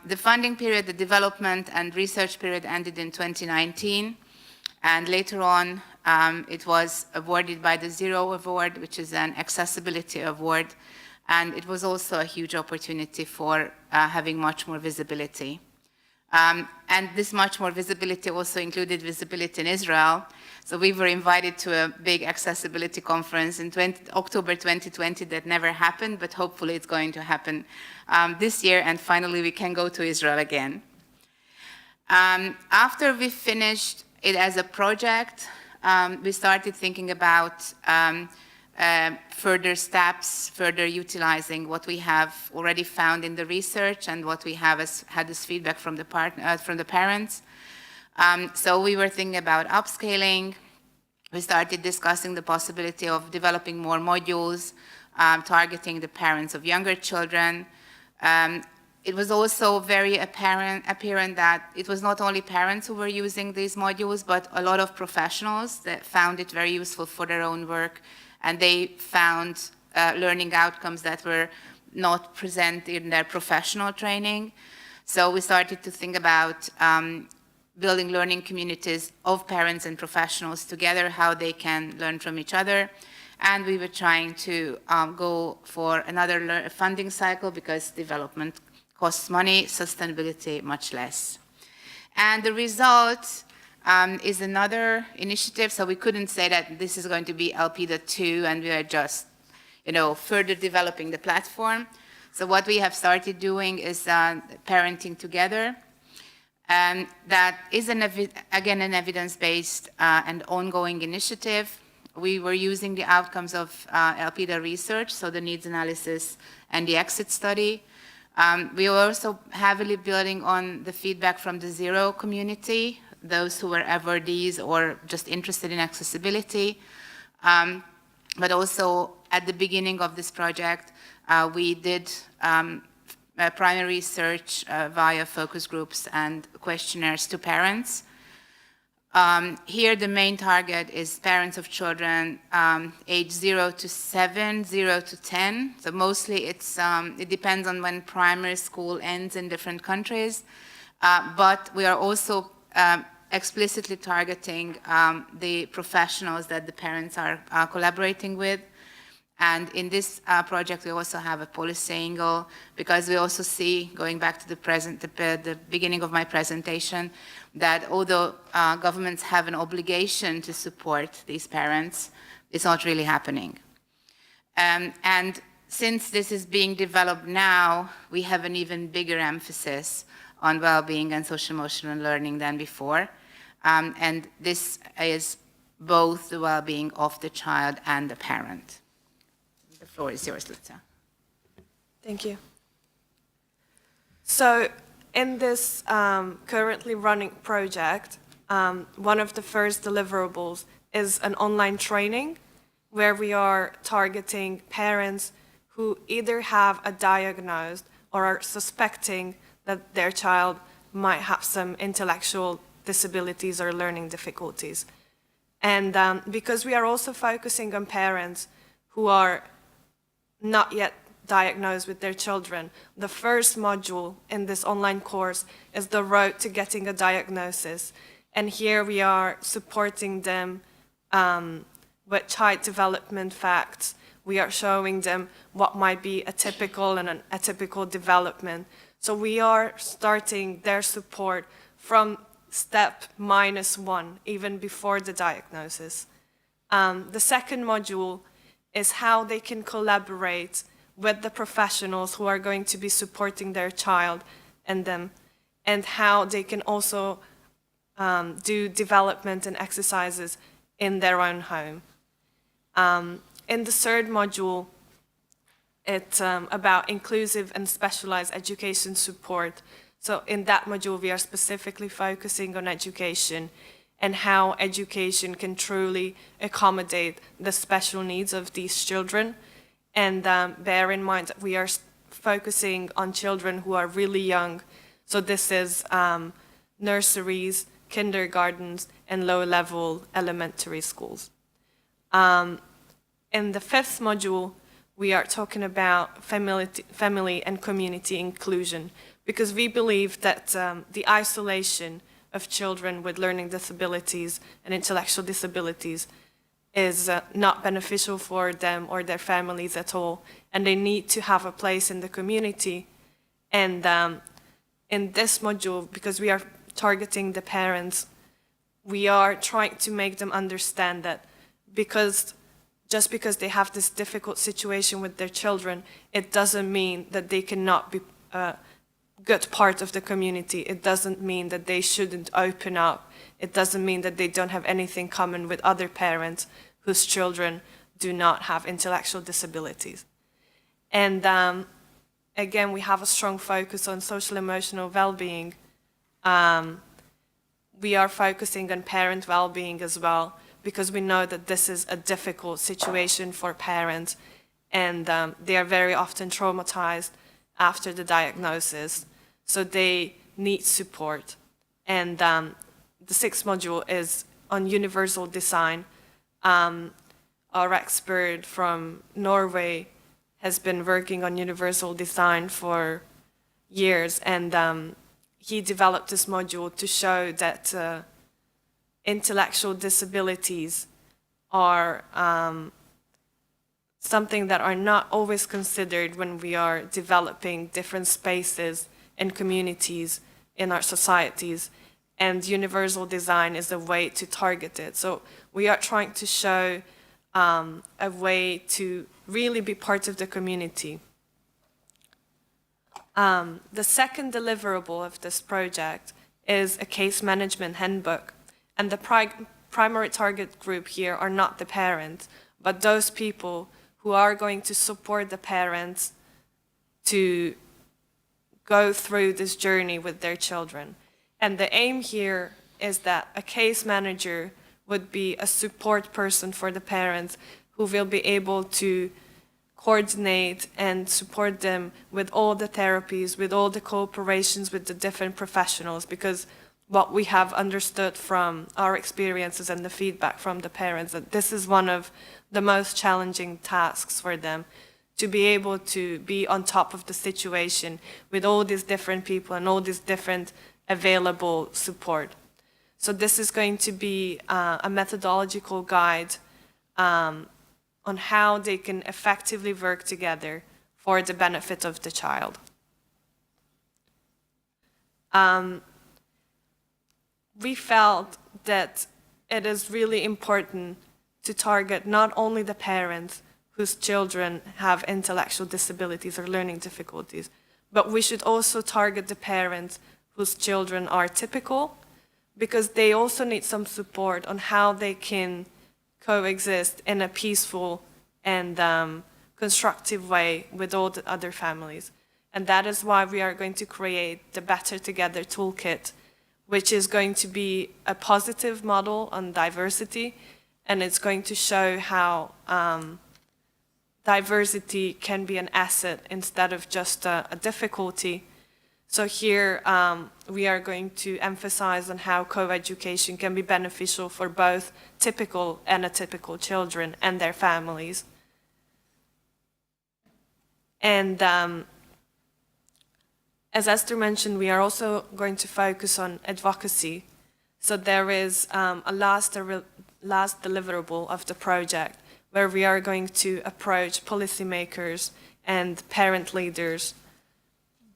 The funding period, the development and research period ended in 2019, and later on it was awarded by the Zero Award, which is an accessibility award. And it was also a huge opportunity for having much more visibility. And this much more visibility also included visibility in Israel. So we were invited to a big accessibility conference in October 2020 that never happened, but hopefully it's going to happen this year, and finally we can go to Israel again. After we finished it as a project, we started thinking about further steps, further utilizing what we have already found in the research and what we have had as feedback from the parents. So we were thinking about upscaling, We started discussing the possibility of developing more modules, targeting the parents of younger children. It was also very apparent that it was not only parents who were using these modules, but a lot of professionals that found it very useful for their own work, and they found learning outcomes that were not present in their professional training. So we started to think about building learning communities of parents and professionals together, how they can learn from each other. And we were trying to go for another funding cycle because development costs money, sustainability much less. And the result is another initiative. So we couldn't say that this is going to be Alpida 2 and we are just, further developing the platform. So what we have started doing is parenting together. And that is, again, an evidence-based and ongoing initiative. We were using the outcomes of Alpida research, so the needs analysis and the exit study. We were also heavily building on the feedback from the Zero community, those who were Adhds or just interested in accessibility. But also at the beginning of this project, we did primary research via focus groups and questionnaires to parents. Here, the main target is parents of children age 0 to 7, 0 to 10. So mostly it depends on when primary school ends in different countries. But we are also explicitly targeting the professionals that the parents are collaborating with. And in this project, we also have a policy angle because we also see, going back to the beginning of my presentation, that although governments have an obligation to support these parents, it's not really happening. And since this is being developed now, we have an even bigger emphasis on well-being and social-emotional learning than before. And this is both the well-being of the child and the parent. The floor is yours, Lutza. Thank you. So in this currently running project, one of the first deliverables is an online training where we are targeting parents who either have a diagnosed or are suspecting that their child might have some intellectual disabilities or learning difficulties. And because we are also focusing on parents who are not yet diagnosed with their children, the first module in this online course is the road to getting a diagnosis. And here we are supporting them with child development facts. We are showing them what might be a typical and an atypical development. So we are starting their support from step -1, even before the diagnosis. The second module is how they can collaborate with the professionals who are going to be supporting their child and them, and how they can also do development and exercises in their own home. In the third module, it's about inclusive and specialized education support. So in that module, we are specifically focusing on education and how education can truly accommodate the special needs of these children. And bear in mind that we are focusing on children who are really young. So this is nurseries, kindergartens, and low-level elementary schools. In the fifth module, we are talking about family and community inclusion, because we believe that the isolation of children with learning disabilities and intellectual disabilities is not beneficial for them or their families at all, and they need to have a place in the community. And in this module, because we are targeting the parents, we are trying to make them understand that just because they have this difficult situation with their children, it doesn't mean that they cannot be a good part of the community. It doesn't mean that they shouldn't open up. It doesn't mean that they don't have anything common with other parents whose children do not have intellectual disabilities. And again, we have a strong focus on social-emotional well-being. We are focusing on parent well-being as well, because we know that this is a difficult situation for parents, and they are very often traumatized after the diagnosis, so they need support. And the sixth module is on universal design. Our expert from Norway has been working on universal design for years, and he developed this module to show that intellectual disabilities are something that are not always considered when we are developing different spaces and communities in our societies, and universal design is a way to target it. So we are trying to show a way to really be part of the community. The second deliverable of this project is a case management handbook, and the primary target group here are not the parents, but those people who are going to support the parents to go through this journey with their children. And the aim here is that a case manager would be a support person for the parents who will be able to coordinate and support them with all the therapies, with all the cooperations with the different professionals, because what we have understood from our experiences and the feedback from the parents, that this is one of the most challenging tasks for them, to be able to be on top of the situation with all these different people and all these different available support. So this is going to be a methodological guide on how they can effectively work together for the benefit of the child. We felt that it is really important to target not only the parents whose children have intellectual disabilities or learning difficulties, but we should also target the parents whose children are typical, because they also need some support on how they can coexist in a peaceful and constructive way with all the other families. And that is why we are going to create the Better Together Toolkit, which is going to be a positive model on diversity, and it's going to show how diversity can be an asset instead of just a difficulty. So here we are going to emphasize on how co-education can be beneficial for both typical and atypical children and their families. And as Esther mentioned, we are also going to focus on advocacy. So there is a last deliverable of the project where we are going to approach policymakers and parent leaders,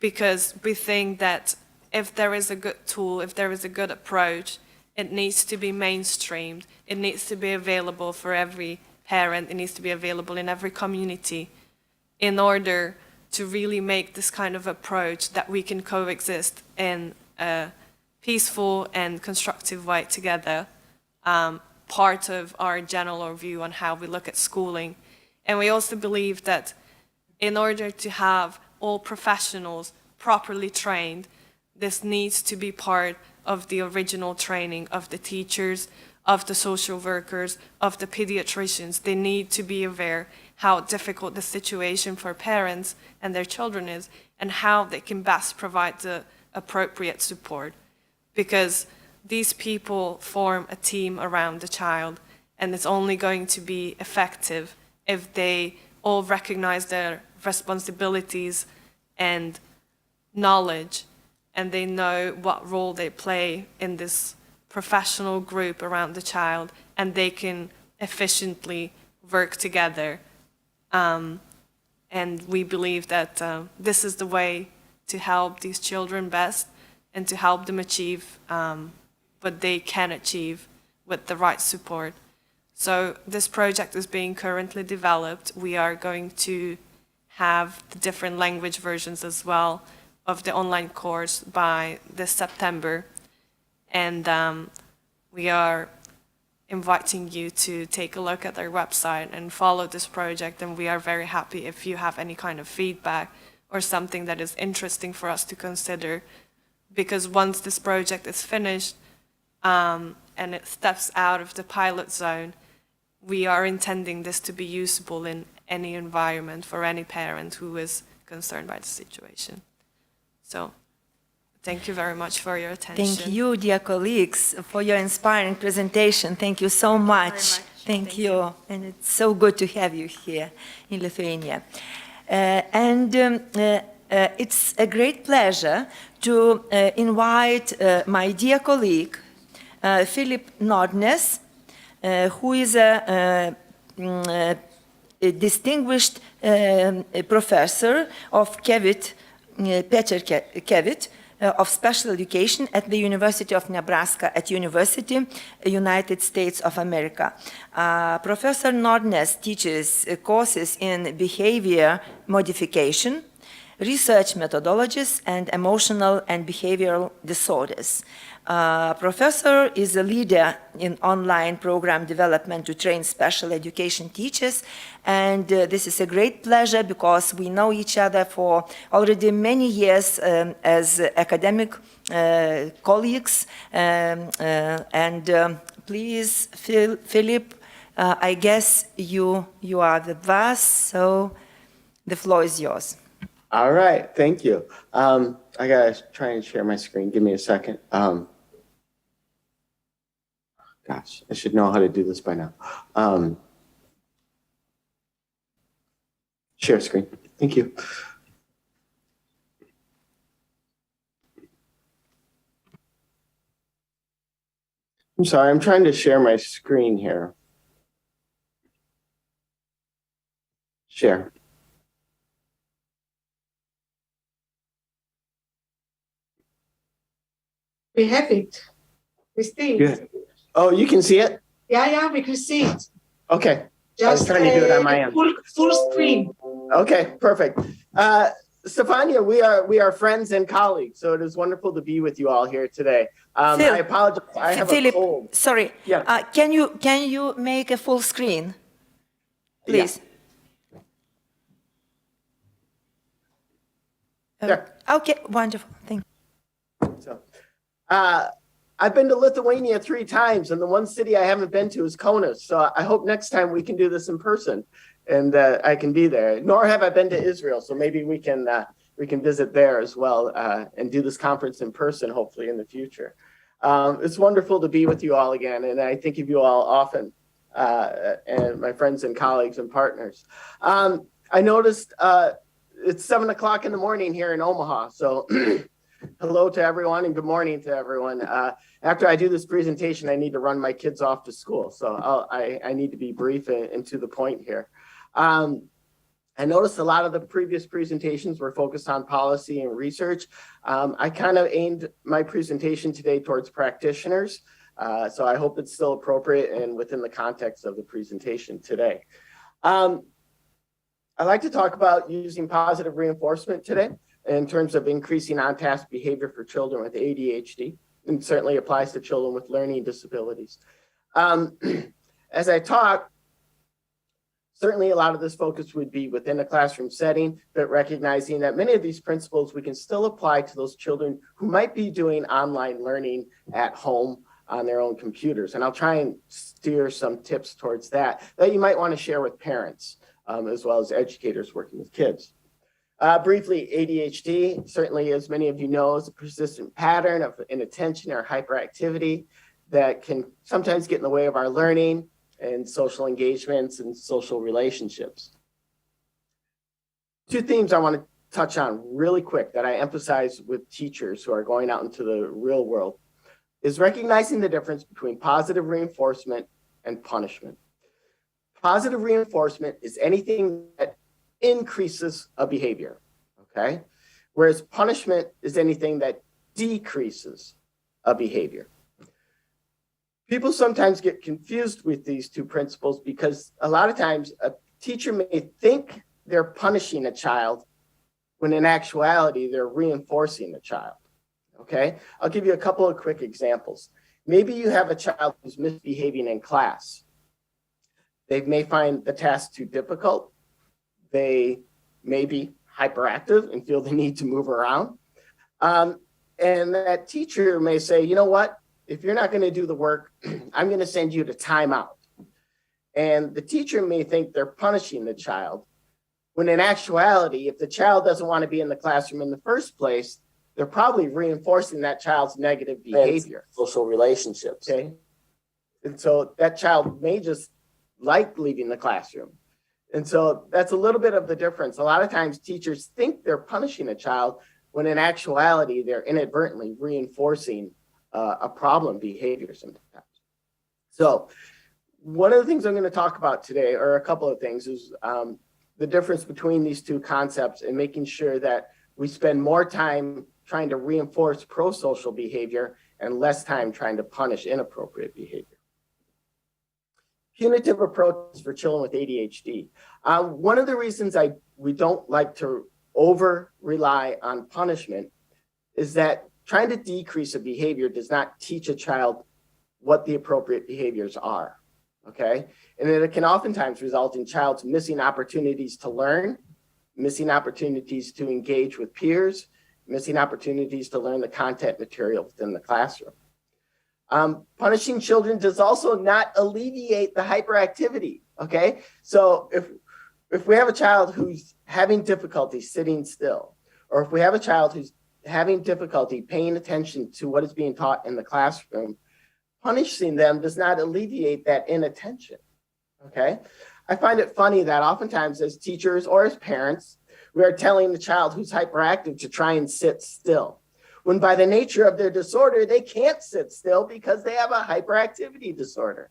because we think that if there is a good tool, if there is a good approach, it needs to be mainstreamed. It needs to be available for every parent. It needs to be available in every community in order to really make this kind of approach that we can coexist in a peaceful and constructive way together, part of our general view on how we look at schooling. And we also believe that in order to have all professionals properly trained, this needs to be part of the original training of the teachers, of the social workers, of the pediatricians. They need to be aware how difficult the situation for parents and their children is, and how they can best provide the appropriate support. Because these people form a team around the child, and it's only going to be effective if they all recognize their responsibilities and knowledge, and they know what role they play in this professional group around the child, and they can efficiently work together. And we believe that this is the way to help these children best and to help them achieve what they can achieve with the right support. So this project is being currently developed. We are going to have the different language versions as well of the online course by this September. And we are inviting you to take a look at our website and follow this project. And we are very happy if you have any kind of feedback or something that is interesting for us to consider. Because once this project is finished, and it steps out of the pilot zone, we are intending this to be usable in any environment for any parent who is concerned by the situation. So thank you very much for your attention. Thank you, dear colleagues, for your inspiring presentation. Thank you so much. Thank you. And it's so good to have you here in Lithuania. It's a great pleasure to invite my dear colleague, Philip Nordnes, who is a distinguished professor of Peter Kevit, of special education at the University of Nebraska at University, United States of America. Professor Nordnes teaches courses in behavior modification, research methodologies, and emotional and behavioral disorders. Professor is a leader in online program development to train special education teachers, and this is a great pleasure because we know each other for already many years as academic colleagues. Please, Philip, I guess you are the boss, so the floor is yours. All right, thank you. I gotta try and share my screen. Give me a second. Gosh, I should know how to do this by now. Share screen. Thank you. I'm sorry, I'm trying to share my screen here. Share. We have it. We see it. Good. Oh, you can see it? Yeah, we can see it. Okay. Just I was trying to do it on my end. Full screen. Okay, perfect. Stefania, we are friends and colleagues, so it is wonderful to be with you all here today. I apologize. I have Philip, a cold. Sorry. Yeah. Can you make a full screen, please? Yeah. Okay, wonderful. Thank you. So, I've been to Lithuania 3 times, and the one city I haven't been to is Kaunas. So I hope next time we can do this in person, and I can be there. Nor have I been to Israel, so maybe we can visit there as well and do this conference in person, hopefully in the future. It's wonderful to be with you all again, and I think of you all often, and my friends and colleagues and partners. I noticed it's 7 o'clock in the morning here in Omaha, so. Hello to everyone and good morning to everyone. After I do this presentation, I need to run my kids off to school. So I need to be brief and to the point here. I noticed a lot of the previous presentations were focused on policy and research. I kind of aimed my presentation today towards practitioners. So I hope it's still appropriate and within the context of the presentation today. I'd like to talk about using positive reinforcement today in terms of increasing on-task behavior for children with ADHD, and certainly applies to children with learning disabilities. As I talk, certainly a lot of this focus would be within a classroom setting, but recognizing that many of these principles we can still apply to those children who might be doing online learning at home on their own computers. And I'll try and steer some tips towards that you might want to share with parents, as well as educators working with kids. Briefly, ADHD, certainly as many of you know, is a persistent pattern of inattention or hyperactivity that can sometimes get in the way of our learning and social engagements and social relationships. 2 themes I want to touch on really quick that I emphasize with teachers who are going out into the real world is recognizing the difference between positive reinforcement and punishment. Positive reinforcement is anything that increases a behavior, okay? Whereas punishment is anything that decreases a behavior. People sometimes get confused with these 2 principles because a lot of times a teacher may think they're punishing a child when in actuality they're reinforcing a child, okay? I'll give you a couple of quick examples. Maybe you have a child who's misbehaving in class. They may find the task too difficult. They may be hyperactive and feel the need to move around. And that teacher may say, you know what? if you're not going to do the work, I'm going to send you to timeout. And the teacher may think they're punishing the child, when in actuality, if the child doesn't want to be in the classroom in the first place, they're probably reinforcing that child's negative behavior. Social relationships. Okay. And so that child may just like leaving the classroom. And so that's a little bit of the difference. A lot of times teachers think they're punishing a child when in actuality, they're inadvertently reinforcing a problem behavior sometimes. So one of the things I'm going to talk about today, or a couple of things, is the difference between these two concepts and making sure that we spend more time trying to reinforce pro-social behavior and less time trying to punish inappropriate behavior. Punitive approaches for children with ADHD. One of the reasons we don't like to over-rely on punishment is that trying to decrease a behavior does not teach a child what the appropriate behaviors are, okay? And it can oftentimes result in child's missing opportunities to learn, missing opportunities to engage with peers, missing opportunities to learn the content material within the classroom. Punishing children does also not alleviate the hyperactivity, okay? So if we have a child who's having difficulty sitting still, or if we have a child who's having difficulty paying attention to what is being taught in the classroom, punishing them does not alleviate that inattention, okay? I find it funny that oftentimes as teachers or as parents, we are telling the child who's hyperactive to try and sit still, when by the nature of their disorder, they can't sit still because they have a hyperactivity disorder,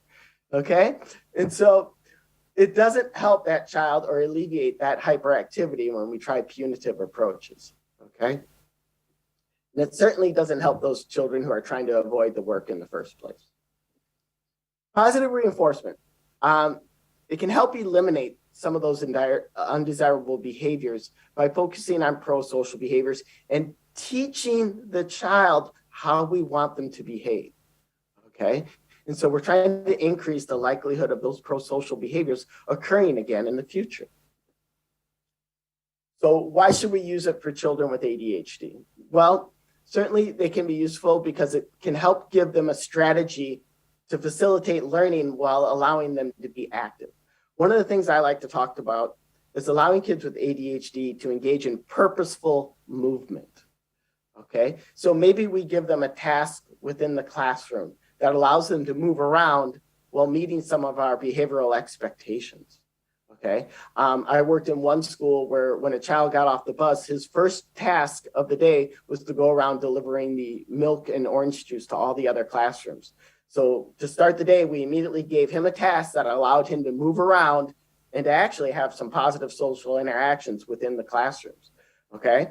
okay? And so it doesn't help that child or alleviate that hyperactivity when we try punitive approaches, okay? And it certainly doesn't help those children who are trying to avoid the work in the first place. Positive reinforcement. It can help eliminate some of those undesirable behaviors by focusing on pro-social behaviors and teaching the child how we want them to behave, okay? And so we're trying to increase the likelihood of those pro-social behaviors occurring again in the future. So why should we use it for children with ADHD? Well, certainly they can be useful because it can help give them a strategy to facilitate learning while allowing them to be active. One of the things I like to talk about is allowing kids with ADHD to engage in purposeful movement, okay? So maybe we give them a task within the classroom that allows them to move around while meeting some of our behavioral expectations, okay? I worked in one school where when a child got off the bus, his first task of the day was to go around delivering the milk and orange juice to all the other classrooms. So to start the day, we immediately gave him a task that allowed him to move around and to actually have some positive social interactions within the classrooms, okay?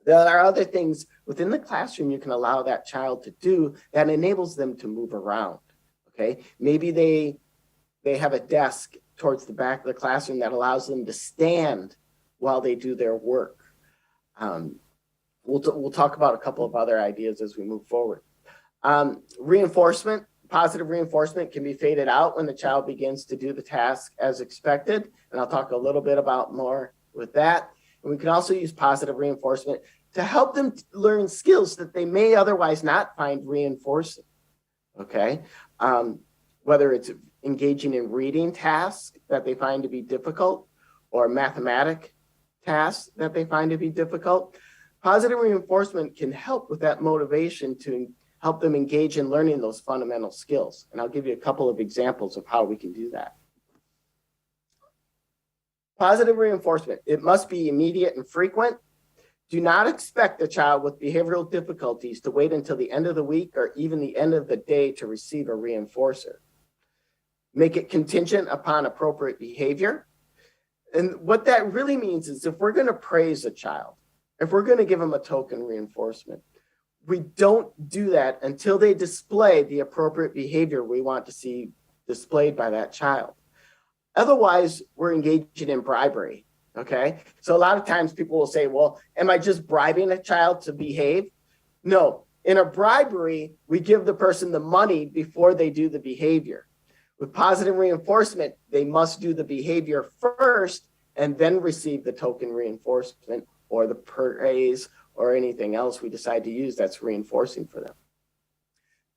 There are other things within the classroom you can allow that child to do that enables them to move around, okay? Maybe they have a desk towards the back of the classroom that allows them to stand while they do their work. We'll talk about a couple of other ideas as we move forward. Reinforcement, positive reinforcement can be faded out when the child begins to do the task as expected. And I'll talk a little bit about more with that. And we can also use positive reinforcement to help them learn skills that they may otherwise not find reinforcing, okay? Whether it's engaging in reading tasks that they find to be difficult or mathematic tasks that they find to be difficult. Positive reinforcement can help with that motivation to help them engage in learning those fundamental skills. And I'll give you a couple of examples of how we can do that. Positive reinforcement, it must be immediate and frequent. Do not expect a child with behavioral difficulties to wait until the end of the week or even the end of the day to receive a reinforcer. Make it contingent upon appropriate behavior. And what that really means is if we're going to praise a child, if we're going to give them a token reinforcement, we don't do that until they display the appropriate behavior we want to see displayed by that child. Otherwise, we're engaging in bribery, okay? So a lot of times people will say, well, am I just bribing a child to behave? No, in a bribery, we give the person the money before they do the behavior. With positive reinforcement, they must do the behavior first and then receive the token reinforcement or the praise or anything else we decide to use that's reinforcing for them.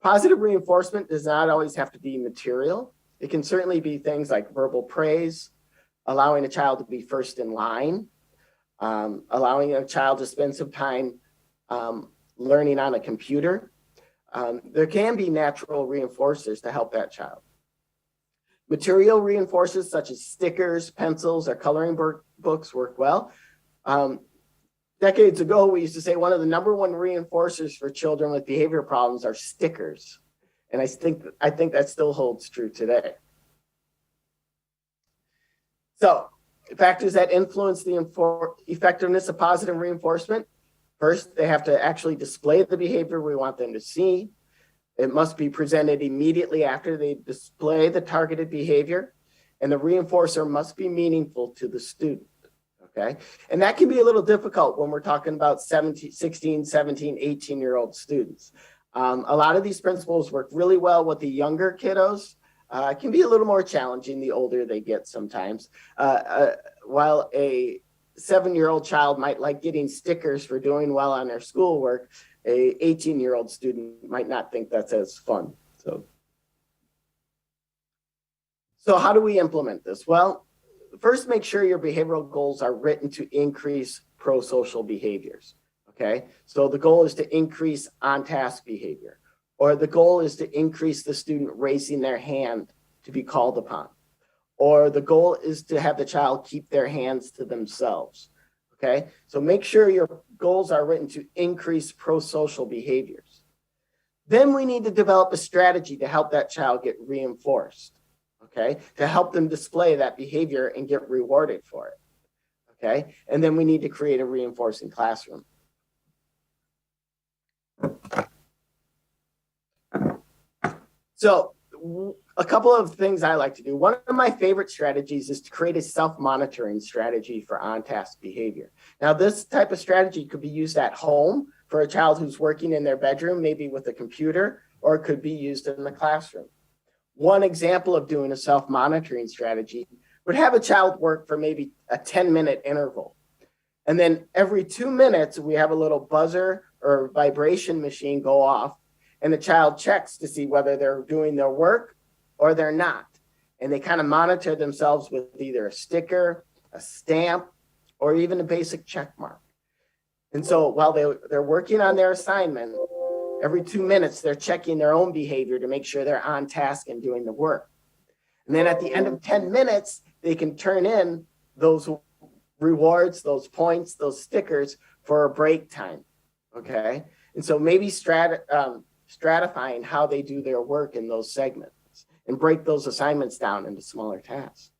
Positive reinforcement does not always have to be material. It can certainly be things like verbal praise, allowing a child to be first in line, allowing a child to spend some time learning on a computer. There can be natural reinforcers to help that child. Material reinforcers such as stickers, pencils, or coloring books work well. Decades ago, we used to say one of the #1 reinforcers for children with behavior problems are stickers. And I think that still holds true today. So, factors that influence the effectiveness of positive reinforcement. First, they have to actually display the behavior we want them to see. It must be presented immediately after they display the targeted behavior, and the reinforcer must be meaningful to the student, okay? And that can be a little difficult when we're talking about 16, 17, 18-year-old students. A lot of these principles work really well with the younger kiddos. It can be a little more challenging the older they get sometimes. While a 7-year-old child might like getting stickers for doing well on their schoolwork, a 18-year-old student might not think that's as fun. So how do we implement this? Well, first, make sure your behavioral goals are written to increase pro-social behaviors, okay? So the goal is to increase on-task behavior, or the goal is to increase the student raising their hand to be called upon, or the goal is to have the child keep their hands to themselves, okay? So make sure your goals are written to increase pro-social behaviors. Then we need to develop a strategy to help that child get reinforced, okay? To help them display that behavior and get rewarded for it, okay? And then we need to create a reinforcing classroom. So a couple of things I like to do. One of my favorite strategies is to create a self-monitoring strategy for on-task behavior. Now, this type of strategy could be used at home for a child who's working in their bedroom, maybe with a computer, or it could be used in the classroom. One example of doing a self-monitoring strategy would have a child work for maybe a 10-minute interval. And then every 2 minutes, we have a little buzzer or vibration machine go off, and the child checks to see whether they're doing their work or they're not. And they kind of monitor themselves with either a sticker, a stamp, or even a basic check mark. And so while they're working on their assignment, every 2 minutes, they're checking their own behavior to make sure they're on task and doing the work. And then at the end of 10 minutes, they can turn in those rewards, those points, those stickers for a break time, okay? And so maybe stratifying how they do their work in those segments and break those assignments down into smaller tasks.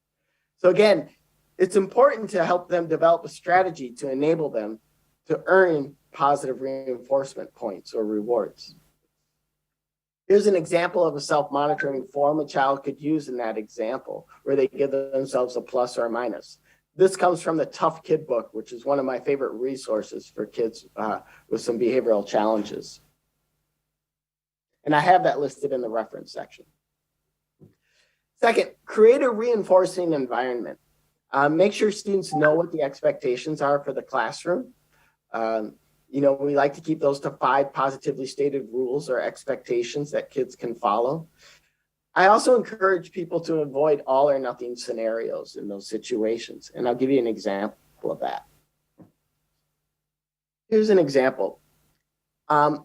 So again, it's important to help them develop a strategy to enable them to earn positive reinforcement points or rewards. Here's an example of a self-monitoring form a child could use in that example, where they give themselves a plus or a minus. This comes from the Tough Kid book, which is one of my favorite resources for kids with some behavioral challenges. And I have that listed in the reference section. Second, create a reinforcing environment. Make sure students know what the expectations are for the classroom. We like to keep those to 5 positively stated rules or expectations that kids can follow. I also encourage people to avoid all or nothing scenarios in those situations. And I'll give you an example of that. Here's an example. I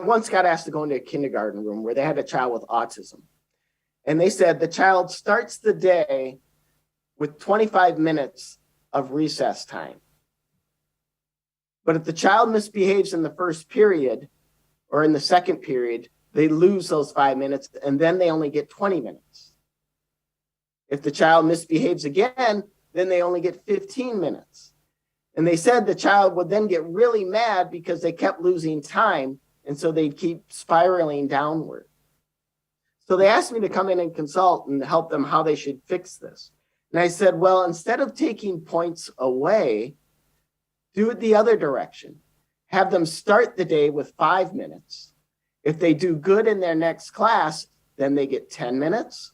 once got asked to go into a kindergarten room where they had a child with autism. And they said the child starts the day with 25 minutes of recess time. But if the child misbehaves in the first period or in the second period, they lose those 5 minutes and then they only get 20 minutes. If the child misbehaves again, then they only get 15 minutes. And they said the child would then get really mad because they kept losing time, and so they'd keep spiraling downward. So they asked me to come in and consult and help them how they should fix this. And I said, well, instead of taking points away, do it the other direction. Have them start the day with 5 minutes. If they do good in their next class, then they get 10 minutes.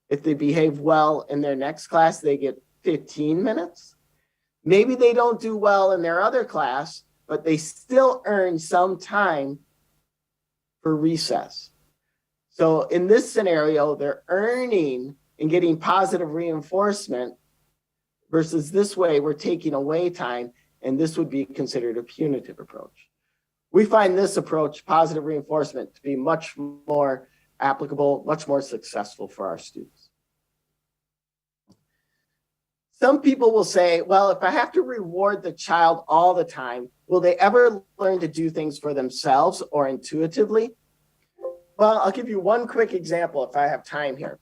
If they behave well in their next class, they get 15 minutes. Maybe they don't do well in their other class, but they still earn some time for recess. So in this scenario, they're earning and getting positive reinforcement versus this way, we're taking away time, and this would be considered a punitive approach. We find this approach, positive reinforcement, to be much more applicable, much more successful for our students. Some people will say, well, if I have to reward the child all the time, will they ever learn to do things for themselves or intuitively? Well, I'll give you one quick example if I have time here.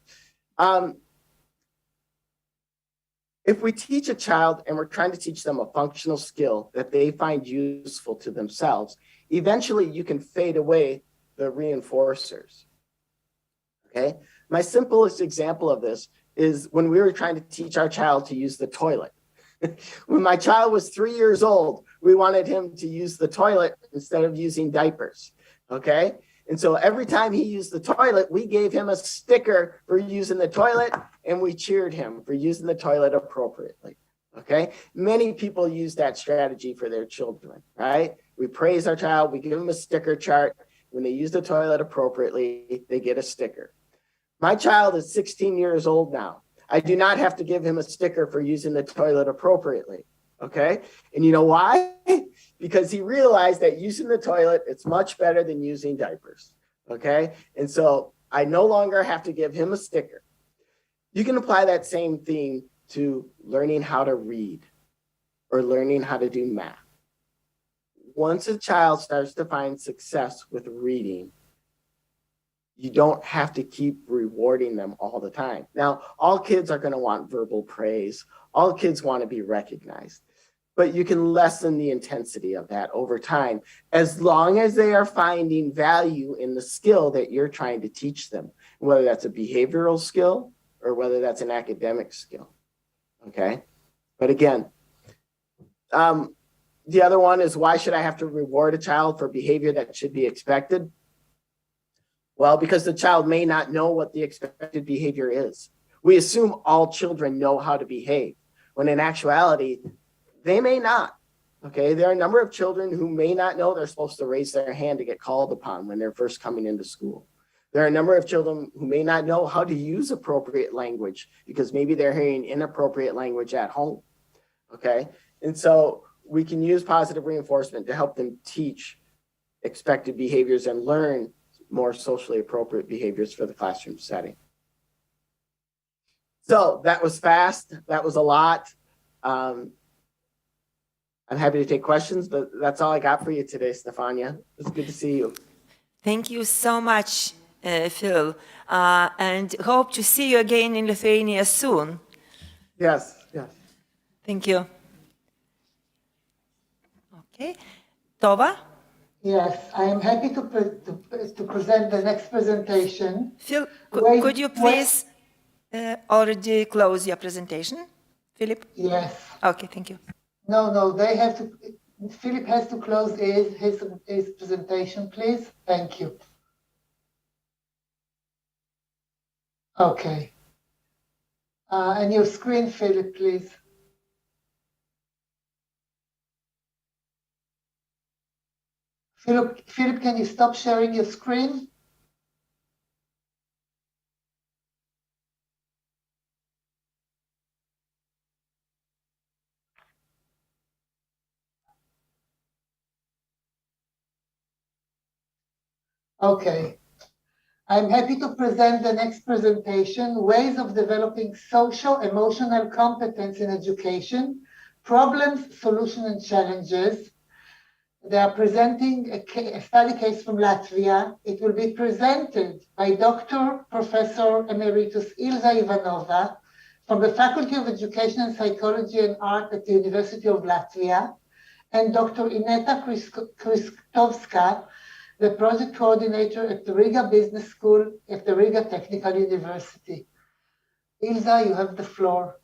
If we teach a child and we're trying to teach them a functional skill that they find useful to themselves, eventually you can fade away the reinforcers. Okay? My simplest example of this is when we were trying to teach our child to use the toilet. When my child was 3 years old, we wanted him to use the toilet instead of using diapers. Okay? And so every time he used the toilet, we gave him a sticker for using the toilet, and we cheered him for using the toilet appropriately. Okay? Many people use that strategy for their children, right? We praise our child, we give them a sticker chart. When they use the toilet appropriately, they get a sticker. My child is 16 years old now. I do not have to give him a sticker for using the toilet appropriately. Okay? And you know why? Because he realized that using the toilet, it's much better than using diapers. Okay? And so I no longer have to give him a sticker. You can apply that same thing to learning how to read or learning how to do math. Once a child starts to find success with reading, you don't have to keep rewarding them all the time. Now, all kids are going to want verbal praise. All kids want to be recognized. But you can lessen the intensity of that over time, as long as they are finding value in the skill that you're trying to teach them, whether that's a behavioral skill or whether that's an academic skill. Okay? But again, the other one is, why should I have to reward a child for behavior that should be expected? Well, because the child may not know what the expected behavior is. We assume all children know how to behave, when in actuality, they may not. Okay, there are a number of children who may not know they're supposed to raise their hand to get called upon when they're first coming into school. There are a number of children who may not know how to use appropriate language because maybe they're hearing inappropriate language at home. Okay, and so we can use positive reinforcement to help them teach expected behaviors and learn more socially appropriate behaviors for the classroom setting. So that was fast. That was a lot. I'm happy to take questions, but that's all I got for you today, Stefania. It's good to see you. Thank you so much, Phil, and hope to see you again in Lithuania soon. Yes, yes. Thank you. Okay, Tova? Yes, I am happy to present the next presentation. Phil, could you please already close your presentation, Philip? Yes. Okay, thank you. No, they have to, Philip has to close his presentation, please. Thank you. Okay. And your screen, Philip, please. Philip, can you stop sharing your screen? Okay. I'm happy to present the next presentation, Ways of Developing Social-Emotional Competence in Education, Problems, Solutions, and Challenges. They are presenting a study case from Latvia. It will be presented by Dr. Professor Emeritus Ilza Ivanova from the Faculty of Education and Psychology and Art at the University of Latvia, and Dr. Ineta Kristovska, the project coordinator at the Riga Business School at the Riga Technical University. Ilza, you have the floor.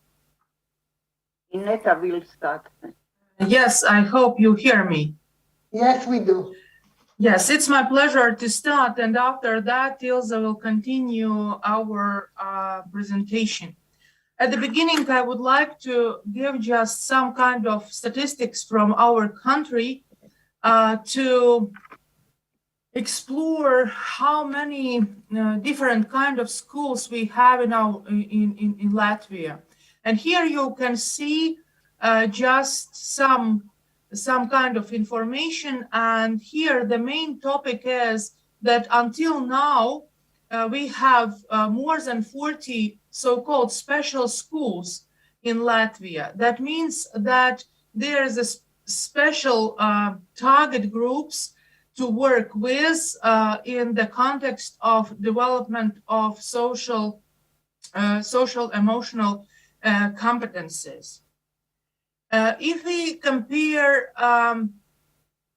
Ineta will start. Yes, I hope you hear me. Yes, we do. Yes, it's my pleasure to start, and after that, Ilza will continue our presentation. At the beginning, I would like to give just some kind of statistics from our country to explore how many different kind of schools we have in Latvia. And here you can see just some kind of information. And here the main topic is that until now, we have more than 40 so-called special schools in Latvia. That means that there is a special target groups to work with in the context of development of social emotional competencies. If we compare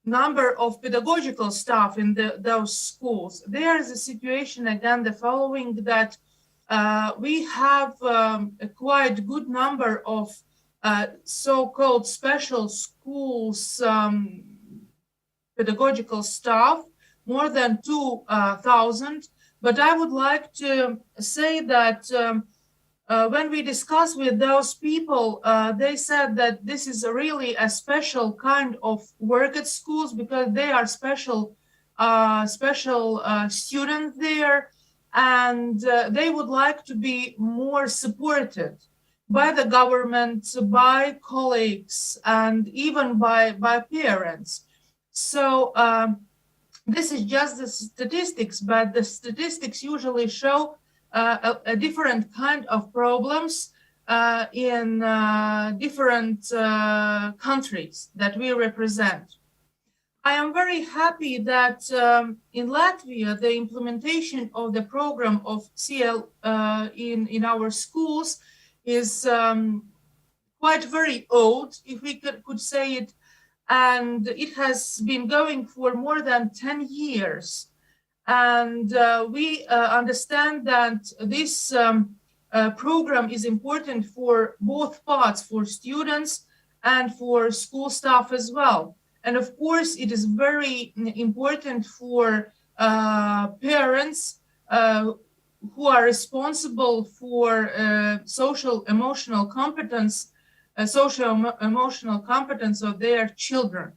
number of pedagogical staff in those schools, there is a situation again the following, that we have a quite good number of so-called special schools pedagogical staff, more than 2,000. But I would like to say that when we discuss with those people, they said that this is really a special kind of work at schools, because they are special students there, and they would like to be more supported by the government, by colleagues, and even by parents. So this is just the statistics, but the statistics usually show a different kind of problems in different countries that we represent. I am very happy that in Latvia, the implementation of the program of CL in our schools is quite very old, if we could say it, and it has been going for more than 10 years. And we understand that this program is important for both parts, for students and for school staff as well. And of course, it is very important for parents who are responsible for social-emotional competence of their children.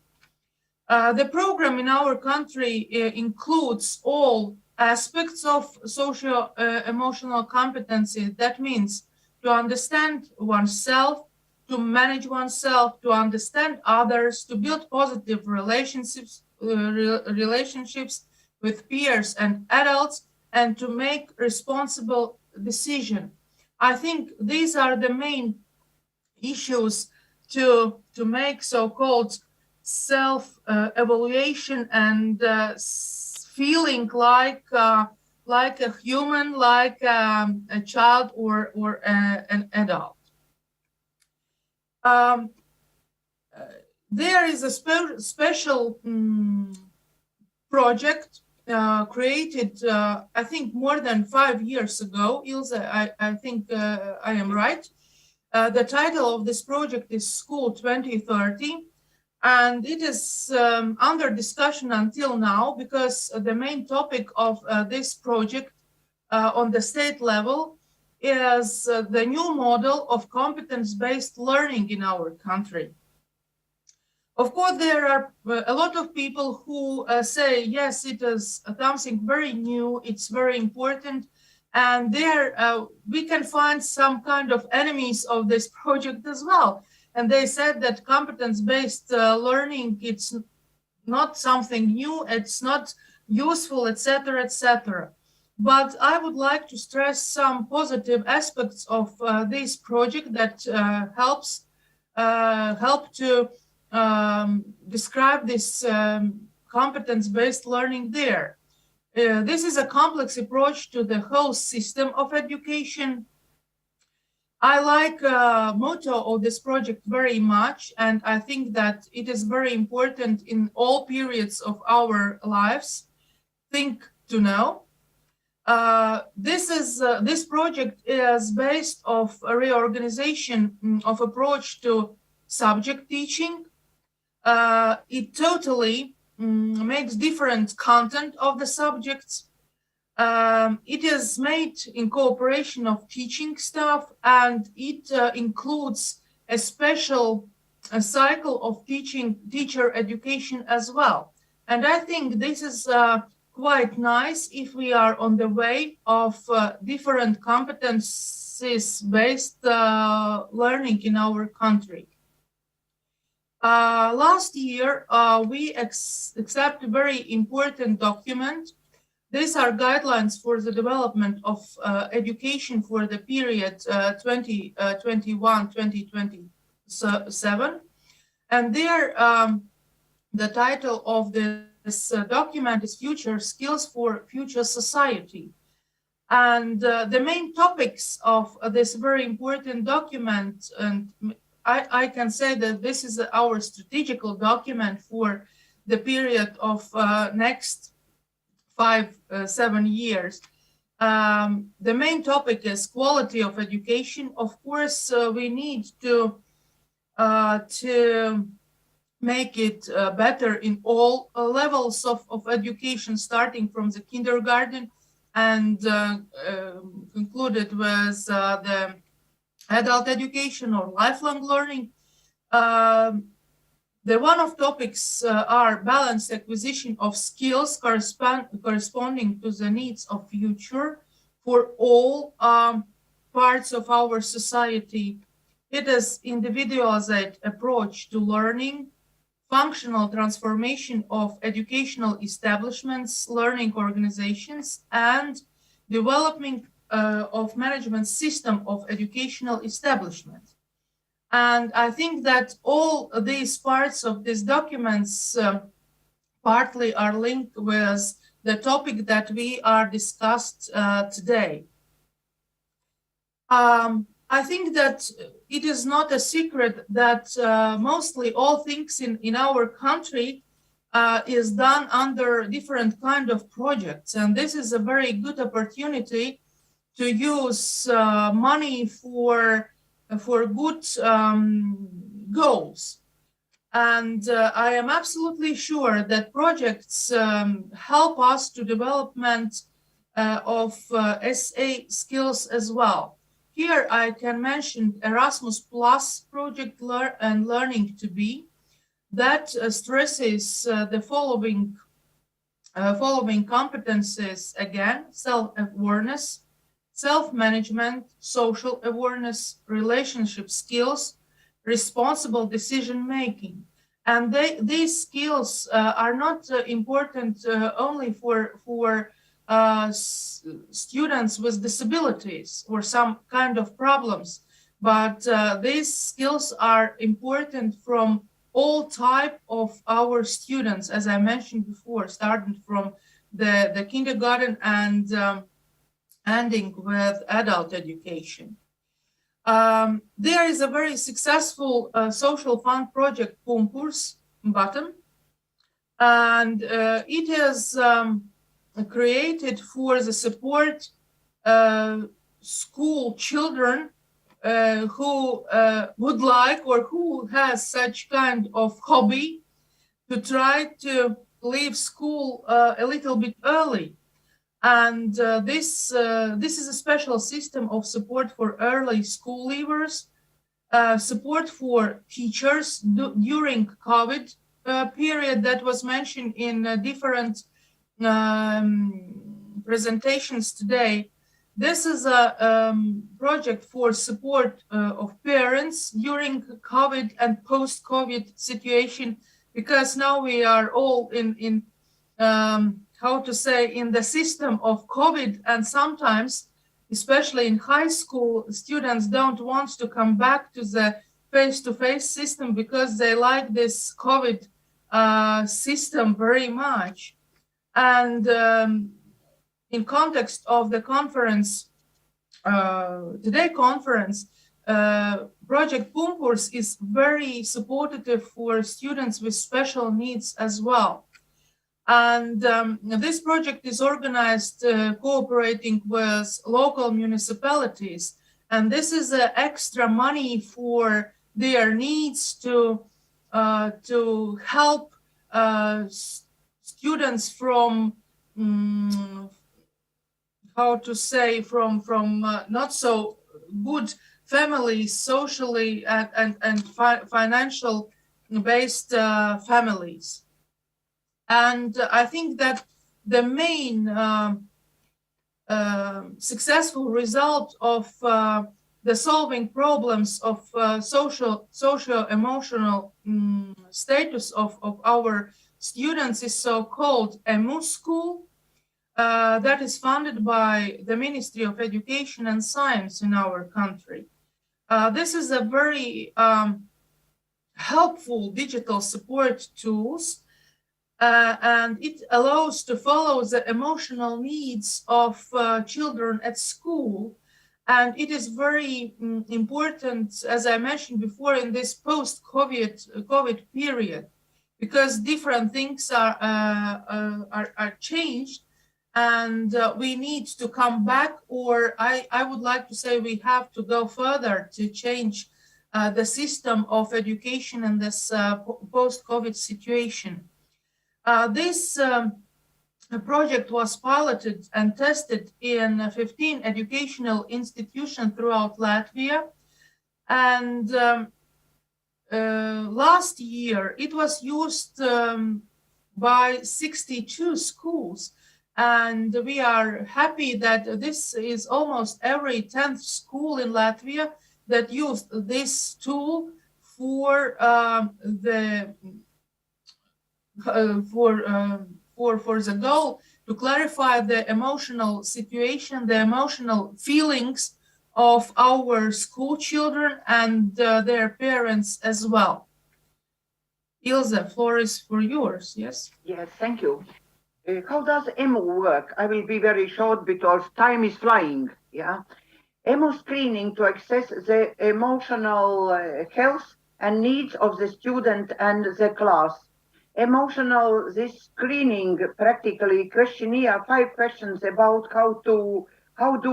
The program in our country includes all aspects of socio-emotional competency. That means to understand oneself, to manage oneself, to understand others, to build positive relationships with peers and adults, and to make responsible decisions. I think these are the main issues to make so-called self-evaluation and feeling like a human, like a child or an adult. There is a special project created, I think, more than 5 years ago. Ilse, I think I am right. The title of this project is School 2030, and it is under discussion until now, because the main topic of this project on the state level is the new model of competence-based learning in our country. Of course, there are a lot of people who say, yes, it is something very new, it's very important, and there we can find some kind of enemies of this project as well. And they said that competence-based learning, it's not something new, it's not useful, etc., etc. But I would like to stress some positive aspects of this project that help to describe this competence-based learning there. This is a complex approach to the whole system of education. I like motto of this project very much, and I think that it is very important in all periods of our lives. Think to know. This project is based on a reorganization of approach to subject teaching. It totally makes different content of the subjects. It is made in cooperation of teaching staff, and it includes a special cycle of teacher education as well. And I think this is quite nice if we are on the way of different competencies-based learning in our country. Last year, we accepted a very important document. These are guidelines for the development of education for the period 2021-2027. And there, the title of this document is Future Skills for Future Society. And the main topics of this very important document, and I can say that this is our strategical document for the period of next 5-7 years. The main topic is quality of education. Of course, we need to make it better in all levels of education, starting from the kindergarten and concluded with the adult education or lifelong learning. The one of topics are balanced acquisition of skills corresponding to the needs of future for all parts of our society. It is individualized approach to learning, functional transformation of educational establishments, learning organizations, and development of management system of educational establishments. And I think that all these parts of these documents partly are linked with the topic that we are discussed today. I think that it is not a secret that mostly all things in our country is done under different kind of projects. And this is a very good opportunity to use money for good goals. And I am absolutely sure that projects help us to development of SA skills as well. Here I can mention Erasmus Plus project and Learning to Be that stresses the following competencies again: self-awareness, self-management, social awareness, relationship skills, responsible decision-making. And these skills are not important only for students with disabilities or some kind of problems, but these skills are important from all type of our students, as I mentioned before, starting from the kindergarten and ending with adult education. There is a very successful social fund project, Pumpurs, bottom, and it is created for the support school children who would like or who has such kind of hobby to try to leave school a little bit early. And this is a special system of support for early school leavers, support for teachers during COVID period that was mentioned in different presentations today. This is a project for support of parents during COVID and post-COVID situation, because now we are all in how to say, in the system of COVID, and sometimes, especially in high school, students don't want to come back to the face-to-face system because they like this COVID system very much. And in context of the conference, today conference, Project Pumpurs is very supportive for students with special needs as well. And this project is organized cooperating with local municipalities. And this is extra money for their needs to help students from, how to say, from not so good families, socially and financial based families. And I think that the main successful result of the solving problems of socio-emotional status of our students is so-called EMU school that is funded by the Ministry of Education and Science in our country. This is a very helpful digital support tools, and it allows to follow the emotional needs of children at school. And it is very important, as I mentioned before, in this post-COVID period, because different things are changed, and we need to come back, or I would like to say we have to go further to change the system of education in this post-COVID situation. This project was piloted and tested in 15 educational institutions throughout Latvia. And last year, it was used by 62 schools. And we are happy that this is almost every 10th school in Latvia that used this tool for the goal to clarify the emotional situation, the emotional feelings of our school children and their parents as well. Ilse, floor is for yours, yes? Yes, thank you. How does EMU work? I will be very short because time is flying, yeah? EMU screening to assess the emotional health and needs of the student and the class. This screening practically questionnaire 5 questions about how do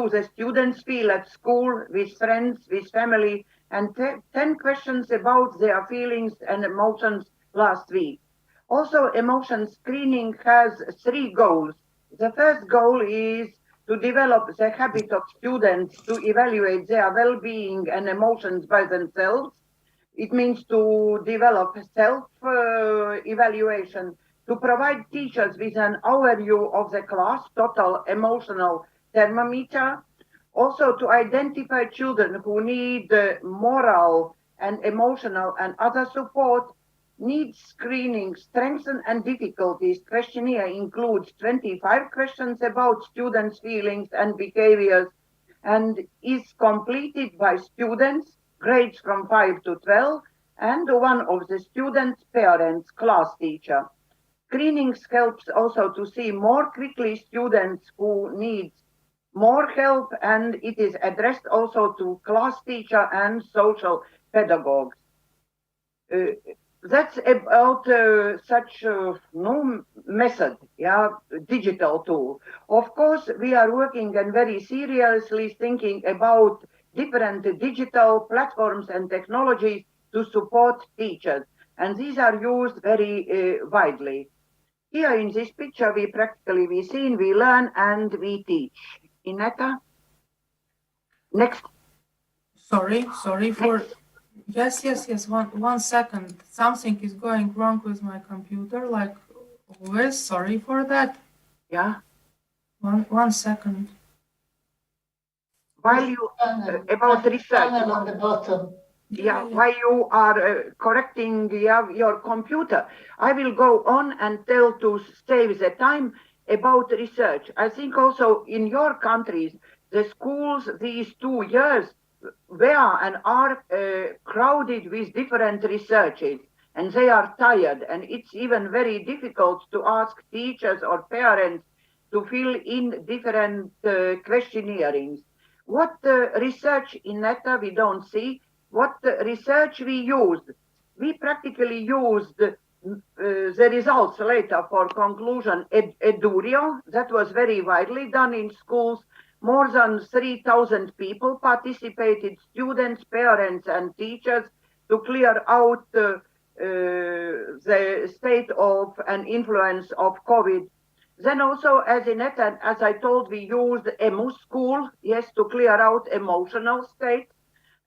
the students feel at school, with friends, with family, and 10 questions about their feelings and emotions last week. Also, emotion screening has 3 goals. The first goal is to develop the habit of students to evaluate their well-being and emotions by themselves. It means to develop self-evaluation, to provide teachers with an overview of the class, total emotional thermometer. Also to identify children who need moral and emotional and other support. Needs screening, strengths and difficulties questionnaire includes 25 questions about students' feelings and behaviors and is completed by students, grades from 5 to 12, and one of the students' parents, class teacher. Screenings helps also to see more quickly students who need more help, and it is addressed also to class teacher and social pedagogues. That's about such no method, yeah, digital tool. Of course, we are working and very seriously thinking about different digital platforms and technologies to support teachers, and these are used very widely. Here in this picture, we learn and we teach. Ineta? Next. Sorry for... Yes. One second. Something is going wrong with my computer, like always. Sorry for that. Yeah. One second. While you about research on the bottom. Yeah, while you are correcting your computer, I will go on and tell to save the time about research. I think also in your countries, the schools these 2 years were and are crowded with different researches, and they are tired, and it's even very difficult to ask teachers or parents to fill in different questionnaires. What research in NETA we don't see, what research we used. We practically used the results later for conclusion edurio, that was very widely done in schools. More than 3,000 people participated, students, parents, and teachers, to clear out the state of and influence of COVID. Then also, as I told, we used EMU school, yes, to clear out emotional state.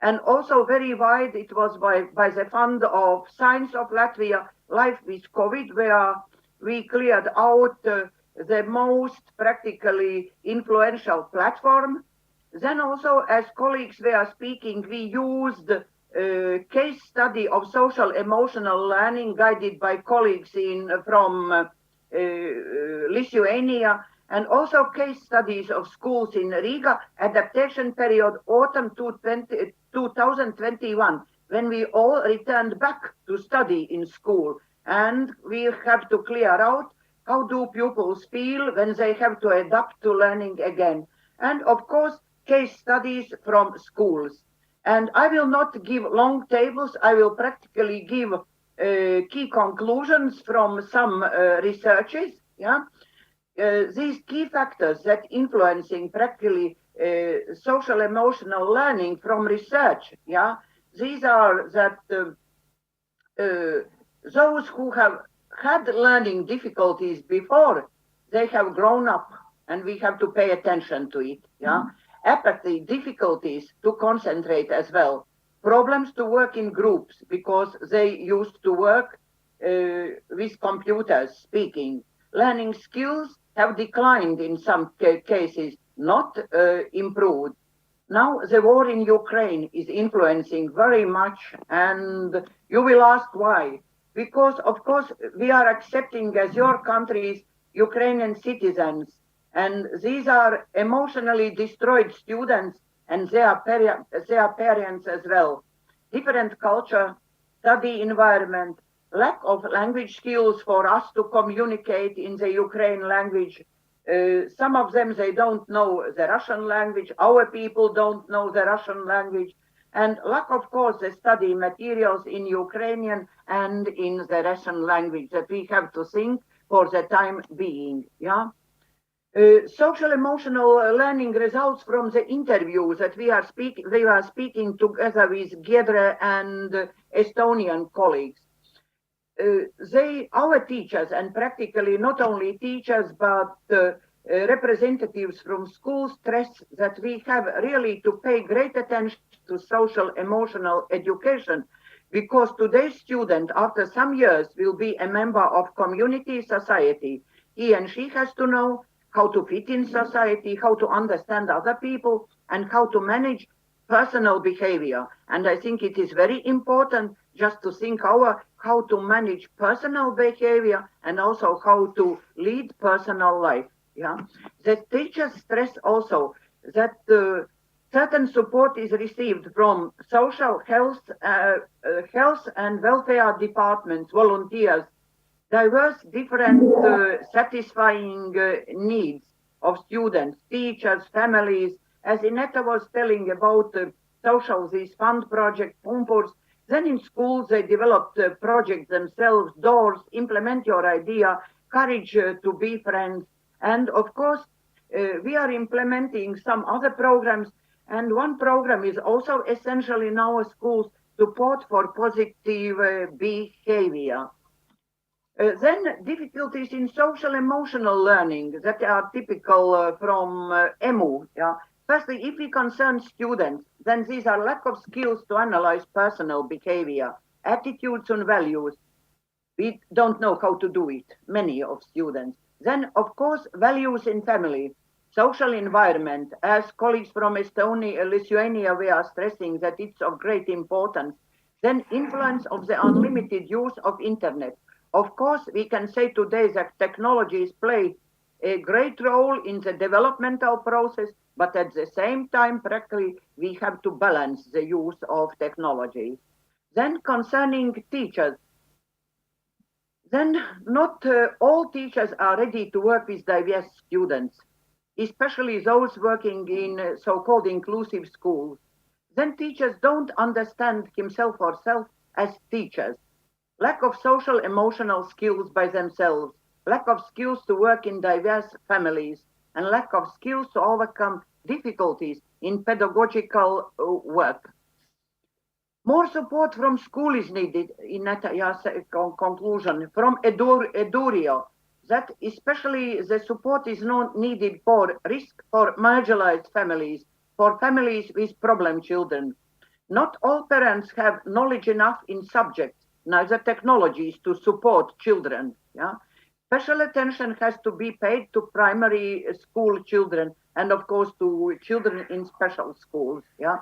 And also very wide, it was by the fund of Science of Latvia, Life with COVID, where we cleared out the most practically influential platform. Then also, as colleagues were speaking, we used case study of social emotional learning guided by colleagues from Lithuania, and also case studies of schools in Riga, adaptation period autumn 2021, when we all returned back to study in school. And we have to clear out how do pupils feel when they have to adapt to learning again. And of course, case studies from schools. And I will not give long tables. I will practically give key conclusions from some researches. Yeah, these key factors that influencing practically social emotional learning from research. Yeah, these are that those who have had learning difficulties before, they have grown up, and we have to pay attention to it. Yeah. Apathy, difficulties to concentrate as well, problems to work in groups because they used to work with computers speaking. Learning skills have declined in some cases, not improved. Now the war in Ukraine is influencing very much, and you will ask why. Because of course we are accepting as your countries Ukrainian citizens, and these are emotionally destroyed students and their parents as well. Different culture, study environment, lack of language skills for us to communicate in the Ukrainian language. Some of them, they don't know the Russian language. Our people don't know the Russian language. And lack, of course, the study materials in Ukrainian and in the Russian language that we have to think for the time being. Yeah. Social emotional learning results from the interviews that we are speaking together with Giedre and Estonian colleagues. Our teachers, and practically not only teachers, but representatives from schools, stress that we have really to pay great attention to social emotional education, because today's student, after some years, will be a member of community society. He and she has to know how to fit in society, how to understand other people, and how to manage personal behavior. And I think it is very important just to think how to manage personal behavior and also how to lead personal life. Yeah, the teachers stress also that certain support is received from social health and welfare departments, volunteers, diverse different satisfying needs of students, teachers, families. As Inetta was telling about this fund project, Pumpurs, then in schools they developed projects themselves, doors, implement your idea, courage to be friends. And of course, we are implementing some other programs, and one program is also essential in our schools, support for positive behavior. Then difficulties in social emotional learning that are typical from EMU. Yeah. Firstly, if we concern students, then these are lack of skills to analyze personal behavior, attitudes and values. We don't know how to do it, many of students. Then, of course, values in family, social environment. As colleagues from Estonia, Lithuania, we are stressing that it's of great importance. Then influence of the unlimited use of internet. Of course, we can say today that technologies play a great role in the developmental process, but at the same time, practically, we have to balance the use of technology. Then concerning teachers, then not all teachers are ready to work with diverse students, especially those working in so-called inclusive schools. Then teachers don't understand himself or herself as teachers. Lack of social emotional skills by themselves, lack of skills to work in diverse families, and lack of skills to overcome difficulties in pedagogical work. More support from school is needed in Nataya's conclusion from Edurio, that especially the support is not needed for risk for marginalized families, for families with problem children. Not all parents have knowledge enough in subjects, neither technologies to support children. Yeah? Special attention has to be paid to primary school children and of course to children in special schools. Yeah,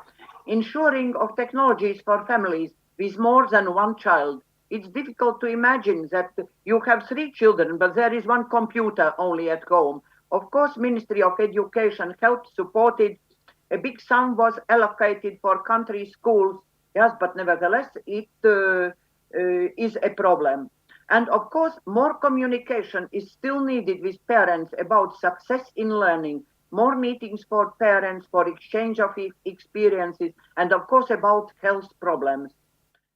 ensuring of technologies for families with more than one child. It's difficult to imagine that you have 3 children, but there is 1 computer only at home. Of course, Ministry of Education helped, supported. A big sum was allocated for country schools. Yes, but nevertheless, it is a problem. And of course, more communication is still needed with parents about success in learning, more meetings for parents, for exchange of experiences, and of course about health problems.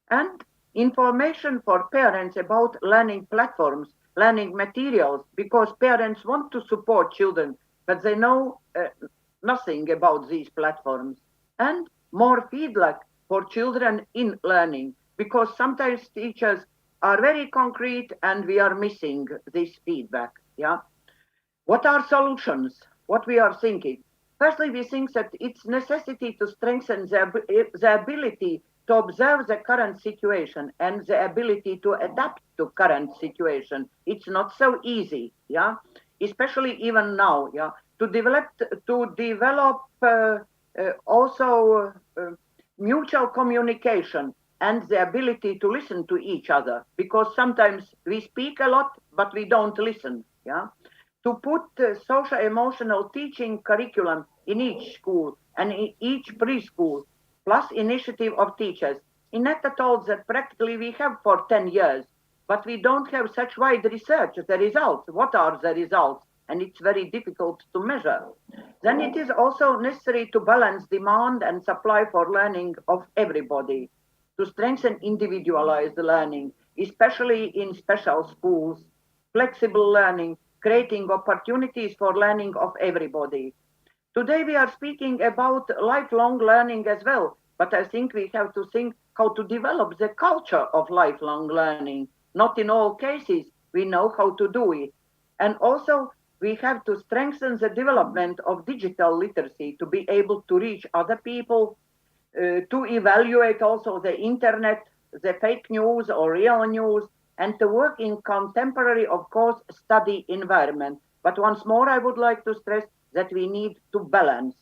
And information for parents about learning platforms, learning materials, because parents want to support children, but they know nothing about these platforms. And more feedback for children in learning, because sometimes teachers are very concrete and we are missing this feedback. Yeah. What are solutions? What we are thinking? Firstly, we think that it's necessity to strengthen the ability to observe the current situation and the ability to adapt to current situation. It's not so easy, yeah, especially even now, yeah, to develop also mutual communication and the ability to listen to each other, because sometimes we speak a lot, but we don't listen, yeah. To put social emotional teaching curriculum in each school and in each preschool, plus initiative of teachers. Inetta told that practically we have for 10 years, but we don't have such wide research, the results. What are the results? And it's very difficult to measure. Then it is also necessary to balance demand and supply for learning of everybody, to strengthen individualized learning, especially in special schools, flexible learning, creating opportunities for learning of everybody. Today we are speaking about lifelong learning as well, but I think we have to think how to develop the culture of lifelong learning. Not in all cases we know how to do it. And also we have to strengthen the development of digital literacy to be able to reach other people, to evaluate also the internet, the fake news or real news, and to work in contemporary, of course, study environment. But once more, I would like to stress that we need to balance.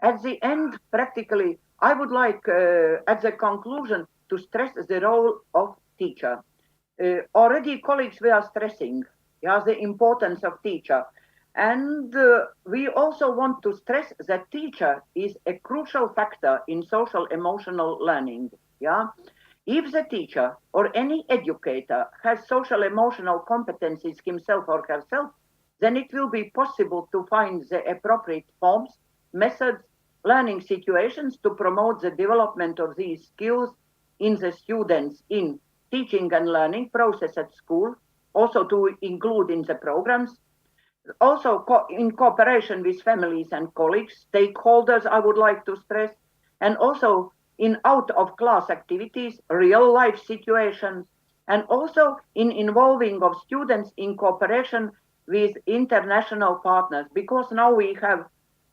At the end, practically, I would like, at the conclusion, to stress the role of teacher. Already colleagues were stressing the importance of teacher. And we also want to stress that teacher is a crucial factor in social emotional learning. Yeah. If the teacher or any educator has social emotional competencies himself or herself, then it will be possible to find the appropriate forms, methods, learning situations to promote the development of these skills in the students in teaching and learning process at school, also to include in the programs, also in cooperation with families and colleagues, stakeholders, I would like to stress, and also in out-of-class activities, real-life situations, and also in involving of students in cooperation with international partners, because now we have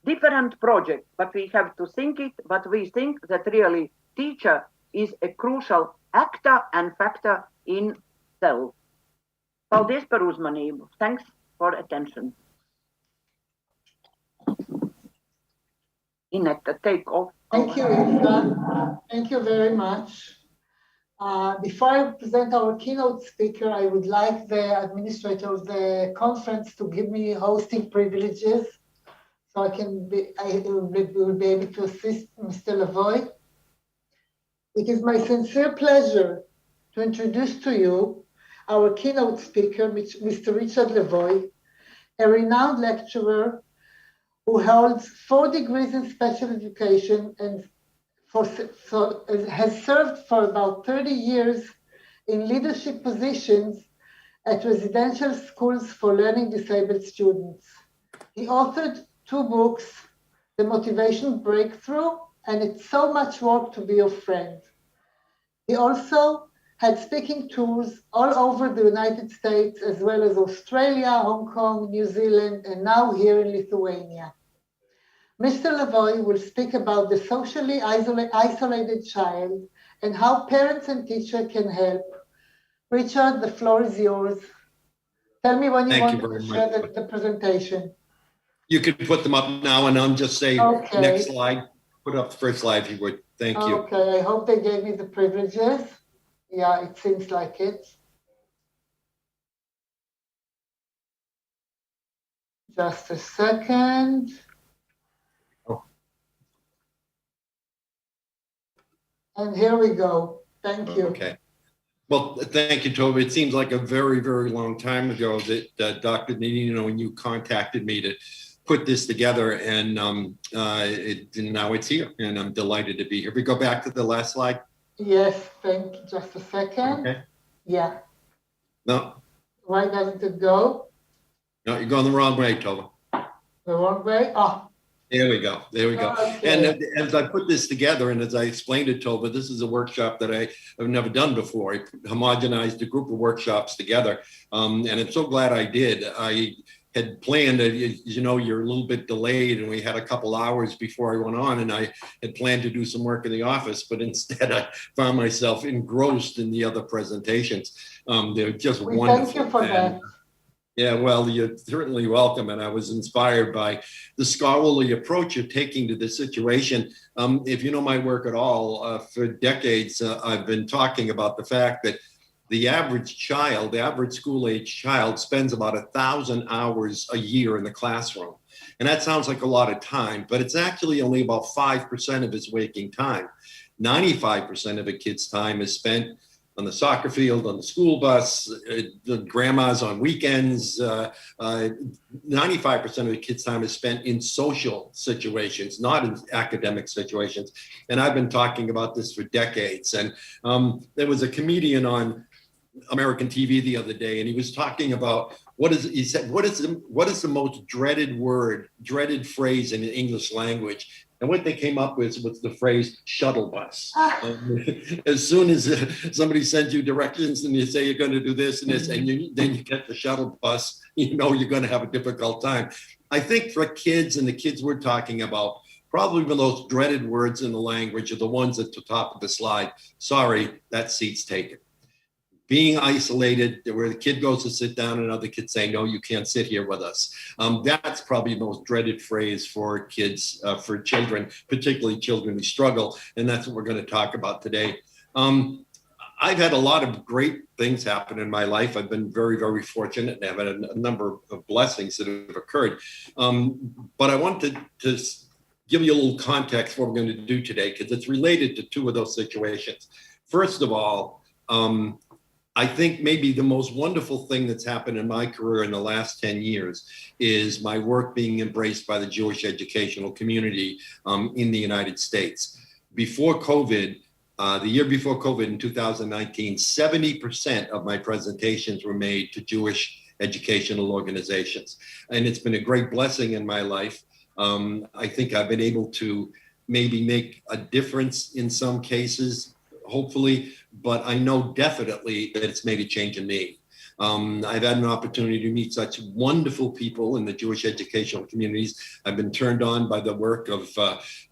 different projects, but we have to think it, but we think that really teacher is a crucial actor and factor in self. Paldies par uzmanību. Thanks for attention. Inetta, take off. Thank you, Ilsa. Thank you very much. Before I present our keynote speaker, I would like the administrator of the conference to give me hosting privileges so I will be able to assist Mr. Lavoy. It is my sincere pleasure to introduce to you our keynote speaker, Mr. Richard Lavoy, a renowned lecturer who holds 4 degrees in special education and has served for about 30 years in leadership positions at residential schools for learning disabled students. He authored 2 books, The Motivation Breakthrough and It's So Much Work to Be Your Friend. He also had speaking tours all over the United States, as well as Australia, Hong Kong, New Zealand, and now here in Lithuania. Mr. Lavoy will speak about the socially isolated child and how parents and teachers can help. Richard, the floor is yours. Tell me when you Thank want you to very share much. the presentation. You could put them up now and I'll just say, Okay. next slide, put up the first slide if you would. Thank you. Okay, I hope they gave me the privileges. Yeah, it seems like it. Just a second. Oh. And here we go. Thank you. Okay. Well, thank you, Tova. It seems like a very, very long time ago that Dr. Nino, when you contacted me to put this together, and now it's here, and I'm delighted to be here. We go back to the last slide. Yes, thank you. Just a second. Okay. Yeah. No, Why doesn't it go? no, you're going the wrong way, Tova. The wrong way? Oh. There we go. There we go. Okay. And as I put this together, and as I explained it, Tova, this is a workshop that I have never done before. I homogenized a group of workshops together, and I'm so glad I did. I had planned, you know, you're a little bit delayed, and we had a couple hours before I went on, and I had planned to do some work in the office, but instead I found myself engrossed in the other presentations. They're just wonderful. Thank you for that. Yeah, well, you're certainly welcome. And I was inspired by the scholarly approach you're taking to this situation. If you know my work at all, for decades, I've been talking about the fact that the average child, the average school-age child spends about 1,000 hours a year in the classroom. And that sounds like a lot of time, but it's actually only about 5% of his waking time. 95% of a kid's time is spent on the soccer field, on the school bus, the grandmas on weekends. 95% of the kids' time is spent in social situations, not in academic situations. And I've been talking about this for decades. And there was a comedian on American TV the other day, and he was talking about what is the most dreaded phrase in the English language? And what they came up with was the phrase shuttle bus. As soon as somebody sends you directions and you say you're going to do this and this, and then you get the shuttle bus, you know you're going to have a difficult time. I think for kids and the kids we're talking about, probably the most dreaded words in the language are the ones at the top of the slide. Sorry, that seat's taken. Being isolated, where the kid goes to sit down and other kids say, no, you can't sit here with us. That's probably the most dreaded phrase for kids, for children, particularly children who struggle. And that's what we're going to talk about today. I've had a lot of great things happen in my life. I've been very, very fortunate and have had a number of blessings that have occurred. But I wanted to give you a little context for what we're going to do today, because it's related to two of those situations. First of all, I think maybe the most wonderful thing that's happened in my career in the last 10 years is my work being embraced by the Jewish educational community in the United States. Before COVID, the year before COVID in 2019, 70% of my presentations were made to Jewish educational organizations. And it's been a great blessing in my life. I think I've been able to maybe make a difference in some cases, hopefully, but I know definitely that it's made a change in me. I've had an opportunity to meet such wonderful people in the Jewish educational communities. I've been turned on by the work of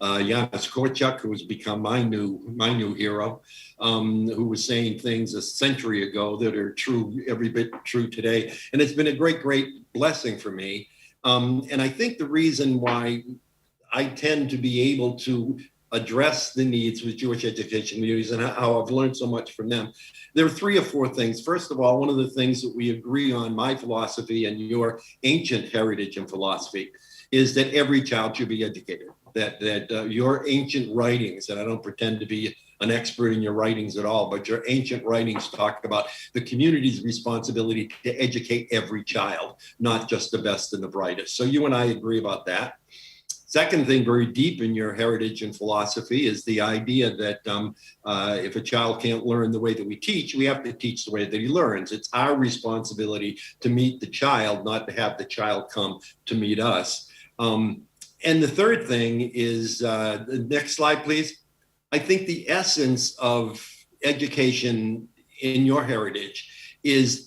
Janis Korchak, who has become my new hero, who was saying things a century ago that are true, every bit true today. And it's been a great, great blessing for me. And I think the reason why I tend to be able to address the needs with Jewish education communities and how I've learned so much from them. There are 3 or 4 things. First of all, one of the things that we agree on, my philosophy and your ancient heritage and philosophy, is that every child should be educated. That your ancient writings, and I don't pretend to be an expert in your writings at all, but your ancient writings talk about the community's responsibility to educate every child, not just the best and the brightest. So you and I agree about that. Second thing, very deep in your heritage and philosophy, is the idea that if a child can't learn the way that we teach, we have to teach the way that he learns. It's our responsibility to meet the child, not to have the child come to meet us. And the third thing is, the next slide, please. I think the essence of education in your heritage is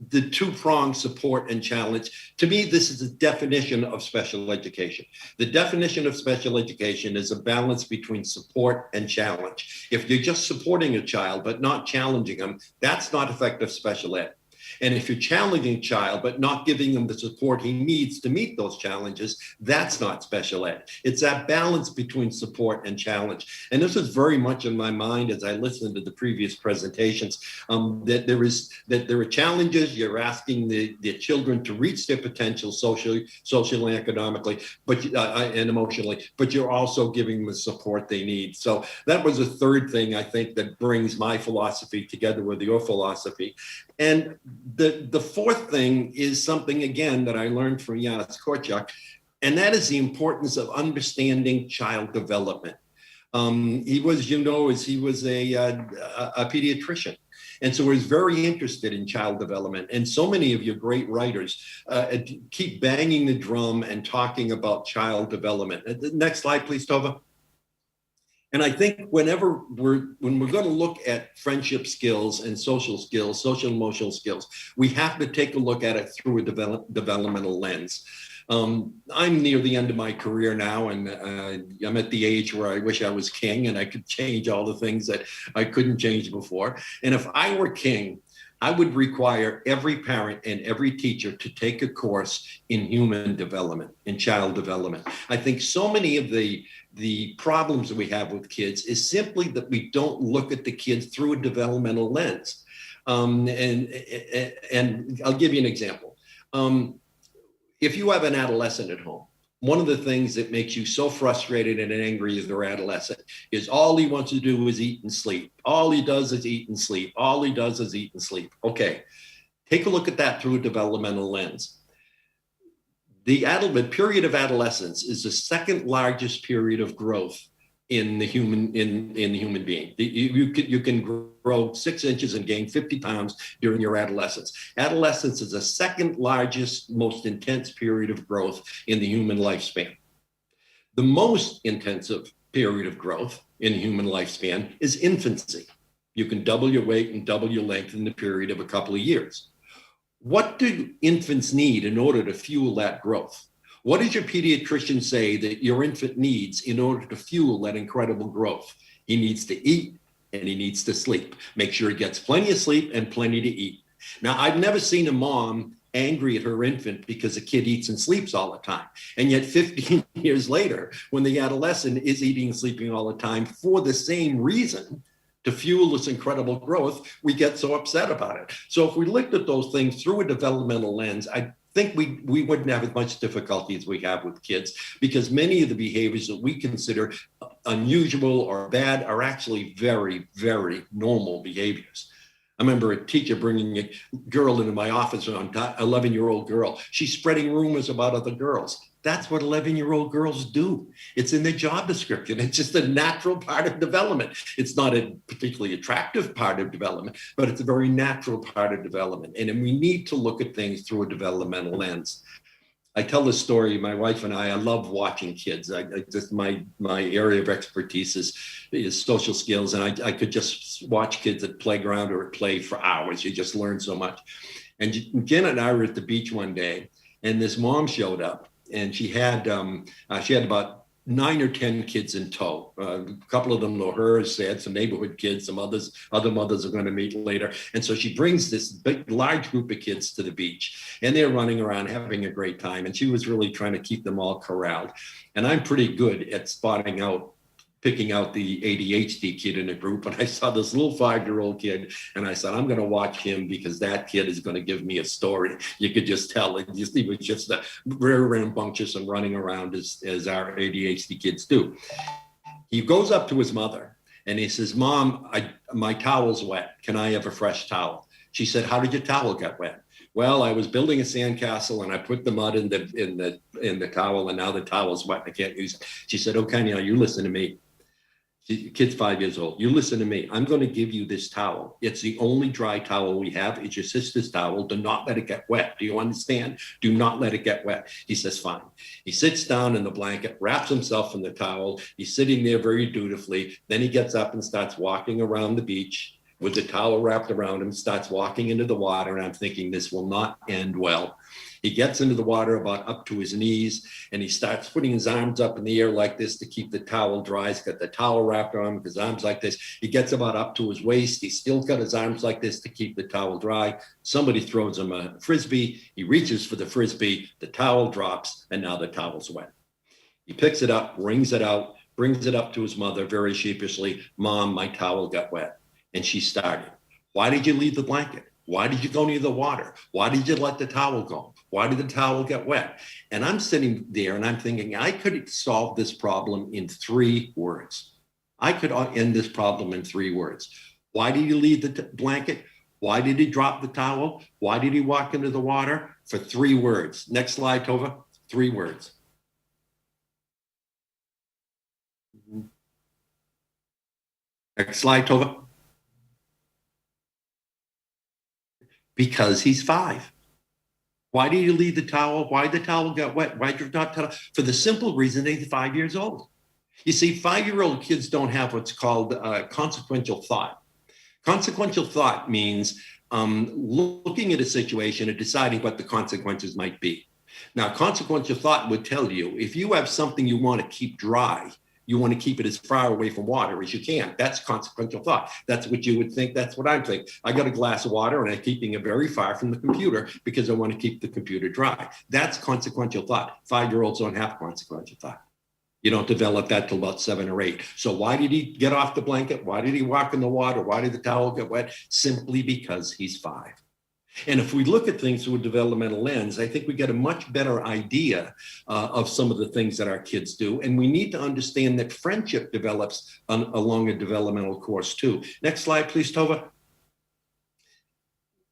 the 2-pronged support and challenge. To me, this is the definition of special education. The definition of special education is a balance between support and challenge. If you're just supporting a child but not challenging them, that's not effective special ed. And if you're challenging a child, but not giving him the support he needs to meet those challenges, that's not special ed. It's that balance between support and challenge. And this was very much in my mind as I listened to the previous presentations, that there are challenges. You're asking the children to reach their potential socially and economically, and emotionally, but you're also giving them the support they need. So that was a third thing I think that brings my philosophy together with your philosophy. And the fourth thing is something, again, that I learned from Yanis Korchak, and that is the importance of understanding child development. He was a pediatrician. And so he's very interested in child development. And so many of your great writers keep banging the drum and talking about child development. Next slide, please, Tova. And I think when we're going to look at friendship skills and social skills, social emotional skills, we have to take a look at it through a developmental lens. I'm near the end of my career now, and I'm at the age where I wish I was king and I could change all the things that I couldn't change before. And if I were king, I would require every parent and every teacher to take a course in human development, in child development. I think so many of the problems that we have with kids is simply that we don't look at the kids through a developmental lens. And I'll give you an example. If you have an adolescent at home, one of the things that makes you so frustrated and angry as their adolescent is all he wants to do is eat and sleep. All he does is eat and sleep. All he does is eat and sleep. Okay, take a look at that through a developmental lens. The period of adolescence is the second largest period of growth in the human being. You can grow 6 inches and gain 50 pounds during your adolescence. Adolescence is the second largest, most intense period of growth in the human lifespan. The most intensive period of growth in the human lifespan is infancy. You can double your weight and double your length in the period of a couple of years. What do infants need in order to fuel that growth? What does your pediatrician say that your infant needs in order to fuel that incredible growth? He needs to eat and he needs to sleep. Make sure he gets plenty of sleep and plenty to eat. Now, I've never seen a mom angry at her infant because the kid eats and sleeps all the time. And yet 15 years later, when the adolescent is eating and sleeping all the time for the same reason, to fuel this incredible growth, we get so upset about it. So if we looked at those things through a developmental lens, I think we wouldn't have as much difficulty as we have with kids, because many of the behaviors that we consider unusual or bad are actually very, very normal behaviors. I remember a teacher bringing a girl into my office, an 11-year-old girl. She's spreading rumors about other girls. That's what 11-year-old girls do. It's in their job description. It's just a natural part of development. It's not a particularly attractive part of development, but it's a very natural part of development. And we need to look at things through a developmental lens. I tell this story, my wife and I love watching kids. My area of expertise is social skills, and I could just watch kids at playground or at play for hours. You just learn so much. And Jen and I were at the beach one day, and this mom showed up, and she had about 9 or 10 kids in tow. A couple of them were hers. They had some neighborhood kids, some other mothers are going to meet later. And so she brings this big, large group of kids to the beach, and they're running around having a great time. And she was really trying to keep them all corralled. And I'm pretty good at picking out the ADHD kid in the group. And I saw this little 5-year-old kid, and I said, I'm going to watch him because that kid is going to give me a story. You could just tell he was just very rambunctious and running around as our ADHD kids do. He goes up to his mother and he says, Mom, my towel's wet. Can I have a fresh towel? She said, how did your towel get wet? Well, I was building a sandcastle and I put the mud in the towel, and now the towel's wet and I can't use it. She said, okay, now you listen to me. The kid's 5 years old. You listen to me. I'm going to give you this towel. It's the only dry towel we have. It's your sister's towel. Do not let it get wet. Do you understand? Do not let it get wet. He says, fine. He sits down in the blanket, wraps himself in the towel. He's sitting there very dutifully. Then he gets up and starts walking around the beach. with the towel wrapped around him, starts walking into the water, and I'm thinking this will not end well. He gets into the water about up to his knees, and he starts putting his arms up in the air like this to keep the towel dry. He's got the towel wrapped around him, his arms like this. He gets about up to his waist. He's still got his arms like this to keep the towel dry. Somebody throws him a frisbee. He reaches for the frisbee. The towel drops, and now the towel's wet. He picks it up, wrings it out, brings it up to his mother very sheepishly. Mom, my towel got wet. And she started. Why did you leave the blanket? Why did you go near the water? Why did you let the towel go? Why did the towel get wet? And I'm sitting there and I'm thinking, I could solve this problem in 3 words. I could end this problem in 3 words. Why did you leave the blanket? Why did he drop the towel? Why did he walk into the water? For 3 words. Next slide, Tova. 3 words. Next slide, Tova. Because he's 5. Why did you leave the towel? Why did the towel get wet? Why did you not tell? For the simple reason they're 5 years old. You see, 5-year-old kids don't have what's called consequential thought. Consequential thought means looking at a situation and deciding what the consequences might be. Now, consequential thought would tell you, if you have something you want to keep dry, you want to keep it as far away from water as you can. That's consequential thought. That's what you would think. That's what I'm thinking. I got a glass of water and I'm keeping it very far from the computer because I want to keep the computer dry. That's consequential thought. 5-year-olds don't have consequential thought. You don't develop that till about 7 or 8. So why did he get off the blanket? Why did he walk in the water? Why did the towel get wet? Simply because he's 5. And if we look at things through a developmental lens, I think we get a much better idea of some of the things that our kids do. And we need to understand that friendship develops along a developmental course too. Next slide, please, Tova.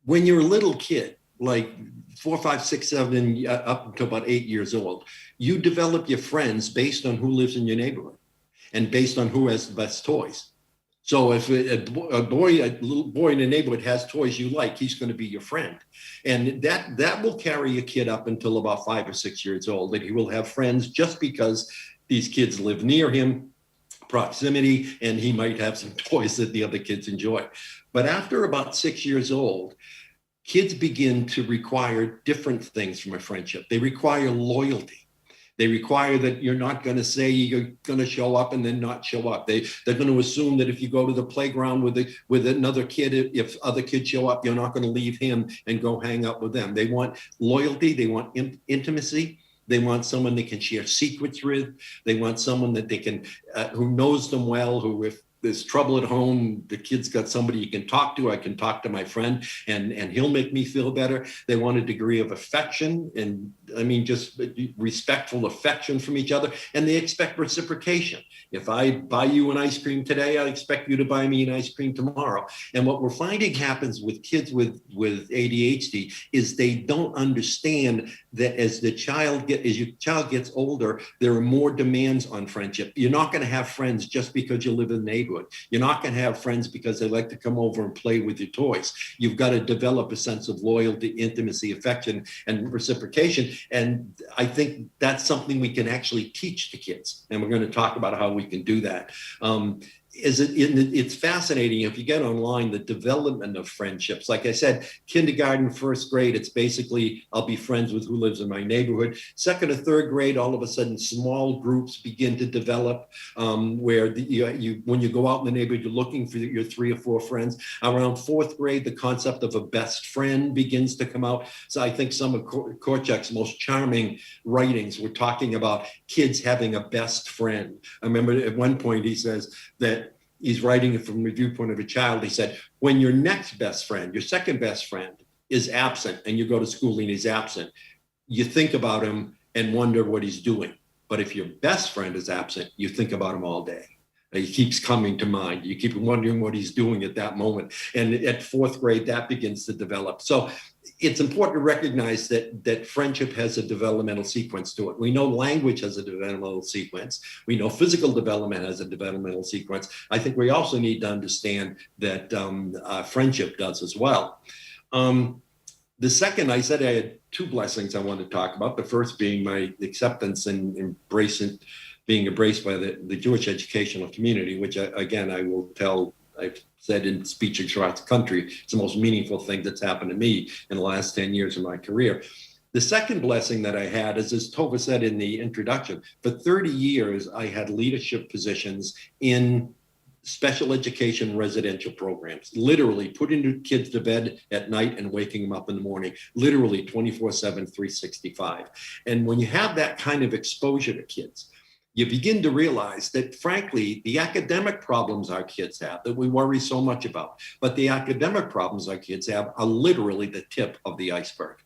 When you're a little kid, like 4, 5, 6, 7, up until about 8 years old, you develop your friends based on who lives in your neighborhood and based on who has the best toys. So if a little boy in the neighborhood has toys you like, he's going to be your friend. And that will carry a kid up until about 5 or 6 years old, that he will have friends just because these kids live near him, proximity, and he might have some toys that the other kids enjoy. But after about 6 years old, kids begin to require different things from a friendship. They require loyalty. They require that you're not going to say you're going to show up and then not show up. They're going to assume that if you go to the playground with another kid, if other kids show up, you're not going to leave him and go hang out with them. They want loyalty. They want intimacy. They want someone they can share secrets with. They want someone that they can, who knows them well, who if there's trouble at home, the kid's got somebody you can talk to. I can talk to my friend and he'll make me feel better. They want a degree of affection and I mean, just respectful affection from each other. And they expect reciprocation. If I buy you an ice cream today, I expect you to buy me an ice cream tomorrow. And what we're finding happens with kids with ADHD is they don't understand that as your child gets older, there are more demands on friendship. You're not going to have friends just because you live in the neighborhood. You're not going to have friends because they like to come over and play with your toys. You've got to develop a sense of loyalty, intimacy, affection, and reciprocation. And I think that's something we can actually teach to kids. And we're going to talk about how we can do that. It's fascinating if you get online, the development of friendships. Like I said, kindergarten, 1st grade, it's basically I'll be friends with who lives in my neighborhood. 2nd or 3rd grade, all of a sudden small groups begin to develop where when you go out in the neighborhood, you're looking for your 3 or 4 friends. Around 4th grade, the concept of a best friend begins to come out. So I think some of Korchak's most charming writings were talking about kids having a best friend. I remember at one point he says that he's writing it from the viewpoint of a child. He said, when your next best friend, your second best friend is absent and you go to school and he's absent, you think about him and wonder what he's doing. But if your best friend is absent, you think about him all day. He keeps coming to mind. You keep wondering what he's doing at that moment. And at 4th grade, that begins to develop. So it's important to recognize that friendship has a developmental sequence to it. We know language has a developmental sequence. We know physical development has a developmental sequence. I think we also need to understand that friendship does as well. The second, I said I had 2 blessings I wanted to talk about. The first being my acceptance and being embraced by the Jewish educational community, which again, I will tell I've said in speeches across the country, it's the most meaningful thing that's happened to me in the last 10 years of my career. The second blessing that I had is, as Tova said in the introduction, for 30 years, I had leadership positions in special education residential programs, literally putting kids to bed at night and waking them up in the morning, literally 24/7, 365. And when you have that kind of exposure to kids, you begin to realize that, frankly, the academic problems our kids have that we worry so much about, but the academic problems our kids have are literally the tip of the iceberg.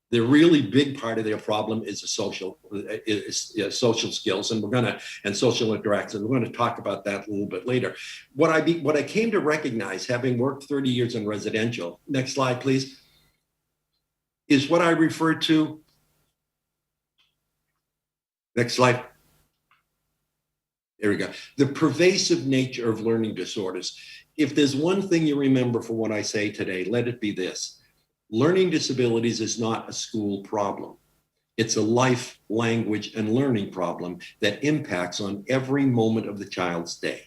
The really big part of their problem is the social skills, and social interactions. We're going to talk about that a little bit later. What I came to recognize, having worked 30 years in residential, next slide, please, is what I refer to. Next slide. There we go. The pervasive nature of learning disorders. If there's one thing you remember from what I say today, let it be this. Learning disabilities is not a school problem. It's a life, language, and learning problem that impacts on every moment of the child's day.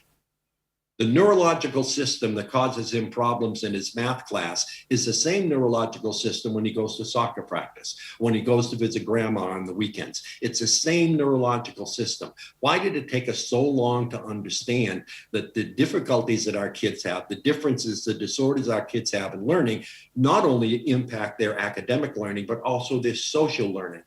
The neurological system that causes him problems in his math class is the same neurological system when he goes to soccer practice, when he goes to visit grandma on the weekends. It's the same neurological system. Why did it take us so long to understand that the difficulties that our kids have, the differences, the disorders our kids have in learning, not only impact their academic learning, but also their social learning?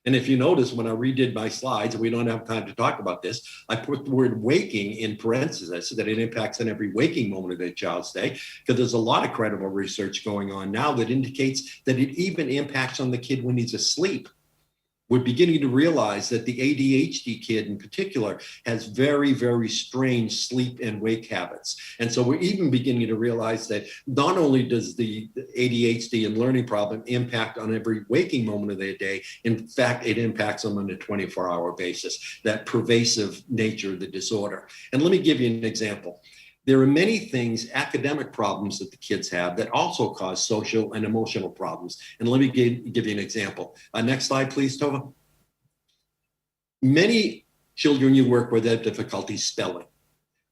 And if you notice, when I redid my slides, and we don't have time to talk about this, I put the word waking in parentheses so that it impacts on every waking moment of their child's day, because there's a lot of credible research going on now that indicates that it even impacts on the kid when he's asleep. We're beginning to realize that the ADHD kid in particular has very, very strange sleep and wake habits. And so we're even beginning to realize that not only does the ADHD and learning problem impact on every waking moment of their day, in fact, it impacts them on a 24-hour basis, that pervasive nature of the disorder. And let me give you an example. There are many things, academic problems that the kids have that also cause social and emotional problems. And let me give you an example. Next slide, please, Tova. Many children you work with have difficulty spelling.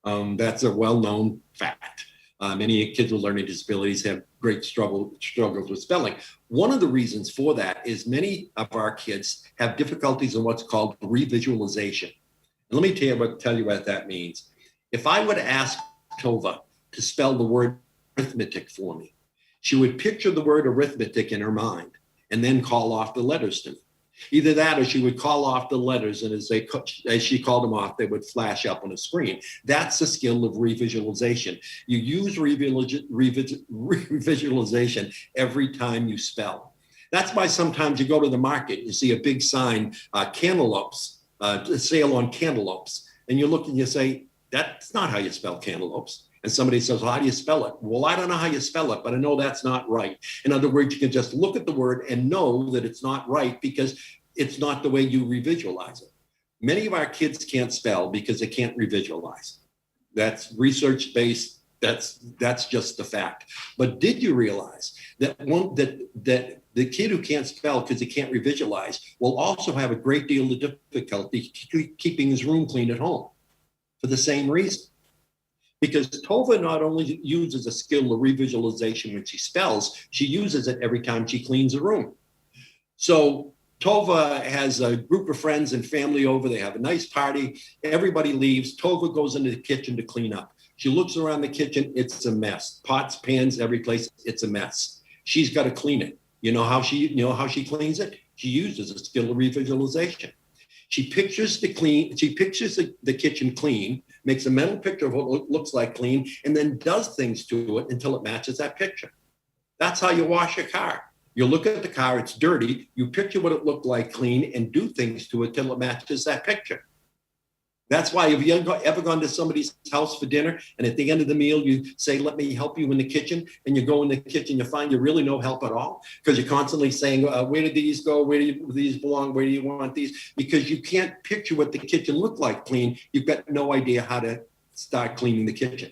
That's a well-known fact. Many kids with learning disabilities have great struggles with spelling. One of the reasons for that is many of our kids have difficulties in what's called revisualization. And let me tell you what that means. If I were to ask Tova to spell the word arithmetic for me, she would picture the word arithmetic in her mind and then call off the letters to me. Either that or she would call off the letters, and as she called them off, they would flash up on a screen. That's the skill of revisualization. You use revisualization every time you spell. That's why sometimes you go to the market, you see a big sign, cantaloupes, sale on cantaloupes, and you look and you say, that's not how you spell cantaloupes. And somebody says, well, how do you spell it? Well, I don't know how you spell it, but I know that's not right. In other words, you can just look at the word and know that it's not right because it's not the way you revisualize it. Many of our kids can't spell because they can't revisualize. That's research-based. That's just the fact. But did you realize that the kid who can't spell because he can't revisualize will also have a great deal of difficulty keeping his room clean at home for the same reason? Because Tova not only uses a skill of revisualization when she spells, she uses it every time she cleans a room. So Tova has a group of friends and family over. They have a nice party. Everybody leaves. Tova goes into the kitchen to clean up. She looks around the kitchen. It's a mess. Pots, pans, every place. It's a mess. She's got to clean it. You know how she cleans it? She uses a skill of revisualization. She pictures the kitchen clean, makes a mental picture of what it looks like clean, and then does things to it until it matches that picture. That's how you wash a car. You look at the car, it's dirty, you picture what it looked like clean and do things to it till it matches that picture. That's why if you ever gone to somebody's house for dinner and at the end of the meal you say, let me help you in the kitchen, and you go in the kitchen, you find you really no help at all because you're constantly saying, where did these go? Where do these belong? Where do you want these? Because you can't picture what the kitchen looked like clean. You've got no idea how to start cleaning the kitchen.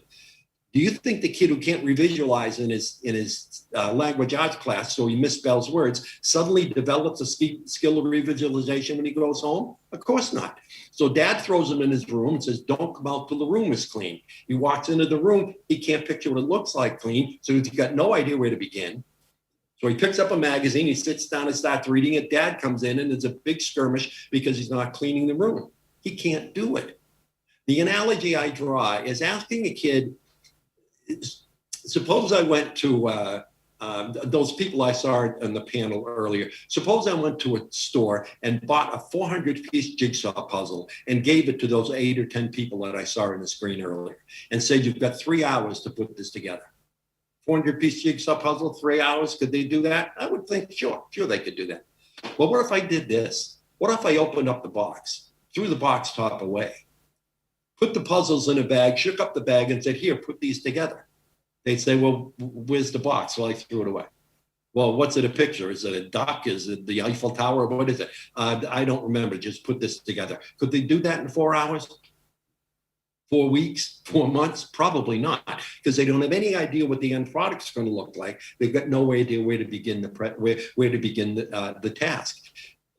Do you think the kid who can't revisualize in his language arts class, so he misspells words, suddenly develops a skill of revisualization when he goes home? Of course not. So dad throws him in his room and says, don't come out till the room is clean. He walks into the room, he can't picture what it looks like clean, so he's got no idea where to begin. So he picks up a magazine, he sits down and starts reading it. Dad comes in and there's a big skirmish because he's not cleaning the room. He can't do it. The analogy I draw is asking a kid, suppose I went to those people I saw in the panel earlier. Suppose I went to a store and bought a 400-piece jigsaw puzzle and gave it to those 8 or 10 people that I saw on the screen earlier and said, you've got 3 hours to put this together. 400-piece jigsaw puzzle, 3 hours, could they do that? I would think, sure they could do that. Well, what if I did this? What if I opened up the box, threw the box top away, put the puzzles in a bag, shook up the bag and said, here, put these together? They'd say, well, where's the box? Well, I threw it away. Well, what's it a picture? Is it a duck? Is it the Eiffel Tower? What is it? I don't remember. Just put this together. Could they do that in 4 hours? 4 weeks? 4 months? Probably not, because they don't have any idea what the end product's going to look like. They've got no idea where to begin the task.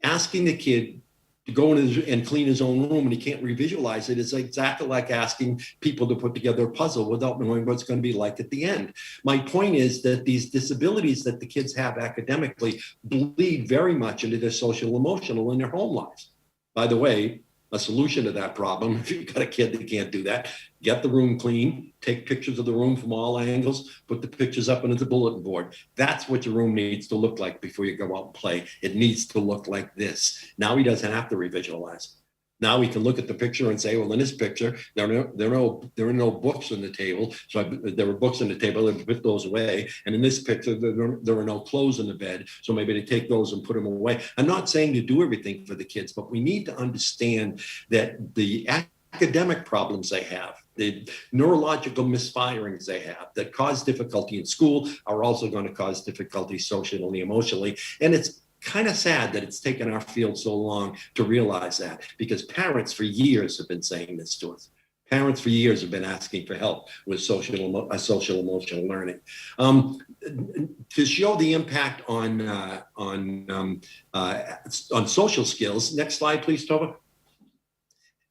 Asking the kid to go in and clean his own room and he can't revisualize it is exactly like asking people to put together a puzzle without knowing what it's going to be like at the end. My point is that these disabilities that the kids have academically bleed very much into their social, emotional, and their home lives. By the way, a solution to that problem, if you've got a kid that can't do that, get the room clean, take pictures of the room from all angles, put the pictures up into the bulletin board. That's what your room needs to look like before you go out and play. It needs to look like this. Now he doesn't have to revisualize. Now we can look at the picture and say, well, in this picture, there are no books on the table. So there were books on the table, and put those away. And in this picture, there are no clothes in the bed. So maybe they take those and put them away. I'm not saying to do everything for the kids, but we need to understand that the academic problems they have, the neurological misfirings they have that cause difficulty in school are also going to cause difficulty socially, emotionally. And it's kind of sad that it's taken our field so long to realize that, because parents for years have been saying this to us. Parents for years have been asking for help with social emotional learning. To show the impact on social skills, next slide, please, Tova.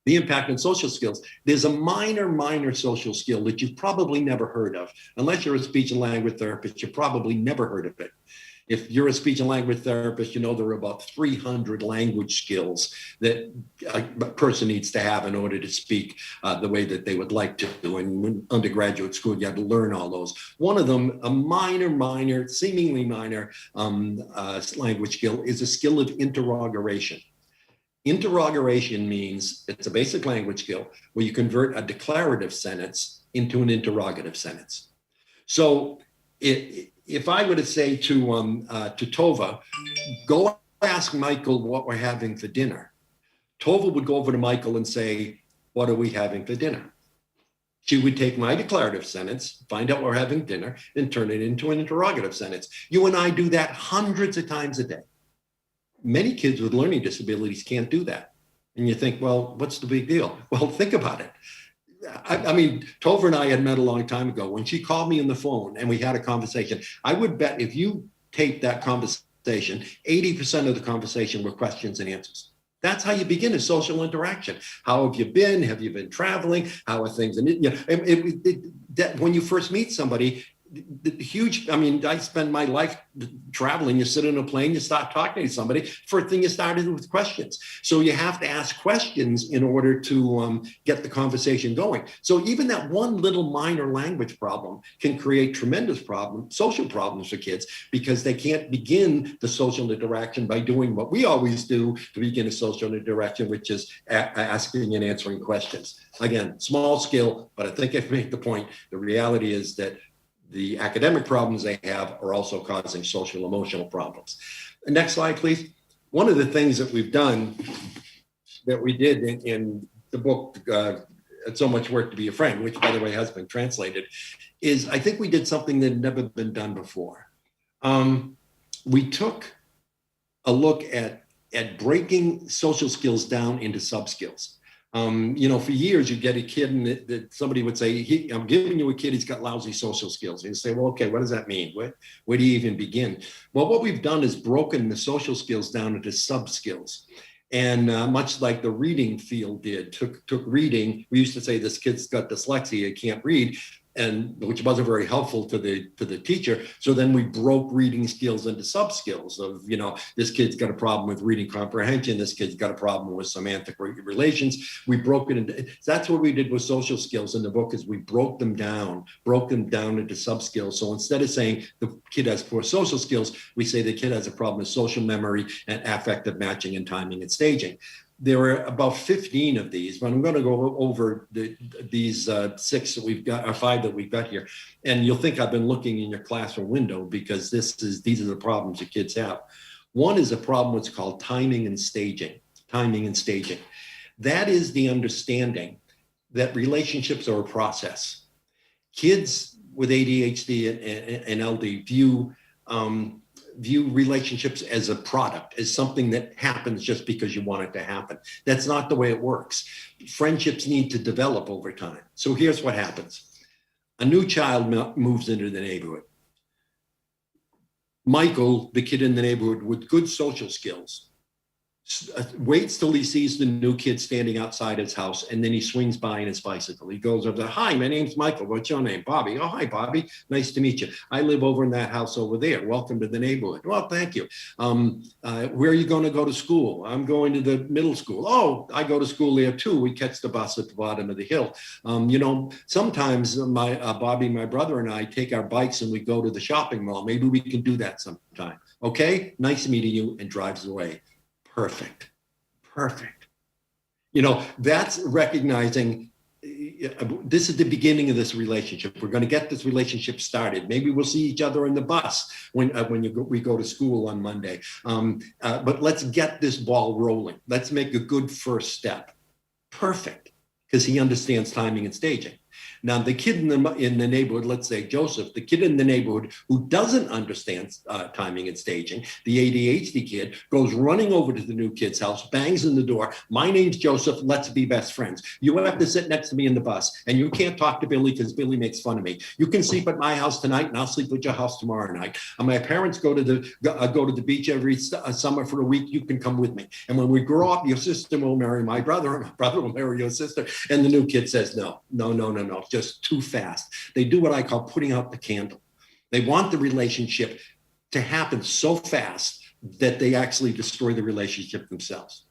The impact on social skills. There's a minor social skill that you've probably never heard of. Unless you're a speech and language therapist, you've probably never heard of it. If you're a speech and language therapist, you know there are about 300 language skills that a person needs to have in order to speak the way that they would like to. And in undergraduate school, you have to learn all those. One of them, a seemingly minor language skill, is a skill of interrogation. Interrogation means it's a basic language skill where you convert a declarative sentence into an interrogative sentence. So if I were to say to Tova, go ask Michael what we're having for dinner, Tova would go over to Michael and say, what are we having for dinner? She would take my declarative sentence, find out we're having dinner, and turn it into an interrogative sentence. You and I do that hundreds of times a day. Many kids with learning disabilities can't do that. And you think, well, what's the big deal? Well, think about it. I mean, Tova and I had met a long time ago. When she called me on the phone and we had a conversation, I would bet if you taped that conversation, 80% of the conversation were questions and answers. That's how you begin a social interaction. How have you been? Have you been traveling? How are things? And when you first meet somebody, I spend my life traveling. You sit in a plane, you start talking to somebody. First thing you started with questions. So you have to ask questions in order to get the conversation going. So even that one little minor language problem can create tremendous social problems for kids, because they can't begin the social interaction by doing what we always do to begin a social interaction, which is asking and answering questions. Again, small skill, but I think I've made the point. The reality is that the academic problems they have are also causing social emotional problems. Next slide, please. One of the things that we've done, that we did in the book, It's So Much Work to Be a Friend, which by the way has been translated, is I think we did something that had never been done before. We took a look at breaking social skills down into sub-skills. For years, you get a kid and that somebody would say, I'm giving you a kid, he's got lousy social skills. And you say, well, okay, what does that mean? Where do you even begin? Well, what we've done is broken the social skills down into sub-skills. And much like the reading field did, took reading, we used to say this kid's got dyslexia, he can't read, and which wasn't very helpful to the teacher. So then we broke reading skills into sub-skills of, this kid's got a problem with reading comprehension, this kid's got a problem with semantic relations. We broke it into, that's what we did with social skills in the book, is we broke them down into sub-skills. So instead of saying the kid has poor social skills, we say the kid has a problem with social memory and affective matching and timing and staging. There are about 15 of these, but I'm going to go over these 6 that we've got, or 5 that we've got here. And you'll think I've been looking in your classroom window, because these are the problems the kids have. One is a problem what's called timing and staging. Timing and staging. That is the understanding that relationships are a process. Kids with ADHD and LD view relationships as a product, as something that happens just because you want it to happen. That's not the way it works. Friendships need to develop over time. So here's what happens. A new child moves into the neighborhood. Michael, the kid in the neighborhood with good social skills, waits till he sees the new kid standing outside his house, and then he swings by on his bicycle. He goes over there, hi, my name's Michael. What's your name? Bobby. Oh, hi, Bobby. Nice to meet you. I live over in that house over there. Welcome to the neighborhood. Well, thank you. Where are you going to go to school? I'm going to the middle school. Oh, I go to school there too. We catch the bus at the bottom of the hill. Sometimes Bobby, my brother, and I take our bikes and we go to the shopping mall. Maybe we can do that sometime. Okay, nice meeting you, and drives away. Perfect. That's recognizing this is the beginning of this relationship. We're going to get this relationship started. Maybe we'll see each other in the bus when we go to school on Monday. But let's get this ball rolling. Let's make a good first step. Perfect, because he understands timing and staging. Now, the kid in the neighborhood, let's say Joseph, the kid in the neighborhood who doesn't understand timing and staging, the ADHD kid, goes running over to the new kid's house, bangs in the door. My name's Joseph. Let's be best friends. You have to sit next to me in the bus, and you can't talk to Billy because Billy makes fun of me. You can sleep at my house tonight, and I'll sleep at your house tomorrow night. My parents go to the beach every summer for a week. You can come with me. And when we grow up, your sister will marry my brother, and my brother will marry your sister. And the new kid says, no. Just too fast. They do what I call putting out the candle. They want the relationship to happen so fast that they actually destroy the relationship themselves.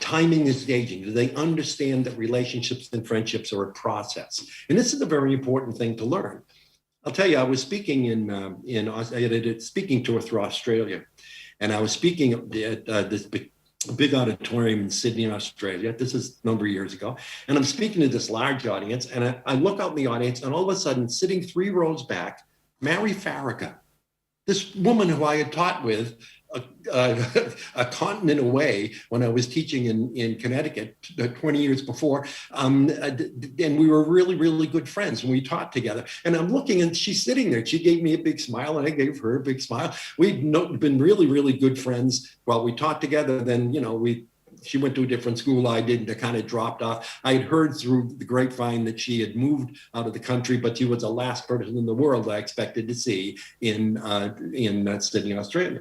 Timing is staging. Do they understand that relationships and friendships are a process? And this is a very important thing to learn. I'll tell you, I was speaking I did a speaking tour through Australia, and I was speaking at this big auditorium in Sydney, Australia. This is a number of years ago. And I'm speaking to this large audience, and I look out in the audience, and all of a sudden, sitting 3 rows back, Mary Farragut, this woman who I had taught with a continent away when I was teaching in Connecticut 20 years before. And we were really, really good friends, and we taught together. And I'm looking, and she's sitting there. She gave me a big smile, and I gave her a big smile. We'd been really, really good friends while we taught together. Then, she went to a different school. I didn't. I kind of dropped off. I had heard through the grapevine that she had moved out of the country, but she was the last person in the world I expected to see in Sydney, Australia.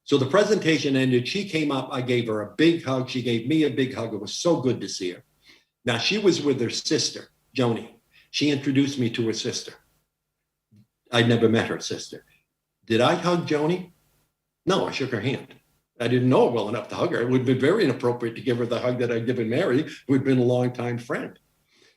So the presentation ended. She came up. I gave her a big hug. She gave me a big hug. It was so good to see her. Now, she was with her sister, Joni. She introduced me to her sister. I'd never met her sister. Did I hug Joni? No, I shook her hand. I didn't know her well enough to hug her. It would have been very inappropriate to give her the hug that I'd given Mary, who had been a longtime friend.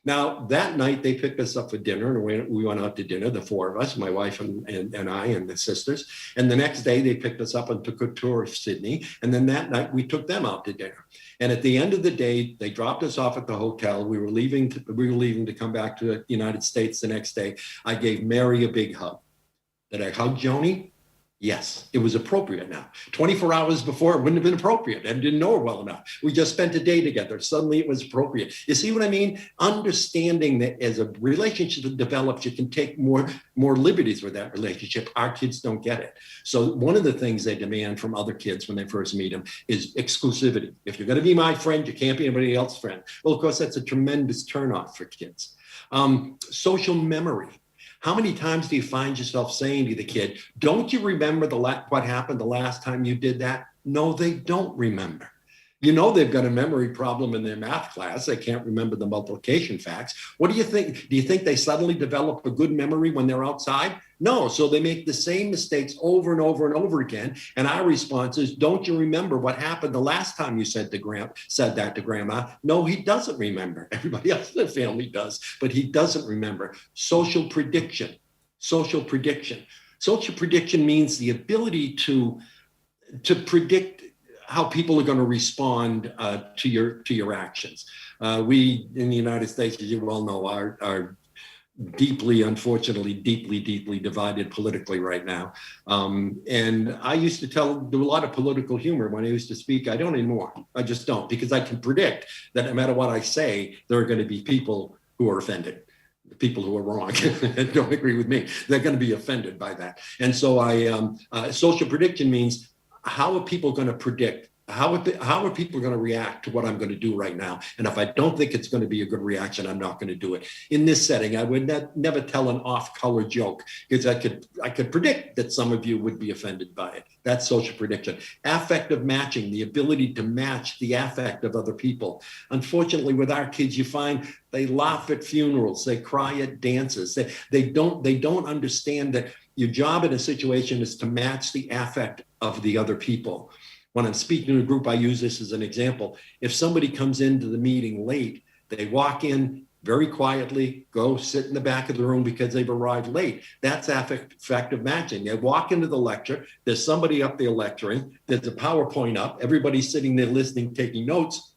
Now, that night, they picked us up for dinner, and we went out to dinner, the 4 of us, my wife and I and the sisters. And the next day, they picked us up and took a tour of Sydney. And then that night, we took them out to dinner. And at the end of the day, they dropped us off at the hotel. We were leaving to come back to the United States the next day. I gave Mary a big hug. Did I hug Joni? Yes, it was appropriate now. 24 hours before, it wouldn't have been appropriate. I didn't know her well enough. We just spent a day together. Suddenly it was appropriate. You see what I mean? Understanding that as a relationship develops, you can take more liberties with that relationship. Our kids don't get it. So one of the things they demand from other kids when they first meet them is exclusivity. If you're going to be my friend, you can't be anybody else's friend. Well, of course, that's a tremendous turnoff for kids. Social memory. How many times do you find yourself saying to the kid, don't you remember what happened the last time you did that? No, they don't remember. You know they've got a memory problem in their math class. They can't remember the multiplication facts. What do you think? Do you think they suddenly develop a good memory when they're outside? No, so they make the same mistakes over and over and over again. And our response is, don't you remember what happened the last time you said that to grandma? No, he doesn't remember. Everybody else in the family does, but he doesn't remember. Social prediction. Social prediction. Social prediction means the ability to predict how people are going to respond to your actions. We in the United States, as you well know, are deeply, unfortunately, deeply divided politically right now. And I used to do a lot of political humor when I used to speak. I don't anymore. I just don't, because I can predict that no matter what I say, there are going to be people who are offended. The people who are wrong and don't agree with me, they're going to be offended by that. And so social prediction means, how are people going to predict? How are people going to react to what I'm going to do right now? And if I don't think it's going to be a good reaction, I'm not going to do it. In this setting, I would never tell an off-color joke, because I could predict that some of you would be offended by it. That's social prediction. Affective matching, the ability to match the affect of other people. Unfortunately, with our kids, you find they laugh at funerals, they cry at dances. They don't understand that your job in a situation is to match the affect of the other people. When I'm speaking to a group, I use this as an example. If somebody comes into the meeting late, they walk in very quietly, go sit in the back of the room because they've arrived late. That's affective matching. They walk into the lecture, there's somebody up there lecturing, there's a PowerPoint up, everybody's sitting there listening, taking notes.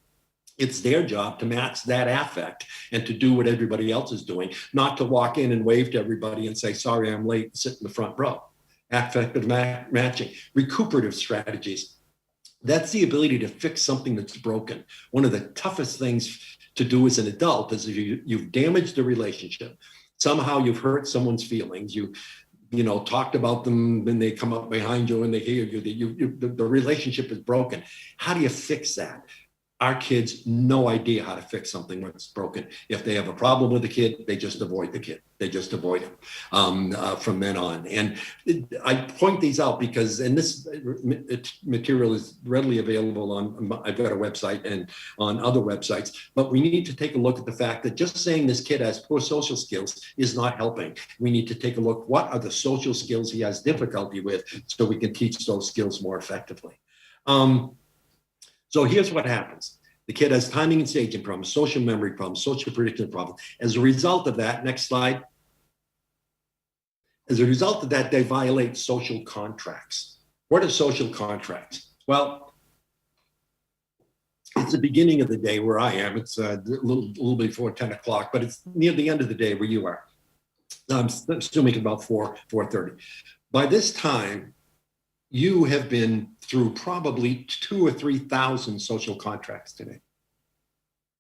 It's their job to match that affect and to do what everybody else is doing, not to walk in and wave to everybody and say, sorry, I'm late, and sit in the front row. Affective matching. Recuperative strategies. That's the ability to fix something that's broken. One of the toughest things to do as an adult is if you've damaged a relationship, somehow you've hurt someone's feelings, you talked about them, and they come up behind you and they hear you, the relationship is broken. How do you fix that? Our kids, no idea how to fix something when it's broken. If they have a problem with the kid, they just avoid the kid. They just avoid him from then on. And I point these out because, and this material is readily available I've got a website and on other websites, but we need to take a look at the fact that just saying this kid has poor social skills is not helping. We need to take a look, what are the social skills he has difficulty with, so we can teach those skills more effectively. So here's what happens. The kid has timing and staging problems, social memory problems, social prediction problems. As a result of that, next slide. As a result of that, they violate social contracts. What are social contracts? Well, it's the beginning of the day where I am. It's a little before 10 o'clock, but it's near the end of the day where you are. I'm assuming about 4:30. By this time, you have been through probably 2,000 or 3,000 social contracts today.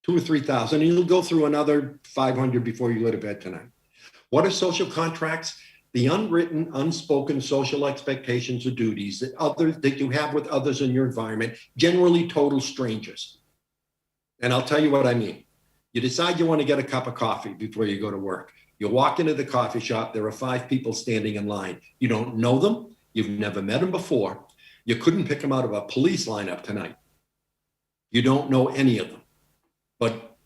2,000 or 3,000, and you'll go through another 500 before you go to bed tonight. What are social contracts? The unwritten, unspoken social expectations or duties that you have with others in your environment, generally total strangers. And I'll tell you what I mean. You decide you want to get a cup of coffee before you go to work. You walk into the coffee shop, there are 5 people standing in line. You don't know them. You've never met them before. You couldn't pick them out of a police lineup tonight. You don't know any of them. But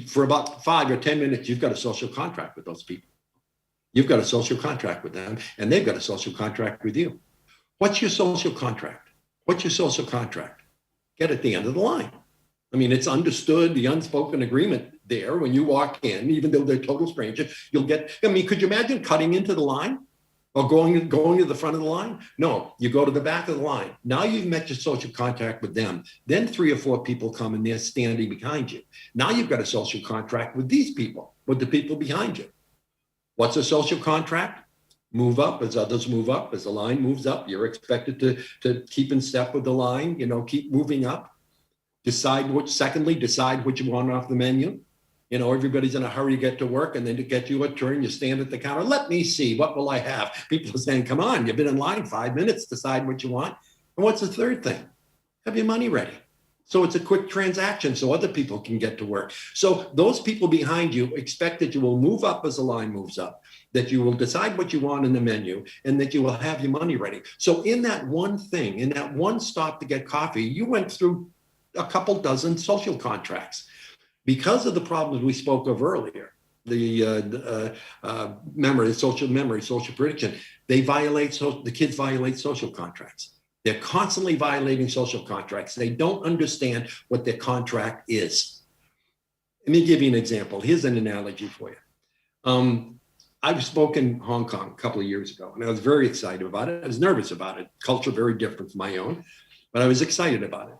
for about 5 or 10 minutes, you've got a social contract with those people. You've got a social contract with them, and they've got a social contract with you. What's your social contract? What's your social contract? Get at the end of the line. I mean, it's understood, the unspoken agreement there when you walk in, even though they're total strangers, you'll get, I mean, could you imagine cutting into the line? Or going to the front of the line? No, you go to the back of the line. Now you've met your social contract with them. Then 3 or 4 people come and they're standing behind you. Now you've got a social contract with these people, with the people behind you. What's a social contract? Move up as others move up. As the line moves up, you're expected to keep in step with the line, keep moving up. Decide what you want off the menu. Everybody's in a hurry to get to work, and then to get you a turn, you stand at the counter. Let me see, what will I have? People are saying, come on, you've been in line 5 minutes, decide what you want. And what's the third thing? Have your money ready. So it's a quick transaction so other people can get to work. So those people behind you expect that you will move up as the line moves up, that you will decide what you want in the menu, and that you will have your money ready. So in that one thing, in that one stop to get coffee, you went through a couple dozen social contracts. Because of the problems we spoke of earlier, the social prediction, the kids violate social contracts. They're constantly violating social contracts. They don't understand what their contract is. Let me give you an example. Here's an analogy for you. I spoke in Hong Kong a couple of years ago, and I was very excited about it. I was nervous about it. Culture very different from my own, but I was excited about it.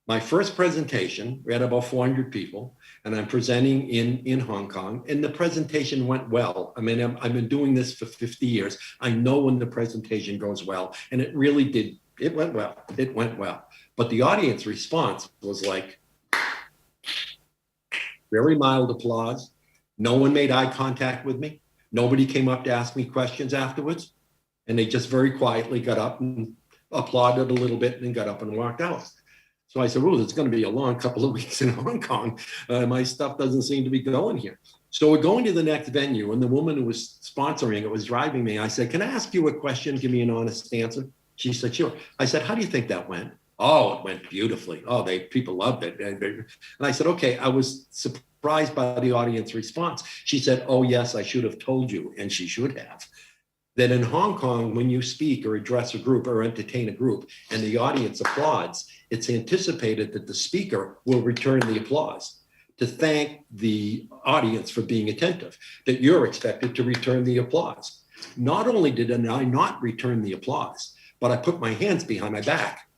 My first presentation, we had about 400 people, and I'm presenting in Hong Kong, and the presentation went well. I mean, I've been doing this for 50 years. I know when the presentation goes well, and it really did. It went well. It went well. But the audience response was like very mild applause. No one made eye contact with me. Nobody came up to ask me questions afterwards. And they just very quietly got up and applauded a little bit and then got up and walked out. So I said, well, it's going to be a long couple of weeks in Hong Kong. My stuff doesn't seem to be going here. So we're going to the next venue, and the woman who was sponsoring it was driving me. I said, can I ask you a question? Give me an honest answer. She said, sure. I said, how do you think that went? Oh, it went beautifully. Oh, people loved it. And I said, okay, I was surprised by the audience response. She said, oh, yes, I should have told you, and she should have. That in Hong Kong, when you speak or address a group or entertain a group and the audience applauds, it's anticipated that the speaker will return the applause to thank the audience for being attentive, that you're expected to return the applause. Not only did I not return the applause, but I put my hands behind my back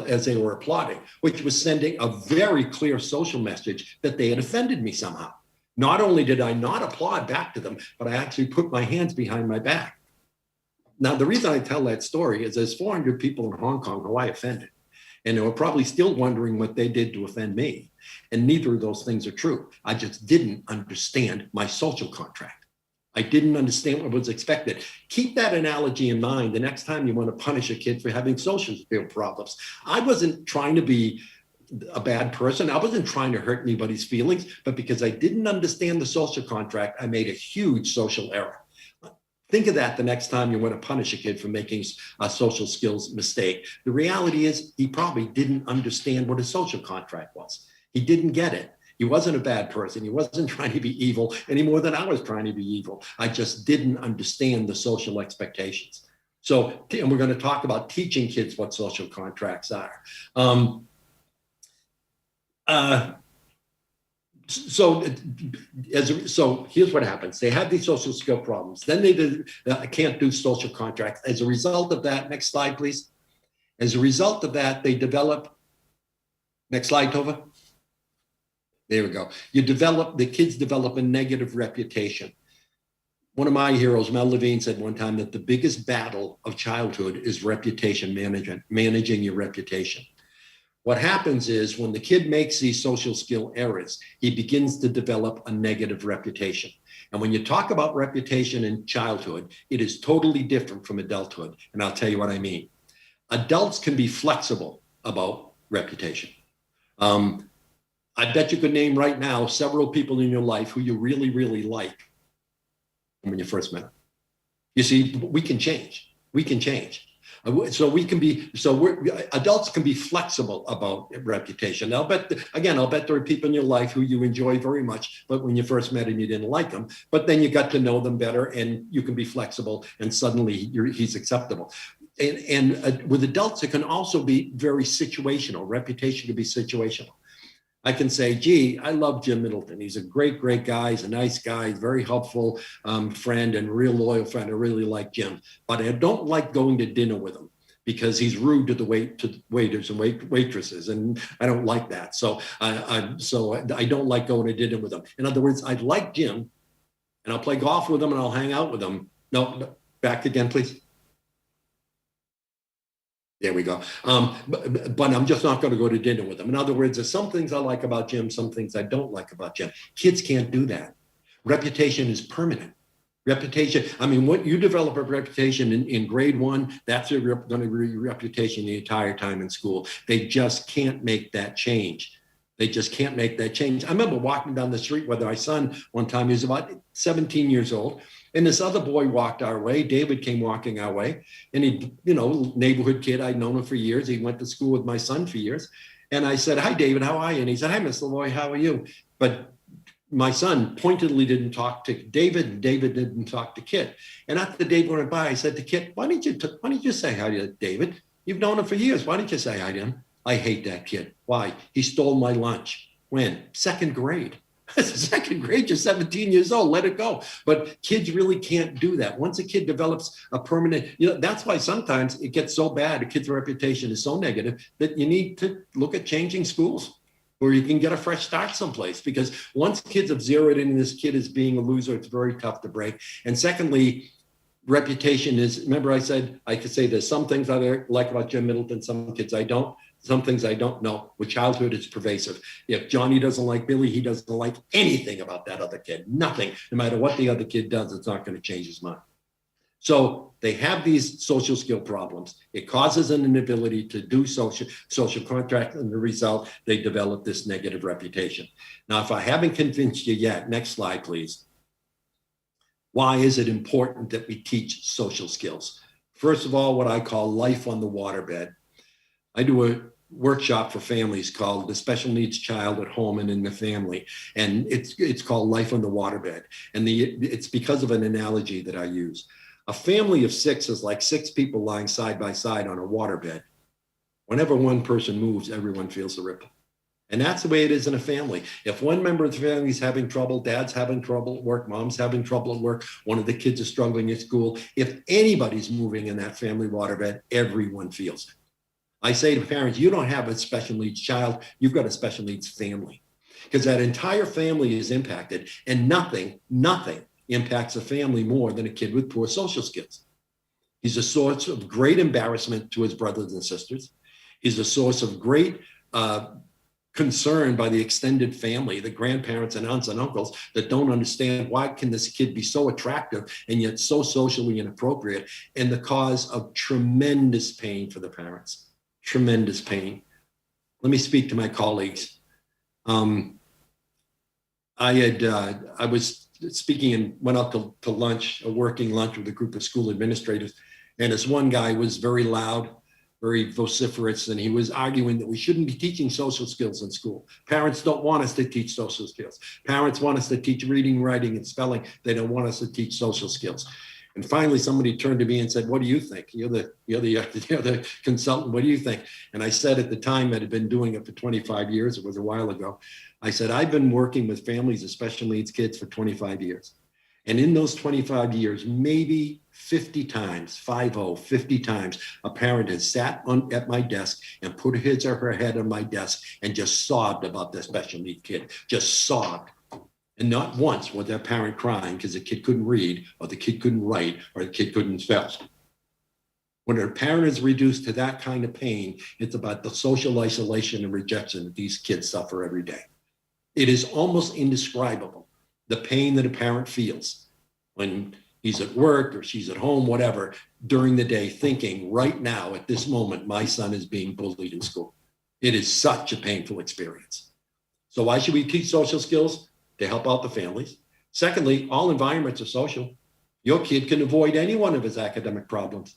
as they were applauding, which was sending a very clear social message that they had offended me somehow. Not only did I not applaud back to them, but I actually put my hands behind my back. Now, the reason I tell that story is there's 400 people in Hong Kong who I offended, and they were probably still wondering what they did to offend me. And neither of those things are true. I just didn't understand my social contract. I didn't understand what was expected. Keep that analogy in mind the next time you want to punish a kid for having social skill problems. I wasn't trying to be a bad person. I wasn't trying to hurt anybody's feelings, but because I didn't understand the social contract, I made a huge social error. Think of that the next time you want to punish a kid for making a social skills mistake. The reality is he probably didn't understand what a social contract was. He didn't get it. He wasn't a bad person. He wasn't trying to be evil any more than I was trying to be evil. I just didn't understand the social expectations. So, and we're going to talk about teaching kids what social contracts are. So here's what happens. They have these social skill problems. Then they can't do social contracts. As a result of that, next slide, please. As a result of that, they develop, next slide, Tova. There we go. The kids develop a negative reputation. One of my heroes, Mel Levine, said one time that the biggest battle of childhood is reputation management, managing your reputation. What happens is when the kid makes these social skill errors, he begins to develop a negative reputation. And when you talk about reputation in childhood, it is totally different from adulthood. And I'll tell you what I mean. Adults can be flexible about reputation. I bet you could name right now several people in your life who you really, really like when you first met them. You see, we can change. We can change. So adults can be flexible about reputation. I'll bet there are people in your life who you enjoy very much, but when you first met him, you didn't like them. But then you got to know them better, and you can be flexible, and suddenly he's acceptable. And with adults, it can also be very situational. Reputation can be situational. I can say, gee, I love Jim Middleton. He's a great, great guy. He's a nice guy. He's a very helpful friend and real loyal friend. I really like Jim. But I don't like going to dinner with him because he's rude to the waiters and waitresses. And I don't like that. So I don't like going to dinner with him. In other words, I like Jim, and I'll play golf with him and I'll hang out with him. No, Back again, please. There we go. But I'm just not going to go to dinner with them. In other words, there's some things I like about Jim, some things I don't like about Jim. Kids can't do that. Reputation is permanent. Reputation, I mean, what you develop a reputation in grade 1, that's going to be your reputation the entire time in school. They just can't make that change. They just can't make that change. I remember walking down the street with my son one time. He was about 17 years old. And this other boy walked our way. David came walking our way. And he, you know, neighborhood kid, I'd known him for years. He went to school with my son for years. And I said, "Hi, David, how are you?" And he said, "Hi, Mr. Loy, how are you?" But my son pointedly didn't talk to David, and David didn't talk to Kit. And after David went by, I said to Kit, why didn't you say hi to David? You've known him for years. Why didn't you say hi to him? "I hate that kid." "Why?" "He stole my lunch." "When?" "Second grade." Second grade, you're 17 years old, let it go. But kids really can't do that. Once a kid develops a permanent, you know, that's why sometimes it gets so bad, a kid's reputation is so negative that you need to look at changing schools where you can get a fresh start someplace. Because once kids have zeroed in this kid as being a loser, it's very tough to break. And secondly, reputation is, remember I said, I could say there's some things I like about Jim Middleton, some kids I don't. Some things I don't know. With childhood, it's pervasive. If Johnny doesn't like Billy, he doesn't like anything about that other kid. Nothing. No matter what the other kid does, it's not going to change his mind. So they have these social skill problems. It causes an inability to do social contract, and the result, they develop this negative reputation. Now, if I haven't convinced you yet, next slide, please. Why is it important that we teach social skills? First of all, what I call life on the waterbed. I do a workshop for families called The Special Needs Child at Home and in the Family. And it's called Life on the Waterbed. And it's because of an analogy that I use. A family of 6 is like 6 people lying side by side on a waterbed. Whenever one person moves, everyone feels the ripple. And that's the way it is in a family. If one member of the family is having trouble, dad's having trouble at work, mom's having trouble at work, one of the kids is struggling at school, if anybody's moving in that family waterbed, everyone feels it. I say to parents, you don't have a special needs child, you've got a special needs family. Because that entire family is impacted, and nothing impacts a family more than a kid with poor social skills. He's a source of great embarrassment to his brothers and sisters. He's a source of great concern by the extended family, the grandparents and aunts and uncles that don't understand why can this kid be so attractive and yet so socially inappropriate, and the cause of tremendous pain for the parents. Tremendous pain. Let me speak to my colleagues. I was speaking and went out to lunch, a working lunch with a group of school administrators. And this one guy was very loud, very vociferous, and he was arguing that we shouldn't be teaching social skills in school. Parents don't want us to teach social skills. Parents want us to teach reading, writing, and spelling. They don't want us to teach social skills. And finally, somebody turned to me and said, "What do you think? You're the consultant. What do you think?" And I said at the time, that had been doing it for 25 years. It was a while ago. I said, "I've been working with families of special needs kids for 25 years. And in those 25 years, maybe 50 times, 50 times, a parent has sat at my desk and put his or her head on my desk and just sobbed about their special needs kid, just sobbed. And not once was their parent crying because the kid couldn't read, or the kid couldn't write, or the kid couldn't spell." When a parent is reduced to that kind of pain, it's about the social isolation and rejection that these kids suffer every day. It is almost indescribable, the pain that a parent feels when he's at work or she's at home, whatever, during the day, thinking right now at this moment, my son is being bullied in school. It is such a painful experience. So why should we teach social skills? To help out the families. Secondly, all environments are social. Your kid can avoid any one of his academic problems.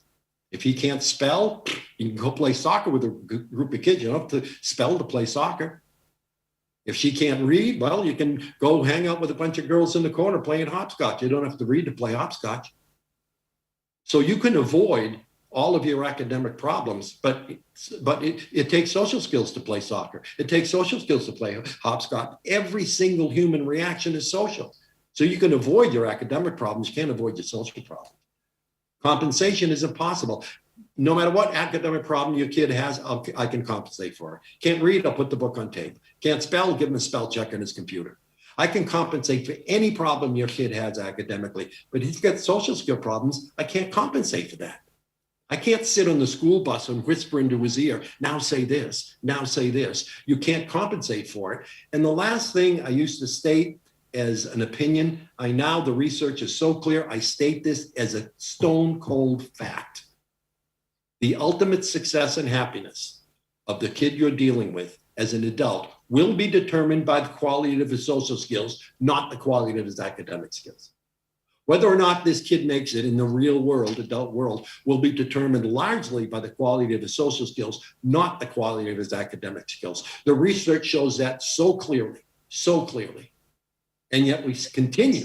If he can't spell, you can go play soccer with a group of kids. You don't have to spell to play soccer. If she can't read, well, you can go hang out with a bunch of girls in the corner playing hopscotch. You don't have to read to play hopscotch. So you can avoid all of your academic problems, but it takes social skills to play soccer. It takes social skills to play hopscotch. Every single human reaction is social. So you can avoid your academic problems, you can't avoid your social problems. Compensation is impossible. No matter what academic problem your kid has, I can compensate for it. Can't read, I'll put the book on tape. Can't spell, give him a spell check on his computer. I can compensate for any problem your kid has academically, but if he's got social skill problems, I can't compensate for that. I can't sit on the school bus and whisper into his ear, now say this, now say this. You can't compensate for it. And the last thing I used to state as an opinion, the research is so clear, I state this as a stone cold fact. The ultimate success and happiness of the kid you're dealing with as an adult will be determined by the quality of his social skills, not the quality of his academic skills. Whether or not this kid makes it in the real world, adult world, will be determined largely by the quality of his social skills, not the quality of his academic skills. The research shows that so clearly. And yet we continue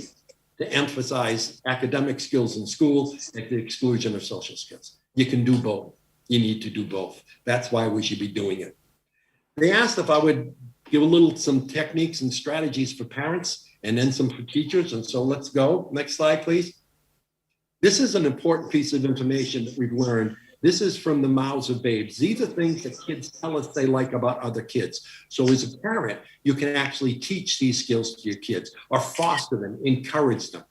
to emphasize academic skills in school at the exclusion of social skills. You can do both. You need to do both. That's why we should be doing it. They asked if I would give some techniques and strategies for parents and then some for teachers. And so let's go. Next slide, please. This is an important piece of information that we've learned. This is from the mouths of babes. These are things that kids tell us they like about other kids. So as a parent, you can actually teach these skills to your kids or foster them, encourage them.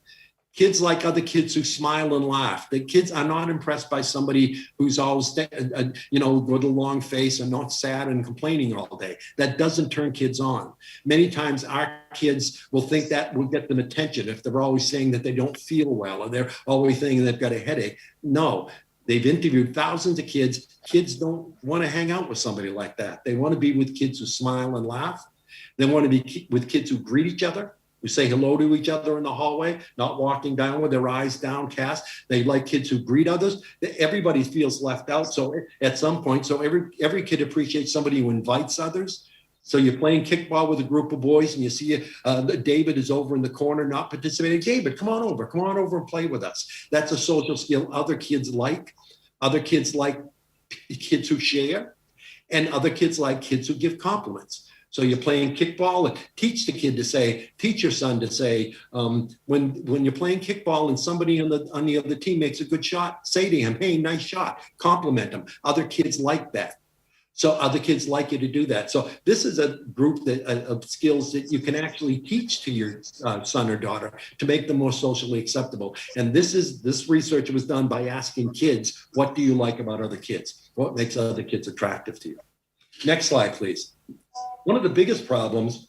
Kids like other kids who smile and laugh. The kids are not impressed by somebody who's always, with a long face and not sad and complaining all day. That doesn't turn kids on. Many times our kids will think that will get them attention if they're always saying that they don't feel well or they're always saying they've got a headache. No, they've interviewed thousands of kids. Kids don't want to hang out with somebody like that. They want to be with kids who smile and laugh. They want to be with kids who greet each other, who say hello to each other in the hallway, not walking down with their eyes downcast. They like kids who greet others. Everybody feels left out. So at some point, every kid appreciates somebody who invites others. So you're playing kickball with a group of boys and you see David is over in the corner not participating. David, come on over and play with us. That's a social skill other kids like. Other kids like kids who share, and other kids like kids who give compliments. So you're playing kickball and teach your son to say, when you're playing kickball and somebody on the other team makes a good shot, say to him, hey, nice shot, compliment him. Other kids like that. So other kids like you to do that. So this is a group of skills that you can actually teach to your son or daughter to make them more socially acceptable. And this research was done by asking kids, what do you like about other kids? What makes other kids attractive to you? Next slide, please. One of the biggest problems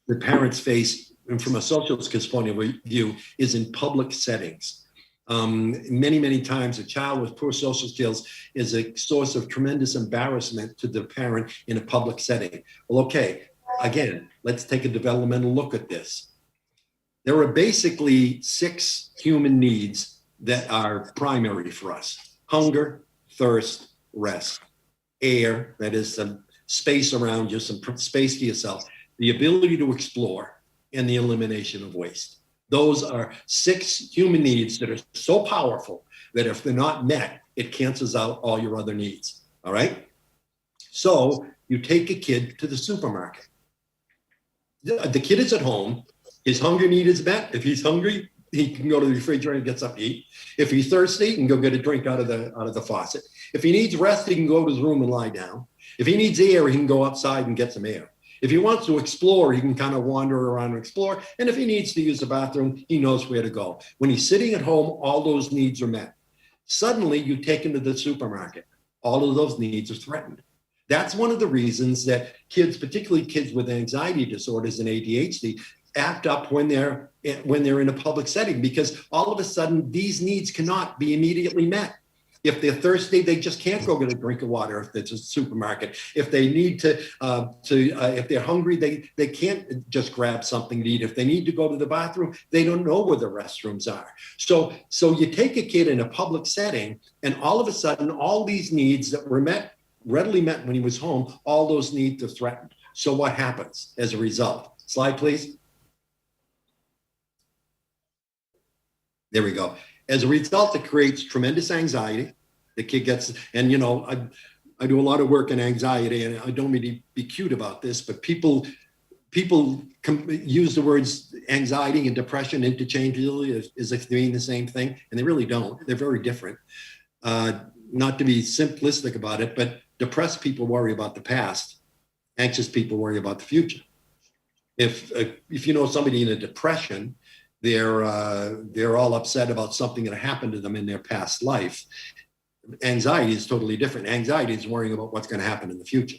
that parents face, and from a social skills point of view, is in public settings. Many times a child with poor social skills is a source of tremendous embarrassment to the parent in a public setting. Well, okay, again, let's take a developmental look at this. There are basically 6 human needs that are primary for us: hunger, thirst, rest, air, that is some space around you, some space to yourself, the ability to explore, and the elimination of waste. Those are 6 human needs that are so powerful that if they're not met, it cancels out all your other needs, all right? So you take a kid to the supermarket. The kid is at home, his hunger need is met. If he's hungry, he can go to the refrigerator and get something to eat. If he's thirsty, he can go get a drink out of the faucet. If he needs rest, he can go to his room and lie down. If he needs air, he can go outside and get some air. If he wants to explore, he can kind of wander around and explore. And if he needs to use the bathroom, he knows where to go. When he's sitting at home, all those needs are met. Suddenly, you take him to the supermarket. All of those needs are threatened. That's one of the reasons that kids, particularly kids with anxiety disorders and ADHD, act up when they're in a public setting, because all of a sudden, these needs cannot be immediately met. If they're thirsty, they just can't go get a drink of water if it's a supermarket. If they need if they're hungry, they can't just grab something to eat. If they need to go to the bathroom, they don't know where the restrooms are. So you take a kid in a public setting, and all of a sudden, all these needs that were readily met when he was home, all those needs are threatened. So what happens as a result? Slide, please. There we go. As a result, it creates tremendous anxiety. The kid gets, and I do a lot of work in anxiety, and I don't mean to be cute about this, but people use the words anxiety and depression interchangeably as if they mean the same thing, and they really don't. They're very different. Not to be simplistic about it, but depressed people worry about the past. Anxious people worry about the future. If you know somebody in a depression, they're all upset about something that happened to them in their past life. Anxiety is totally different. Anxiety is worrying about what's going to happen in the future.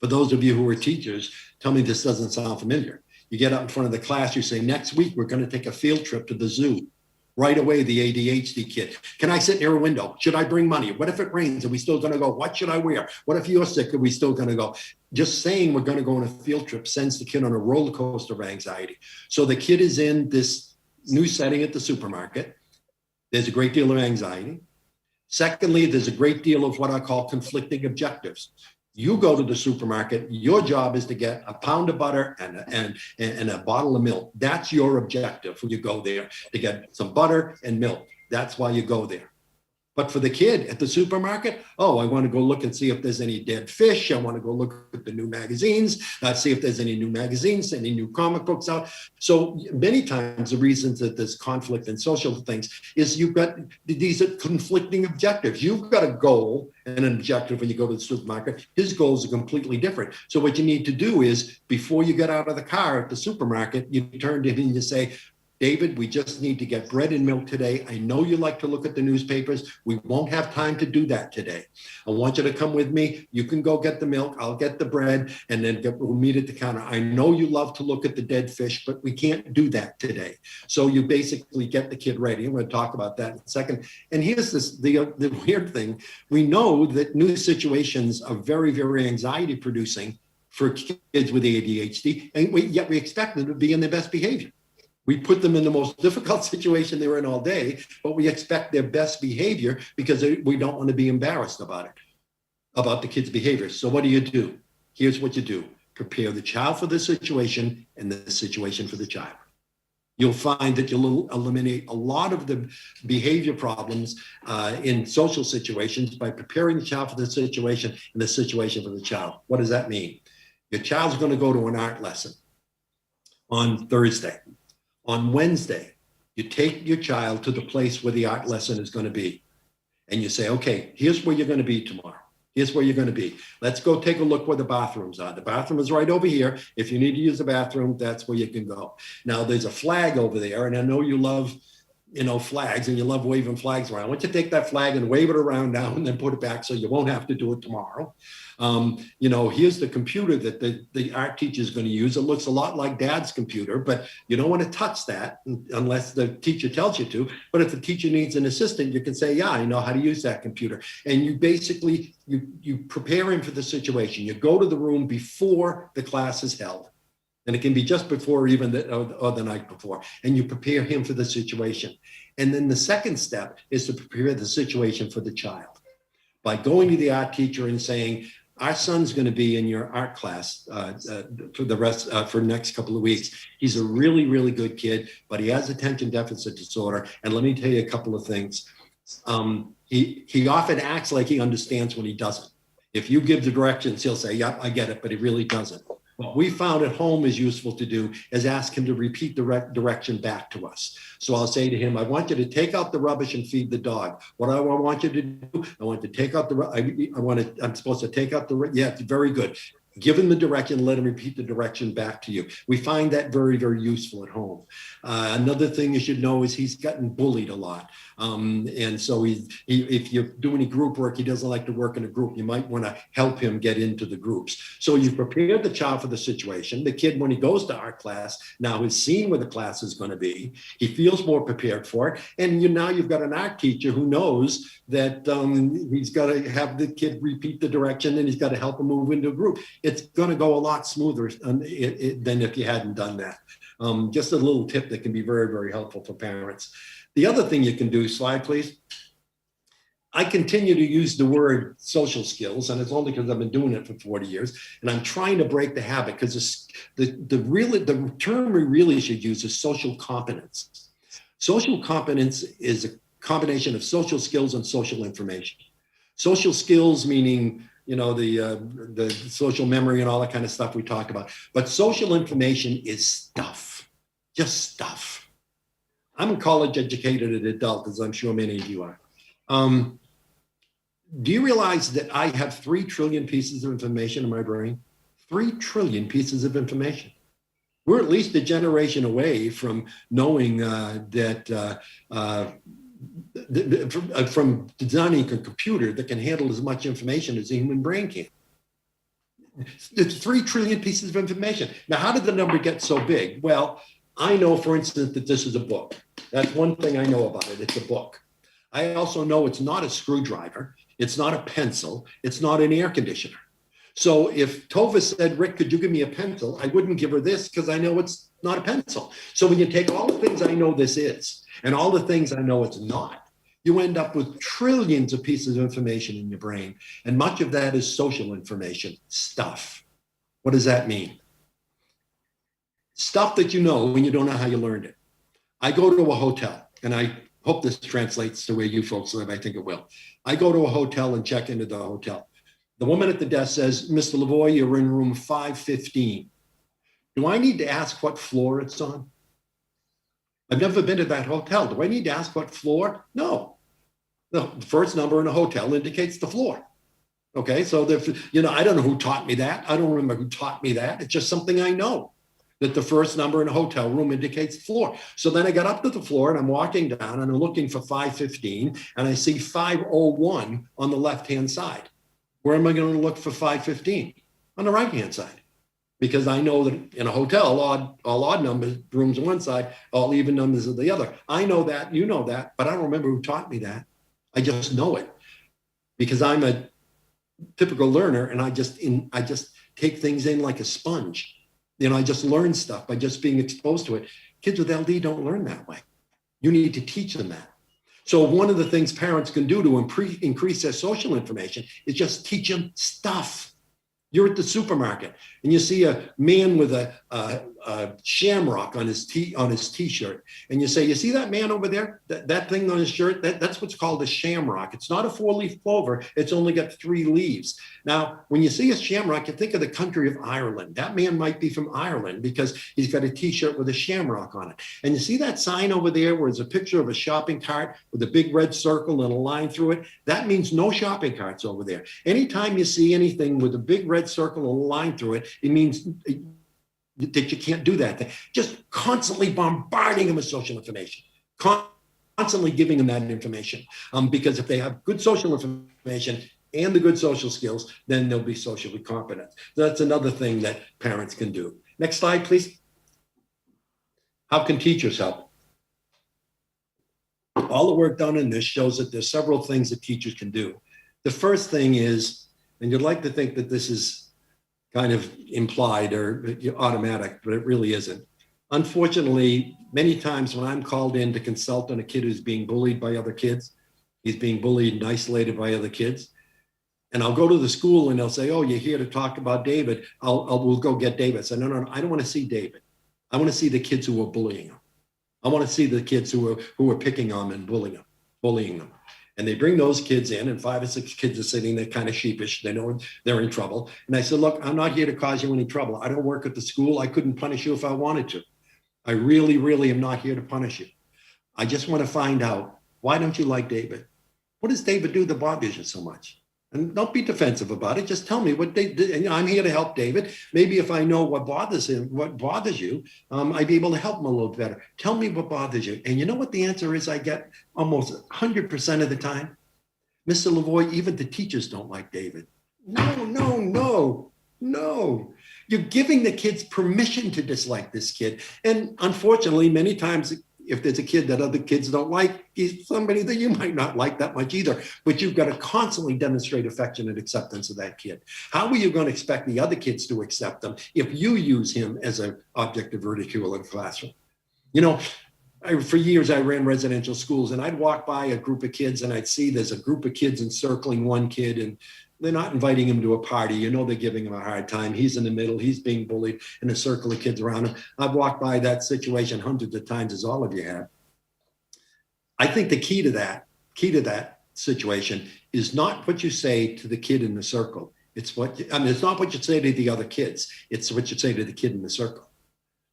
For those of you who are teachers, tell me this doesn't sound familiar. You get up in front of the class, you say, next week we're going to take a field trip to the zoo. Right away, the ADHD kid. Can I sit near a window? Should I bring money? What if it rains? Are we still going to go? What should I wear? What if you're sick? Are we still going to go? Just saying we're going to go on a field trip sends the kid on a roller coaster of anxiety. So the kid is in this new setting at the supermarket. There's a great deal of anxiety. Secondly, there's a great deal of what I call conflicting objectives. You go to the supermarket, your job is to get a pound of butter and a bottle of milk. That's your objective when you go there, to get some butter and milk. That's why you go there. But for the kid at the supermarket, oh, I want to go look and see if there's any dead fish. I want to go look at the new magazines, see if there's any new magazines, any new comic books out. So many times the reasons that there's conflict in social things is you've got these conflicting objectives. You've got a goal and an objective when you go to the supermarket. His goals are completely different. So what you need to do is, before you get out of the car at the supermarket, you turn to him and you say, David, we just need to get bread and milk today. I know you like to look at the newspapers. We won't have time to do that today. I want you to come with me. You can go get the milk. I'll get the bread, and then we'll meet at the counter. I know you love to look at the dead fish, but we can't do that today. So you basically get the kid ready. I'm going to talk about that in a second. And here's the weird thing. We know that new situations are very, very anxiety producing for kids with ADHD, and yet we expect them to be in their best behavior. We put them in the most difficult situation they're in all day, but we expect their best behavior because we don't want to be embarrassed about it, about the kid's behavior. So what do? Here's what you do. Prepare the child for the situation and the situation for the child. You'll find that you'll eliminate a lot of the behavior problems in social situations by preparing the child for the situation and the situation for the child. What does that mean? Your child's going to go to an art lesson on Thursday. On Wednesday, you take your child to the place where the art lesson is going to be. And you say, okay, here's where you're going to be tomorrow. Here's where you're going to be. Let's go take a look where the bathrooms are. The bathroom is right over here. If you need to use the bathroom, that's where you can go. Now, there's a flag over there, and I know you love, flags, and you love waving flags around. I want you to take that flag and wave it around now and then put it back so you won't have to do it tomorrow. Here's the computer that the art teacher is going to use. It looks a lot like Dad's computer, but you don't want to touch that unless the teacher tells you to. But if the teacher needs an assistant, you can say, yeah, I know how to use that computer. And you basically, you prepare him for the situation. You go to the room before the class is held. And it can be just before, even the night before, and you prepare him for the situation. And then the second step is to prepare the situation for the child by going to the art teacher and saying, our son's going to be in your art class for the next couple of weeks. He's a really, really good kid, but he has attention deficit disorder. And let me tell you a couple of things. He often acts like he understands when he doesn't. If you give the directions, he'll say, yep, I get it, but he really doesn't. What we found at home is useful to do is ask him to repeat the direction back to us. So I'll say to him, I want you to take out the rubbish and feed the dog. What I want you to do, I want to take out I'm supposed to take out yeah, very good. Give him the direction, let him repeat the direction back to you. We find that very, very useful at home. Another thing you should know is he's gotten bullied a lot. And so if you do any group work, he doesn't like to work in a group. You might want to help him get into the groups. So you prepare the child for the situation. The kid, when he goes to art class, now has seen where the class is going to be. He feels more prepared for it. And now you've got an art teacher who knows that he's got to have the kid repeat the direction and he's got to help him move into a group. It's going to go a lot smoother than if you hadn't done that. Just a little tip that can be very, very helpful for parents. The other thing you can do, slide please. I continue to use the word social skills, and it's only because I've been doing it for 40 years, and I'm trying to break the habit because the term we really should use is social competence. Social competence is a combination of social skills and social information. Social skills meaning the social memory and all that kind of stuff we talked about. But social information is stuff, just stuff. I'm a college educated adult, as I'm sure many of you are. Do you realize that I have 3 trillion pieces of information in my brain? 3 trillion pieces of information. We're at least a generation away from knowing from designing a computer that can handle as much information as a human brain can. It's 3 trillion pieces of information. Now, how did the number get so big? Well, I know, for instance, that this is a book. That's one thing I know about it. It's a book. I also know it's not a screwdriver. It's not a pencil. It's not an air conditioner. So if Tova said, Rick, could you give me a pencil? I wouldn't give her this because I know it's not a pencil. So when you take all the things I know this is and all the things I know it's not, you end up with trillions of pieces of information in your brain. And much of that is social information, stuff. What does that mean? Stuff that you know when you don't know how you learned it. I go to a hotel, and I hope this translates the way you folks live. I think it will. I go to a hotel and check into the hotel. The woman at the desk says, Mr. Lavoie, you're in room 515. Do I need to ask what floor it's on? I've never been to that hotel. Do I need to ask what floor? No. The first number in a hotel indicates the floor. Okay, so I don't know who taught me that. I don't remember who taught me that. It's just something I know, that the first number in a hotel room indicates the floor. So then I got up to the floor and I'm walking down and I'm looking for 515 and I see 501 on the left-hand side. Where am I going to look for 515? On the right-hand side. Because I know that in a hotel, all odd numbers, rooms on one side, all even numbers on the other. I know that, you know that, but I don't remember who taught me that. I just know it because I'm a typical learner and I just take things in like a sponge. I just learn stuff by just being exposed to it. Kids with LD don't learn that way. You need to teach them that. So one of the things parents can do to increase their social information is just teach them stuff. You're at the supermarket and you see a man with a shamrock on his t-shirt, and you say, you see that man over there, that thing on his shirt, that's what's called a shamrock. It's not a 4-leaf clover. It's only got 3 leaves. Now, when you see a shamrock, you think of the country of Ireland. That man might be from Ireland because he's got a t-shirt with a shamrock on it. And you see that sign over there where it's a picture of a shopping cart with a big red circle and a line through it? That means no shopping carts over there. Anytime you see anything with a big red circle and a line through it, it means that you can't do that thing. Just constantly bombarding them with social information, constantly giving them that information. Because if they have good social information and the good social skills, then they'll be socially competent. So that's another thing that parents can do. Next slide, please. How can teachers help? All the work done in this shows that there's several things that teachers can do. The first thing is, and you'd like to think that this is kind of implied or automatic, but it really isn't. Unfortunately, many times when I'm called in to consult on a kid who's being bullied by other kids, he's being bullied and isolated by other kids, and I'll go to the school and they'll say, oh, you're here to talk about David. We'll go get David. I say, no, I don't want to see David. I want to see the kids who are bullying him. I want to see the kids who are picking on him and bullying them. And they bring those kids in, and 5 or 6 kids are sitting there kind of sheepish. They know they're in trouble. And I said, look, I'm not here to cause you any trouble. I don't work at the school. I couldn't punish you if I wanted to. I really, really am not here to punish you. I just want to find out, why don't you like David? What does David do that bothers you so much? And don't be defensive about it. Just tell me what they did. And I'm here to help David. Maybe if I know what bothers him, what bothers you, I'd be able to help him a little better. Tell me what bothers you. And you know what the answer is I get almost 100% of the time? Mr. Lavoie, even the teachers don't like David. No. You're giving the kids permission to dislike this kid. And unfortunately, many times, if there's a kid that other kids don't like, he's somebody that you might not like that much either. But you've got to constantly demonstrate affection and acceptance of that kid. How are you going to expect the other kids to accept them if you use him as an object of ridicule in a classroom? For years, I ran residential schools, and I'd walk by a group of kids, and I'd see there's a group of kids encircling one kid, and they're not inviting him to a party. They're giving him a hard time. He's in the middle. He's being bullied in a circle of kids around him. I've walked by that situation hundreds of times, as all of you have. I think the key to that situation is not what you say to the kid in the circle. It's not what you say to the other kids. It's what you say to the kid in the circle.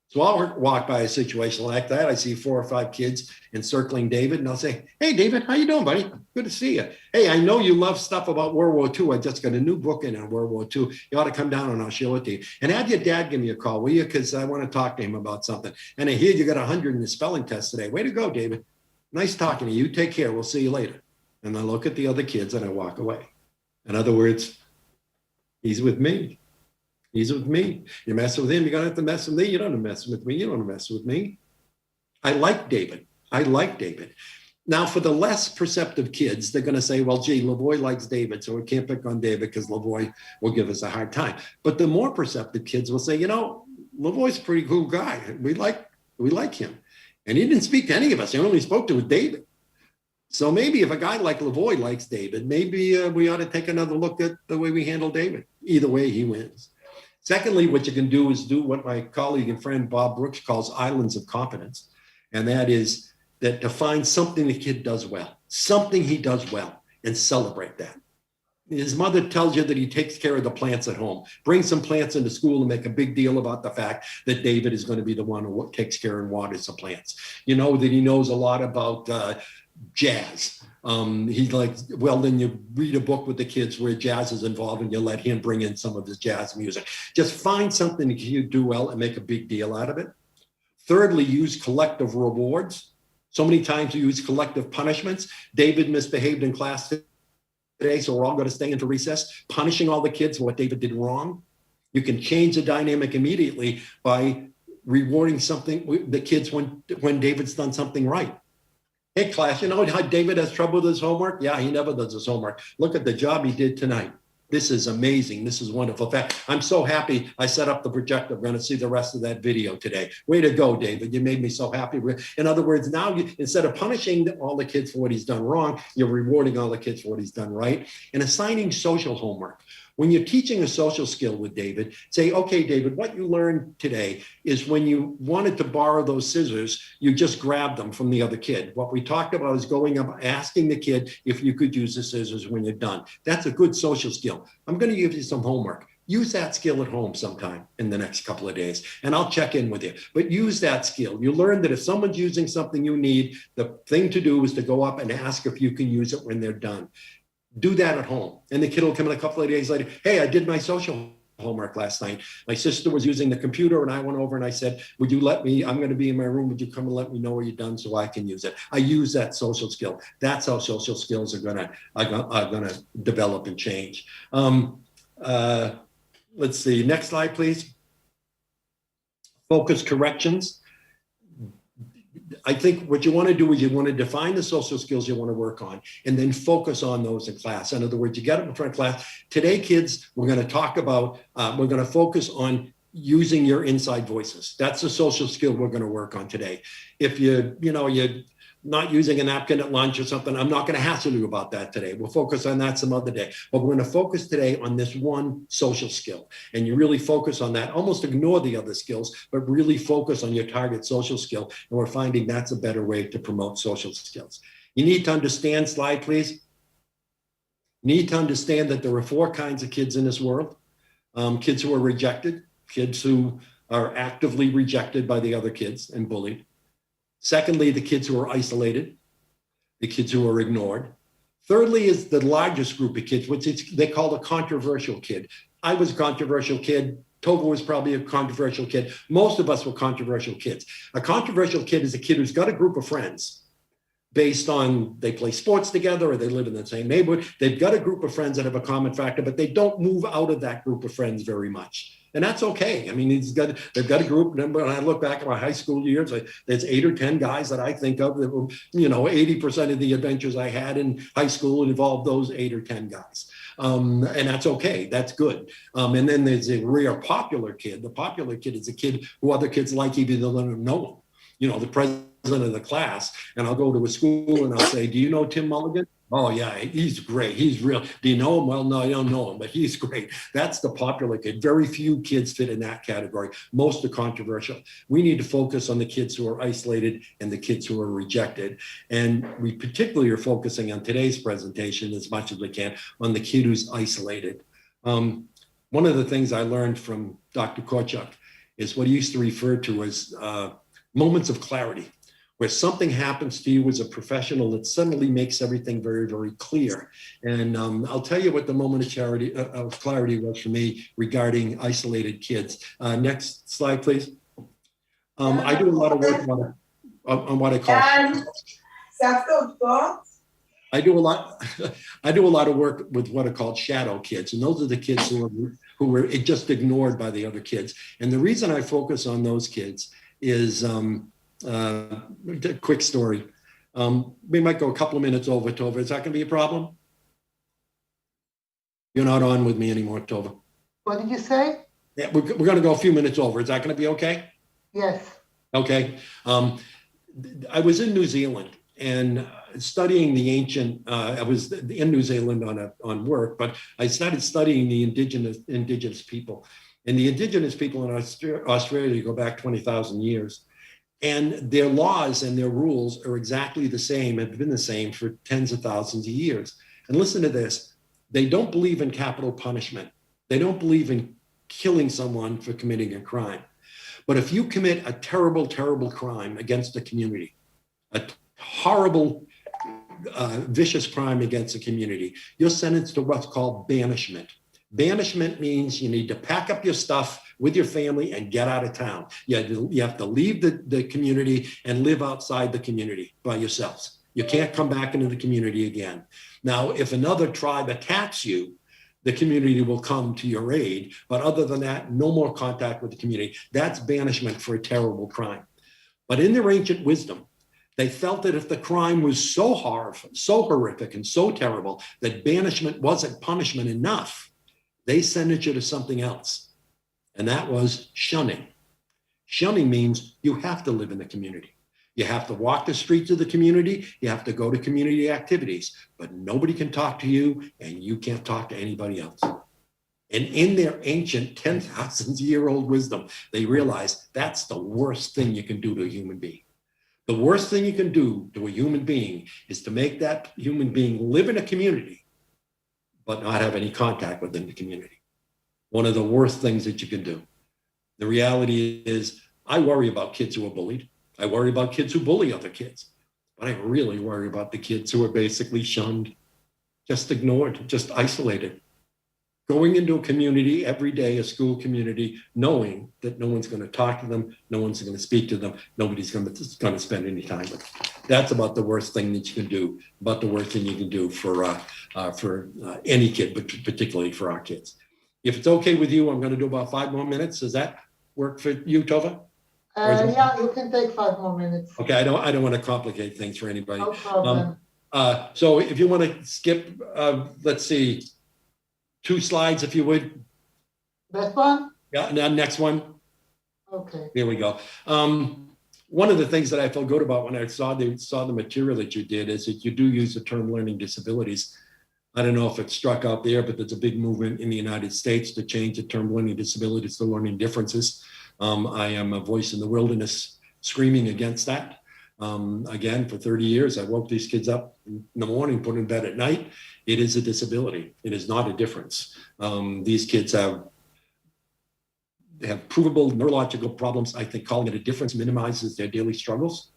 So I'll walk by a situation like that. I see 4 or 5 kids encircling David, and I'll say, "Hey, David, how you doing, buddy? Good to see you. Hey, I know you love stuff about World War II. I just got a new book in on World War II. You ought to come down and I'll show it to you. And have your dad give me a call, will you? Because I want to talk to him about something. And I hear you got 100 in the spelling test today. Way to go, David. Nice talking to you. Take care. We'll see you later." And I look at the other kids and I walk away. In other words, he's with me. He's with me. You mess with him, you're going to have to mess with me. You don't have to mess with me. You don't have to mess with me. I like David. I like David. Now, for the less perceptive kids, they're going to say, well, gee, Lavoie likes David, so we can't pick on David because Lavoie will give us a hard time. But the more perceptive kids will say, you know, Lavoie's a pretty cool guy. We like him. And he didn't speak to any of us. He only spoke to David. So maybe if a guy like Lavoie likes David, maybe we ought to take another look at the way we handle David. Either way, he wins. Secondly, what you can do is do what my colleague and friend Bob Brooks calls islands of competence. And that is that to find something the kid does well, something he does well, and celebrate that. His mother tells you that he takes care of the plants at home. Bring some plants into school and make a big deal about the fact that David is going to be the one who takes care and waters the plants. You know that he knows a lot about jazz. He's like, well, then you read a book with the kids where jazz is involved and you let him bring in some of his jazz music. Just find something that you do well and make a big deal out of it. Thirdly, use collective rewards. So many times we use collective punishments. David misbehaved in class today, so we're all going to stay into recess, punishing all the kids for what David did wrong. You can change the dynamic immediately by rewarding something the kids when David's done something right. Hey, class, you know how David has trouble with his homework? Yeah, he never does his homework. Look at the job he did tonight. This is amazing. This is wonderful. In fact, I'm so happy I set up the projector. We're going to see the rest of that video today. Way to go, David. You made me so happy. In other words, now instead of punishing all the kids for what he's done wrong, you're rewarding all the kids for what he's done right. And assigning social homework. When you're teaching a social skill with David, say, okay, David, what you learned today is when you wanted to borrow those scissors, you just grabbed them from the other kid. What we talked about is going up, asking the kid if you could use the scissors when you're done. That's a good social skill. I'm going to give you some homework. Use that skill at home sometime in the next couple of days, and I'll check in with you. But use that skill. You learn that if someone's using something you need, the thing to do is to go up and ask if you can use it when they're done. Do that at home. And the kid will come in a couple of days later. Hey, I did my social homework last night. My sister was using the computer and I went over and I said, would you let me, I'm going to be in my room. Would you come and let me know where you're done so I can use it? I use that social skill. That's how social skills are going to develop and change. Let's see. Next slide, please. Focus corrections. I think what you want to do is you want to define the social skills you want to work on and then focus on those in class. In other words, you get them in front of class. Today, kids, we're going to talk about, we're going to focus on using your inside voices. That's a social skill we're going to work on today. If you're not using a napkin at lunch or something, I'm not going to hassle you about that today. We'll focus on that some other day. But we're going to focus today on this one social skill. And you really focus on that. Almost ignore the other skills, but really focus on your target social skill. And we're finding that's a better way to promote social skills. You need to understand, slide please. You need to understand that there are 4 kinds of kids in this world. Kids who are rejected, kids who are actively rejected by the other kids and bullied. Secondly, the kids who are isolated, the kids who are ignored. Thirdly is the largest group of kids, which they call a controversial kid. I was a controversial kid. Tova was probably a controversial kid. Most of us were controversial kids. A controversial kid is a kid who's got a group of friends based on they play sports together or they live in the same neighborhood. They've got a group of friends that have a common factor, but they don't move out of that group of friends very much. And that's okay. I mean, they've got a group. When I look back at my high school years, there's 8 or 10 guys that I think of that were, 80% of the adventures I had in high school involved those 8 or 10 guys. And that's okay. That's good. And then there's a rare popular kid. The popular kid is a kid who other kids like even though they don't know him. The president of the class. And I'll go to a school and I'll say, do you know Tim Mulligan? Oh, yeah, he's great. He's real. Do you know him? Well, no, I don't know him, but he's great. That's the popular kid. Very few kids fit in that category. Most are controversial. We need to focus on the kids who are isolated and the kids who are rejected. And we particularly are focusing on today's presentation as much as we can on the kid who's isolated. One of the things I learned from Dr. Korchak is what he used to refer to as moments of clarity, where something happens to you as a professional that suddenly makes everything very, very clear. And I'll tell you what the moment of clarity was for me regarding isolated kids. Next slide, please. I do a lot of work on what I call. I do a lot of work with what are called shadow kids, and those are the kids who were just ignored by the other kids. And the reason I focus on those kids is a quick story. We might go a couple of minutes over, Tova. Is that going to be a problem? You're not on with me anymore, Tova. What did you say? Yeah, we're going to go a few minutes over. Is that going to be okay? Yes. Okay. I was in New Zealand and studying the ancient. I was in New Zealand on work, but I started studying the indigenous people. And the indigenous people in Australia go back 20,000 years. And their laws and their rules are exactly the same, have been the same for tens of thousands of years. And listen to this. They don't believe in capital punishment. They don't believe in killing someone for committing a crime. But if you commit a terrible, terrible crime against a community, a horrible, vicious crime against a community, you're sentenced to what's called banishment. Banishment means you need to pack up your stuff with your family and get out of town. You have to leave the community and live outside the community by yourselves. You can't come back into the community again. Now, if another tribe attacks you, the community will come to your aid. But other than that, no more contact with the community. That's banishment for a terrible crime. But in their ancient wisdom, they felt that if the crime was so horrific and so terrible that banishment wasn't punishment enough, they sentenced you to something else. And that was shunning. Shunning means you have to live in the community. You have to walk the streets of the community. You have to go to community activities, but nobody can talk to you and you can't talk to anybody else. And in their ancient 10,000-year-old wisdom, they realized that's the worst thing you can do to a human being. The worst thing you can do to a human being is to make that human being live in a community, but not have any contact within the community. One of the worst things that you can do. The reality is, I worry about kids who are bullied. I worry about kids who bully other kids, but I really worry about the kids who are basically shunned, just ignored, just isolated. Going into a community every day, a school community, knowing that no one's going to talk to them, no one's going to speak to them, nobody's going to spend any time with them. That's about the worst thing that you can do, about the worst thing you can do for any kid, but particularly for our kids. If it's okay with you, I'm going to do about 5 more minutes. Does that work for you, Tova? Yeah, you can take 5 more minutes. Okay, I don't want to complicate things for anybody. No problem. So if you want to skip, let's see, 2 slides, if you would. That one? Yeah, now next one. Okay. Here we go. One of the things that I felt good about when I saw the material that you did is that you do use the term learning disabilities. I don't know if it struck out there, but there's a big movement in the United States to change the term learning disabilities to learning differences. I am a voice in the wilderness screaming against that. Again, for 30 years, I woke these kids up in the morning, put them in bed at night. It is a disability. It is not a difference. These kids have provable neurological problems. I think calling it a difference minimizes their daily struggles,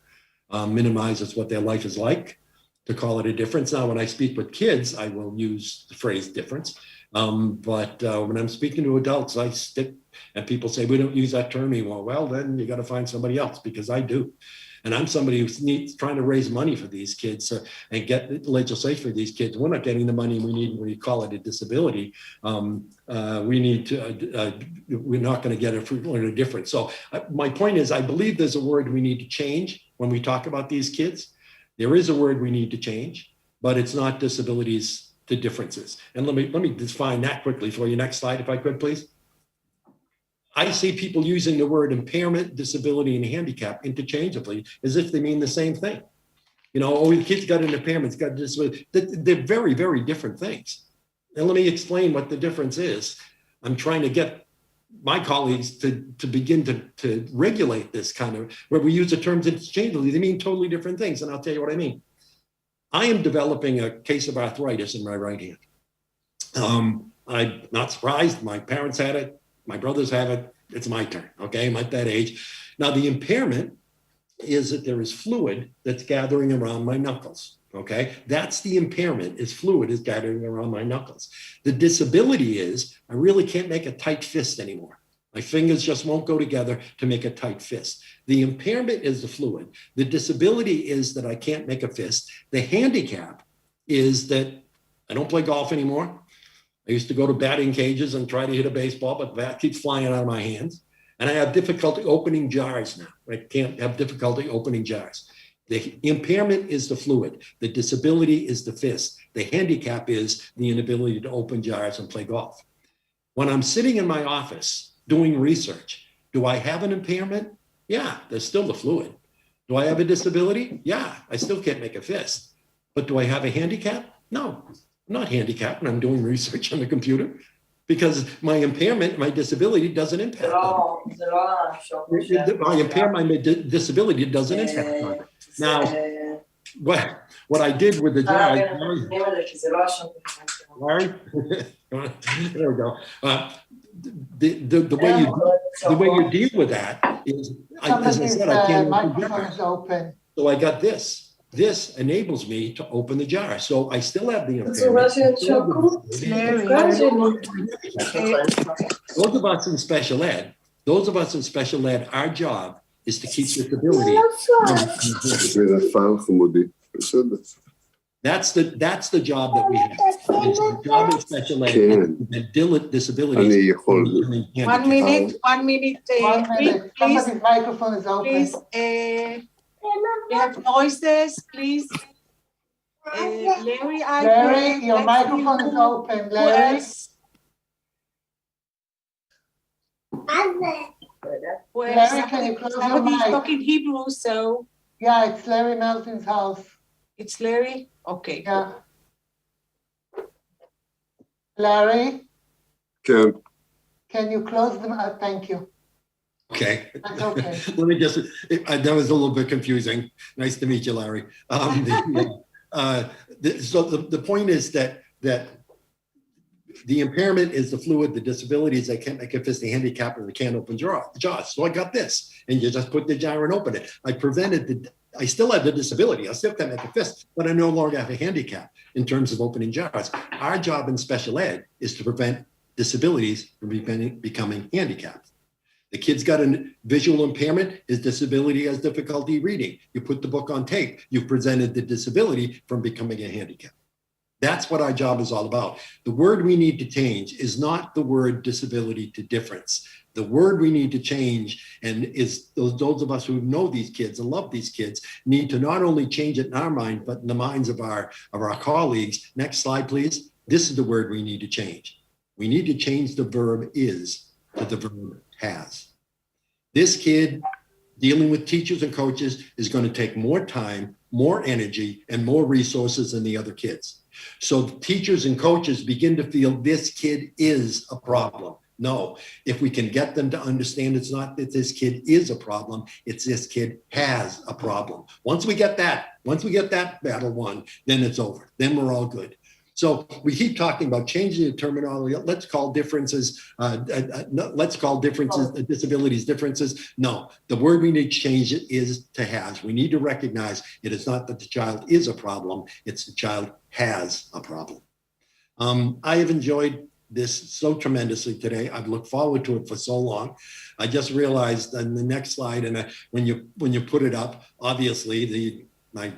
minimizes what their life is like. To call it a difference. Now, when I speak with kids, I will use the phrase difference. But when I'm speaking to adults, I stick, and people say, we don't use that term anymore. Well, then you got to find somebody else, because I do. And I'm somebody who's trying to raise money for these kids and get legislation for these kids. We're not getting the money we need when we call it a disability. We need to, we're not going to get it if we learn a difference. So my point is, I believe there's a word we need to change when we talk about these kids. There is a word we need to change, but it's not disabilities to differences. And let me define that quickly for you. Next slide, if I could, please. I see people using the word impairment, disability, and handicap interchangeably as if they mean the same thing. You know, oh, the kid's got an impairment, it's got a disability. They're very, very different things. And let me explain what the difference is. I'm trying to get my colleagues to begin to regulate this kind of, where we use the terms interchangeably. They mean totally different things, and I'll tell you what I mean. I am developing a case of arthritis in my right hand. I'm not surprised. My parents had it. My brothers have it. It's my turn. Okay, I'm at that age. Now, the impairment is that there is fluid that's gathering around my knuckles. Okay, that's the impairment, is fluid is gathering around my knuckles. The disability is I really can't make a tight fist anymore. My fingers just won't go together to make a tight fist. The impairment is the fluid. The disability is that I can't make a fist. The handicap is that I don't play golf anymore. I used to go to batting cages and try to hit a baseball, but the bat keeps flying out of my hands. And I have difficulty opening jars now. I can't have difficulty opening jars. The impairment is the fluid. The disability is the fist. The handicap is the inability to open jars and play golf. When I'm sitting in my office doing research, do I have an impairment? Yeah, there's still the fluid. Do I have a disability? Yeah, I still can't make a fist. But do I have a handicap? No, I'm not handicapped when I'm doing research on the computer, because my impairment, my disability doesn't impact my disability doesn't impact on it. Now, what I did with the jars, Larry, there we go. The way you deal with that is, as I said, I can't open jars. So I got this. This enables me to open the jar. So I still have the impairment. Those of us in special ed, our job is to keep disability. That's the job that we have. It's the job in special ed and disabilities. 1 minute. Somebody's microphone is open. Please, we have noises, please. Larry, your microphone is open. Larry. Larry, can you close your mic? He's talking Hebrew, so. Yeah, it's Larry Melton's house. It's Larry? Okay. Yeah. Larry? Can you close them? Thank you. Okay. That's okay. Let me just, that was a little bit confusing. Nice to meet you, Larry. So the point is that the impairment is the fluid, the disability is I can't make a fist, the handicap, or I can't open jaws. So I got this, and you just put the jar and open it. I still have the disability. I still can't make a fist, but I no longer have a handicap in terms of opening jars. Our job in special ed is to prevent disabilities from becoming handicapped. The kid's got a visual impairment, his disability has difficulty reading. You put the book on tape, you've prevented the disability from becoming a handicap. That's what our job is all about. The word we need to change is not the word disability to difference. The word we need to change, and is those of us who know these kids and love these kids, need to not only change it in our mind, but in the minds of our colleagues. Next slide, please. This is the word we need to change. We need to change the verb is to the verb has. This kid dealing with teachers and coaches is going to take more time, more energy, and more resources than the other kids. So teachers and coaches begin to feel this kid is a problem. No, if we can get them to understand it's not that this kid is a problem, it's this kid has a problem. Once we get that battle won, then it's over. Then we're all good. So we keep talking about changing the terminology. Let's call differences, disabilities differences. No, the word we need to change it is to has. We need to recognize it is not that the child is a problem, it's the child has a problem. I have enjoyed this so tremendously today. I've looked forward to it for so long. I just realized on the next slide, and when you put it up, obviously my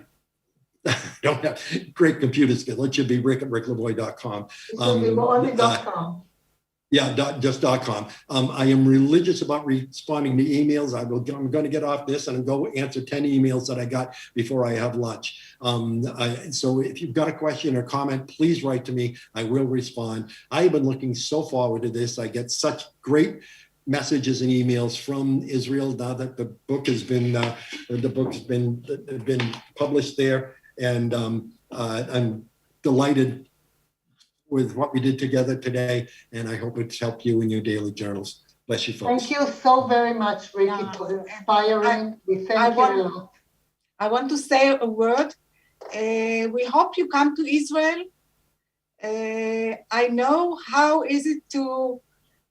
don't have great computer skills. It should be rick at ricklavoy.com. Just .com. I am religious about responding to emails. I'm going to get off this and go answer 10 emails that I got before I have lunch. So if you've got a question or comment, please write to me. I will respond. I have been looking so forward to this. I get such great messages and emails from Israel now that the book has been published there. And I'm delighted with what we did together today, and I hope it's helped you in your daily journals. Bless you, folks. Thank you so very much, Rick. It was inspiring. We thank you a lot. I want to say a word. We hope you come to Israel. I know how is it to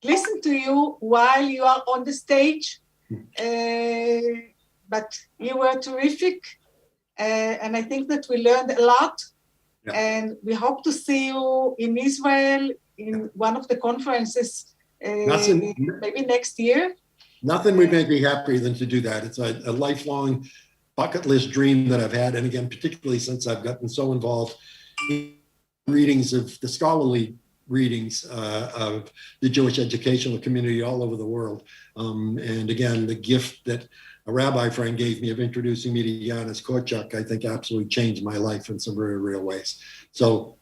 listen to you while you are on the stage. But you were terrific. And I think that we learned a lot. Yeah. And we hope to see you in Israel in one of the conferences, maybe next year. Nothing would make me happier than to do that. It's a lifelong bucket list dream that I've had. And again, particularly since I've gotten so involved in readings of the scholarly readings of the Jewish educational community all over the world. And again, the gift that a rabbi friend gave me of introducing me to Yanis Korchak, I think absolutely changed my life in some very real ways. So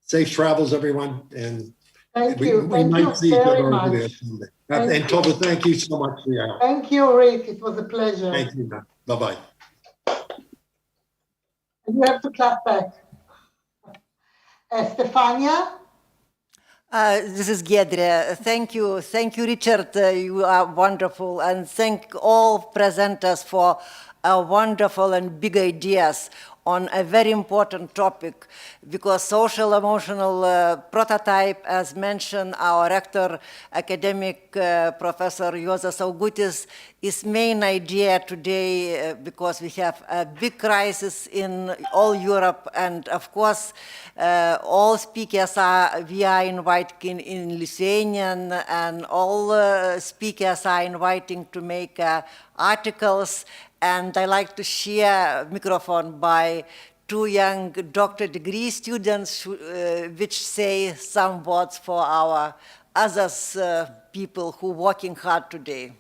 safe travels, everyone. And thank you. Thank you very much. And Tova, thank you so much for your help. Thank you, Rick. It was a pleasure. Thank you. Bye-bye. You have to clap back. Stefania? This is Giedre. Thank you, Richard. You are wonderful, and thank all presenters for wonderful and big ideas on a very important topic, because social emotional prototype, as mentioned, our rector, academic Professor Juozas Augutis, is main idea today because we have a big crisis in all Europe, and of course, all speakers we are inviting in Lithuanian, and all speakers are inviting to make articles. And I like to share microphone by two young doctor degree students which say some words for our others people who working hard today.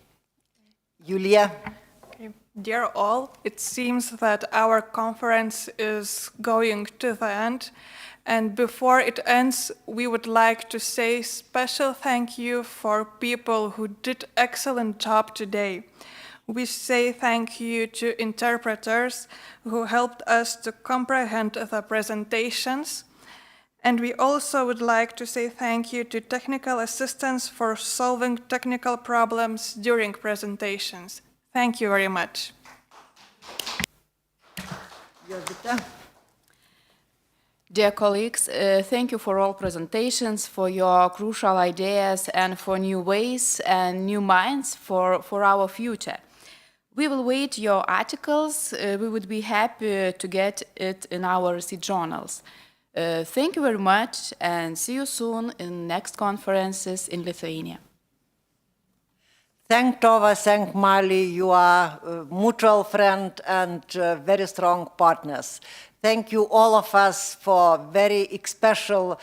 Julia? Okay. Dear all, it seems that our conference is going to the end. And before it ends, we would like to say special thank you for people who did excellent job today. We say thank you to interpreters who helped us to comprehend the presentations. And we also would like to say thank you to technical assistants for solving technical problems during presentations. Thank you very much. Dear colleagues, thank you for all presentations, for your crucial ideas, and for new ways and new minds for our future. We will wait your articles. We would be happy to get it in our receipt journals. Thank you very much, and see you soon in next conferences in Lithuania. Thank Tova, thank Mali. You are a mutual friend and very strong partners. Thank you all of us for very special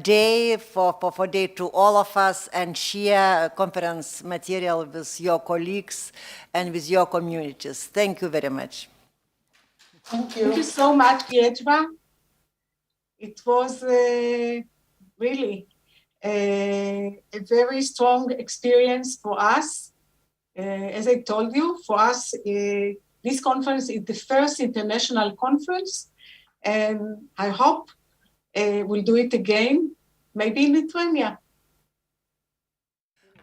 day, for day to all of us, and share conference material with your colleagues and with your communities. Thank you very much. Thank you. Thank you so much, Giedra. It was really a very strong experience for us. As I told you, for us, this conference is the first international conference, and I hope we'll do it again, maybe in Lithuania.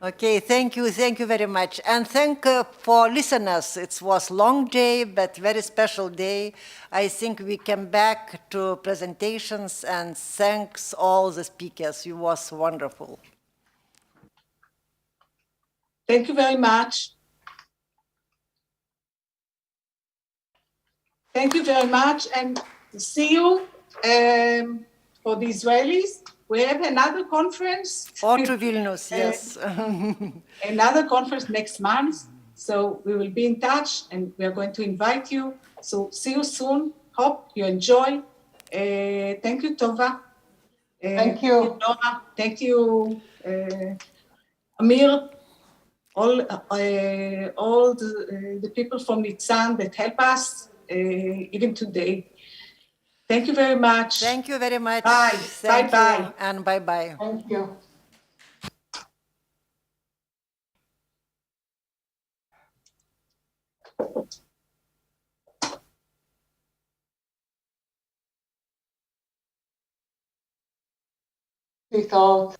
Okay, thank you very much. And thank for listeners. It was a long day, but very special day. I think we came back to presentations, and thanks all the speakers. It was wonderful. Thank you very much. Thank you very much, and see you for the Israelis. We have another conference. Or to Vilnius, yes. Another conference next month. So we will be in touch, and we are going to invite you. So see you soon. Hope you enjoy. Thank you, Tova. Thank you. Noah. Thank you, Amir. All the people from Nitzan that help us. Even today. Thank you very much. Thank you very much. Bye. Bye-bye. And bye-bye. Thank you. Peace out.